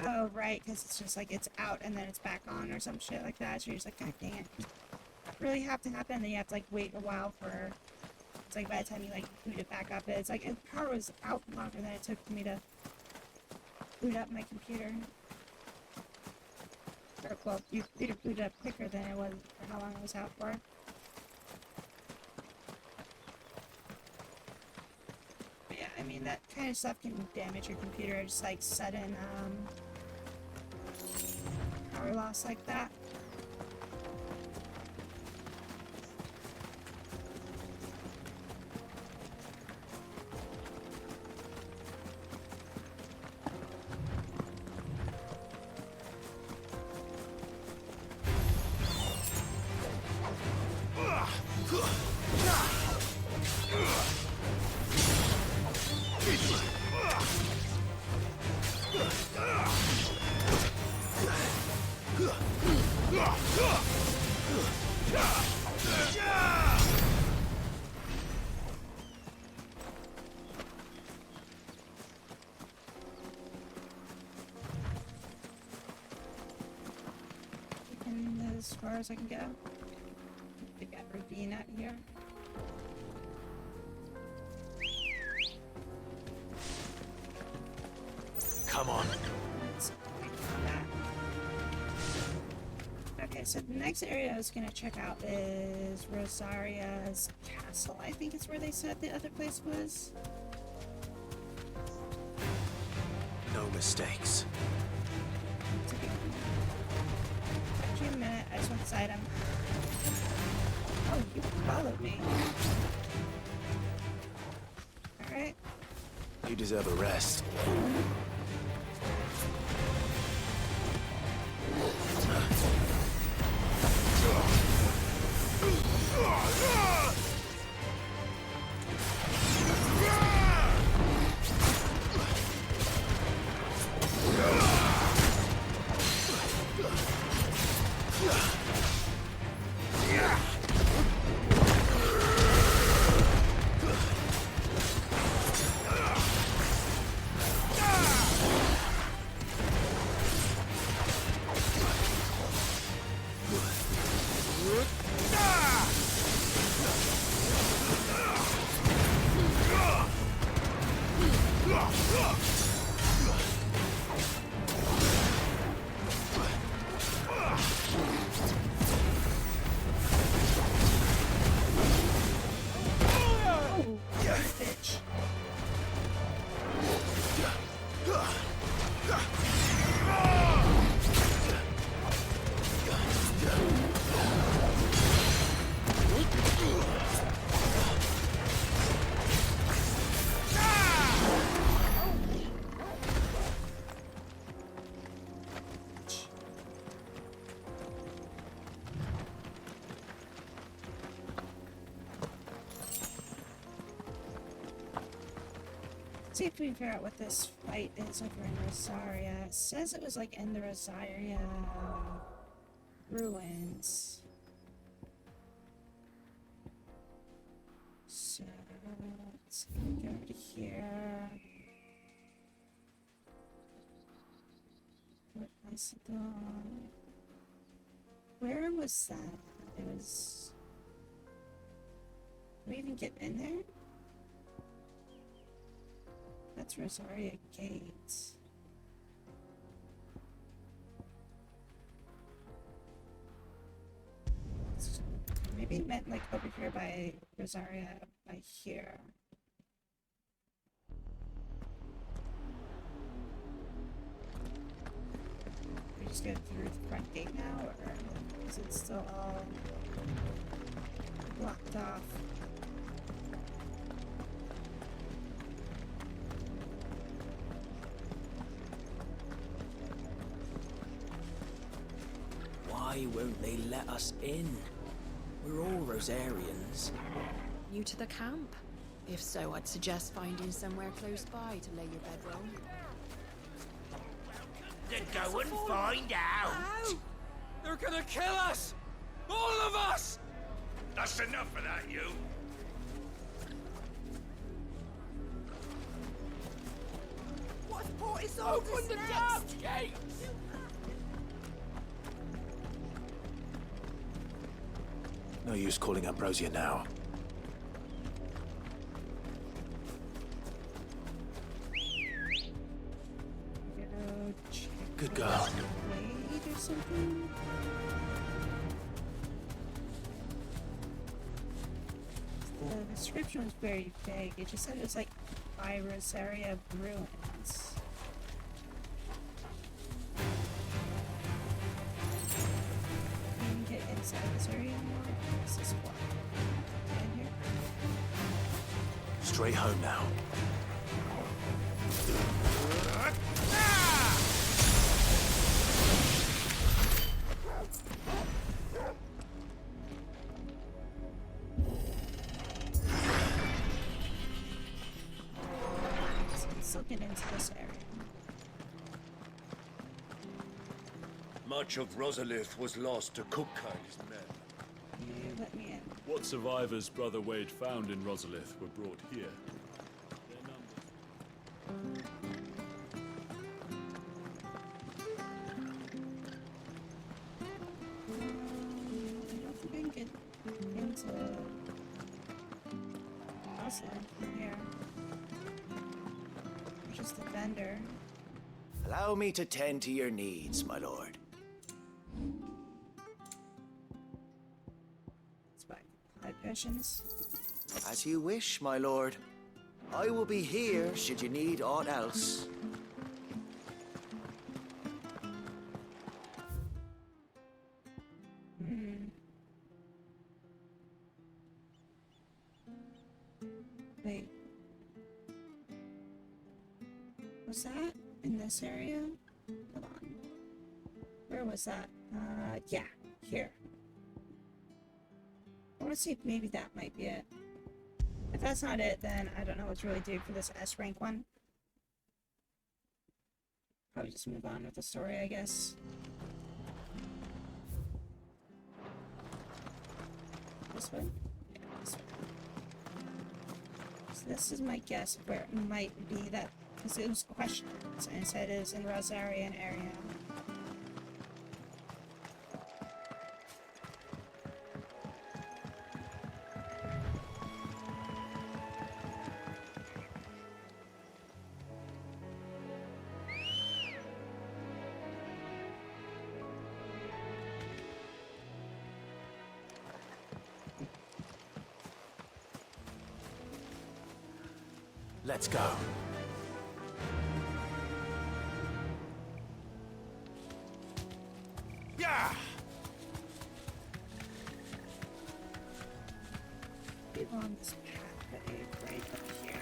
Speaker 1: Oh, right, because it's just like it's out and then it's back on or some shit like that. So you're just like, God dang it. Really have to happen, then you have to like wait a while for. It's like by the time you like boot it back up, it's like the power was out longer than it took for me to boot up my computer. Or, well, you boot it up quicker than it was for how long it was out for. Yeah, I mean, that kind of stuff can damage your computer, just like sudden, power power loss like that. And as far as I can go. We got ravine out here.
Speaker 11: Come on.
Speaker 1: Okay, so the next area I was gonna check out is Rosaria's castle. I think it's where they said the other place was.
Speaker 3: No mistakes.
Speaker 1: Actually, a minute. I just want this item. Oh, you followed me. Alright.
Speaker 3: You deserve a rest.
Speaker 1: See if we can figure out what this fight is over in Rosaria. It says it was like in the Rosaria ruins. So let's go over to here. What is it? Where was that? It was. Did we even get in there? That's Rosaria Gates. Maybe it meant like over here by Rosaria, by here. We just go through the front gate now, or is it still all blocked off?
Speaker 11: Why won't they let us in? We're all Rosarians.
Speaker 15: New to the camp? If so, I'd suggest finding somewhere close by to lay your bedroll.
Speaker 11: Then go and find out!
Speaker 21: They're gonna kill us! All of us!
Speaker 6: That's enough of that, you!
Speaker 11: What's brought us open the damn gates?
Speaker 3: No use calling Ambrosia now. Good girl.
Speaker 1: Wait or something? The description was very vague. It just said it was like by Rosaria ruins. inside this area anymore. This is what? In here?
Speaker 3: Straight home now.
Speaker 1: Let's look into this area.
Speaker 6: Much of Rosalith was lost to Kupka and his men.
Speaker 1: You let me in.
Speaker 2: What survivors Brother Wade found in Rosalith were brought here.
Speaker 1: I don't think I can get into Rosalith from here. Just the vendor.
Speaker 12: Allow me to tend to your needs, my lord.
Speaker 1: Let's buy 5 potions.
Speaker 12: As you wish, my lord. I will be here should you need aught else.
Speaker 1: Wait. Was that in this area? Hold on. Where was that? Yeah, here. I want to see if maybe that might be it. If that's not it, then I don't know what to really do for this S rank one. Probably just move on with the story, I guess. This way? Yeah, this way. So this is my guess of where it might be that, because it was questions, and it said it was in Rosarian area.
Speaker 3: Let's go.
Speaker 6: Yeah!
Speaker 1: Get on this pathway right up here.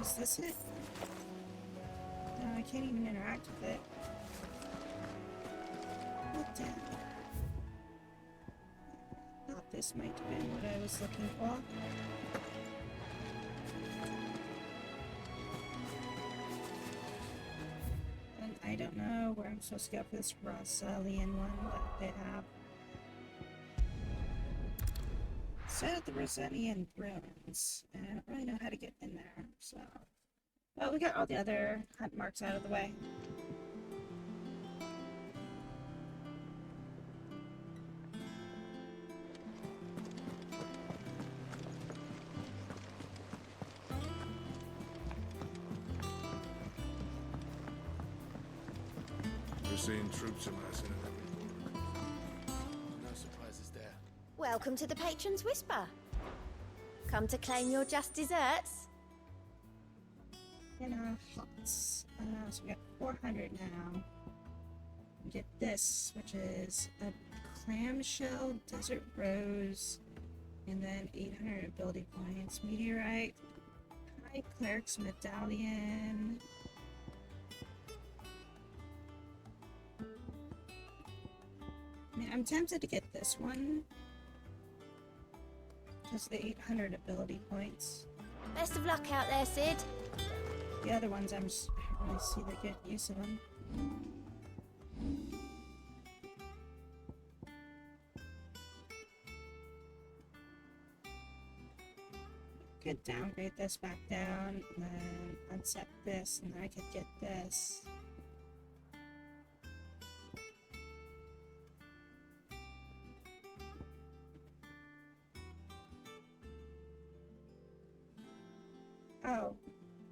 Speaker 1: Is this it? No, I can't even interact with it. What the? Thought this might have been what I was looking for. And I don't know where I'm supposed to go for this Rosalian one that they have. So the Rosalian ruins. And I don't really know how to get in there, so. Well, we got all the other hunt marks out of the way.
Speaker 6: We're seeing troops amassing.
Speaker 9: No surprises there.
Speaker 23: Welcome to the Patron's Whisper. Come to claim your just desserts?
Speaker 1: In our huts. So we got 400 now. We get this, which is a clamshell, desert rose, and then 800 ability points. Meteorite, high cleric's medallion. Yeah, I'm tempted to get this one. Just the 800 ability points.
Speaker 23: Best of luck out there, Sid.
Speaker 1: The other ones, I don't really see the good use of them. could downgrade this back down, and then unset this, and then I could get this. Oh,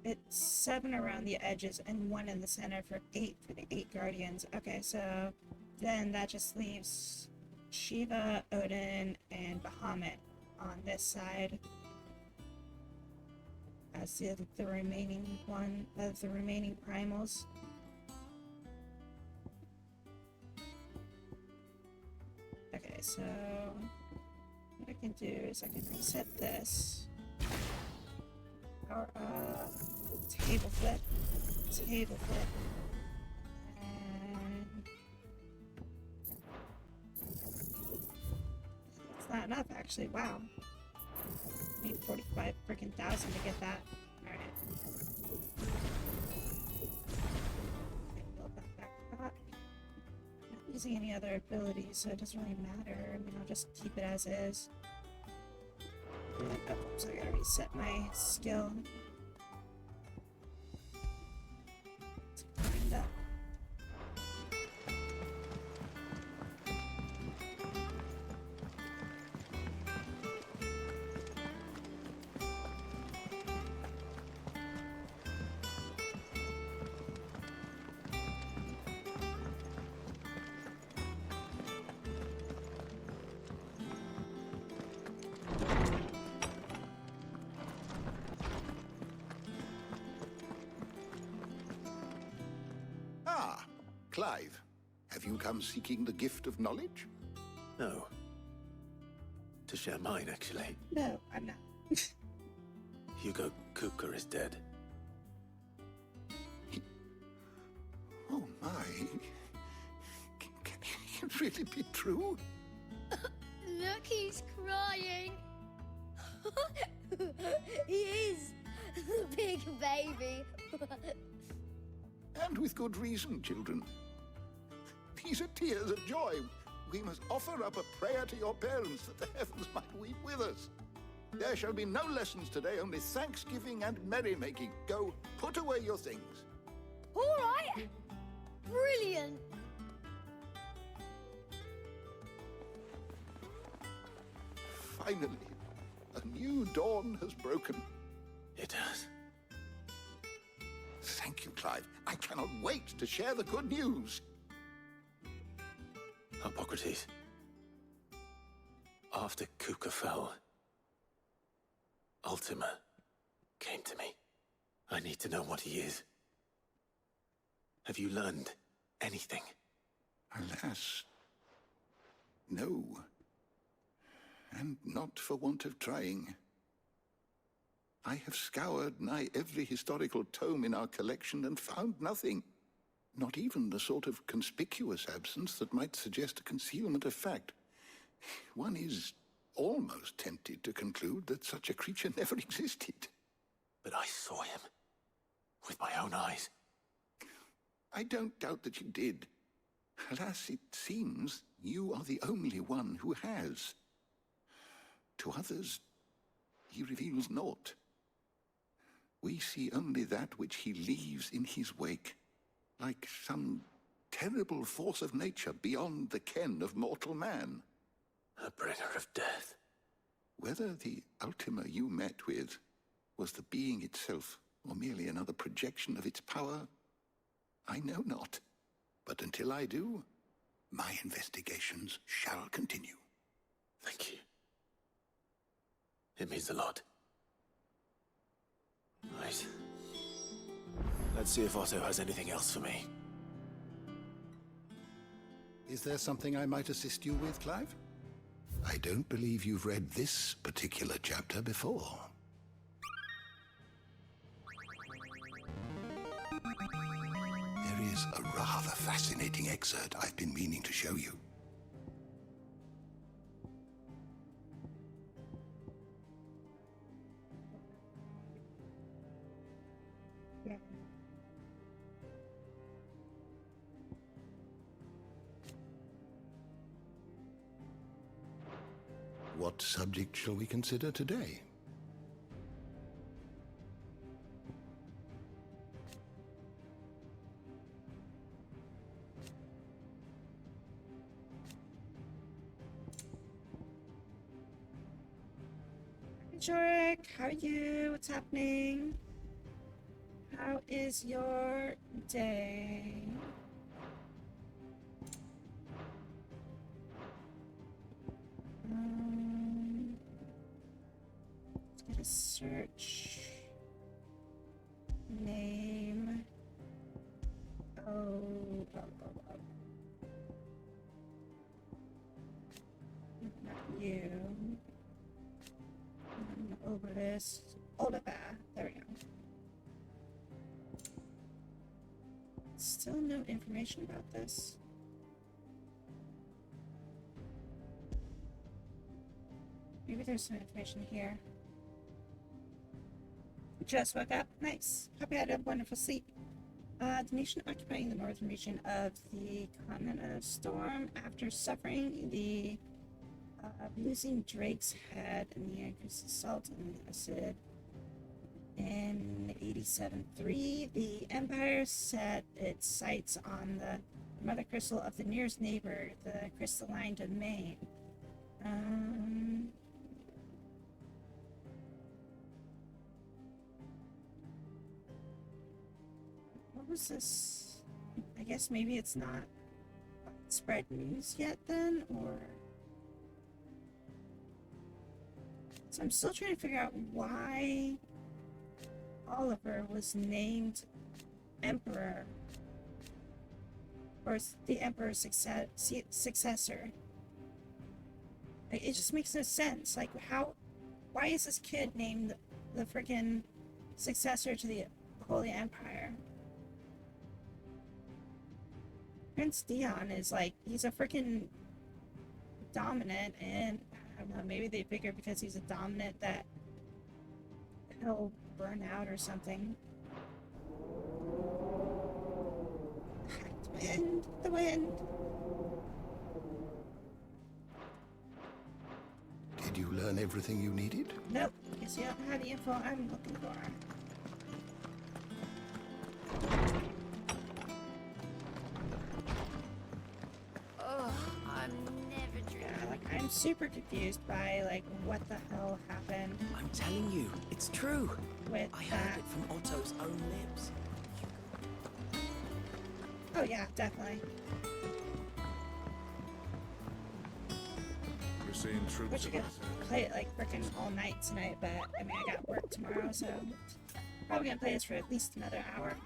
Speaker 1: it's 7 around the edges and 1 in the center for 8 for the 8 guardians. Okay, so then that just leaves Shiva, Odin, and Bahamut on this side as the remaining one of the remaining primals. Okay, so what I can do is I can reset this. Or table flip, and it's not enough actually. Wow, need 45 freaking thousand to get that. All right, build that back up. Not using any other abilities, so it doesn't really matter. I mean, I'll just keep it as is. Oops, I gotta reset my skill. Let's grind up.
Speaker 9: Clive, have you come seeking the gift of knowledge?
Speaker 3: No. To share mine, actually.
Speaker 1: No, I'm not.
Speaker 3: Hugo Kupka is dead.
Speaker 9: Oh my. Can it really be true?
Speaker 23: Look, he's crying. He is. Big baby.
Speaker 9: And with good reason, children. These are tears of joy. We must offer up a prayer to your parents that the heavens might weep with us. There shall be no lessons today, only thanksgiving and merrymaking. Go, put away your things.
Speaker 23: All right. Brilliant.
Speaker 9: Finally, a new dawn has broken.
Speaker 3: It has.
Speaker 9: Thank you, Clive. I cannot wait to share the good news.
Speaker 3: Hippocrates. After Kupka fell, Ultima came to me. I need to know what he is. Have you learned anything?
Speaker 9: Alas, no. And not for want of trying. I have scoured nigh every historical tome in our collection and found nothing. Not even the sort of conspicuous absence that might suggest a concealment of fact. One is almost tempted to conclude that such a creature never existed.
Speaker 3: But I saw him. With my own eyes.
Speaker 9: I don't doubt that you did. Alas, it seems you are the only one who has. To others, he reveals naught. We see only that which he leaves in his wake, like some terrible force of nature beyond the ken of mortal man.
Speaker 3: A bringer of death.
Speaker 9: Whether the Ultima you met with was the being itself, or merely another projection of its power, I know not. But until I do, my investigations shall continue.
Speaker 3: Thank you. It means a lot. Right. Let's see if Otto has anything else for me.
Speaker 9: Is there something I might assist you with, Clive? I don't believe you've read this particular chapter before. There is a rather fascinating excerpt I've been meaning to show you. What subject shall we consider today?
Speaker 1: Jorik. How are you? What's happening? How is your day? Let's get a search. Name. Oh. Not you. Over this. Olaba. There we go. Still no information about this. Maybe there's some information here. Just woke up. Nice. Hope you had a wonderful sleep. The nation occupying the northern region of the continent of Storm after suffering the losing Drake's head in the Anchor's assault on the Cid in 87-3, the Empire set its sights on the mother crystal of the nearest neighbor, the crystalline domain. What was this? I guess maybe it's not spread news yet then, or... So I'm still trying to figure out why Oliver was named Emperor, or the Emperor's successor. Like, it just makes no sense. Like, why is this kid named the freaking successor to the Holy Empire? Prince Dion is like, he's a freaking dominant, and I don't know, maybe they figure because he's a dominant that he'll burn out or something. The wind.
Speaker 9: Did you learn everything you needed?
Speaker 1: Nope. Guess you don't have the info I'm looking for. I'm super confused by, like, what the hell happened.
Speaker 11: I'm telling you, it's true.
Speaker 1: With
Speaker 11: I heard it from Otto's own lips.
Speaker 1: Oh yeah, definitely.
Speaker 6: We're seeing troops.
Speaker 1: Wish I could play it like frickin' all night tonight, but I mean I got work tomorrow, so probably gonna play this for at least another hour.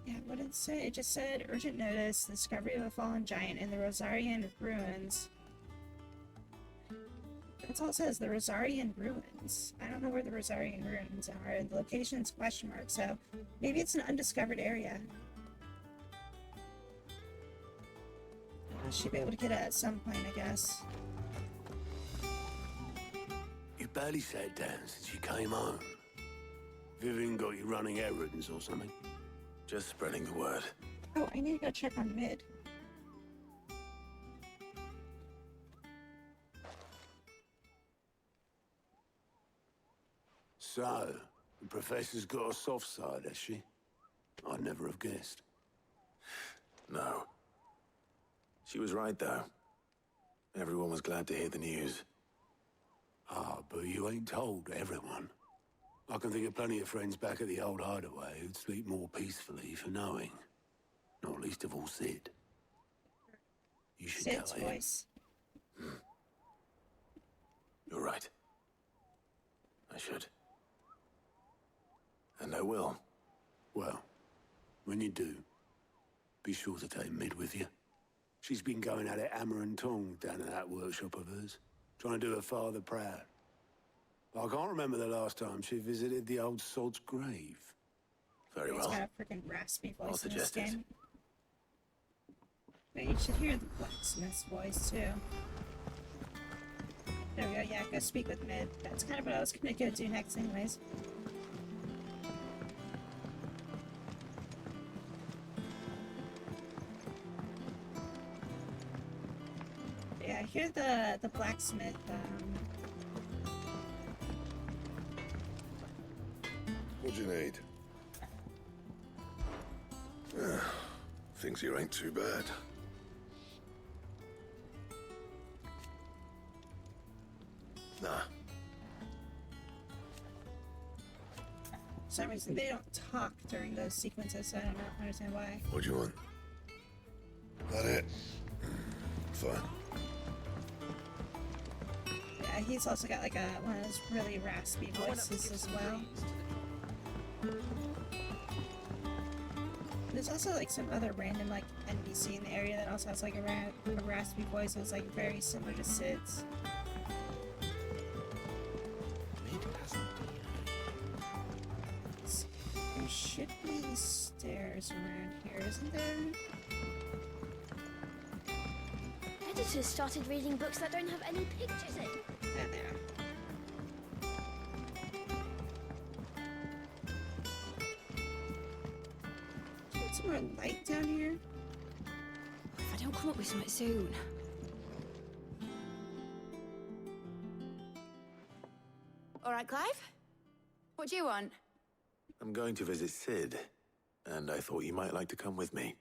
Speaker 1: Yeah, what did it say? It just said, urgent notice, the discovery of a fallen giant in the Rosarian ruins. That's all it says, the Rosarian ruins. I don't know where the Rosarian ruins are. The location's question mark, so maybe it's an undiscovered area. I should be able to get it at some point, I guess.
Speaker 6: You barely sat down since you came home. Vivian got you running errands or something?
Speaker 3: Just spreading the word.
Speaker 1: Oh, I need to go check on Mid.
Speaker 6: So, the Professor's got a soft side, has she? I'd never have guessed.
Speaker 3: No. She was right, though. Everyone was glad to hear the news.
Speaker 6: Ah, but you ain't told everyone. I can think of plenty of friends back at the old hideaway who'd sleep more peacefully for knowing. Not least of all Sid. You should
Speaker 1: Sid's
Speaker 6: tell him.
Speaker 1: voice.
Speaker 3: You're right. I should. And I will.
Speaker 6: Well, when you do, be sure to take Mid with you. She's been going at it hammer and tong down at that workshop of hers, trying to do her father proud. I can't remember the last time she visited the old sod's grave.
Speaker 3: Very
Speaker 1: He's
Speaker 3: well.
Speaker 1: got a freaking raspy
Speaker 3: I'll
Speaker 1: voice in this
Speaker 3: suggest it.
Speaker 1: game. But you should hear the blacksmith's voice too. There we go, yeah, go speak with Mid. That's kind of what I was gonna go do next anyways. Yeah, I hear the blacksmith,
Speaker 6: What do you need?
Speaker 4: Things here ain't too bad.
Speaker 1: confusing. They don't talk during those sequences, so I don't understand why.
Speaker 4: What do you want? That it? Fine.
Speaker 1: Yeah, he's also got like one of those really raspy voices as well. There's also like some other random like NPC in the area that also has like a raspy voice that's like very similar to Sid's. There should be stairs around here, isn't there?
Speaker 23: Editors started reading books that don't have any pictures in.
Speaker 1: Yeah, there. Get some more light down here.
Speaker 15: If I don't come up with something soon. All right, Clive? What do you want?
Speaker 3: I'm going to visit Sid, and I thought you might like to come with me.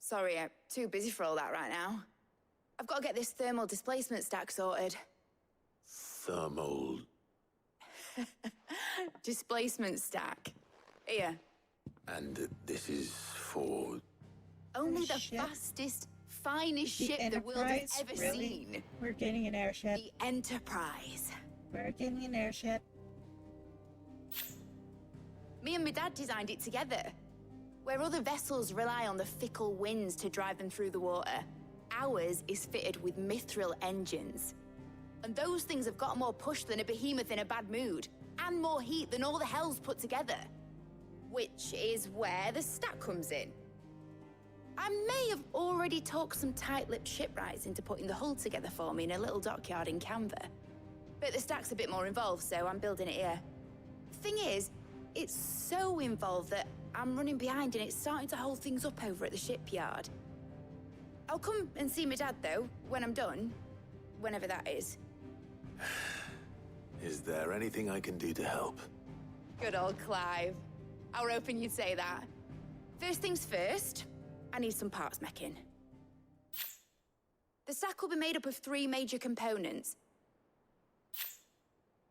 Speaker 15: Sorry, I'm too busy for all that right now. I've got to get this thermal displacement stack sorted.
Speaker 3: Thermal...
Speaker 15: Displacement stack. Here.
Speaker 3: And this is for...
Speaker 15: Only the fastest, finest ship the world has ever seen.
Speaker 1: We're getting an airship.
Speaker 15: The Enterprise.
Speaker 1: We're getting an airship.
Speaker 15: Me and my dad designed it together. Where other vessels rely on the fickle winds to drive them through the water, ours is fitted with mithril engines. And those things have got more push than a behemoth in a bad mood, and more heat than all the hells put together. Which is where the stack comes in. I may have already talked some tight-lipped shipwrights into putting the hull together for me in a little dockyard in Canva. But the stack's a bit more involved, so I'm building it here. Thing is, it's so involved that I'm running behind and it's starting to hold things up over at the shipyard. I'll come and see my dad, though, when I'm done. Whenever that is.
Speaker 3: Is there anything I can do to help?
Speaker 15: Good old Clive. I were hoping you'd say that. First things first, I need some parts meching. The stack will be made up of 3 major components.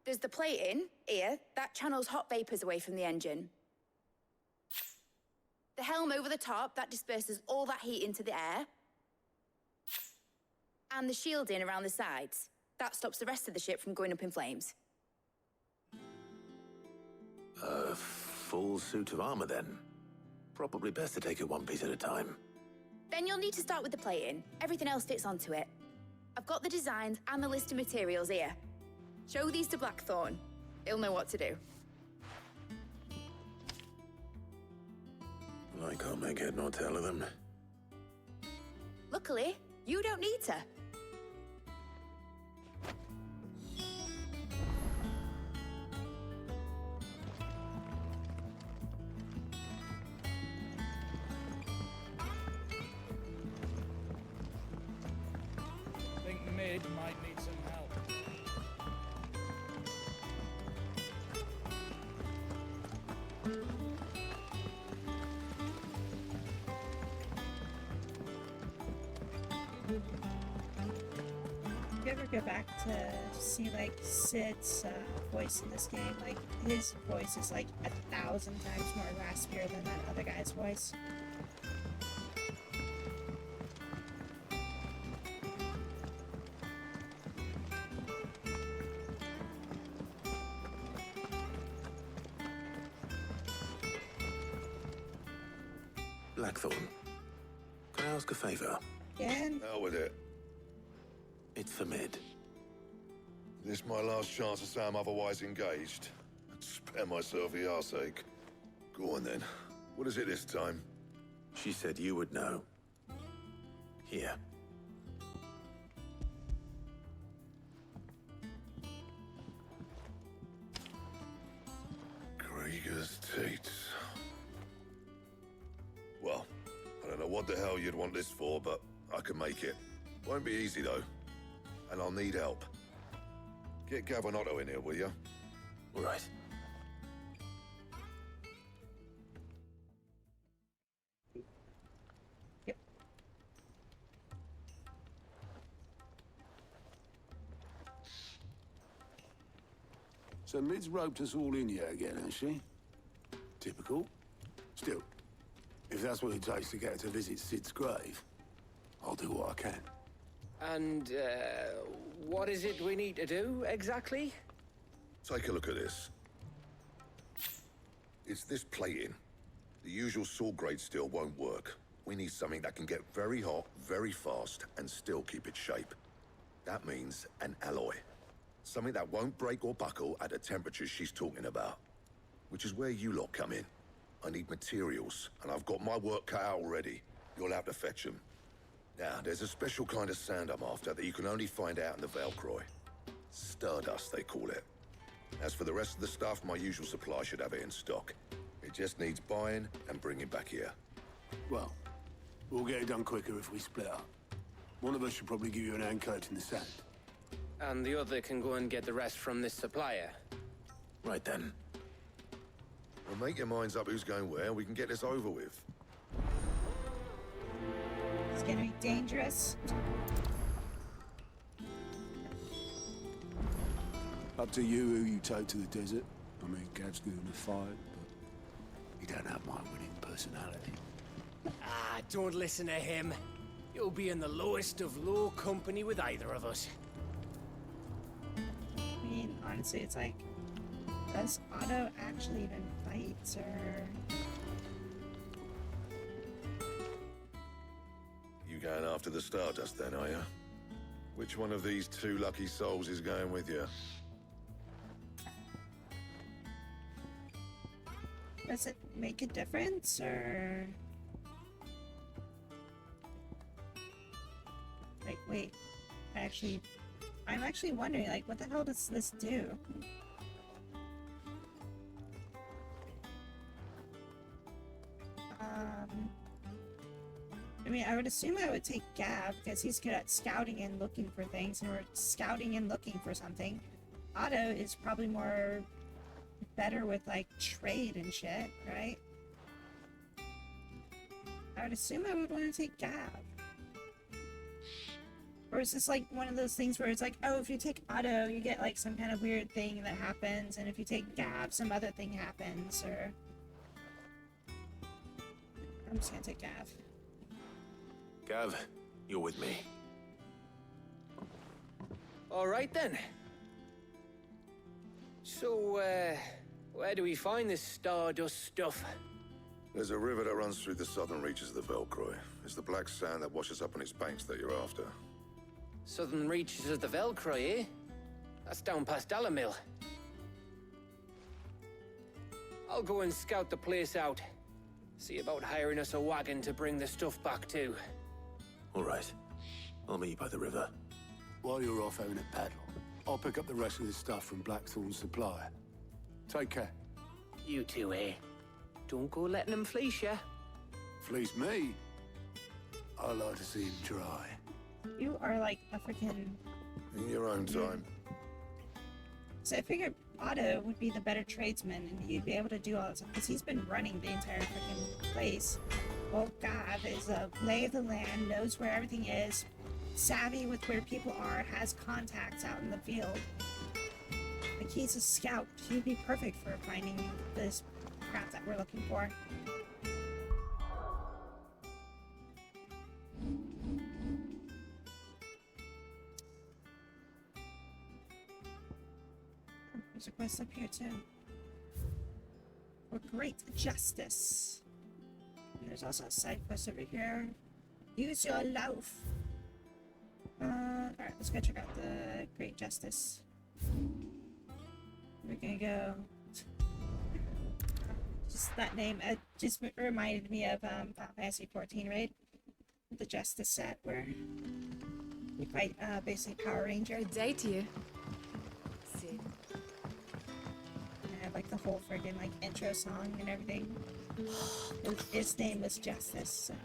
Speaker 15: There's the plating, here, that channels hot vapors away from the engine. The helm over the top, that disperses all that heat into the air. And the shielding around the sides. That stops the rest of the ship from going up in flames.
Speaker 3: A full suit of armor, then. Probably best to take it one piece at a time.
Speaker 15: Then you'll need to start with the plating. Everything else fits onto it. I've got the designs and the list of materials here. Show these to Blackthorn. He'll know what to do.
Speaker 3: I can't make head nor tail of them.
Speaker 15: Luckily, you don't need to.
Speaker 19: Think Mid might need some help.
Speaker 1: If you ever go back to see like Sid's voice in this game, like his voice is like 1,000 times more raspier than that other guy's voice.
Speaker 3: Blackthorn, can I ask a favor?
Speaker 1: Again?
Speaker 4: Hell with it.
Speaker 3: It's for Mid.
Speaker 4: This my last chance to say I'm otherwise engaged. Spare myself the arseache. Go on then. What is it this time?
Speaker 3: She said you would know. Here.
Speaker 4: Krieger's teats. Well, I don't know what the hell you'd want this for, but I can make it. Won't be easy, though. And I'll need help. Get Gavin-Otto in here, will you?
Speaker 3: All right.
Speaker 1: Yep.
Speaker 6: So Mid's roped us all in here again, has she? Typical. Still, if that's what it takes to get her to visit Sid's grave, I'll do what I can.
Speaker 17: And, what is it we need to do, exactly?
Speaker 4: Take a look at this. It's this plating. The usual sword grade steel won't work. We need something that can get very hot, very fast, and still keep its shape. That means an alloy. Something that won't break or buckle at the temperatures she's talking about. Which is where you lot come in. I need materials, and I've got my work cut out already. You'll have to fetch them. Now, there's a special kind of sand I'm after that you can only find out in the Velcroy. Stardust, they call it. As for the rest of the stuff, my usual supply should have it in stock. It just needs buying and bringing back here.
Speaker 6: Well, we'll get it done quicker if we split up. One of us should probably give you an hand coat in the sand.
Speaker 17: And the other can go and get the rest from this supplier.
Speaker 3: Right then.
Speaker 4: Well, make your minds up who's going where, and we can get this over with.
Speaker 1: It's gonna be dangerous.
Speaker 6: Up to you who you take to the desert. I mean, Gav's good in a fight, but he don't have my winning personality.
Speaker 17: Ah, don't listen to him. You'll be in the lowest of low company with either of us.
Speaker 1: I mean, honestly, it's like, does Otto actually even fight, or...
Speaker 4: You going after the Stardust then, are you? Which one of these two lucky souls is going with you?
Speaker 1: Does it make a difference, or... Like, wait. I'm actually wondering, like, what the hell does this do? I mean, I would assume I would take Gav, because he's good at scouting and looking for things, and we're scouting and looking for something. Otto is probably more better with, like, trade and shit, right? I would assume I would want to take Gav. Or is this like one of those things where it's like, oh, if you take Otto, you get like some kind of weird thing that happens, and if you take Gav, some other thing happens, or... I'm just gonna take Gav.
Speaker 3: Gav, you're with me.
Speaker 17: All right, then. So, where do we find this Stardust stuff?
Speaker 4: There's a river that runs through the southern reaches of the Velcroy. It's the black sand that washes up on its banks that you're after.
Speaker 17: Southern reaches of the Velcroy, eh? That's down past Alamil. I'll go and scout the place out. See about hiring us a wagon to bring the stuff back to.
Speaker 3: All right. I'll meet you by the river.
Speaker 6: While you're off having a paddle, I'll pick up the rest of this stuff from Blackthorn's supplier. Take care.
Speaker 17: You two, eh? Don't go letting them fleece ya.
Speaker 6: Fleece me? I like to see him try.
Speaker 1: You are like a freaking...
Speaker 4: In your own time.
Speaker 1: So I figured Otto would be the better tradesman, and he'd be able to do all this, because he's been running the entire freaking place. Well, Gav is a lay of the land, knows where everything is, savvy with where people are, has contacts out in the field. Like, he's a scout. He'd be perfect for finding this crap that we're looking for. There's a quest up here too. For great justice. And there's also a side quest over here. Use your loaf. Alright, let's go check out the great justice. We're gonna go. Just that name just reminded me of Final Fantasy 14 raid. The justice set where you fight basically Power Ranger.
Speaker 13: Good day to you. Sid.
Speaker 1: Like the whole friggin' like intro song and everything. And his name was Justice. So.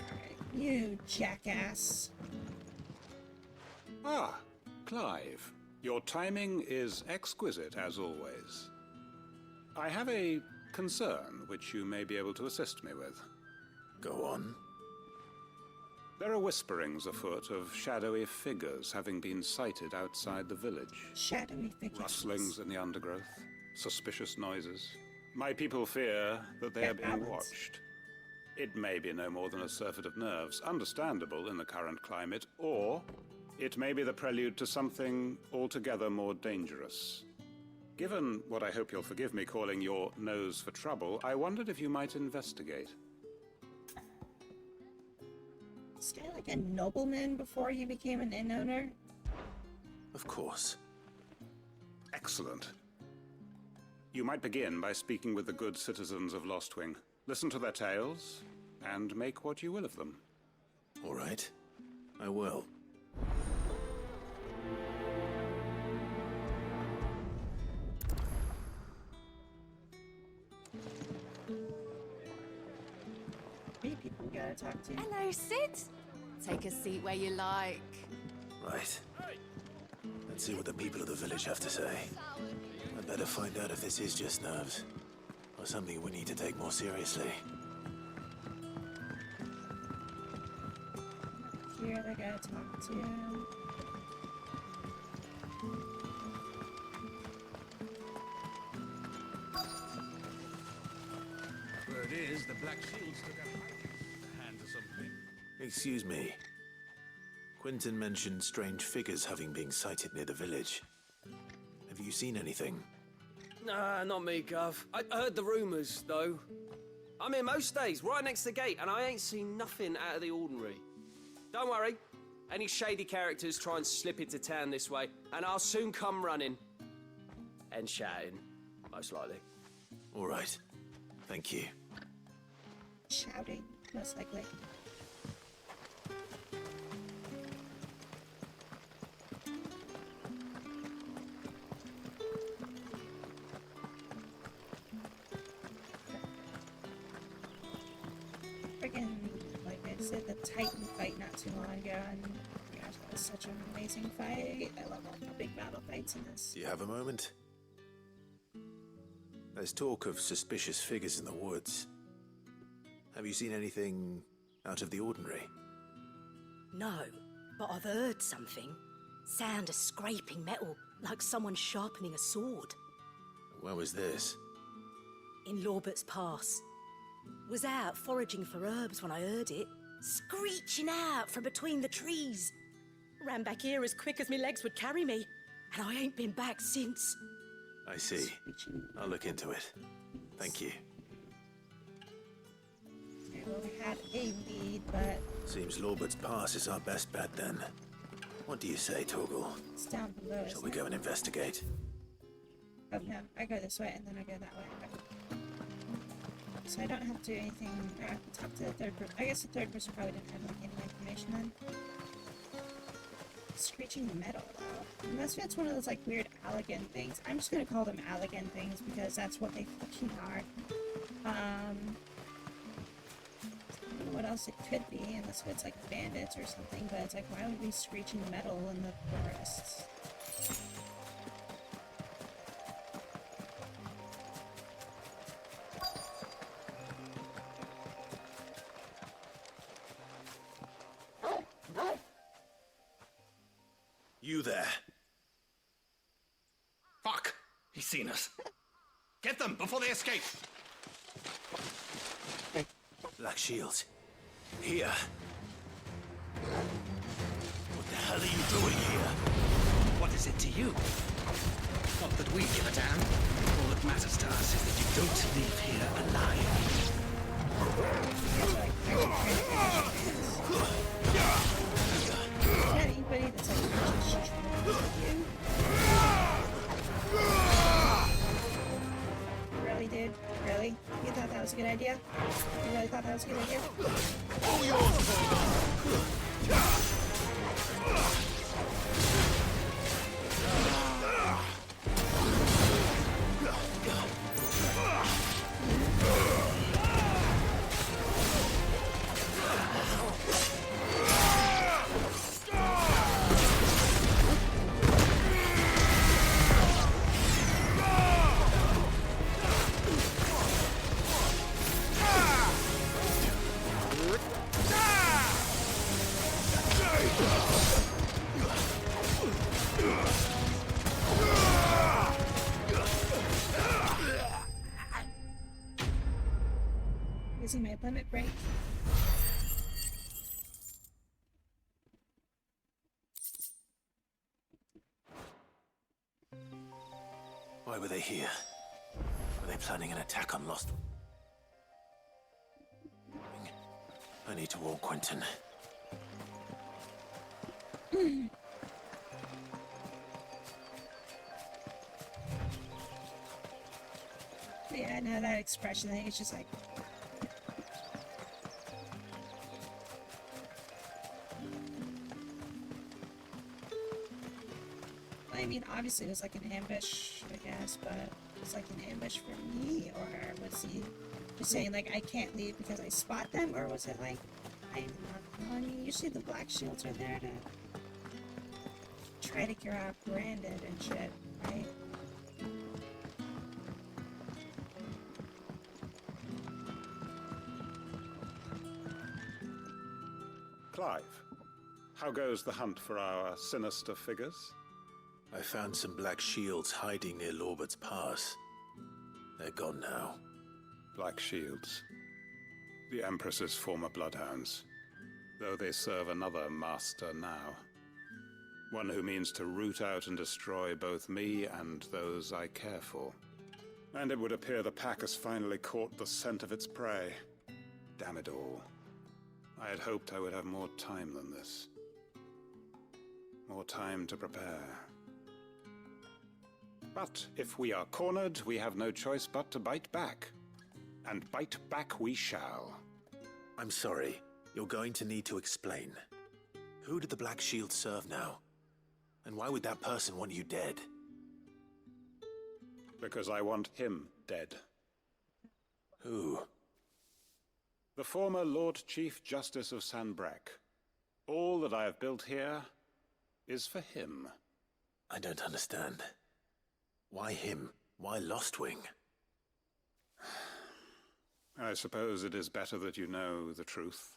Speaker 1: Alright, you jackass.
Speaker 5: Ah, Clive. Your timing is exquisite as always. I have a concern which you may be able to assist me with.
Speaker 3: Go on.
Speaker 5: There are whisperings afoot of shadowy figures having been sighted outside the village.
Speaker 1: Shadowy figures.
Speaker 5: Rustlings in the undergrowth, suspicious noises. My people fear that they are being watched. It may be no more than a surfeit of nerves, understandable in the current climate, or it may be the prelude to something altogether more dangerous. Given what I hope you'll forgive me calling your nose for trouble, I wondered if you might investigate.
Speaker 1: Stay like a nobleman before he became an inn owner?
Speaker 3: Of course.
Speaker 5: Excellent. You might begin by speaking with the good citizens of Lostwing. Listen to their tales, and make what you will of them.
Speaker 3: All right. I will.
Speaker 1: Three people we gotta talk to.
Speaker 16: Hello, Sid. Take a seat where you like.
Speaker 3: Right. Let's see what the people of the village have to say. I'd better find out if this is just nerves, or something we need to take more seriously.
Speaker 1: Here they gotta talk to.
Speaker 11: Word is, the Black Shields took a hand to something.
Speaker 3: Excuse me. Quinton mentioned strange figures having been sighted near the village. Have you seen anything?
Speaker 21: Nah, not me, Gov. I heard the rumours, though. I'm here most days, right next to the gate, and I ain't seen nothing out of the ordinary. Don't worry. Any shady characters try and slip into town this way, and I'll soon come running. And shouting, most likely.
Speaker 3: All right. Thank you.
Speaker 1: Shouting, most likely. Freaking, like I said, the Titan fight not too long ago, and gosh, that was such an amazing fight. I love all the big battle fights in this.
Speaker 3: Do you have a moment? There's talk of suspicious figures in the woods. Have you seen anything out of the ordinary?
Speaker 20: No, but I've heard something. Sound of scraping metal, like someone sharpening a sword.
Speaker 3: Where was this?
Speaker 20: In Lorbert's Pass. Was out foraging for herbs when I heard it, screeching out from between the trees. Ran back here as quick as my legs would carry me, and I ain't been back since.
Speaker 3: I see. I'll look into it. Thank you.
Speaker 1: Okay, well, we had a lead, but
Speaker 3: Seems Lorbert's Pass is our best bet then. What do you say, Torgal?
Speaker 1: it's down below.
Speaker 3: Shall we go and investigate?
Speaker 1: Oh no, I go this way and then I go that way. Okay. So I don't have to do anything. I have to talk to the third person. I guess the third person probably didn't have like, any information then. Screeching metal though. Unless that's one of those like weird Allegan things. I'm just gonna call them Allegan things because that's what they fucking are. I don't know what else it could be unless it's like bandits or something, but it's like why would we be screeching metal in the forests?
Speaker 3: You there.
Speaker 11: Fuck! He's seen us. Get them before they escape!
Speaker 3: Black Shields. Here. What the hell are you doing here?
Speaker 11: What is it to you? Not that we give a damn. All that matters to us is that you don't leave here alive.
Speaker 1: Anybody that's like you? Really, dude? Really? You thought that was a good idea? You really thought that was a good idea? using my limit break.
Speaker 3: Why were they here? Were they planning an attack on Lost? I need to warn Quentin.
Speaker 1: Yeah, I know that expression. I think it's just like... I mean, obviously it was like an ambush, I guess, but it was like an ambush for me, or was he just saying, like, I can't leave because I spot them, or was it like, I mean, usually the black shields are there to try to get out branded and shit, right?
Speaker 5: Clive, how goes the hunt for our sinister figures?
Speaker 3: I found some black shields hiding near Lorbert's Pass. They're gone now.
Speaker 5: Black shields. The Empress's former bloodhounds. Though they serve another master now. One who means to root out and destroy both me and those I care for. And it would appear the pack has finally caught the scent of its prey. Damn it all. I had hoped I would have more time than this. More time to prepare. But if we are cornered, we have no choice but to bite back. And bite back we shall.
Speaker 3: I'm sorry. You're going to need to explain. Who did the Black Shield serve now? And why would that person want you dead?
Speaker 5: Because I want him dead.
Speaker 3: Who?
Speaker 5: The former Lord Chief Justice of Sanbreque. All that I have built here is for him.
Speaker 3: I don't understand. Why him? Why Lostwing?
Speaker 5: I suppose it is better that you know the truth.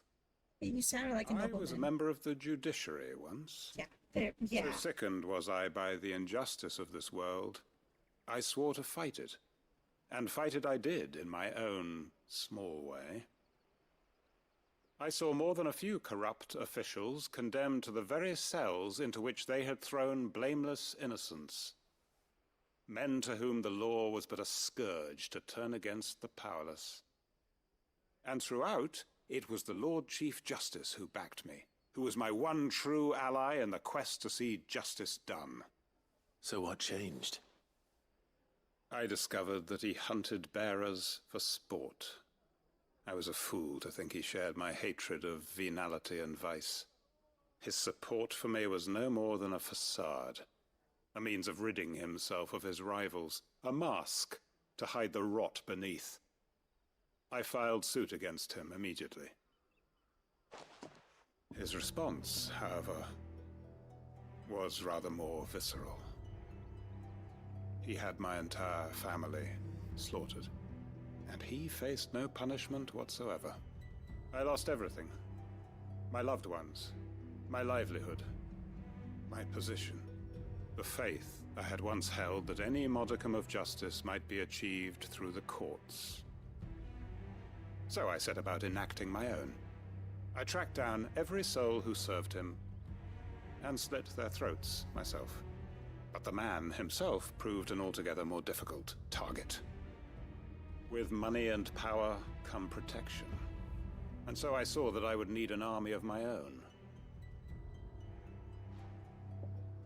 Speaker 1: You sounded like a nobleman.
Speaker 5: I was a member of the judiciary once.
Speaker 1: Yeah, yeah.
Speaker 5: So sickened was I by the injustice of this world, I swore to fight it. And fight it I did, in my own small way. I saw more than a few corrupt officials condemned to the very cells into which they had thrown blameless innocents. Men to whom the law was but a scourge to turn against the powerless. And throughout, it was the Lord Chief Justice who backed me, who was my one true ally in the quest to see justice done.
Speaker 3: So what changed?
Speaker 5: I discovered that he hunted bearers for sport. I was a fool to think he shared my hatred of venality and vice. His support for me was no more than a facade, a means of ridding himself of his rivals, a mask to hide the rot beneath. I filed suit against him immediately. His response, however, was rather more visceral. He had my entire family slaughtered, and he faced no punishment whatsoever. I lost everything. My loved ones, my livelihood, my position, the faith I had once held that any modicum of justice might be achieved through the courts. So I set about enacting my own. I tracked down every soul who served him, and slit their throats myself. But the man himself proved an altogether more difficult target. With money and power come protection. And so I saw that I would need an army of my own.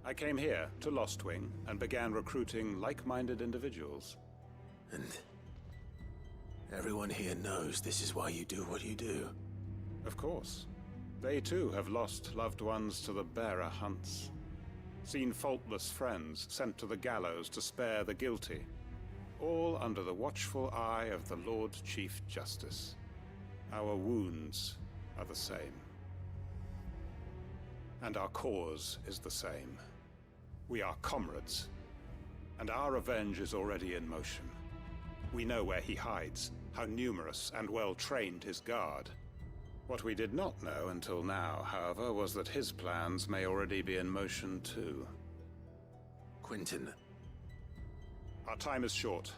Speaker 5: I came here to Lostwing and began recruiting like-minded individuals.
Speaker 3: And everyone here knows this is why you do what you do.
Speaker 5: Of course. They too have lost loved ones to the bearer hunts. Seen faultless friends sent to the gallows to spare the guilty. All under the watchful eye of the Lord Chief Justice. Our wounds are the same. And our cause is the same. We are comrades. And our revenge is already in motion. We know where he hides, how numerous and well-trained his guard. What we did not know until now, however, was that his plans may already be in motion too.
Speaker 3: Quentin.
Speaker 5: Our time is short.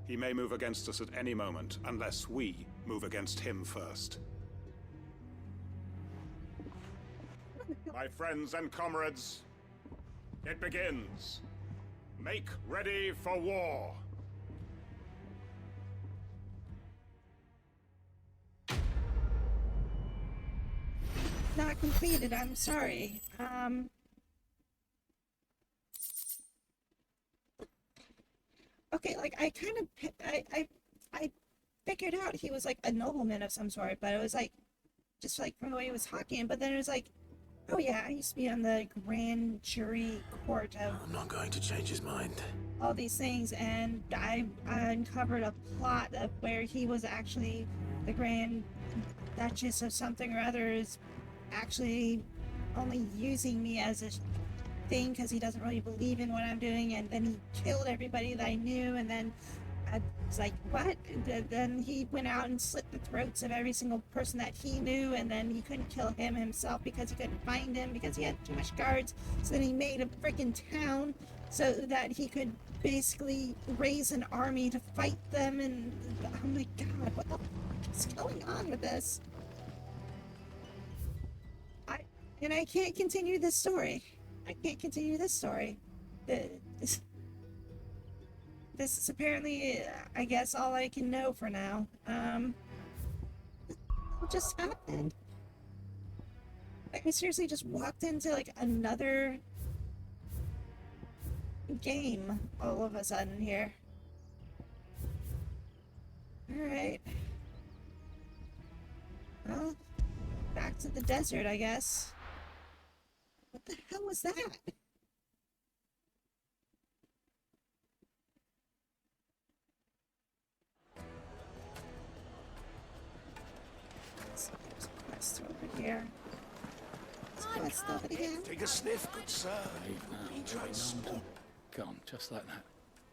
Speaker 5: He may move against us at any moment, unless we move against him first. My friends and comrades, it begins. Make ready for war.
Speaker 1: Not completed, I'm sorry. Okay, like, I kind of, I figured out he was, like, a nobleman of some sort, but it was, like, just, like, from the way he was talking, but then it was, like, oh yeah, I used to be on the grand jury court of...
Speaker 3: I'm not going to change his mind.
Speaker 1: All these things, and I uncovered a plot of where he was actually the Grand Duchess of something or other, is actually only using me as a thing because he doesn't really believe in what I'm doing, and then he killed everybody that I knew, and then I was like, what? Then he went out and slit the throats of every single person that he knew, and then he couldn't kill him himself because he couldn't find him because he had too much guards. So then he made a freaking town so that he could basically raise an army to fight them, and oh my god, what the fuck is going on with this? I can't continue this story. I can't continue this story. This is apparently, I guess, all I can know for now. What just happened? Like, I seriously just walked into, like, another game all of a sudden here. Alright. Well, back to the desert, I guess. What the hell was that? There's a quest over here. Quest over here.
Speaker 11: Take a sniff, good sir.
Speaker 8: Gone, just like that.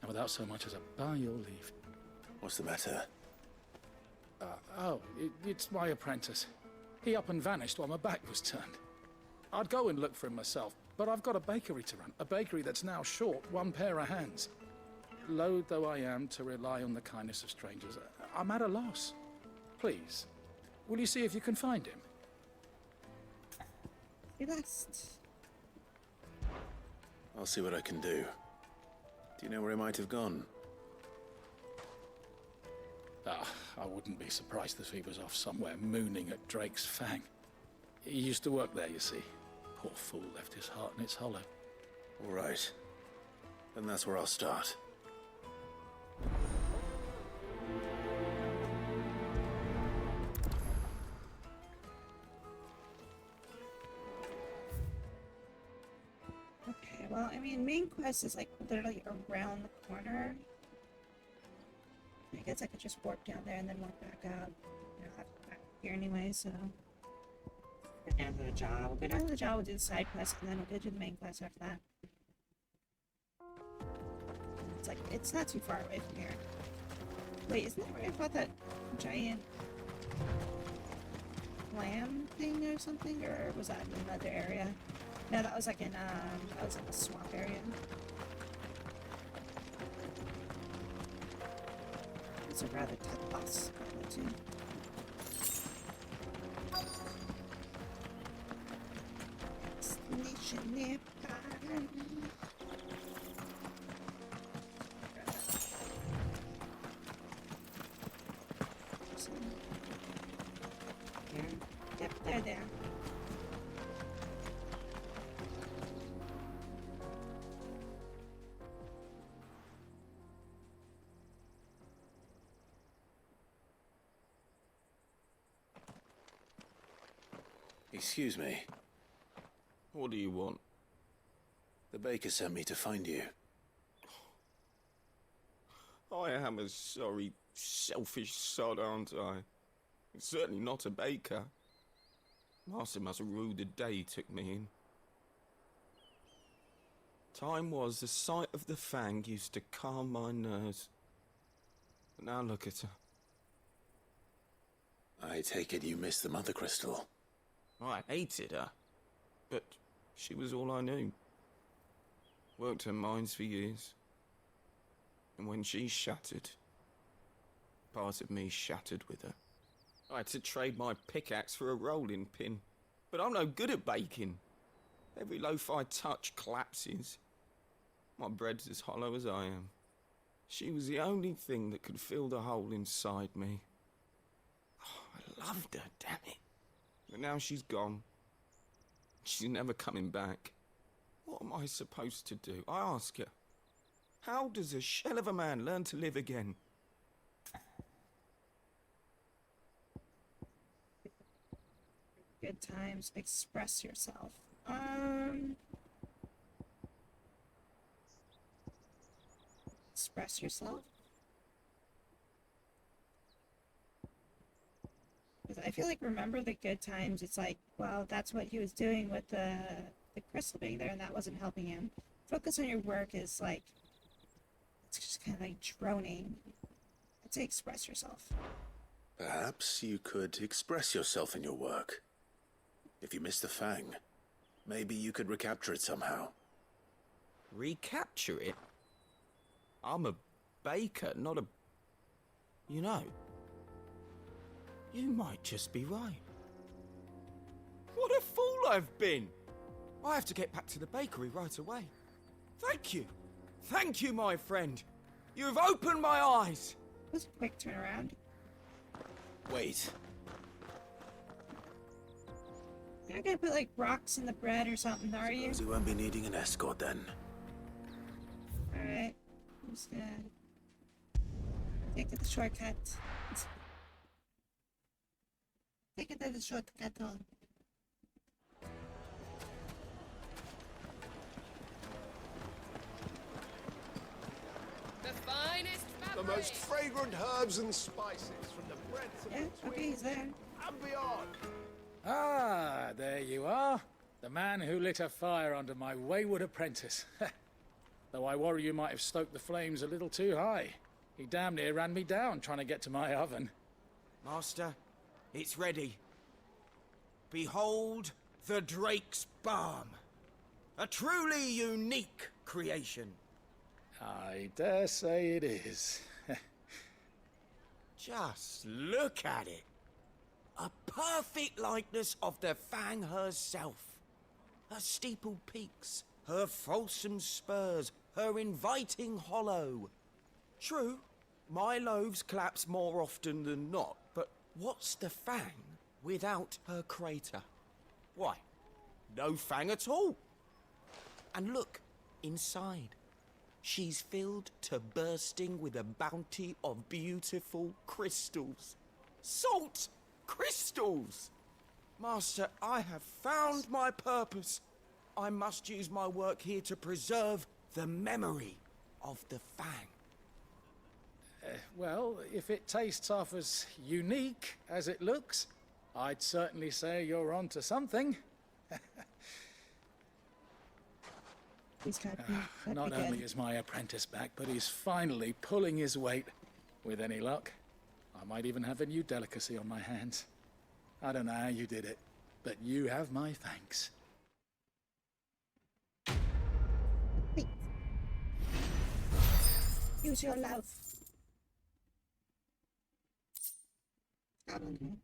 Speaker 8: And without so much as a by your leave.
Speaker 3: What's the matter?
Speaker 8: It's my apprentice. He up and vanished while my back was turned. I'd go and look for him myself, but I've got a bakery to run. A bakery that's now short one pair of hands. Loath though I am to rely on the kindness of strangers, I'm at a loss. Please, will you see if you can find him?
Speaker 1: You lost.
Speaker 3: I'll see what I can do. Do you know where he might have gone?
Speaker 8: I wouldn't be surprised if he was off somewhere mooning at Drake's Fang. He used to work there, you see. Poor fool left his heart in its hollow.
Speaker 3: All right. Then that's where I'll start.
Speaker 1: Okay, well, I mean, main quest is, like, literally around the corner. I guess I could just warp down there and then walk back out. You know, I have to go back here anyway, so... Go down to the job. We'll go down to the job, we'll do the side quest, and then we'll go to the main quest after that. It's like, it's not too far away from here. Wait, isn't that where I fought that giant clam thing or something? Or was that in another area? No, that was like in, that was in the swamp area. It's a rather tough boss, probably, too. Destination nearby. Yep, they're there.
Speaker 3: Excuse me.
Speaker 18: What do you want?
Speaker 3: The baker sent me to find you.
Speaker 18: I am a sorry, selfish sod, aren't I? Certainly not a baker. Master must rue the day he took me in. Time was the sight of the Fang used to calm my nerves. But now look at her.
Speaker 3: I take it you missed the Mother Crystal.
Speaker 18: I hated her, but she was all I knew. Worked her mines for years. And when she shattered, Part of me shattered with her. I had to trade my pickaxe for a rolling pin. But I'm no good at baking. Every loaf I touch collapses. My bread's as hollow as I am. She was the only thing that could fill the hole inside me. Oh, I loved her, damn it. But now she's gone. She's never coming back. What am I supposed to do? I ask her. How does a shell of a man learn to live again?
Speaker 1: Good times. Express yourself. Express yourself. Because I feel like remember the good times. It's like, well, that's what he was doing with the crystal being there, and that wasn't helping him. Focus on your work is like, it's just kind of like droning. I'd say express yourself.
Speaker 3: Perhaps you could express yourself in your work. If you miss the Fang, maybe you could recapture it somehow.
Speaker 18: Recapture it? I'm a baker, not a... You know, you might just be right. What a fool I've been! I have to get back to the bakery right away. Thank you! Thank you, my friend! You've opened my eyes!
Speaker 1: It was a quick turnaround.
Speaker 3: Wait.
Speaker 1: You're not gonna put like rocks in the bread or something, are you?
Speaker 3: Suppose you won't be needing an escort then.
Speaker 1: Alright. I'm just gonna take the shortcut. Take it to the shortcut on.
Speaker 21: The finest
Speaker 7: The most fragrant herbs and spices from the breadth of the
Speaker 1: Okay, he's there.
Speaker 7: and beyond.
Speaker 8: Ah, there you are. The man who lit a fire under my wayward apprentice. Though I worry you might have stoked the flames a little too high. He damn near ran me down trying to get to my oven.
Speaker 18: Master, it's ready. Behold the Drake's Balm. A truly unique creation.
Speaker 8: I dare say it is.
Speaker 18: Just look at it. A perfect likeness of the Fang herself. Her steepled peaks, her fulsome spurs, her inviting hollow. True, my loaves collapse more often than not, but what's the Fang without her crater? Why, no Fang at all. And look, inside. She's filled to bursting with a bounty of beautiful crystals. Salt crystals! Master, I have found my purpose. I must use my work here to preserve the memory of the Fang.
Speaker 8: Well, if it tastes half as unique as it looks, I'd certainly say you're onto something. Not only is my apprentice back, but he's finally pulling his weight. With any luck, I might even have a new delicacy on my hands. I don't know how you did it, but you have my thanks.
Speaker 1: Use your love. I don't know.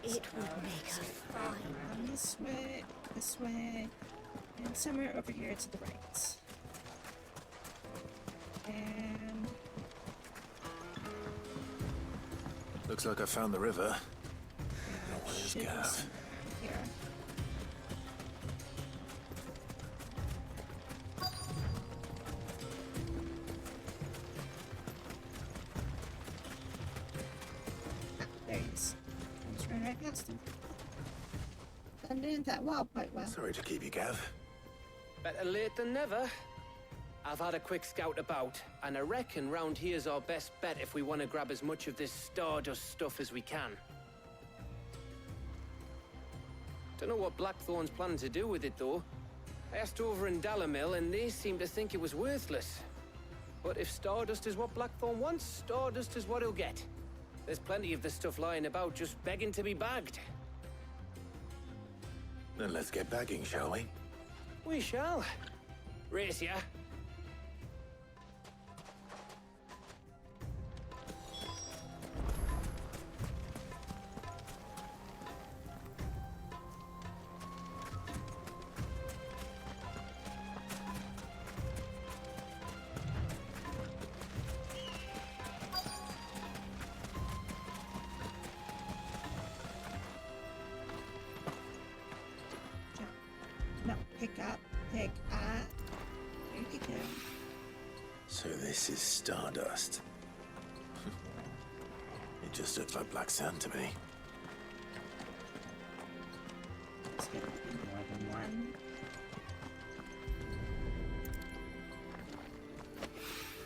Speaker 23: It would make us fine.
Speaker 1: This way, and somewhere over here to the right. And
Speaker 3: Looks like I found the river. Where's Gav?
Speaker 1: here. There he is. I just ran right past him. Underneath that wall quite well.
Speaker 3: Sorry to keep you, Gav.
Speaker 17: Better late than never. I've had a quick scout about, and I reckon round here's our best bet if we want to grab as much of this Stardust stuff as we can. Don't know what Blackthorn's planning to do with it, though. I asked over in Dalamil, and they seem to think it was worthless. But if Stardust is what Blackthorn wants, Stardust is what he'll get. There's plenty of this stuff lying about, just begging to be bagged.
Speaker 3: Then let's get bagging, shall we?
Speaker 17: We shall. Race ya.
Speaker 3: So this is Stardust. It just looks like black sand to me.
Speaker 1: It's gonna be more than one.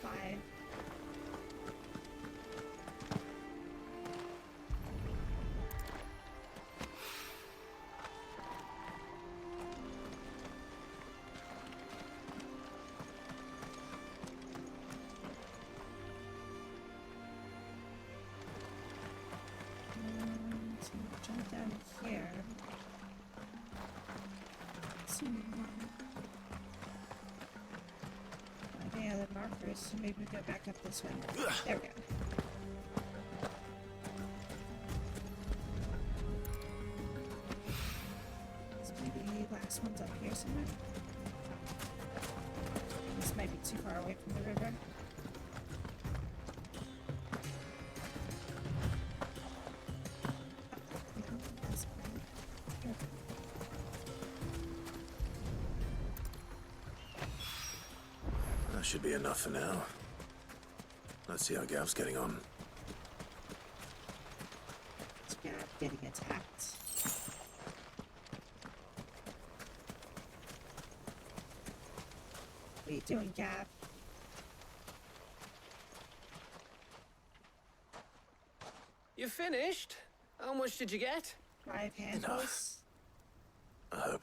Speaker 1: 5. So jump down here. Any other markers? So maybe we go back up this way. There we go. So maybe the last one's up here somewhere. This might be too far away from the river.
Speaker 3: That should be enough for now. Let's see how Gav's getting on.
Speaker 1: It's Gav getting attacked. What are you doing, Gav?
Speaker 17: You finished? How much did you get?
Speaker 1: 5 handfuls.
Speaker 3: I hope.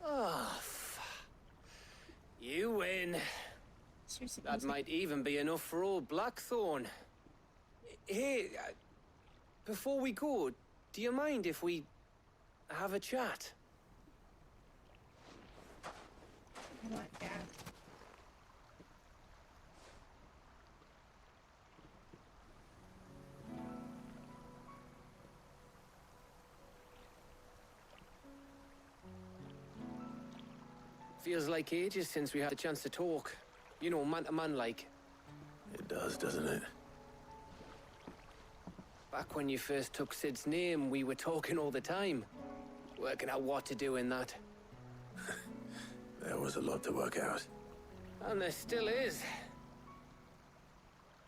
Speaker 17: Oh, you win. That might even be enough for old Blackthorn. Hey, before we go, do you mind if we have a chat?
Speaker 1: What, Gav?
Speaker 17: Feels like ages since we had a chance to talk. You know, man to man like.
Speaker 3: It does, doesn't it?
Speaker 17: Back when you first took Sid's name, we were talking all the time. Working out what to do in that.
Speaker 3: There was a lot to work out.
Speaker 17: And there still is.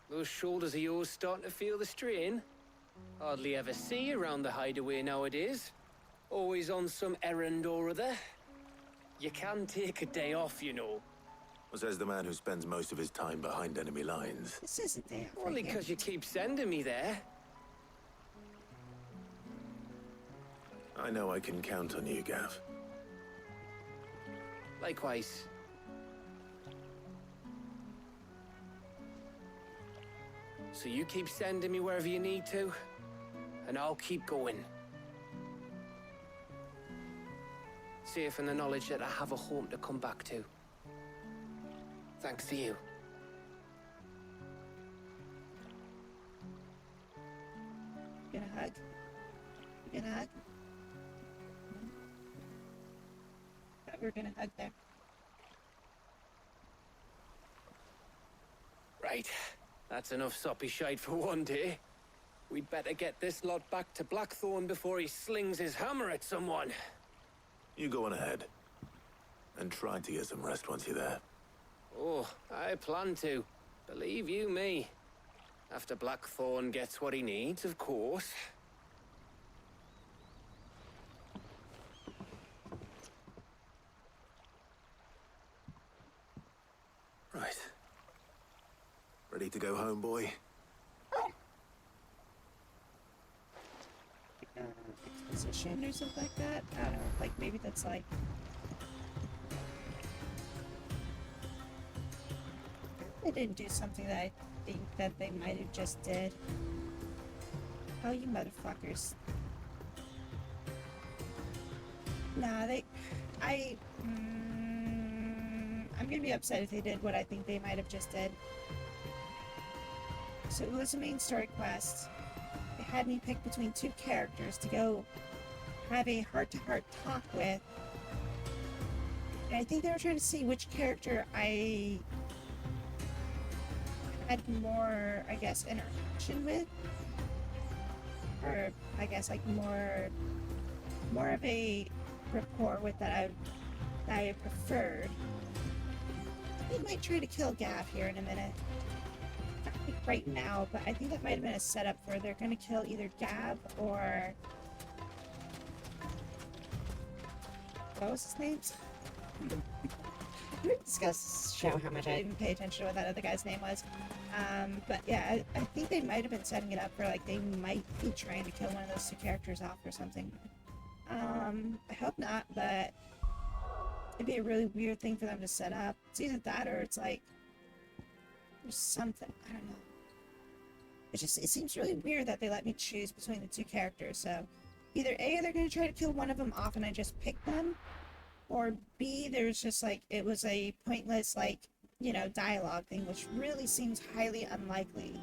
Speaker 17: Those shoulders of yours starting to feel the strain. Hardly ever see you around the hideaway nowadays. Always on some errand or other. You can take a day off, you know.
Speaker 3: Says the man who spends most of his time behind enemy lines.
Speaker 1: This isn't there.
Speaker 17: Only because you keep sending me there.
Speaker 3: I know I can count on you, Gav.
Speaker 17: Likewise. So you keep sending me wherever you need to, and I'll keep going. Safe in the knowledge that I have a home to come back to. Thanks to you.
Speaker 1: You gonna hug? You gonna hug? Thought we were gonna hug there.
Speaker 17: Right. That's enough soppy shite for one day. We'd better get this lot back to Blackthorn before he slings his hammer at someone.
Speaker 3: You go on ahead. And try to get some rest once you're there.
Speaker 17: Oh, I plan to. Believe you me. After Blackthorn gets what he needs, of course.
Speaker 3: Right. Ready to go home, boy?
Speaker 1: Exposition or something like that? I don't know. Like, maybe that's like... They didn't do something that I think that they might have just did. Oh, you motherfuckers. Nah, I'm gonna be upset if they did what I think they might have just did. So it was a main story quest. They had me pick between 2 characters to go have a heart-to-heart talk with. And I think they were trying to see which character I had more, I guess, interaction with. Or more, I guess, like more of a rapport with that I preferred. He might try to kill Gav here in a minute. Not like right now, but I think that might have been a setup where they're going to kill either Gav or... What was his name? We discussed show how much I didn't pay attention to what that other guy's name was. But yeah, I think they might have been setting it up for like they might be trying to kill one of those two characters off or something. I hope not, but it'd be a really weird thing for them to set up. It's either that or it's like there's something, I don't know. It seems really weird that they let me choose between the two characters. So either A, they're gonna try to kill one of them off and I just pick them, or B, there's just like it was a pointless like, you know, dialogue thing, which really seems highly unlikely.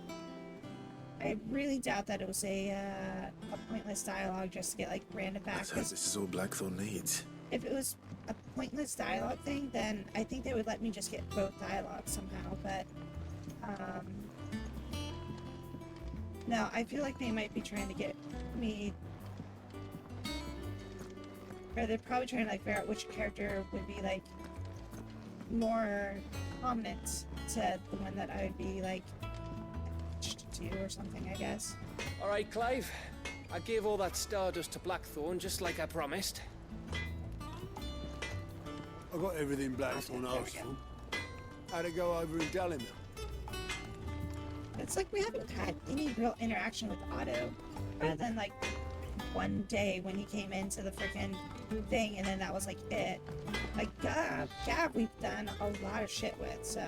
Speaker 1: I really doubt that it was a pointless dialogue just to get like random back.
Speaker 3: This is all Blackthorn needs.
Speaker 1: If it was a pointless dialogue thing, then I think they would let me just get both dialogues somehow, but no, I feel like they might be trying to get me, or they're probably trying to like figure out which character would be like more prominent to the one that I would be like to or something, I guess.
Speaker 17: All right, Clive. I gave all that stardust to Blackthorn just like I promised.
Speaker 6: I got everything Blackthorn asked for. How'd it go over in Dalimil?
Speaker 1: It's like we haven't had any real interaction with Otto, other than like one day when he came into the freaking thing, and then that was like it. Like Gav we've done a lot of shit with, so.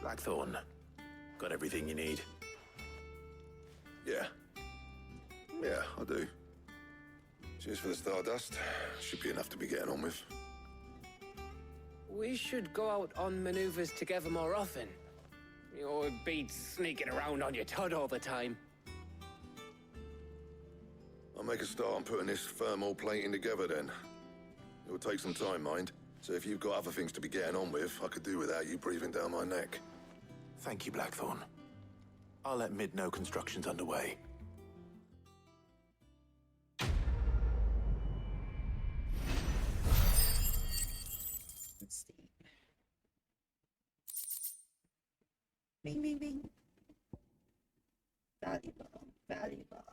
Speaker 3: Blackthorn, got everything you need?
Speaker 4: Yeah. Yeah, I do. Cheers for the stardust. Should be enough to be getting on with.
Speaker 17: We should go out on maneuvers together more often. You know, it beats sneaking around on your tud all the time.
Speaker 4: I'll make a start on putting this thermal plating together then. It will take some time, mind. So if you've got other things to be getting on with, I could do without you breathing down my neck.
Speaker 3: Thank you, Blackthorn. I'll let Mid know construction's underway.
Speaker 1: Let's see. Bing, bing, bing. Valuable, valuable,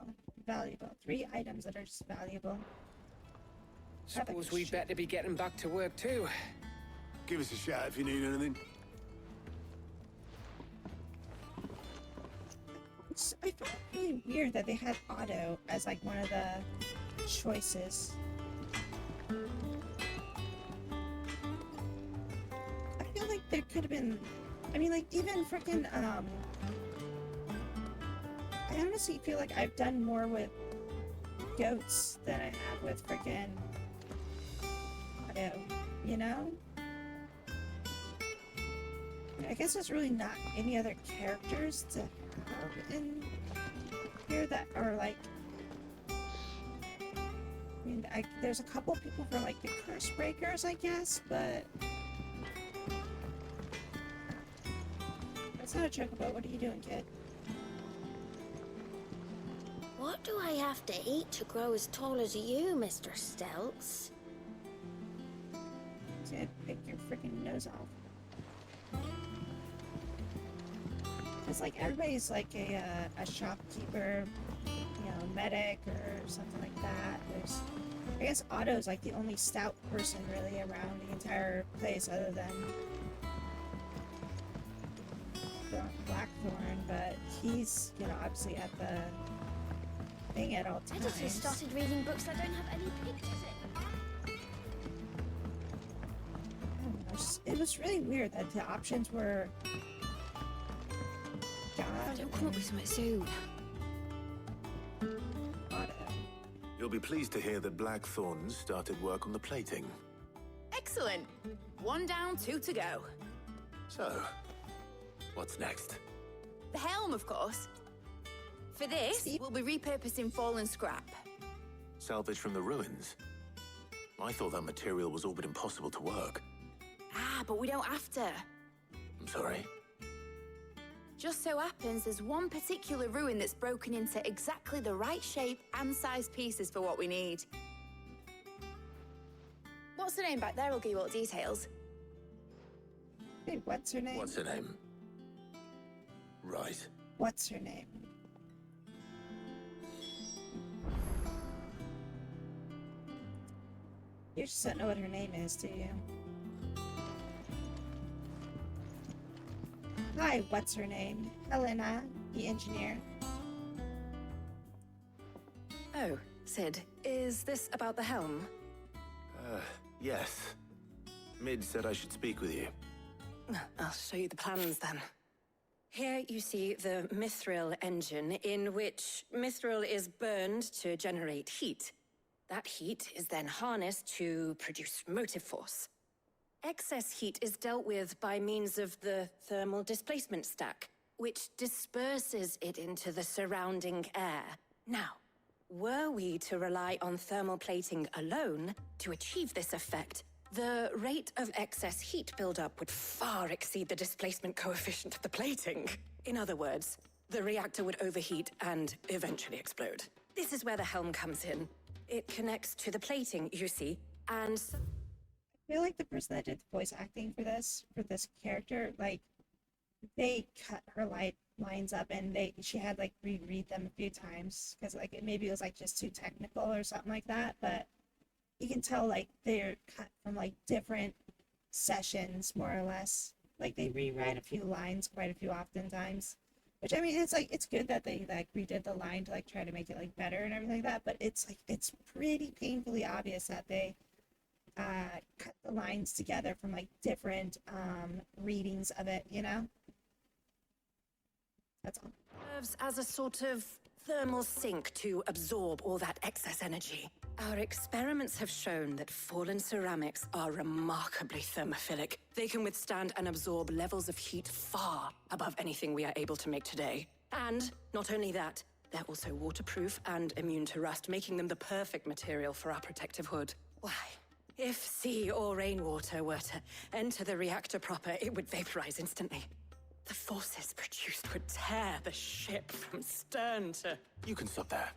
Speaker 1: valuable. 3 items that are just valuable.
Speaker 17: Suppose we better be getting back to work too.
Speaker 6: Give us a shout if you need anything.
Speaker 1: I feel really weird that they had Otto as like one of the choices. I feel like there could have been, I mean, like even freaking I honestly feel like I've done more with goats than I have with freaking Otto, you know? I guess there's really not any other characters to have in here that are like, I mean, there's a couple people for like the curse breakers, I guess, but that's not a chocobo. What are you doing, kid?
Speaker 23: What do I have to eat to grow as tall as you, Mr. Stelz?
Speaker 1: He's gonna pick your freaking nose off. It's like everybody's like a shopkeeper, you know, medic or something like that. There's, I guess Otto's like the only stout person really around the entire place other than Blackthorn, but he's, you know, obviously at the thing at all times.
Speaker 23: I just started reading books that don't have any pictures in.
Speaker 1: I don't know, it was really weird that the options were
Speaker 23: Don't come up with something soon.
Speaker 3: You'll be pleased to hear that Blackthorn started work on the plating.
Speaker 15: Excellent. 1 down, 2 to go.
Speaker 3: So, what's next?
Speaker 15: The helm, of course. For this, we'll be repurposing fallen scrap.
Speaker 3: Salvage from the ruins? I thought that material was all but impossible to work.
Speaker 15: Ah, but we don't have to.
Speaker 3: I'm sorry?
Speaker 15: Just so happens there's one particular ruin that's broken into exactly the right shape and size pieces for what we need. What's the name back there? I'll give you all the details.
Speaker 1: Hey, what's her name?
Speaker 3: What's her name? Right.
Speaker 1: What's her name? You just don't know what her name is, do you? Hi, what's her name? Helena, the engineer.
Speaker 10: Oh, Sid, is this about the helm?
Speaker 3: Yes. Mid said I should speak with you.
Speaker 10: I'll show you the plans then. Here you see the mithril engine, in which mithril is burned to generate heat. That heat is then harnessed to produce motive force. Excess heat is dealt with by means of the thermal displacement stack, which disperses it into the surrounding air. Now, were we to rely on thermal plating alone to achieve this effect, the rate of excess heat buildup would far exceed the displacement coefficient of the plating. In other words, the reactor would overheat and eventually explode. This is where the helm comes in. It connects to the plating, you see, and...
Speaker 1: I feel like the person that did the voice acting for this character, like, they cut her lines up and she had like reread them a few times because like maybe it was like just too technical or something like that, but you can tell like they're cut from like different sessions more or less. Like they rewrite a few lines quite a few oftentimes, which I mean it's like it's good that they like redid the line to like try to make it like better and everything like that, but it's like it's pretty painfully obvious that they cut the lines together from like different readings of it, you know. That's all.
Speaker 10: Serves as a sort of thermal sink to absorb all that excess energy. Our experiments have shown that fallen ceramics are remarkably thermophilic. They can withstand and absorb levels of heat far above anything we are able to make today. And not only that, they're also waterproof and immune to rust, making them the perfect material for our protective hood. Why? If sea or rainwater were to enter the reactor proper, it would vaporize instantly. The forces produced would tear the ship from stern to...
Speaker 3: You can stop there.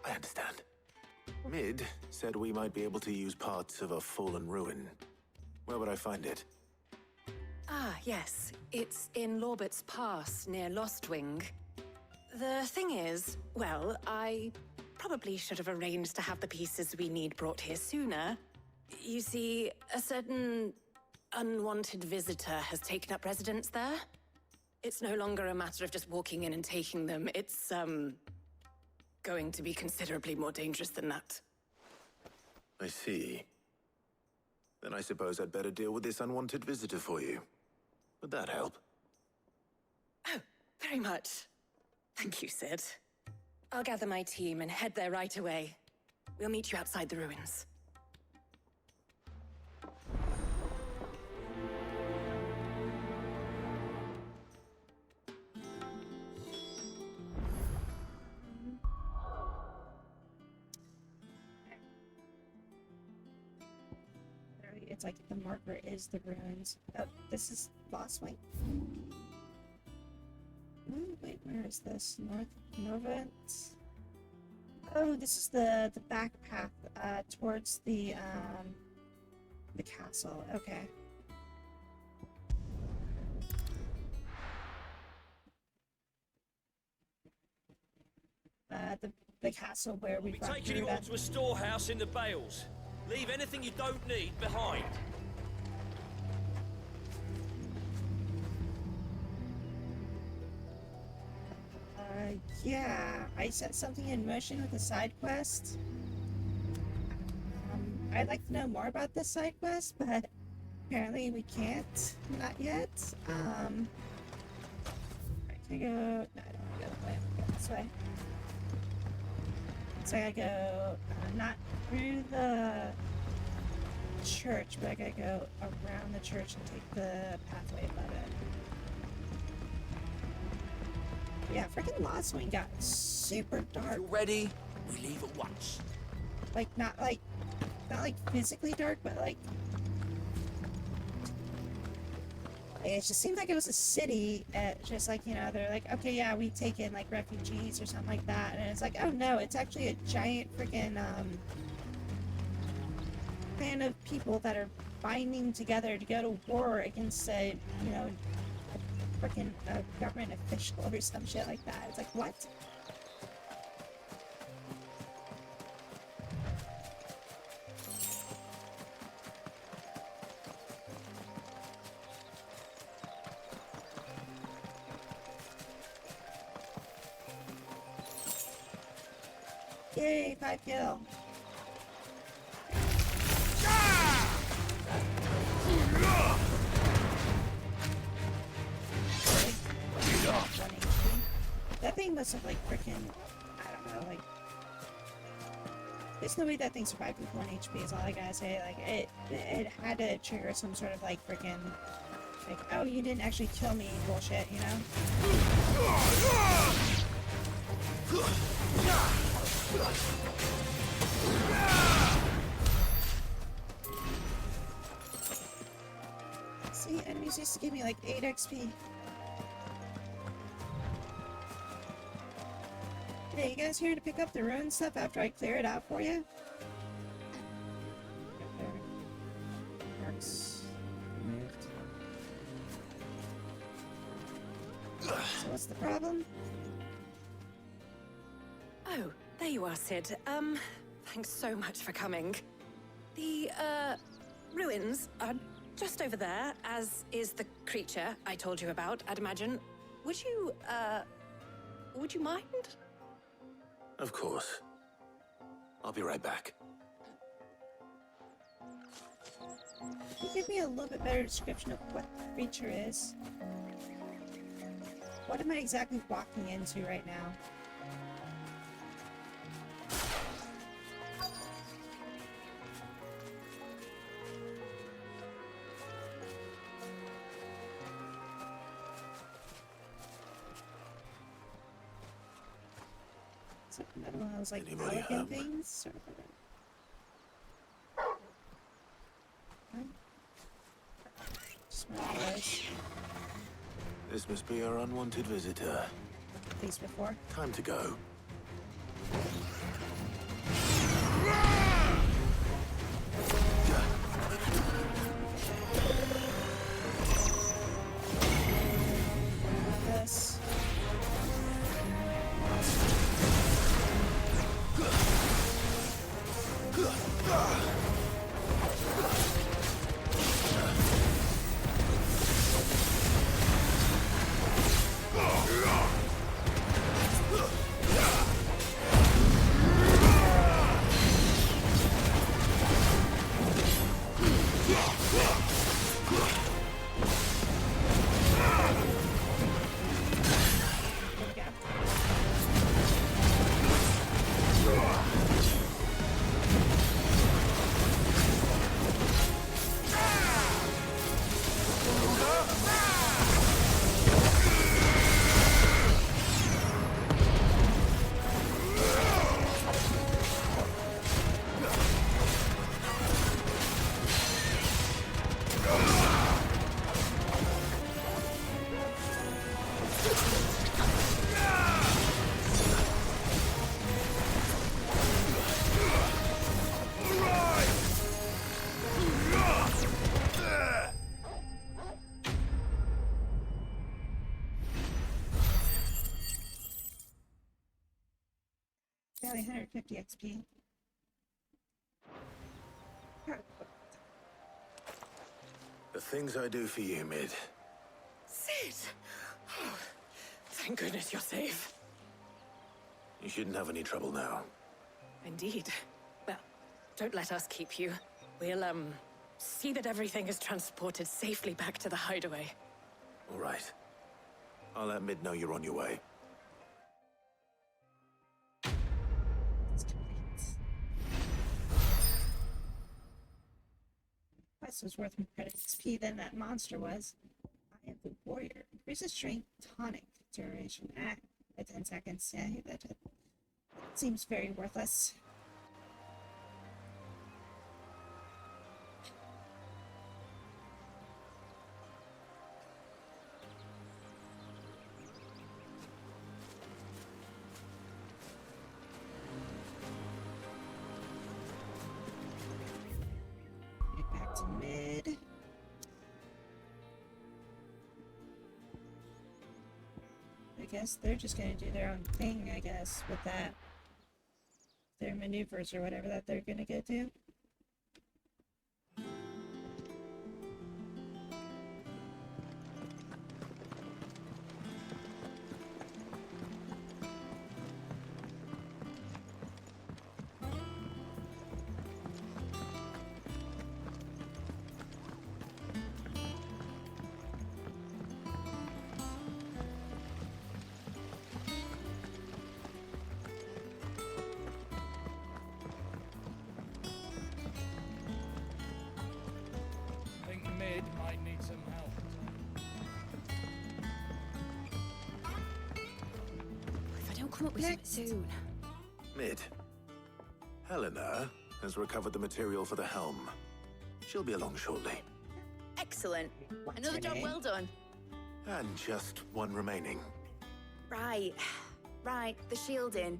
Speaker 3: I understand. Mid said we might be able to use parts of a fallen ruin. Where would I find it?
Speaker 10: Ah, yes. It's in Lorbert's Pass, near Lostwing. The thing is, well, I probably should have arranged to have the pieces we need brought here sooner. You see, a certain unwanted visitor has taken up residence there. It's no longer a matter of just walking in and taking them. It's, going to be considerably more dangerous than that.
Speaker 3: I see. Then I suppose I'd better deal with this unwanted visitor for you. Would that help?
Speaker 10: Oh, very much. Thank you, Sid. I'll gather my team and head there right away. We'll meet you outside the ruins.
Speaker 1: It's like the marker is the ruins. Oh, this is Lostwing. Oh, wait, where is this? Norvent? Oh, this is the back path towards the castle. Okay. The castle where we brought
Speaker 14: taking you all to a storehouse in the Bales. Leave anything you don't need behind.
Speaker 1: Yeah, I set something in motion with a side quest. I'd like to know more about this side quest, but apparently we can't. Not yet. I can go. No, I don't want to go that way. I'm gonna go this way. So I gotta go not through the church, but I gotta go around the church and take the pathway above it. Yeah, freaking Lostwing got super dark.
Speaker 18: You ready? We leave at once.
Speaker 1: Not like physically dark, but like It just seemed like it was a city, just like, you know, they're like, okay, yeah, we take in, like, refugees or something like that, and it's like, oh no, it's actually a giant freaking, band of people that are binding together to go to war against a, you know, a freaking government official or some shit like that. It's like, what? Yay, 5 kill. That thing must have, like, freaking, I don't know, like, there's no way that thing survived with 1 HP is all I gotta say. Like, it had to trigger some sort of, like, freaking, like, oh, you didn't actually kill me bullshit, you know? See, enemies used to give me like 8 XP. Hey, you guys here to pick up the ruin stuff after I clear it out for you? Marks removed. So what's the problem?
Speaker 10: Oh, there you are, Sid. Thanks so much for coming. The, ruins are just over there, as is the creature I told you about, I'd imagine. Would you mind?
Speaker 3: Of course. I'll be right back.
Speaker 1: Can you give me a little bit better description of what the creature is? What am I exactly walking into right now? I don't know, it was like elegant things.
Speaker 3: This must be our unwanted visitor.
Speaker 1: These before.
Speaker 3: Time to go.
Speaker 1: This. Only 150 XP.
Speaker 3: The things I do for you, Mid.
Speaker 10: Sid! Oh, thank goodness you're safe.
Speaker 3: You shouldn't have any trouble now.
Speaker 10: Indeed. Well, don't let us keep you. We'll, see that everything is transported safely back to the hideaway.
Speaker 3: All right. I'll let Mid know you're on your way.
Speaker 1: Quest was worth more credit XP than that monster was. I am the warrior. Increases strength, tonic duration. By 10 seconds. Yeah, that seems very worthless. guess they're just gonna do their own thing, I guess, with that. Their maneuvers or whatever that they're gonna go do.
Speaker 19: I think Mid might need some help.
Speaker 15: If I don't come up with something soon.
Speaker 3: Mid. Helena has recovered the material for the helm. She'll be along shortly.
Speaker 15: Excellent. Another job well done.
Speaker 3: And just one remaining.
Speaker 15: Right. Right, the shielding.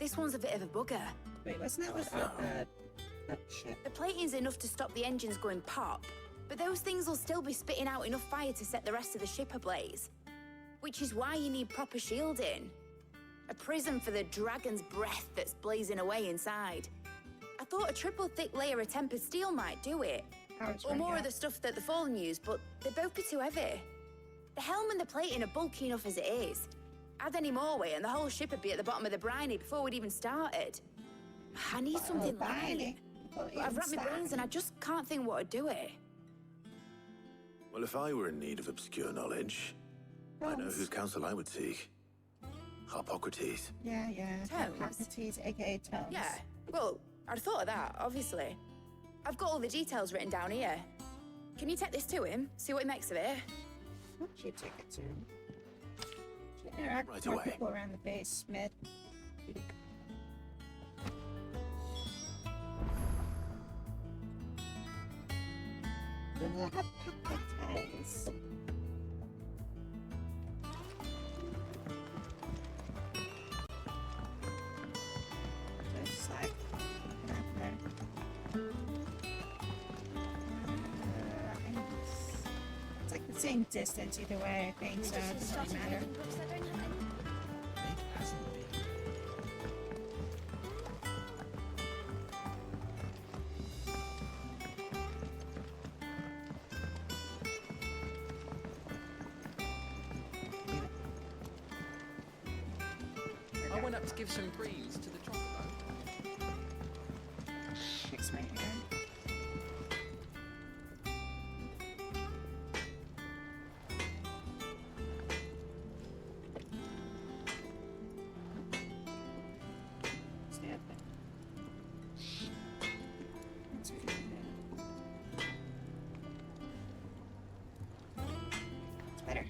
Speaker 15: This one's a bit of a bugger.
Speaker 1: Wait, wasn't that what shit.
Speaker 15: The plating's enough to stop the engines going pop, but those things will still be spitting out enough fire to set the rest of the ship ablaze. Which is why you need proper shielding. A prism for the dragon's breath that's blazing away inside. I thought a triple thick layer of tempered steel might do it. Or more of the stuff that the Fallen use, but they'd both be too heavy. The helm and the plating are bulky enough as it is. Add any more weight and the whole ship would be at the bottom of the briny before we'd even started. I need something light. But I've wrapped my brains and I just can't think what would do it.
Speaker 3: Well, if I were in need of obscure knowledge, I know whose counsel I would seek. Harpocrates.
Speaker 1: Yeah.
Speaker 15: Tomes?
Speaker 1: Harpocrates, aka Tomes.
Speaker 15: Yeah, well, I'd thought of that, obviously. I've got all the details written down here. Can you take this to him? See what he makes of it?
Speaker 1: Why don't you take it to him? Interact with more people around the base, Smith. Harpocrates. Just like it's like the same distance either way, I think, so it doesn't really matter.
Speaker 11: I went up to give some greens to the chocobo.
Speaker 1: Fix my hair. Stay up there. That's good. It's better.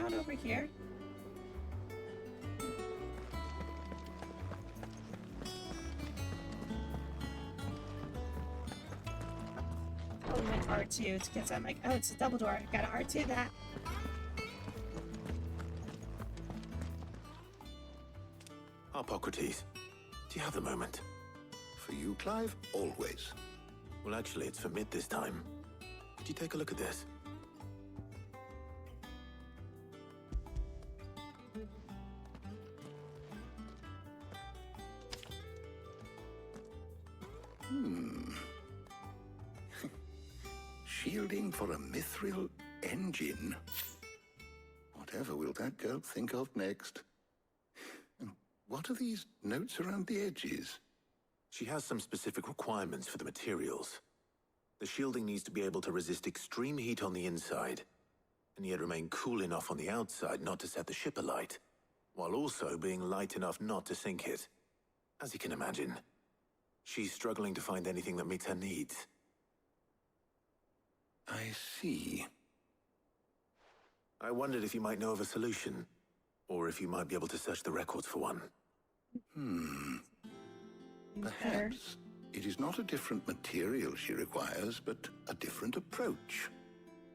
Speaker 1: Out over here. Oh, I went R2 because I'm like, oh, it's a double door. I gotta R2 that.
Speaker 3: Harpocrates, do you have the moment?
Speaker 9: For you, Clive, always.
Speaker 3: Well, actually, it's for Mid this time. Could you take a look at this?
Speaker 9: Shielding for a mithril engine. Whatever will that girl think of next? And what are these notes around the edges?
Speaker 3: She has some specific requirements for the materials. The shielding needs to be able to resist extreme heat on the inside, and yet remain cool enough on the outside not to set the ship alight, while also being light enough not to sink it. As you can imagine, she's struggling to find anything that meets her needs.
Speaker 9: I see.
Speaker 3: I wondered if you might know of a solution, or if you might be able to search the records for one.
Speaker 9: Perhaps it is not a different material she requires, but a different approach.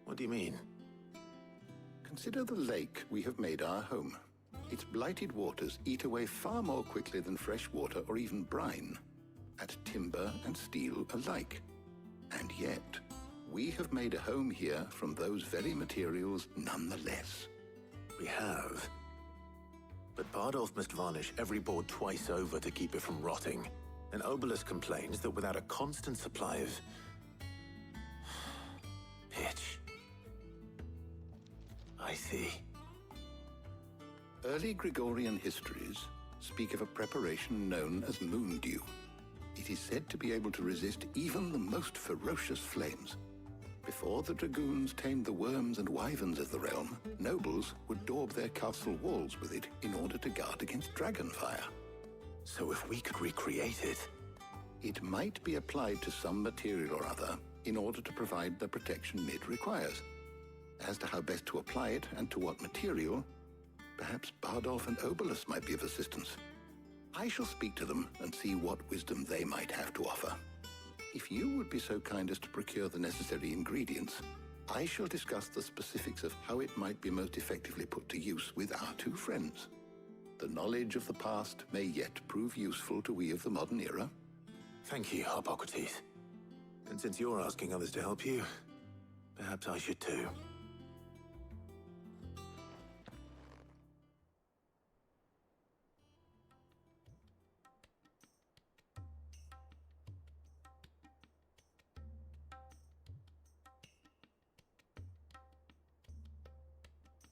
Speaker 3: What do you mean?
Speaker 9: Consider the lake we have made our home. Its blighted waters eat away far more quickly than fresh water or even brine. at timber and steel alike. And yet, we have made a home here from those very materials nonetheless.
Speaker 3: We have. But Bardolph must varnish every board twice over to keep it from rotting. And Obelus complains that without a constant supply of pitch. I see.
Speaker 9: Early Gregorian histories speak of a preparation known as moon dew. It is said to be able to resist even the most ferocious flames. Before the dragoons tamed the worms and wyverns of the realm, nobles would daub their castle walls with it in order to guard against dragonfire.
Speaker 3: So if we could recreate it...
Speaker 9: It might be applied to some material or other in order to provide the protection Mid requires. As to how best to apply it and to what material, perhaps Bardolph and Obelus might be of assistance. I shall speak to them and see what wisdom they might have to offer. If you would be so kind as to procure the necessary ingredients, I shall discuss the specifics of how it might be most effectively put to use with our two friends. The knowledge of the past may yet prove useful to we of the modern era.
Speaker 3: Thank you, Hippocrates. And since you're asking others to help you, perhaps I should too.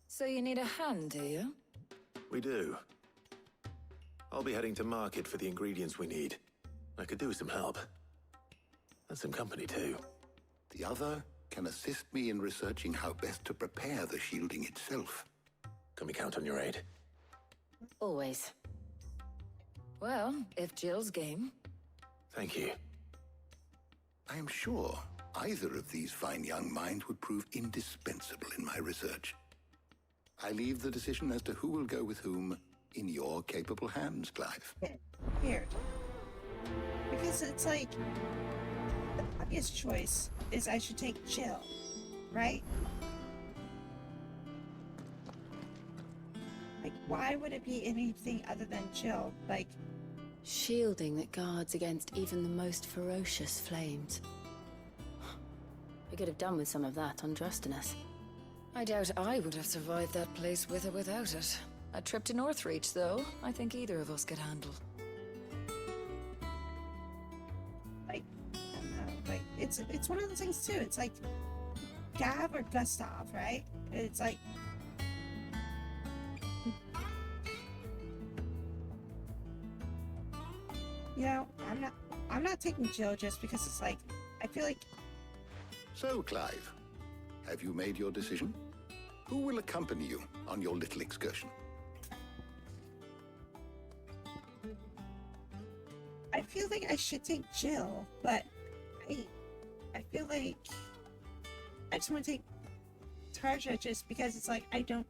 Speaker 2: So you need a hand, do you?
Speaker 3: We do. I'll be heading to market for the ingredients we need. I could do with some help. And some company, too.
Speaker 9: The other can assist me in researching how best to prepare the shielding itself.
Speaker 3: Can we count on your aid?
Speaker 2: Always. Well, if Jill's game.
Speaker 3: Thank you.
Speaker 9: I am sure either of these fine young minds would prove indispensable in my research. I leave the decision as to who will go with whom in your capable hands, Clive.
Speaker 1: Weird. Because it's like, the obvious choice is I should take Jill, right? Like, why would it be anything other than Jill? Like,
Speaker 10: shielding that guards against even the most ferocious flames. We could have done with some of that on Drustinus.
Speaker 2: I doubt I would have survived that place with or without it. A trip to Northreach, though, I think either of us could handle.
Speaker 1: like, I don't know, like, it's one of those things too. It's like Gav or Gustav, right? It's like, you know, I'm not taking Jill just because it's like, I feel like.
Speaker 9: So, Clive, have you made your decision? Who will accompany you on your little excursion?
Speaker 1: I feel like I should take Jill, but I feel like I just want to take Tarja just because it's like I don't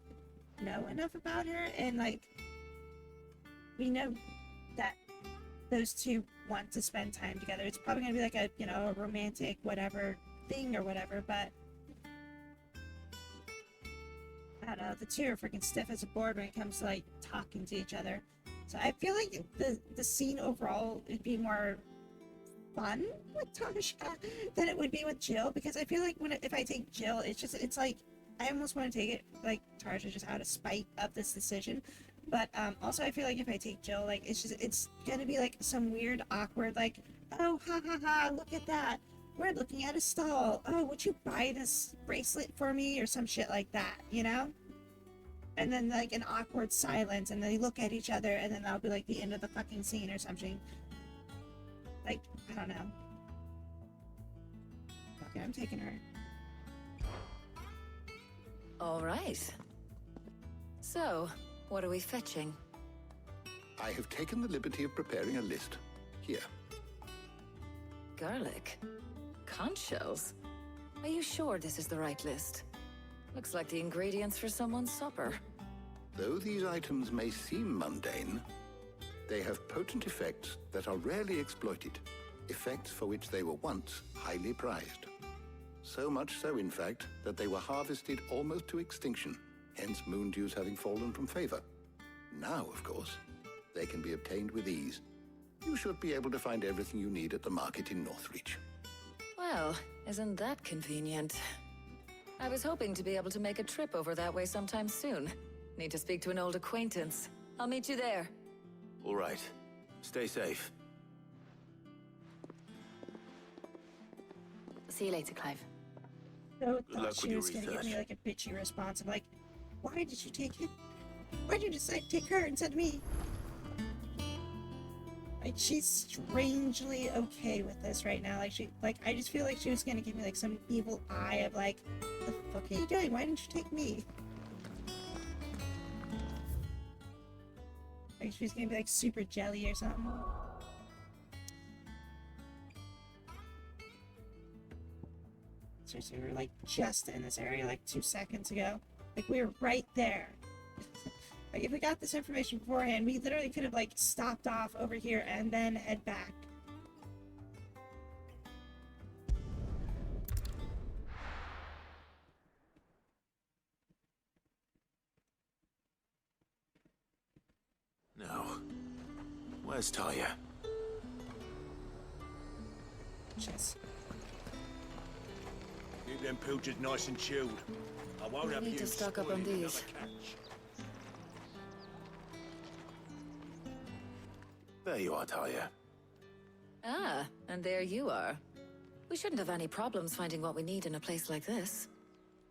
Speaker 1: know enough about her, and like we know that those two want to spend time together. It's probably gonna be like a, you know, a romantic whatever thing or whatever, but I don't know, the two are freaking stiff as a board when it comes to like talking to each other. So I feel like the scene overall would be more fun with Tarja than it would be with Jill, because I feel like if I take Jill, it's like I almost want to take it like Tarja just out of spite of this decision. But also I feel like if I take Jill, like it's gonna be like some weird awkward like, oh ha ha ha, look at that, we're looking at a stall, oh would you buy this bracelet for me or some shit like that, you know? And then like an awkward silence, and they look at each other, and then that'll be like the end of the fucking scene or something. Like, I don't know. Okay, I'm taking her.
Speaker 2: All right. So, what are we fetching?
Speaker 9: I have taken the liberty of preparing a list. Here.
Speaker 2: Garlic? Conch shells? Are you sure this is the right list? Looks like the ingredients for someone's supper.
Speaker 9: Though these items may seem mundane, they have potent effects that are rarely exploited, effects for which they were once highly prized. So much so, in fact, that they were harvested almost to extinction, hence moon dews having fallen from favor. Now, of course, they can be obtained with ease. You should be able to find everything you need at the market in Northreach.
Speaker 2: Well, isn't that convenient? I was hoping to be able to make a trip over that way sometime soon. Need to speak to an old acquaintance. I'll meet you there.
Speaker 3: All right. Stay safe.
Speaker 15: See you later, Clive.
Speaker 1: So
Speaker 3: Good luck
Speaker 1: thought
Speaker 3: with
Speaker 1: she
Speaker 3: your
Speaker 1: was gonna give
Speaker 3: research.
Speaker 1: me like a bitchy response of like, why did you take him? Why did you decide to take her instead of me? Like she's strangely okay with this right now. Like I just feel like she was gonna give me like some evil eye of like, the fuck are you doing? Why didn't you take me? Like she's gonna be like super jelly or something. Seriously, we were like just in this area like 2 seconds ago. Like we were right there. Like if we got this information beforehand, we literally could have like stopped off over here and then head back.
Speaker 3: No. Where's Talia?
Speaker 1: Just
Speaker 18: Keep them pilchers nice and chilled. I won't
Speaker 2: We
Speaker 18: have
Speaker 2: need
Speaker 18: you
Speaker 2: to stock up on
Speaker 18: spoiling
Speaker 2: these.
Speaker 18: another catch.
Speaker 3: There you are, Talia.
Speaker 2: Ah, and there you are. We shouldn't have any problems finding what we need in a place like this.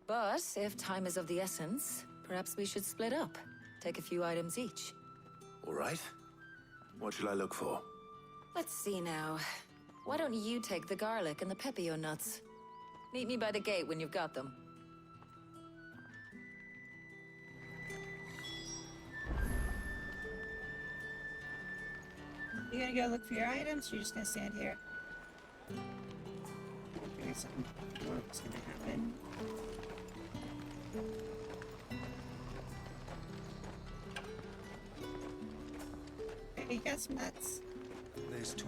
Speaker 2: But if time is of the essence, perhaps we should split up. Take a few items each.
Speaker 3: All right. What shall I look for?
Speaker 2: Let's see now. Why don't you take the garlic and the pepio nuts? Meet me by the gate when you've got them.
Speaker 1: You gonna go look for your items, or you're just gonna stand here? Okay, something what's gonna happen. Okay, you got some nuts.
Speaker 18: There's two.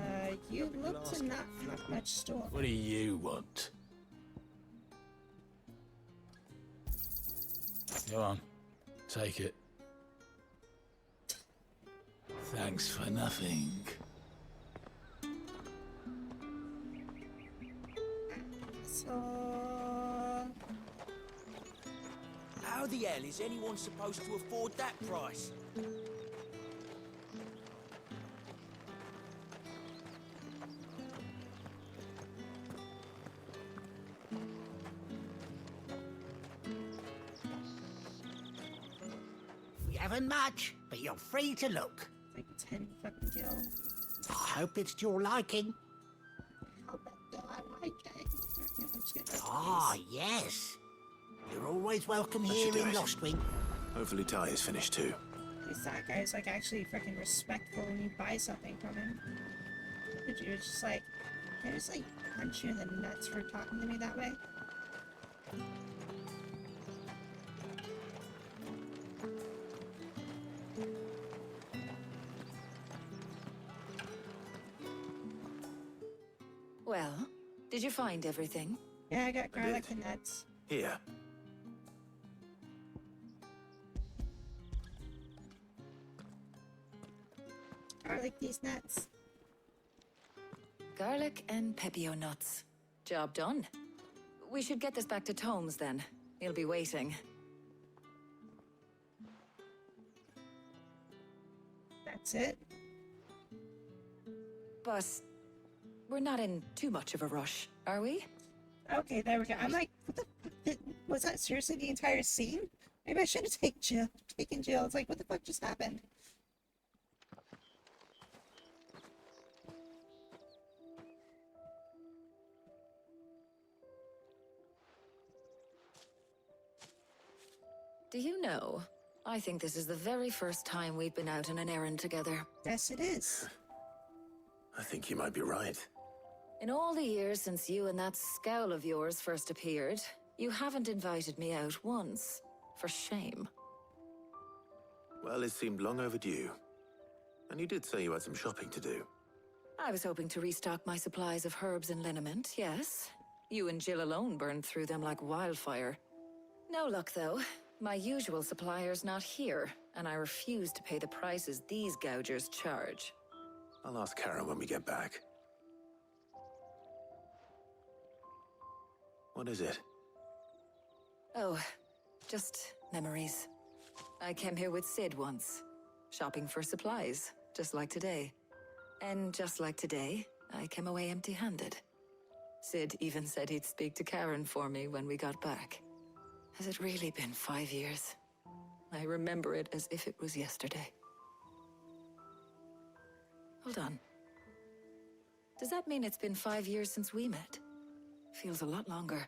Speaker 1: You look to not have much store.
Speaker 6: What do you want? Go on. Take it. Thanks for nothing.
Speaker 1: So...
Speaker 18: How the hell is anyone supposed to afford that price?
Speaker 12: We haven't much, but you're free to look.
Speaker 1: Like 10 fucking gil.
Speaker 12: I hope it's to your liking.
Speaker 1: How bad do I like it? I'm just gonna
Speaker 12: Ah, yes. You're always welcome
Speaker 3: That
Speaker 12: here
Speaker 3: should do
Speaker 12: in
Speaker 3: it.
Speaker 12: Lostwing.
Speaker 3: Hopefully Talia's finished too.
Speaker 1: At least that guy's like actually freaking respectful when you buy something from him. But you're just like, can I just like punch you in the nuts for talking to me that way?
Speaker 2: Well, did you find everything?
Speaker 1: Yeah, I got garlic and nuts.
Speaker 3: Here.
Speaker 1: Garlic these nuts.
Speaker 2: Garlic and pepio nuts. Job done. We should get this back to Tomes then. He'll be waiting.
Speaker 1: That's it.
Speaker 2: But we're not in too much of a rush, are we?
Speaker 1: Okay, there we go. I'm like, what the fuck? Was that seriously the entire scene? Maybe I should have taken Jill. It's like, what the fuck just happened?
Speaker 2: Do you know, I think this is the very first time we've been out on an errand together.
Speaker 1: Yes, it is.
Speaker 3: I think you might be right.
Speaker 2: In all the years since you and that scowl of yours first appeared, you haven't invited me out once. For shame.
Speaker 3: Well, it seemed long overdue. And you did say you had some shopping to do.
Speaker 2: I was hoping to restock my supplies of herbs and liniment, yes. You and Jill alone burned through them like wildfire. No luck, though. My usual supplier's not here, and I refuse to pay the prices these gougers charge.
Speaker 3: I'll ask Karen when we get back. What is it?
Speaker 2: Oh, just memories. I came here with Sid once, shopping for supplies, just like today. And just like today, I came away empty-handed. Sid even said he'd speak to Karen for me when we got back. Has it really been 5 years? I remember it as if it was yesterday. Hold on. Does that mean it's been 5 years since we met? Feels a lot longer.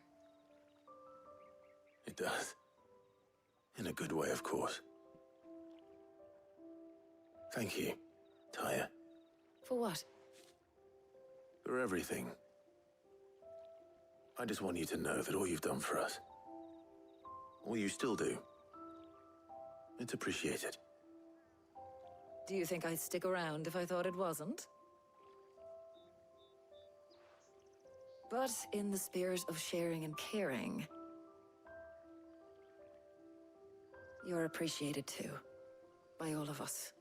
Speaker 3: It does. In a good way, of course. Thank you, Tyre.
Speaker 2: For what?
Speaker 3: For everything. I just want you to know that all you've done for us, all you still do, it's appreciated.
Speaker 2: Do you think I'd stick around if I thought it wasn't? But in the spirit of sharing and caring, you're appreciated too, by all of us.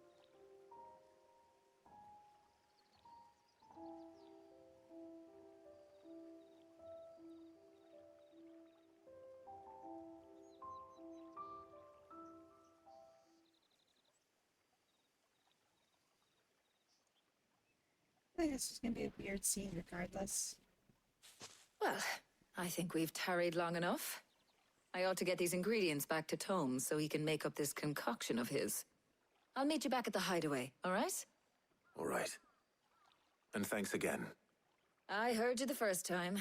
Speaker 1: I think this is gonna be a weird scene regardless.
Speaker 2: Well, I think we've tarried long enough. I ought to get these ingredients back to Tomes so he can make up this concoction of his. I'll meet you back at the hideaway, all right?
Speaker 3: All right. And thanks again.
Speaker 2: I heard you the first time.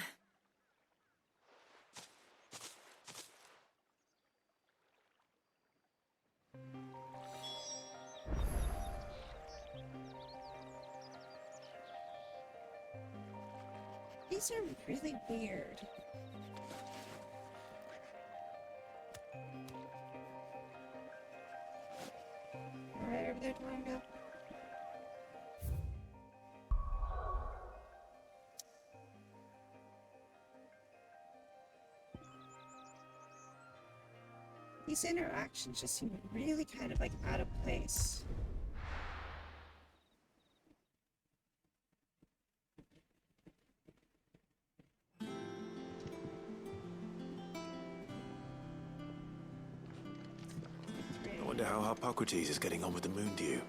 Speaker 1: These are really weird. Right over there, Durango. These interactions just seem really kind of like out of place.
Speaker 3: I wonder how Hippocrates is getting on with the moon dew.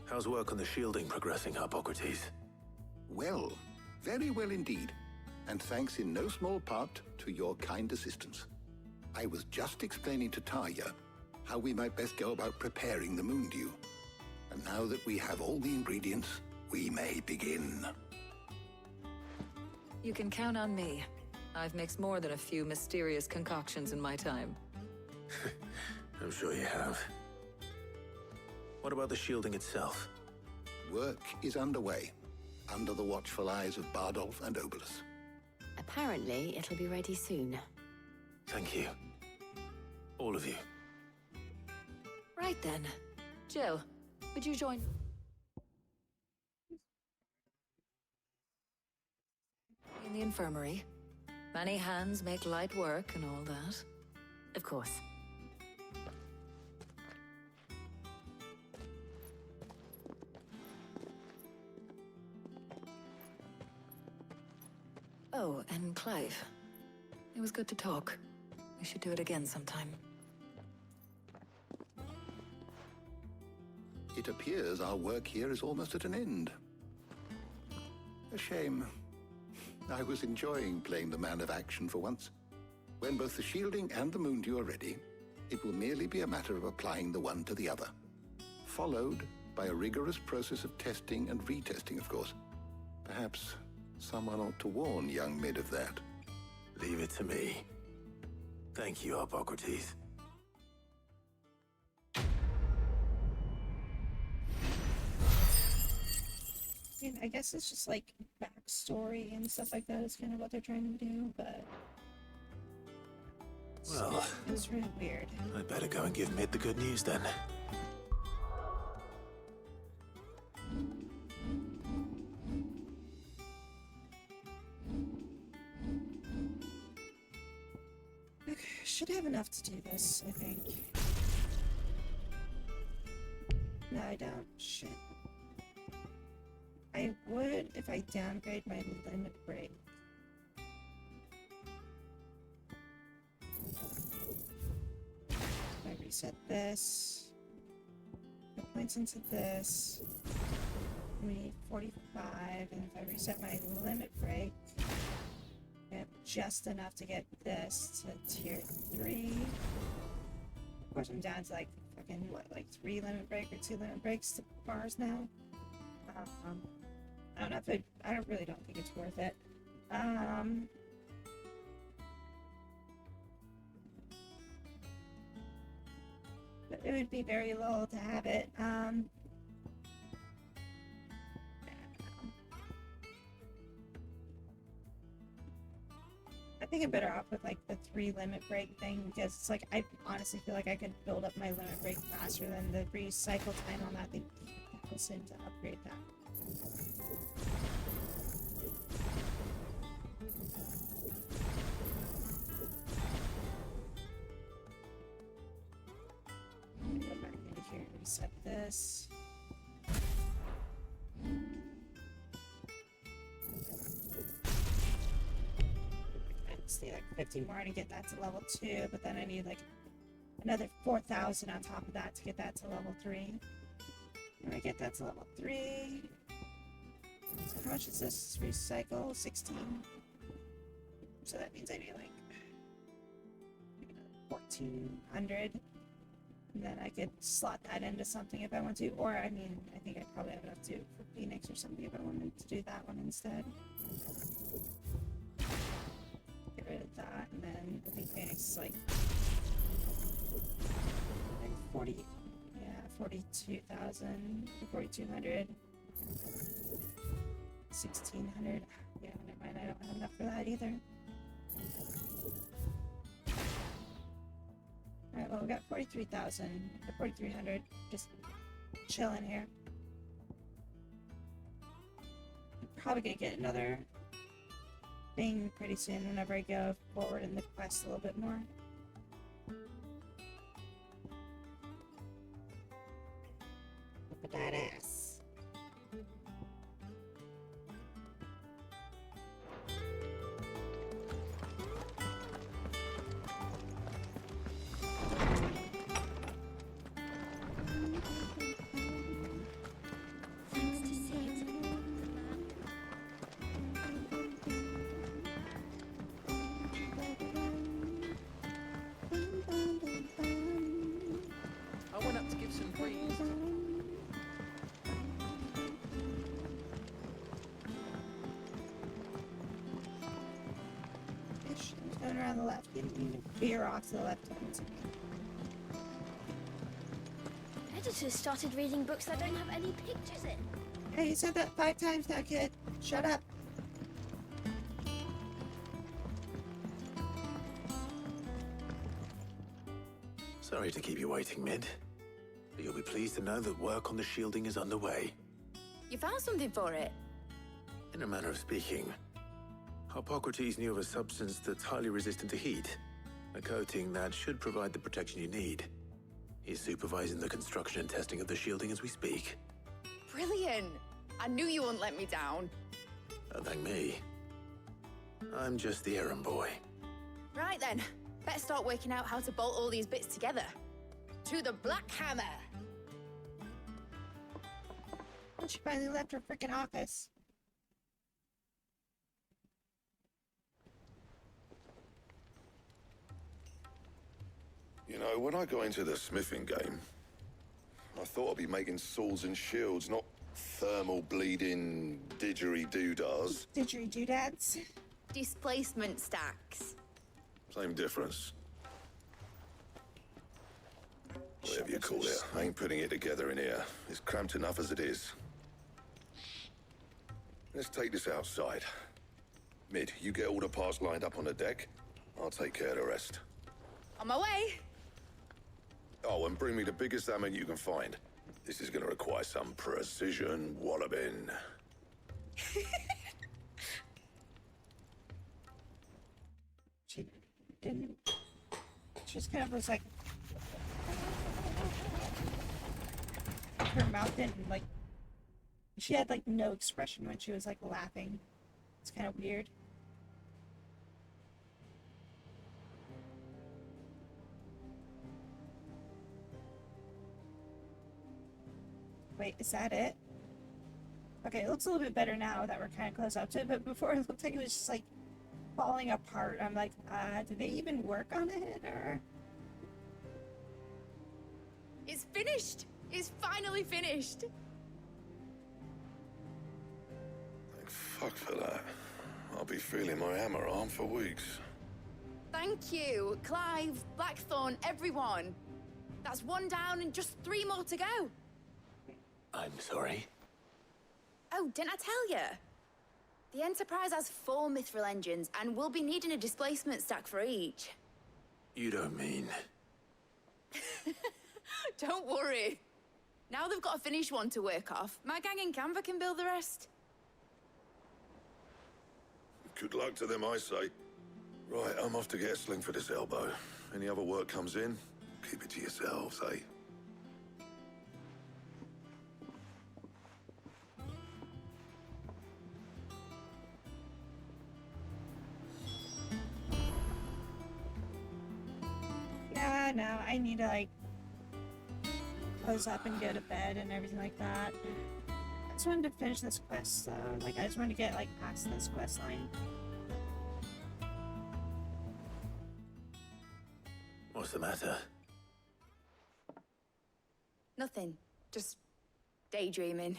Speaker 3: How's work on the shielding progressing, Hippocrates?
Speaker 9: Well, very well indeed. And thanks in no small part to your kind assistance. I was just explaining to Tarja how we might best go about preparing the moon dew. And now that we have all the ingredients, we may begin.
Speaker 2: You can count on me. I've mixed more than a few mysterious concoctions in my time.
Speaker 3: I'm sure you have. What about the shielding itself?
Speaker 9: Work is underway, under the watchful eyes of Bardolph and Obolus.
Speaker 15: Apparently, it'll be ready soon.
Speaker 3: Thank you. All of you.
Speaker 2: Right then. Jill, would you join? In the infirmary. Many hands make light work and all that.
Speaker 15: Of course.
Speaker 2: Oh, and Clive. It was good to talk. We should do it again sometime.
Speaker 9: It appears our work here is almost at an end. A shame. I was enjoying playing the man of action for once. When both the shielding and the moon dew are ready, it will merely be a matter of applying the one to the other. Followed by a rigorous process of testing and retesting, of course. Perhaps someone ought to warn young Mid of that.
Speaker 3: Leave it to me. Thank you, Hippocrates.
Speaker 1: I mean, I guess it's just like backstory and stuff like that is kind of what they're trying to do, but
Speaker 3: Well,
Speaker 1: It's really weird.
Speaker 3: I better go and give Mid the good news then.
Speaker 1: Okay, I should have enough to do this, I think. No, I don't. Shit. I would if I downgrade my limit break. If I reset this, put points into this. We need 45, and if I reset my limit break, I have just enough to get this to tier 3. Of course, I'm down to like fucking what, like 3 limit break or 2 limit breaks to bars now. I don't know if I really don't think it's worth it. But it would be very low to have it. I think I'm better off with like the 3 limit break thing because it's like I honestly feel like I could build up my limit break faster than the recycle time on that thing. Listen to upgrade that. Go back into here and reset this. I just need like 50 more to get that to level 2, but then I need like another 4,000 on top of that to get that to level 3. When I get that to level 3, so how much is this recycle? 16. So that means I need like 1,400. And then I could slot that into something if I want to. Or, I mean, I think I probably have enough to do for Phoenix or something if I wanted to do that one instead. Get rid of that, and then I think Phoenix is like 40. Yeah, 42,000, 4,200, 1,600. Yeah, never mind. I don't have enough for that either. Alright, well, we got 43,000 or 4,300 just chilling here. I'm probably gonna get another thing pretty soon whenever I go forward in the quest a little bit more. Look at that ass.
Speaker 11: I went up to give some greetings.
Speaker 1: Going around the left, getting beer off to the left.
Speaker 23: Editors started reading books that don't have any pictures in.
Speaker 1: Hey, you said that 5 times now, kid. Shut up.
Speaker 3: Sorry to keep you waiting, Mid. But you'll be pleased to know that work on the shielding is underway.
Speaker 15: You found something for it?
Speaker 3: In a manner of speaking, Hippocrates knew of a substance that's highly resistant to heat. A coating that should provide the protection you need. He's supervising the construction and testing of the shielding as we speak.
Speaker 15: Brilliant! I knew you wouldn't let me down.
Speaker 3: Don't thank me. I'm just the errand boy.
Speaker 15: Right then, better start working out how to bolt all these bits together. To the Black Hammer!
Speaker 1: And she finally left her freaking office.
Speaker 4: You know, when I got into the smithing game, I thought I'd be making swords and shields, not thermal bleeding didgeridoo-dahs.
Speaker 1: Didgeridoo-dads?
Speaker 15: Displacement stacks.
Speaker 4: Same difference. Whatever you call it, I ain't putting it together in here. It's cramped enough as it is. Let's take this outside. Mid, you get all the parts lined up on the deck. I'll take care of the rest.
Speaker 15: On my way.
Speaker 4: Oh, and bring me the biggest hammer you can find. This is going to require some precision walloping.
Speaker 1: She didn't. She just kind of was like. Her mouth didn't like. She had like no expression when she was like laughing. It's kind of weird. Wait, is that it? Okay, it looks a little bit better now that we're kind of close up to it, but before it looked like it was just like falling apart. I'm like, did they even work on it, or?
Speaker 15: It's finished. It's finally finished.
Speaker 4: Thank fuck for that. I'll be feeling my hammer arm for weeks.
Speaker 15: Thank you, Clive, Blackthorn, everyone. That's one down and just 3 more to go.
Speaker 6: I'm sorry.
Speaker 15: Oh, didn't I tell you? The Enterprise has 4 mithril engines, and we'll be needing a displacement stack for each.
Speaker 3: You don't mean...
Speaker 15: Don't worry. Now they've got a finished one to work off. My gang in Canva can build the rest.
Speaker 4: Good luck to them, I say. Right, I'm off to get a sling for this elbow. Any other work comes in, keep it to yourselves, eh?
Speaker 1: Yeah, no, I need to like close up and go to bed and everything like that. I just wanted to finish this quest though. Like I just wanted to get like past this quest line.
Speaker 3: What's the matter?
Speaker 15: Nothing. Just daydreaming.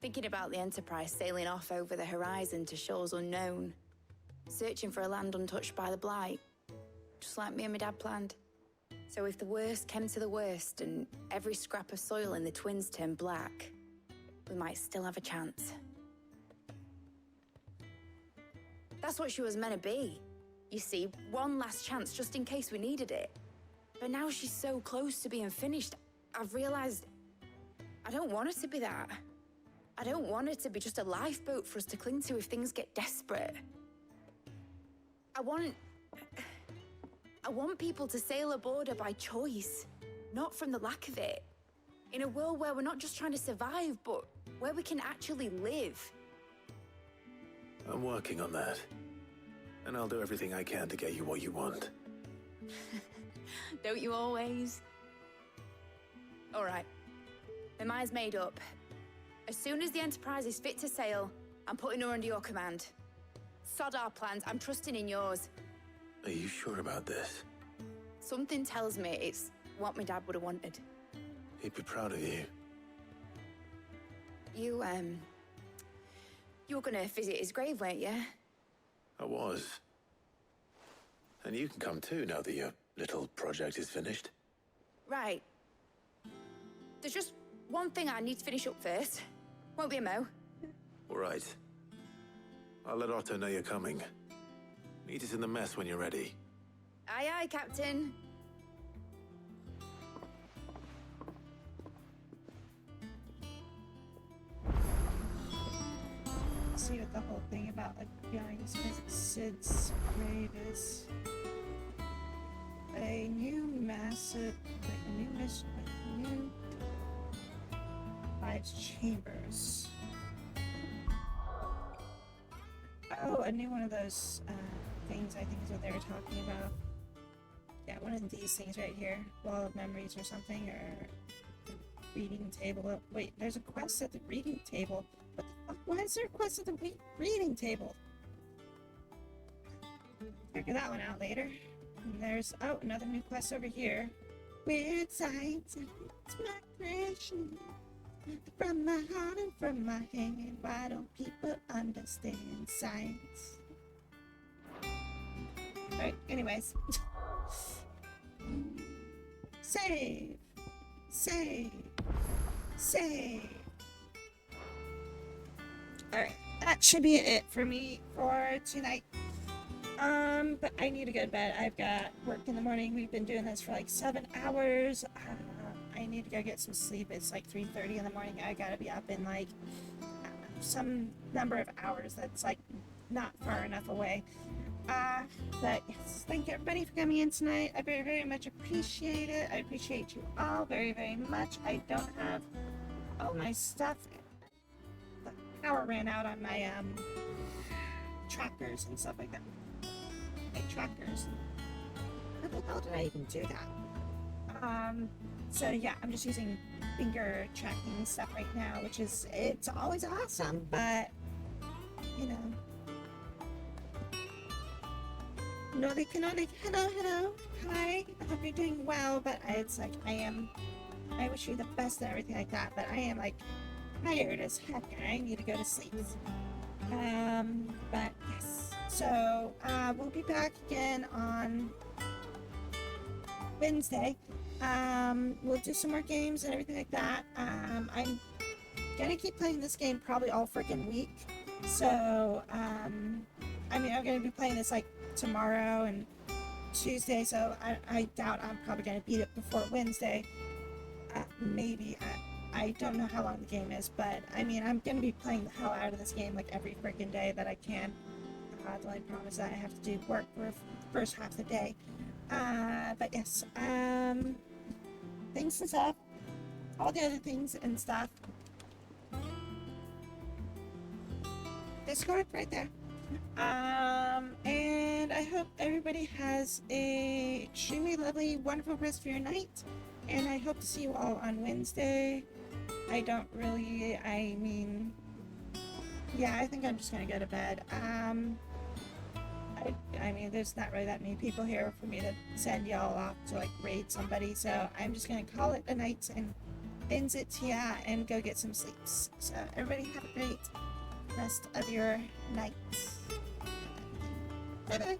Speaker 15: Thinking about the Enterprise sailing off over the horizon to shores unknown. Searching for a land untouched by the Blight. Just like me and my dad planned. So if the worst came to the worst and every scrap of soil in the Twins turned black, we might still have a chance. That's what she was meant to be. You see, one last chance just in case we needed it. But now she's so close to being finished, I've realized I don't want her to be that. I don't want her to be just a lifeboat for us to cling to if things get desperate. I want people to sail aboard her by choice, not from the lack of it. In a world where we're not just trying to survive, but where we can actually live.
Speaker 3: I'm working on that. And I'll do everything I can to get you what you want.
Speaker 15: Don't you always? All right. My mind's made up. As soon as the Enterprise is fit to sail, I'm putting her under your command. Sod our plans, I'm trusting in yours.
Speaker 3: Are you sure about this?
Speaker 15: Something tells me it's what my dad would have wanted.
Speaker 3: He'd be proud of you.
Speaker 15: You were gonna visit his grave, weren't you?
Speaker 3: I was. And you can come too now that your little project is finished.
Speaker 15: Right. There's just one thing I need to finish up first. Won't be a mo.
Speaker 3: All right. I'll let Otto know you're coming. Meet us in the mess when you're ready.
Speaker 15: Aye, aye, Captain.
Speaker 1: Let's see what the whole thing about like going to visit Sid's grave is. A new massive, new Five's chambers. Oh, a new one of those things, I think is what they were talking about. Yeah, one of these things right here. Wall of memories or something, or reading table. Wait, there's a quest at the reading table. What the fuck? Why is there a quest at the reading table? Figure that one out later. And there's, oh, another new quest over here. Weird science, it's my creation. From my heart and from my hand, why don't people understand science? Alright, anyways. Save! Save! Save! Alright, that should be it for me for tonight. But I need to go to bed. I've got work in the morning. We've been doing this for like 7 hours. I need to go get some sleep. It's like 3:30 in the morning. I gotta be up in like some number of hours that's like not far enough away. But yes, thank you everybody for coming in tonight. I very, very much appreciate it. I appreciate you all very, very much. I don't have all my stuff. The power ran out on my trackers and stuff like that. My trackers. How the hell did I even do that? So yeah, I'm just using finger tracking stuff right now, which is, it's always awesome, but you know. No, they cannot, like, hello, hi, I hope you're doing well, but it's like, I wish you the best and everything like that, but I am like tired as heck, I need to go to sleep. But yes, so, we'll be back again on Wednesday. We'll do some more games and everything like that. I'm gonna keep playing this game probably all freaking week, so, I mean, I'm gonna be playing this like tomorrow and Tuesday, so I doubt I'm probably going to beat it before Wednesday. Maybe. I don't know how long the game is, but I mean, I'm going to be playing the hell out of this game like every freaking day that I can. The only problem is that I have to do work for the first half of the day. But yes, things and stuff, all the other things and stuff. Discord right there. And I hope everybody has a truly lovely, wonderful rest of your night. And I hope to see you all on Wednesday. I mean, yeah, I think I'm just gonna go to bed. I mean, there's not really that many people here for me to send y'all off to like raid somebody, so I'm just gonna call it a night and ends it here and go get some sleeps. So everybody have a great rest of your night. Bye bye.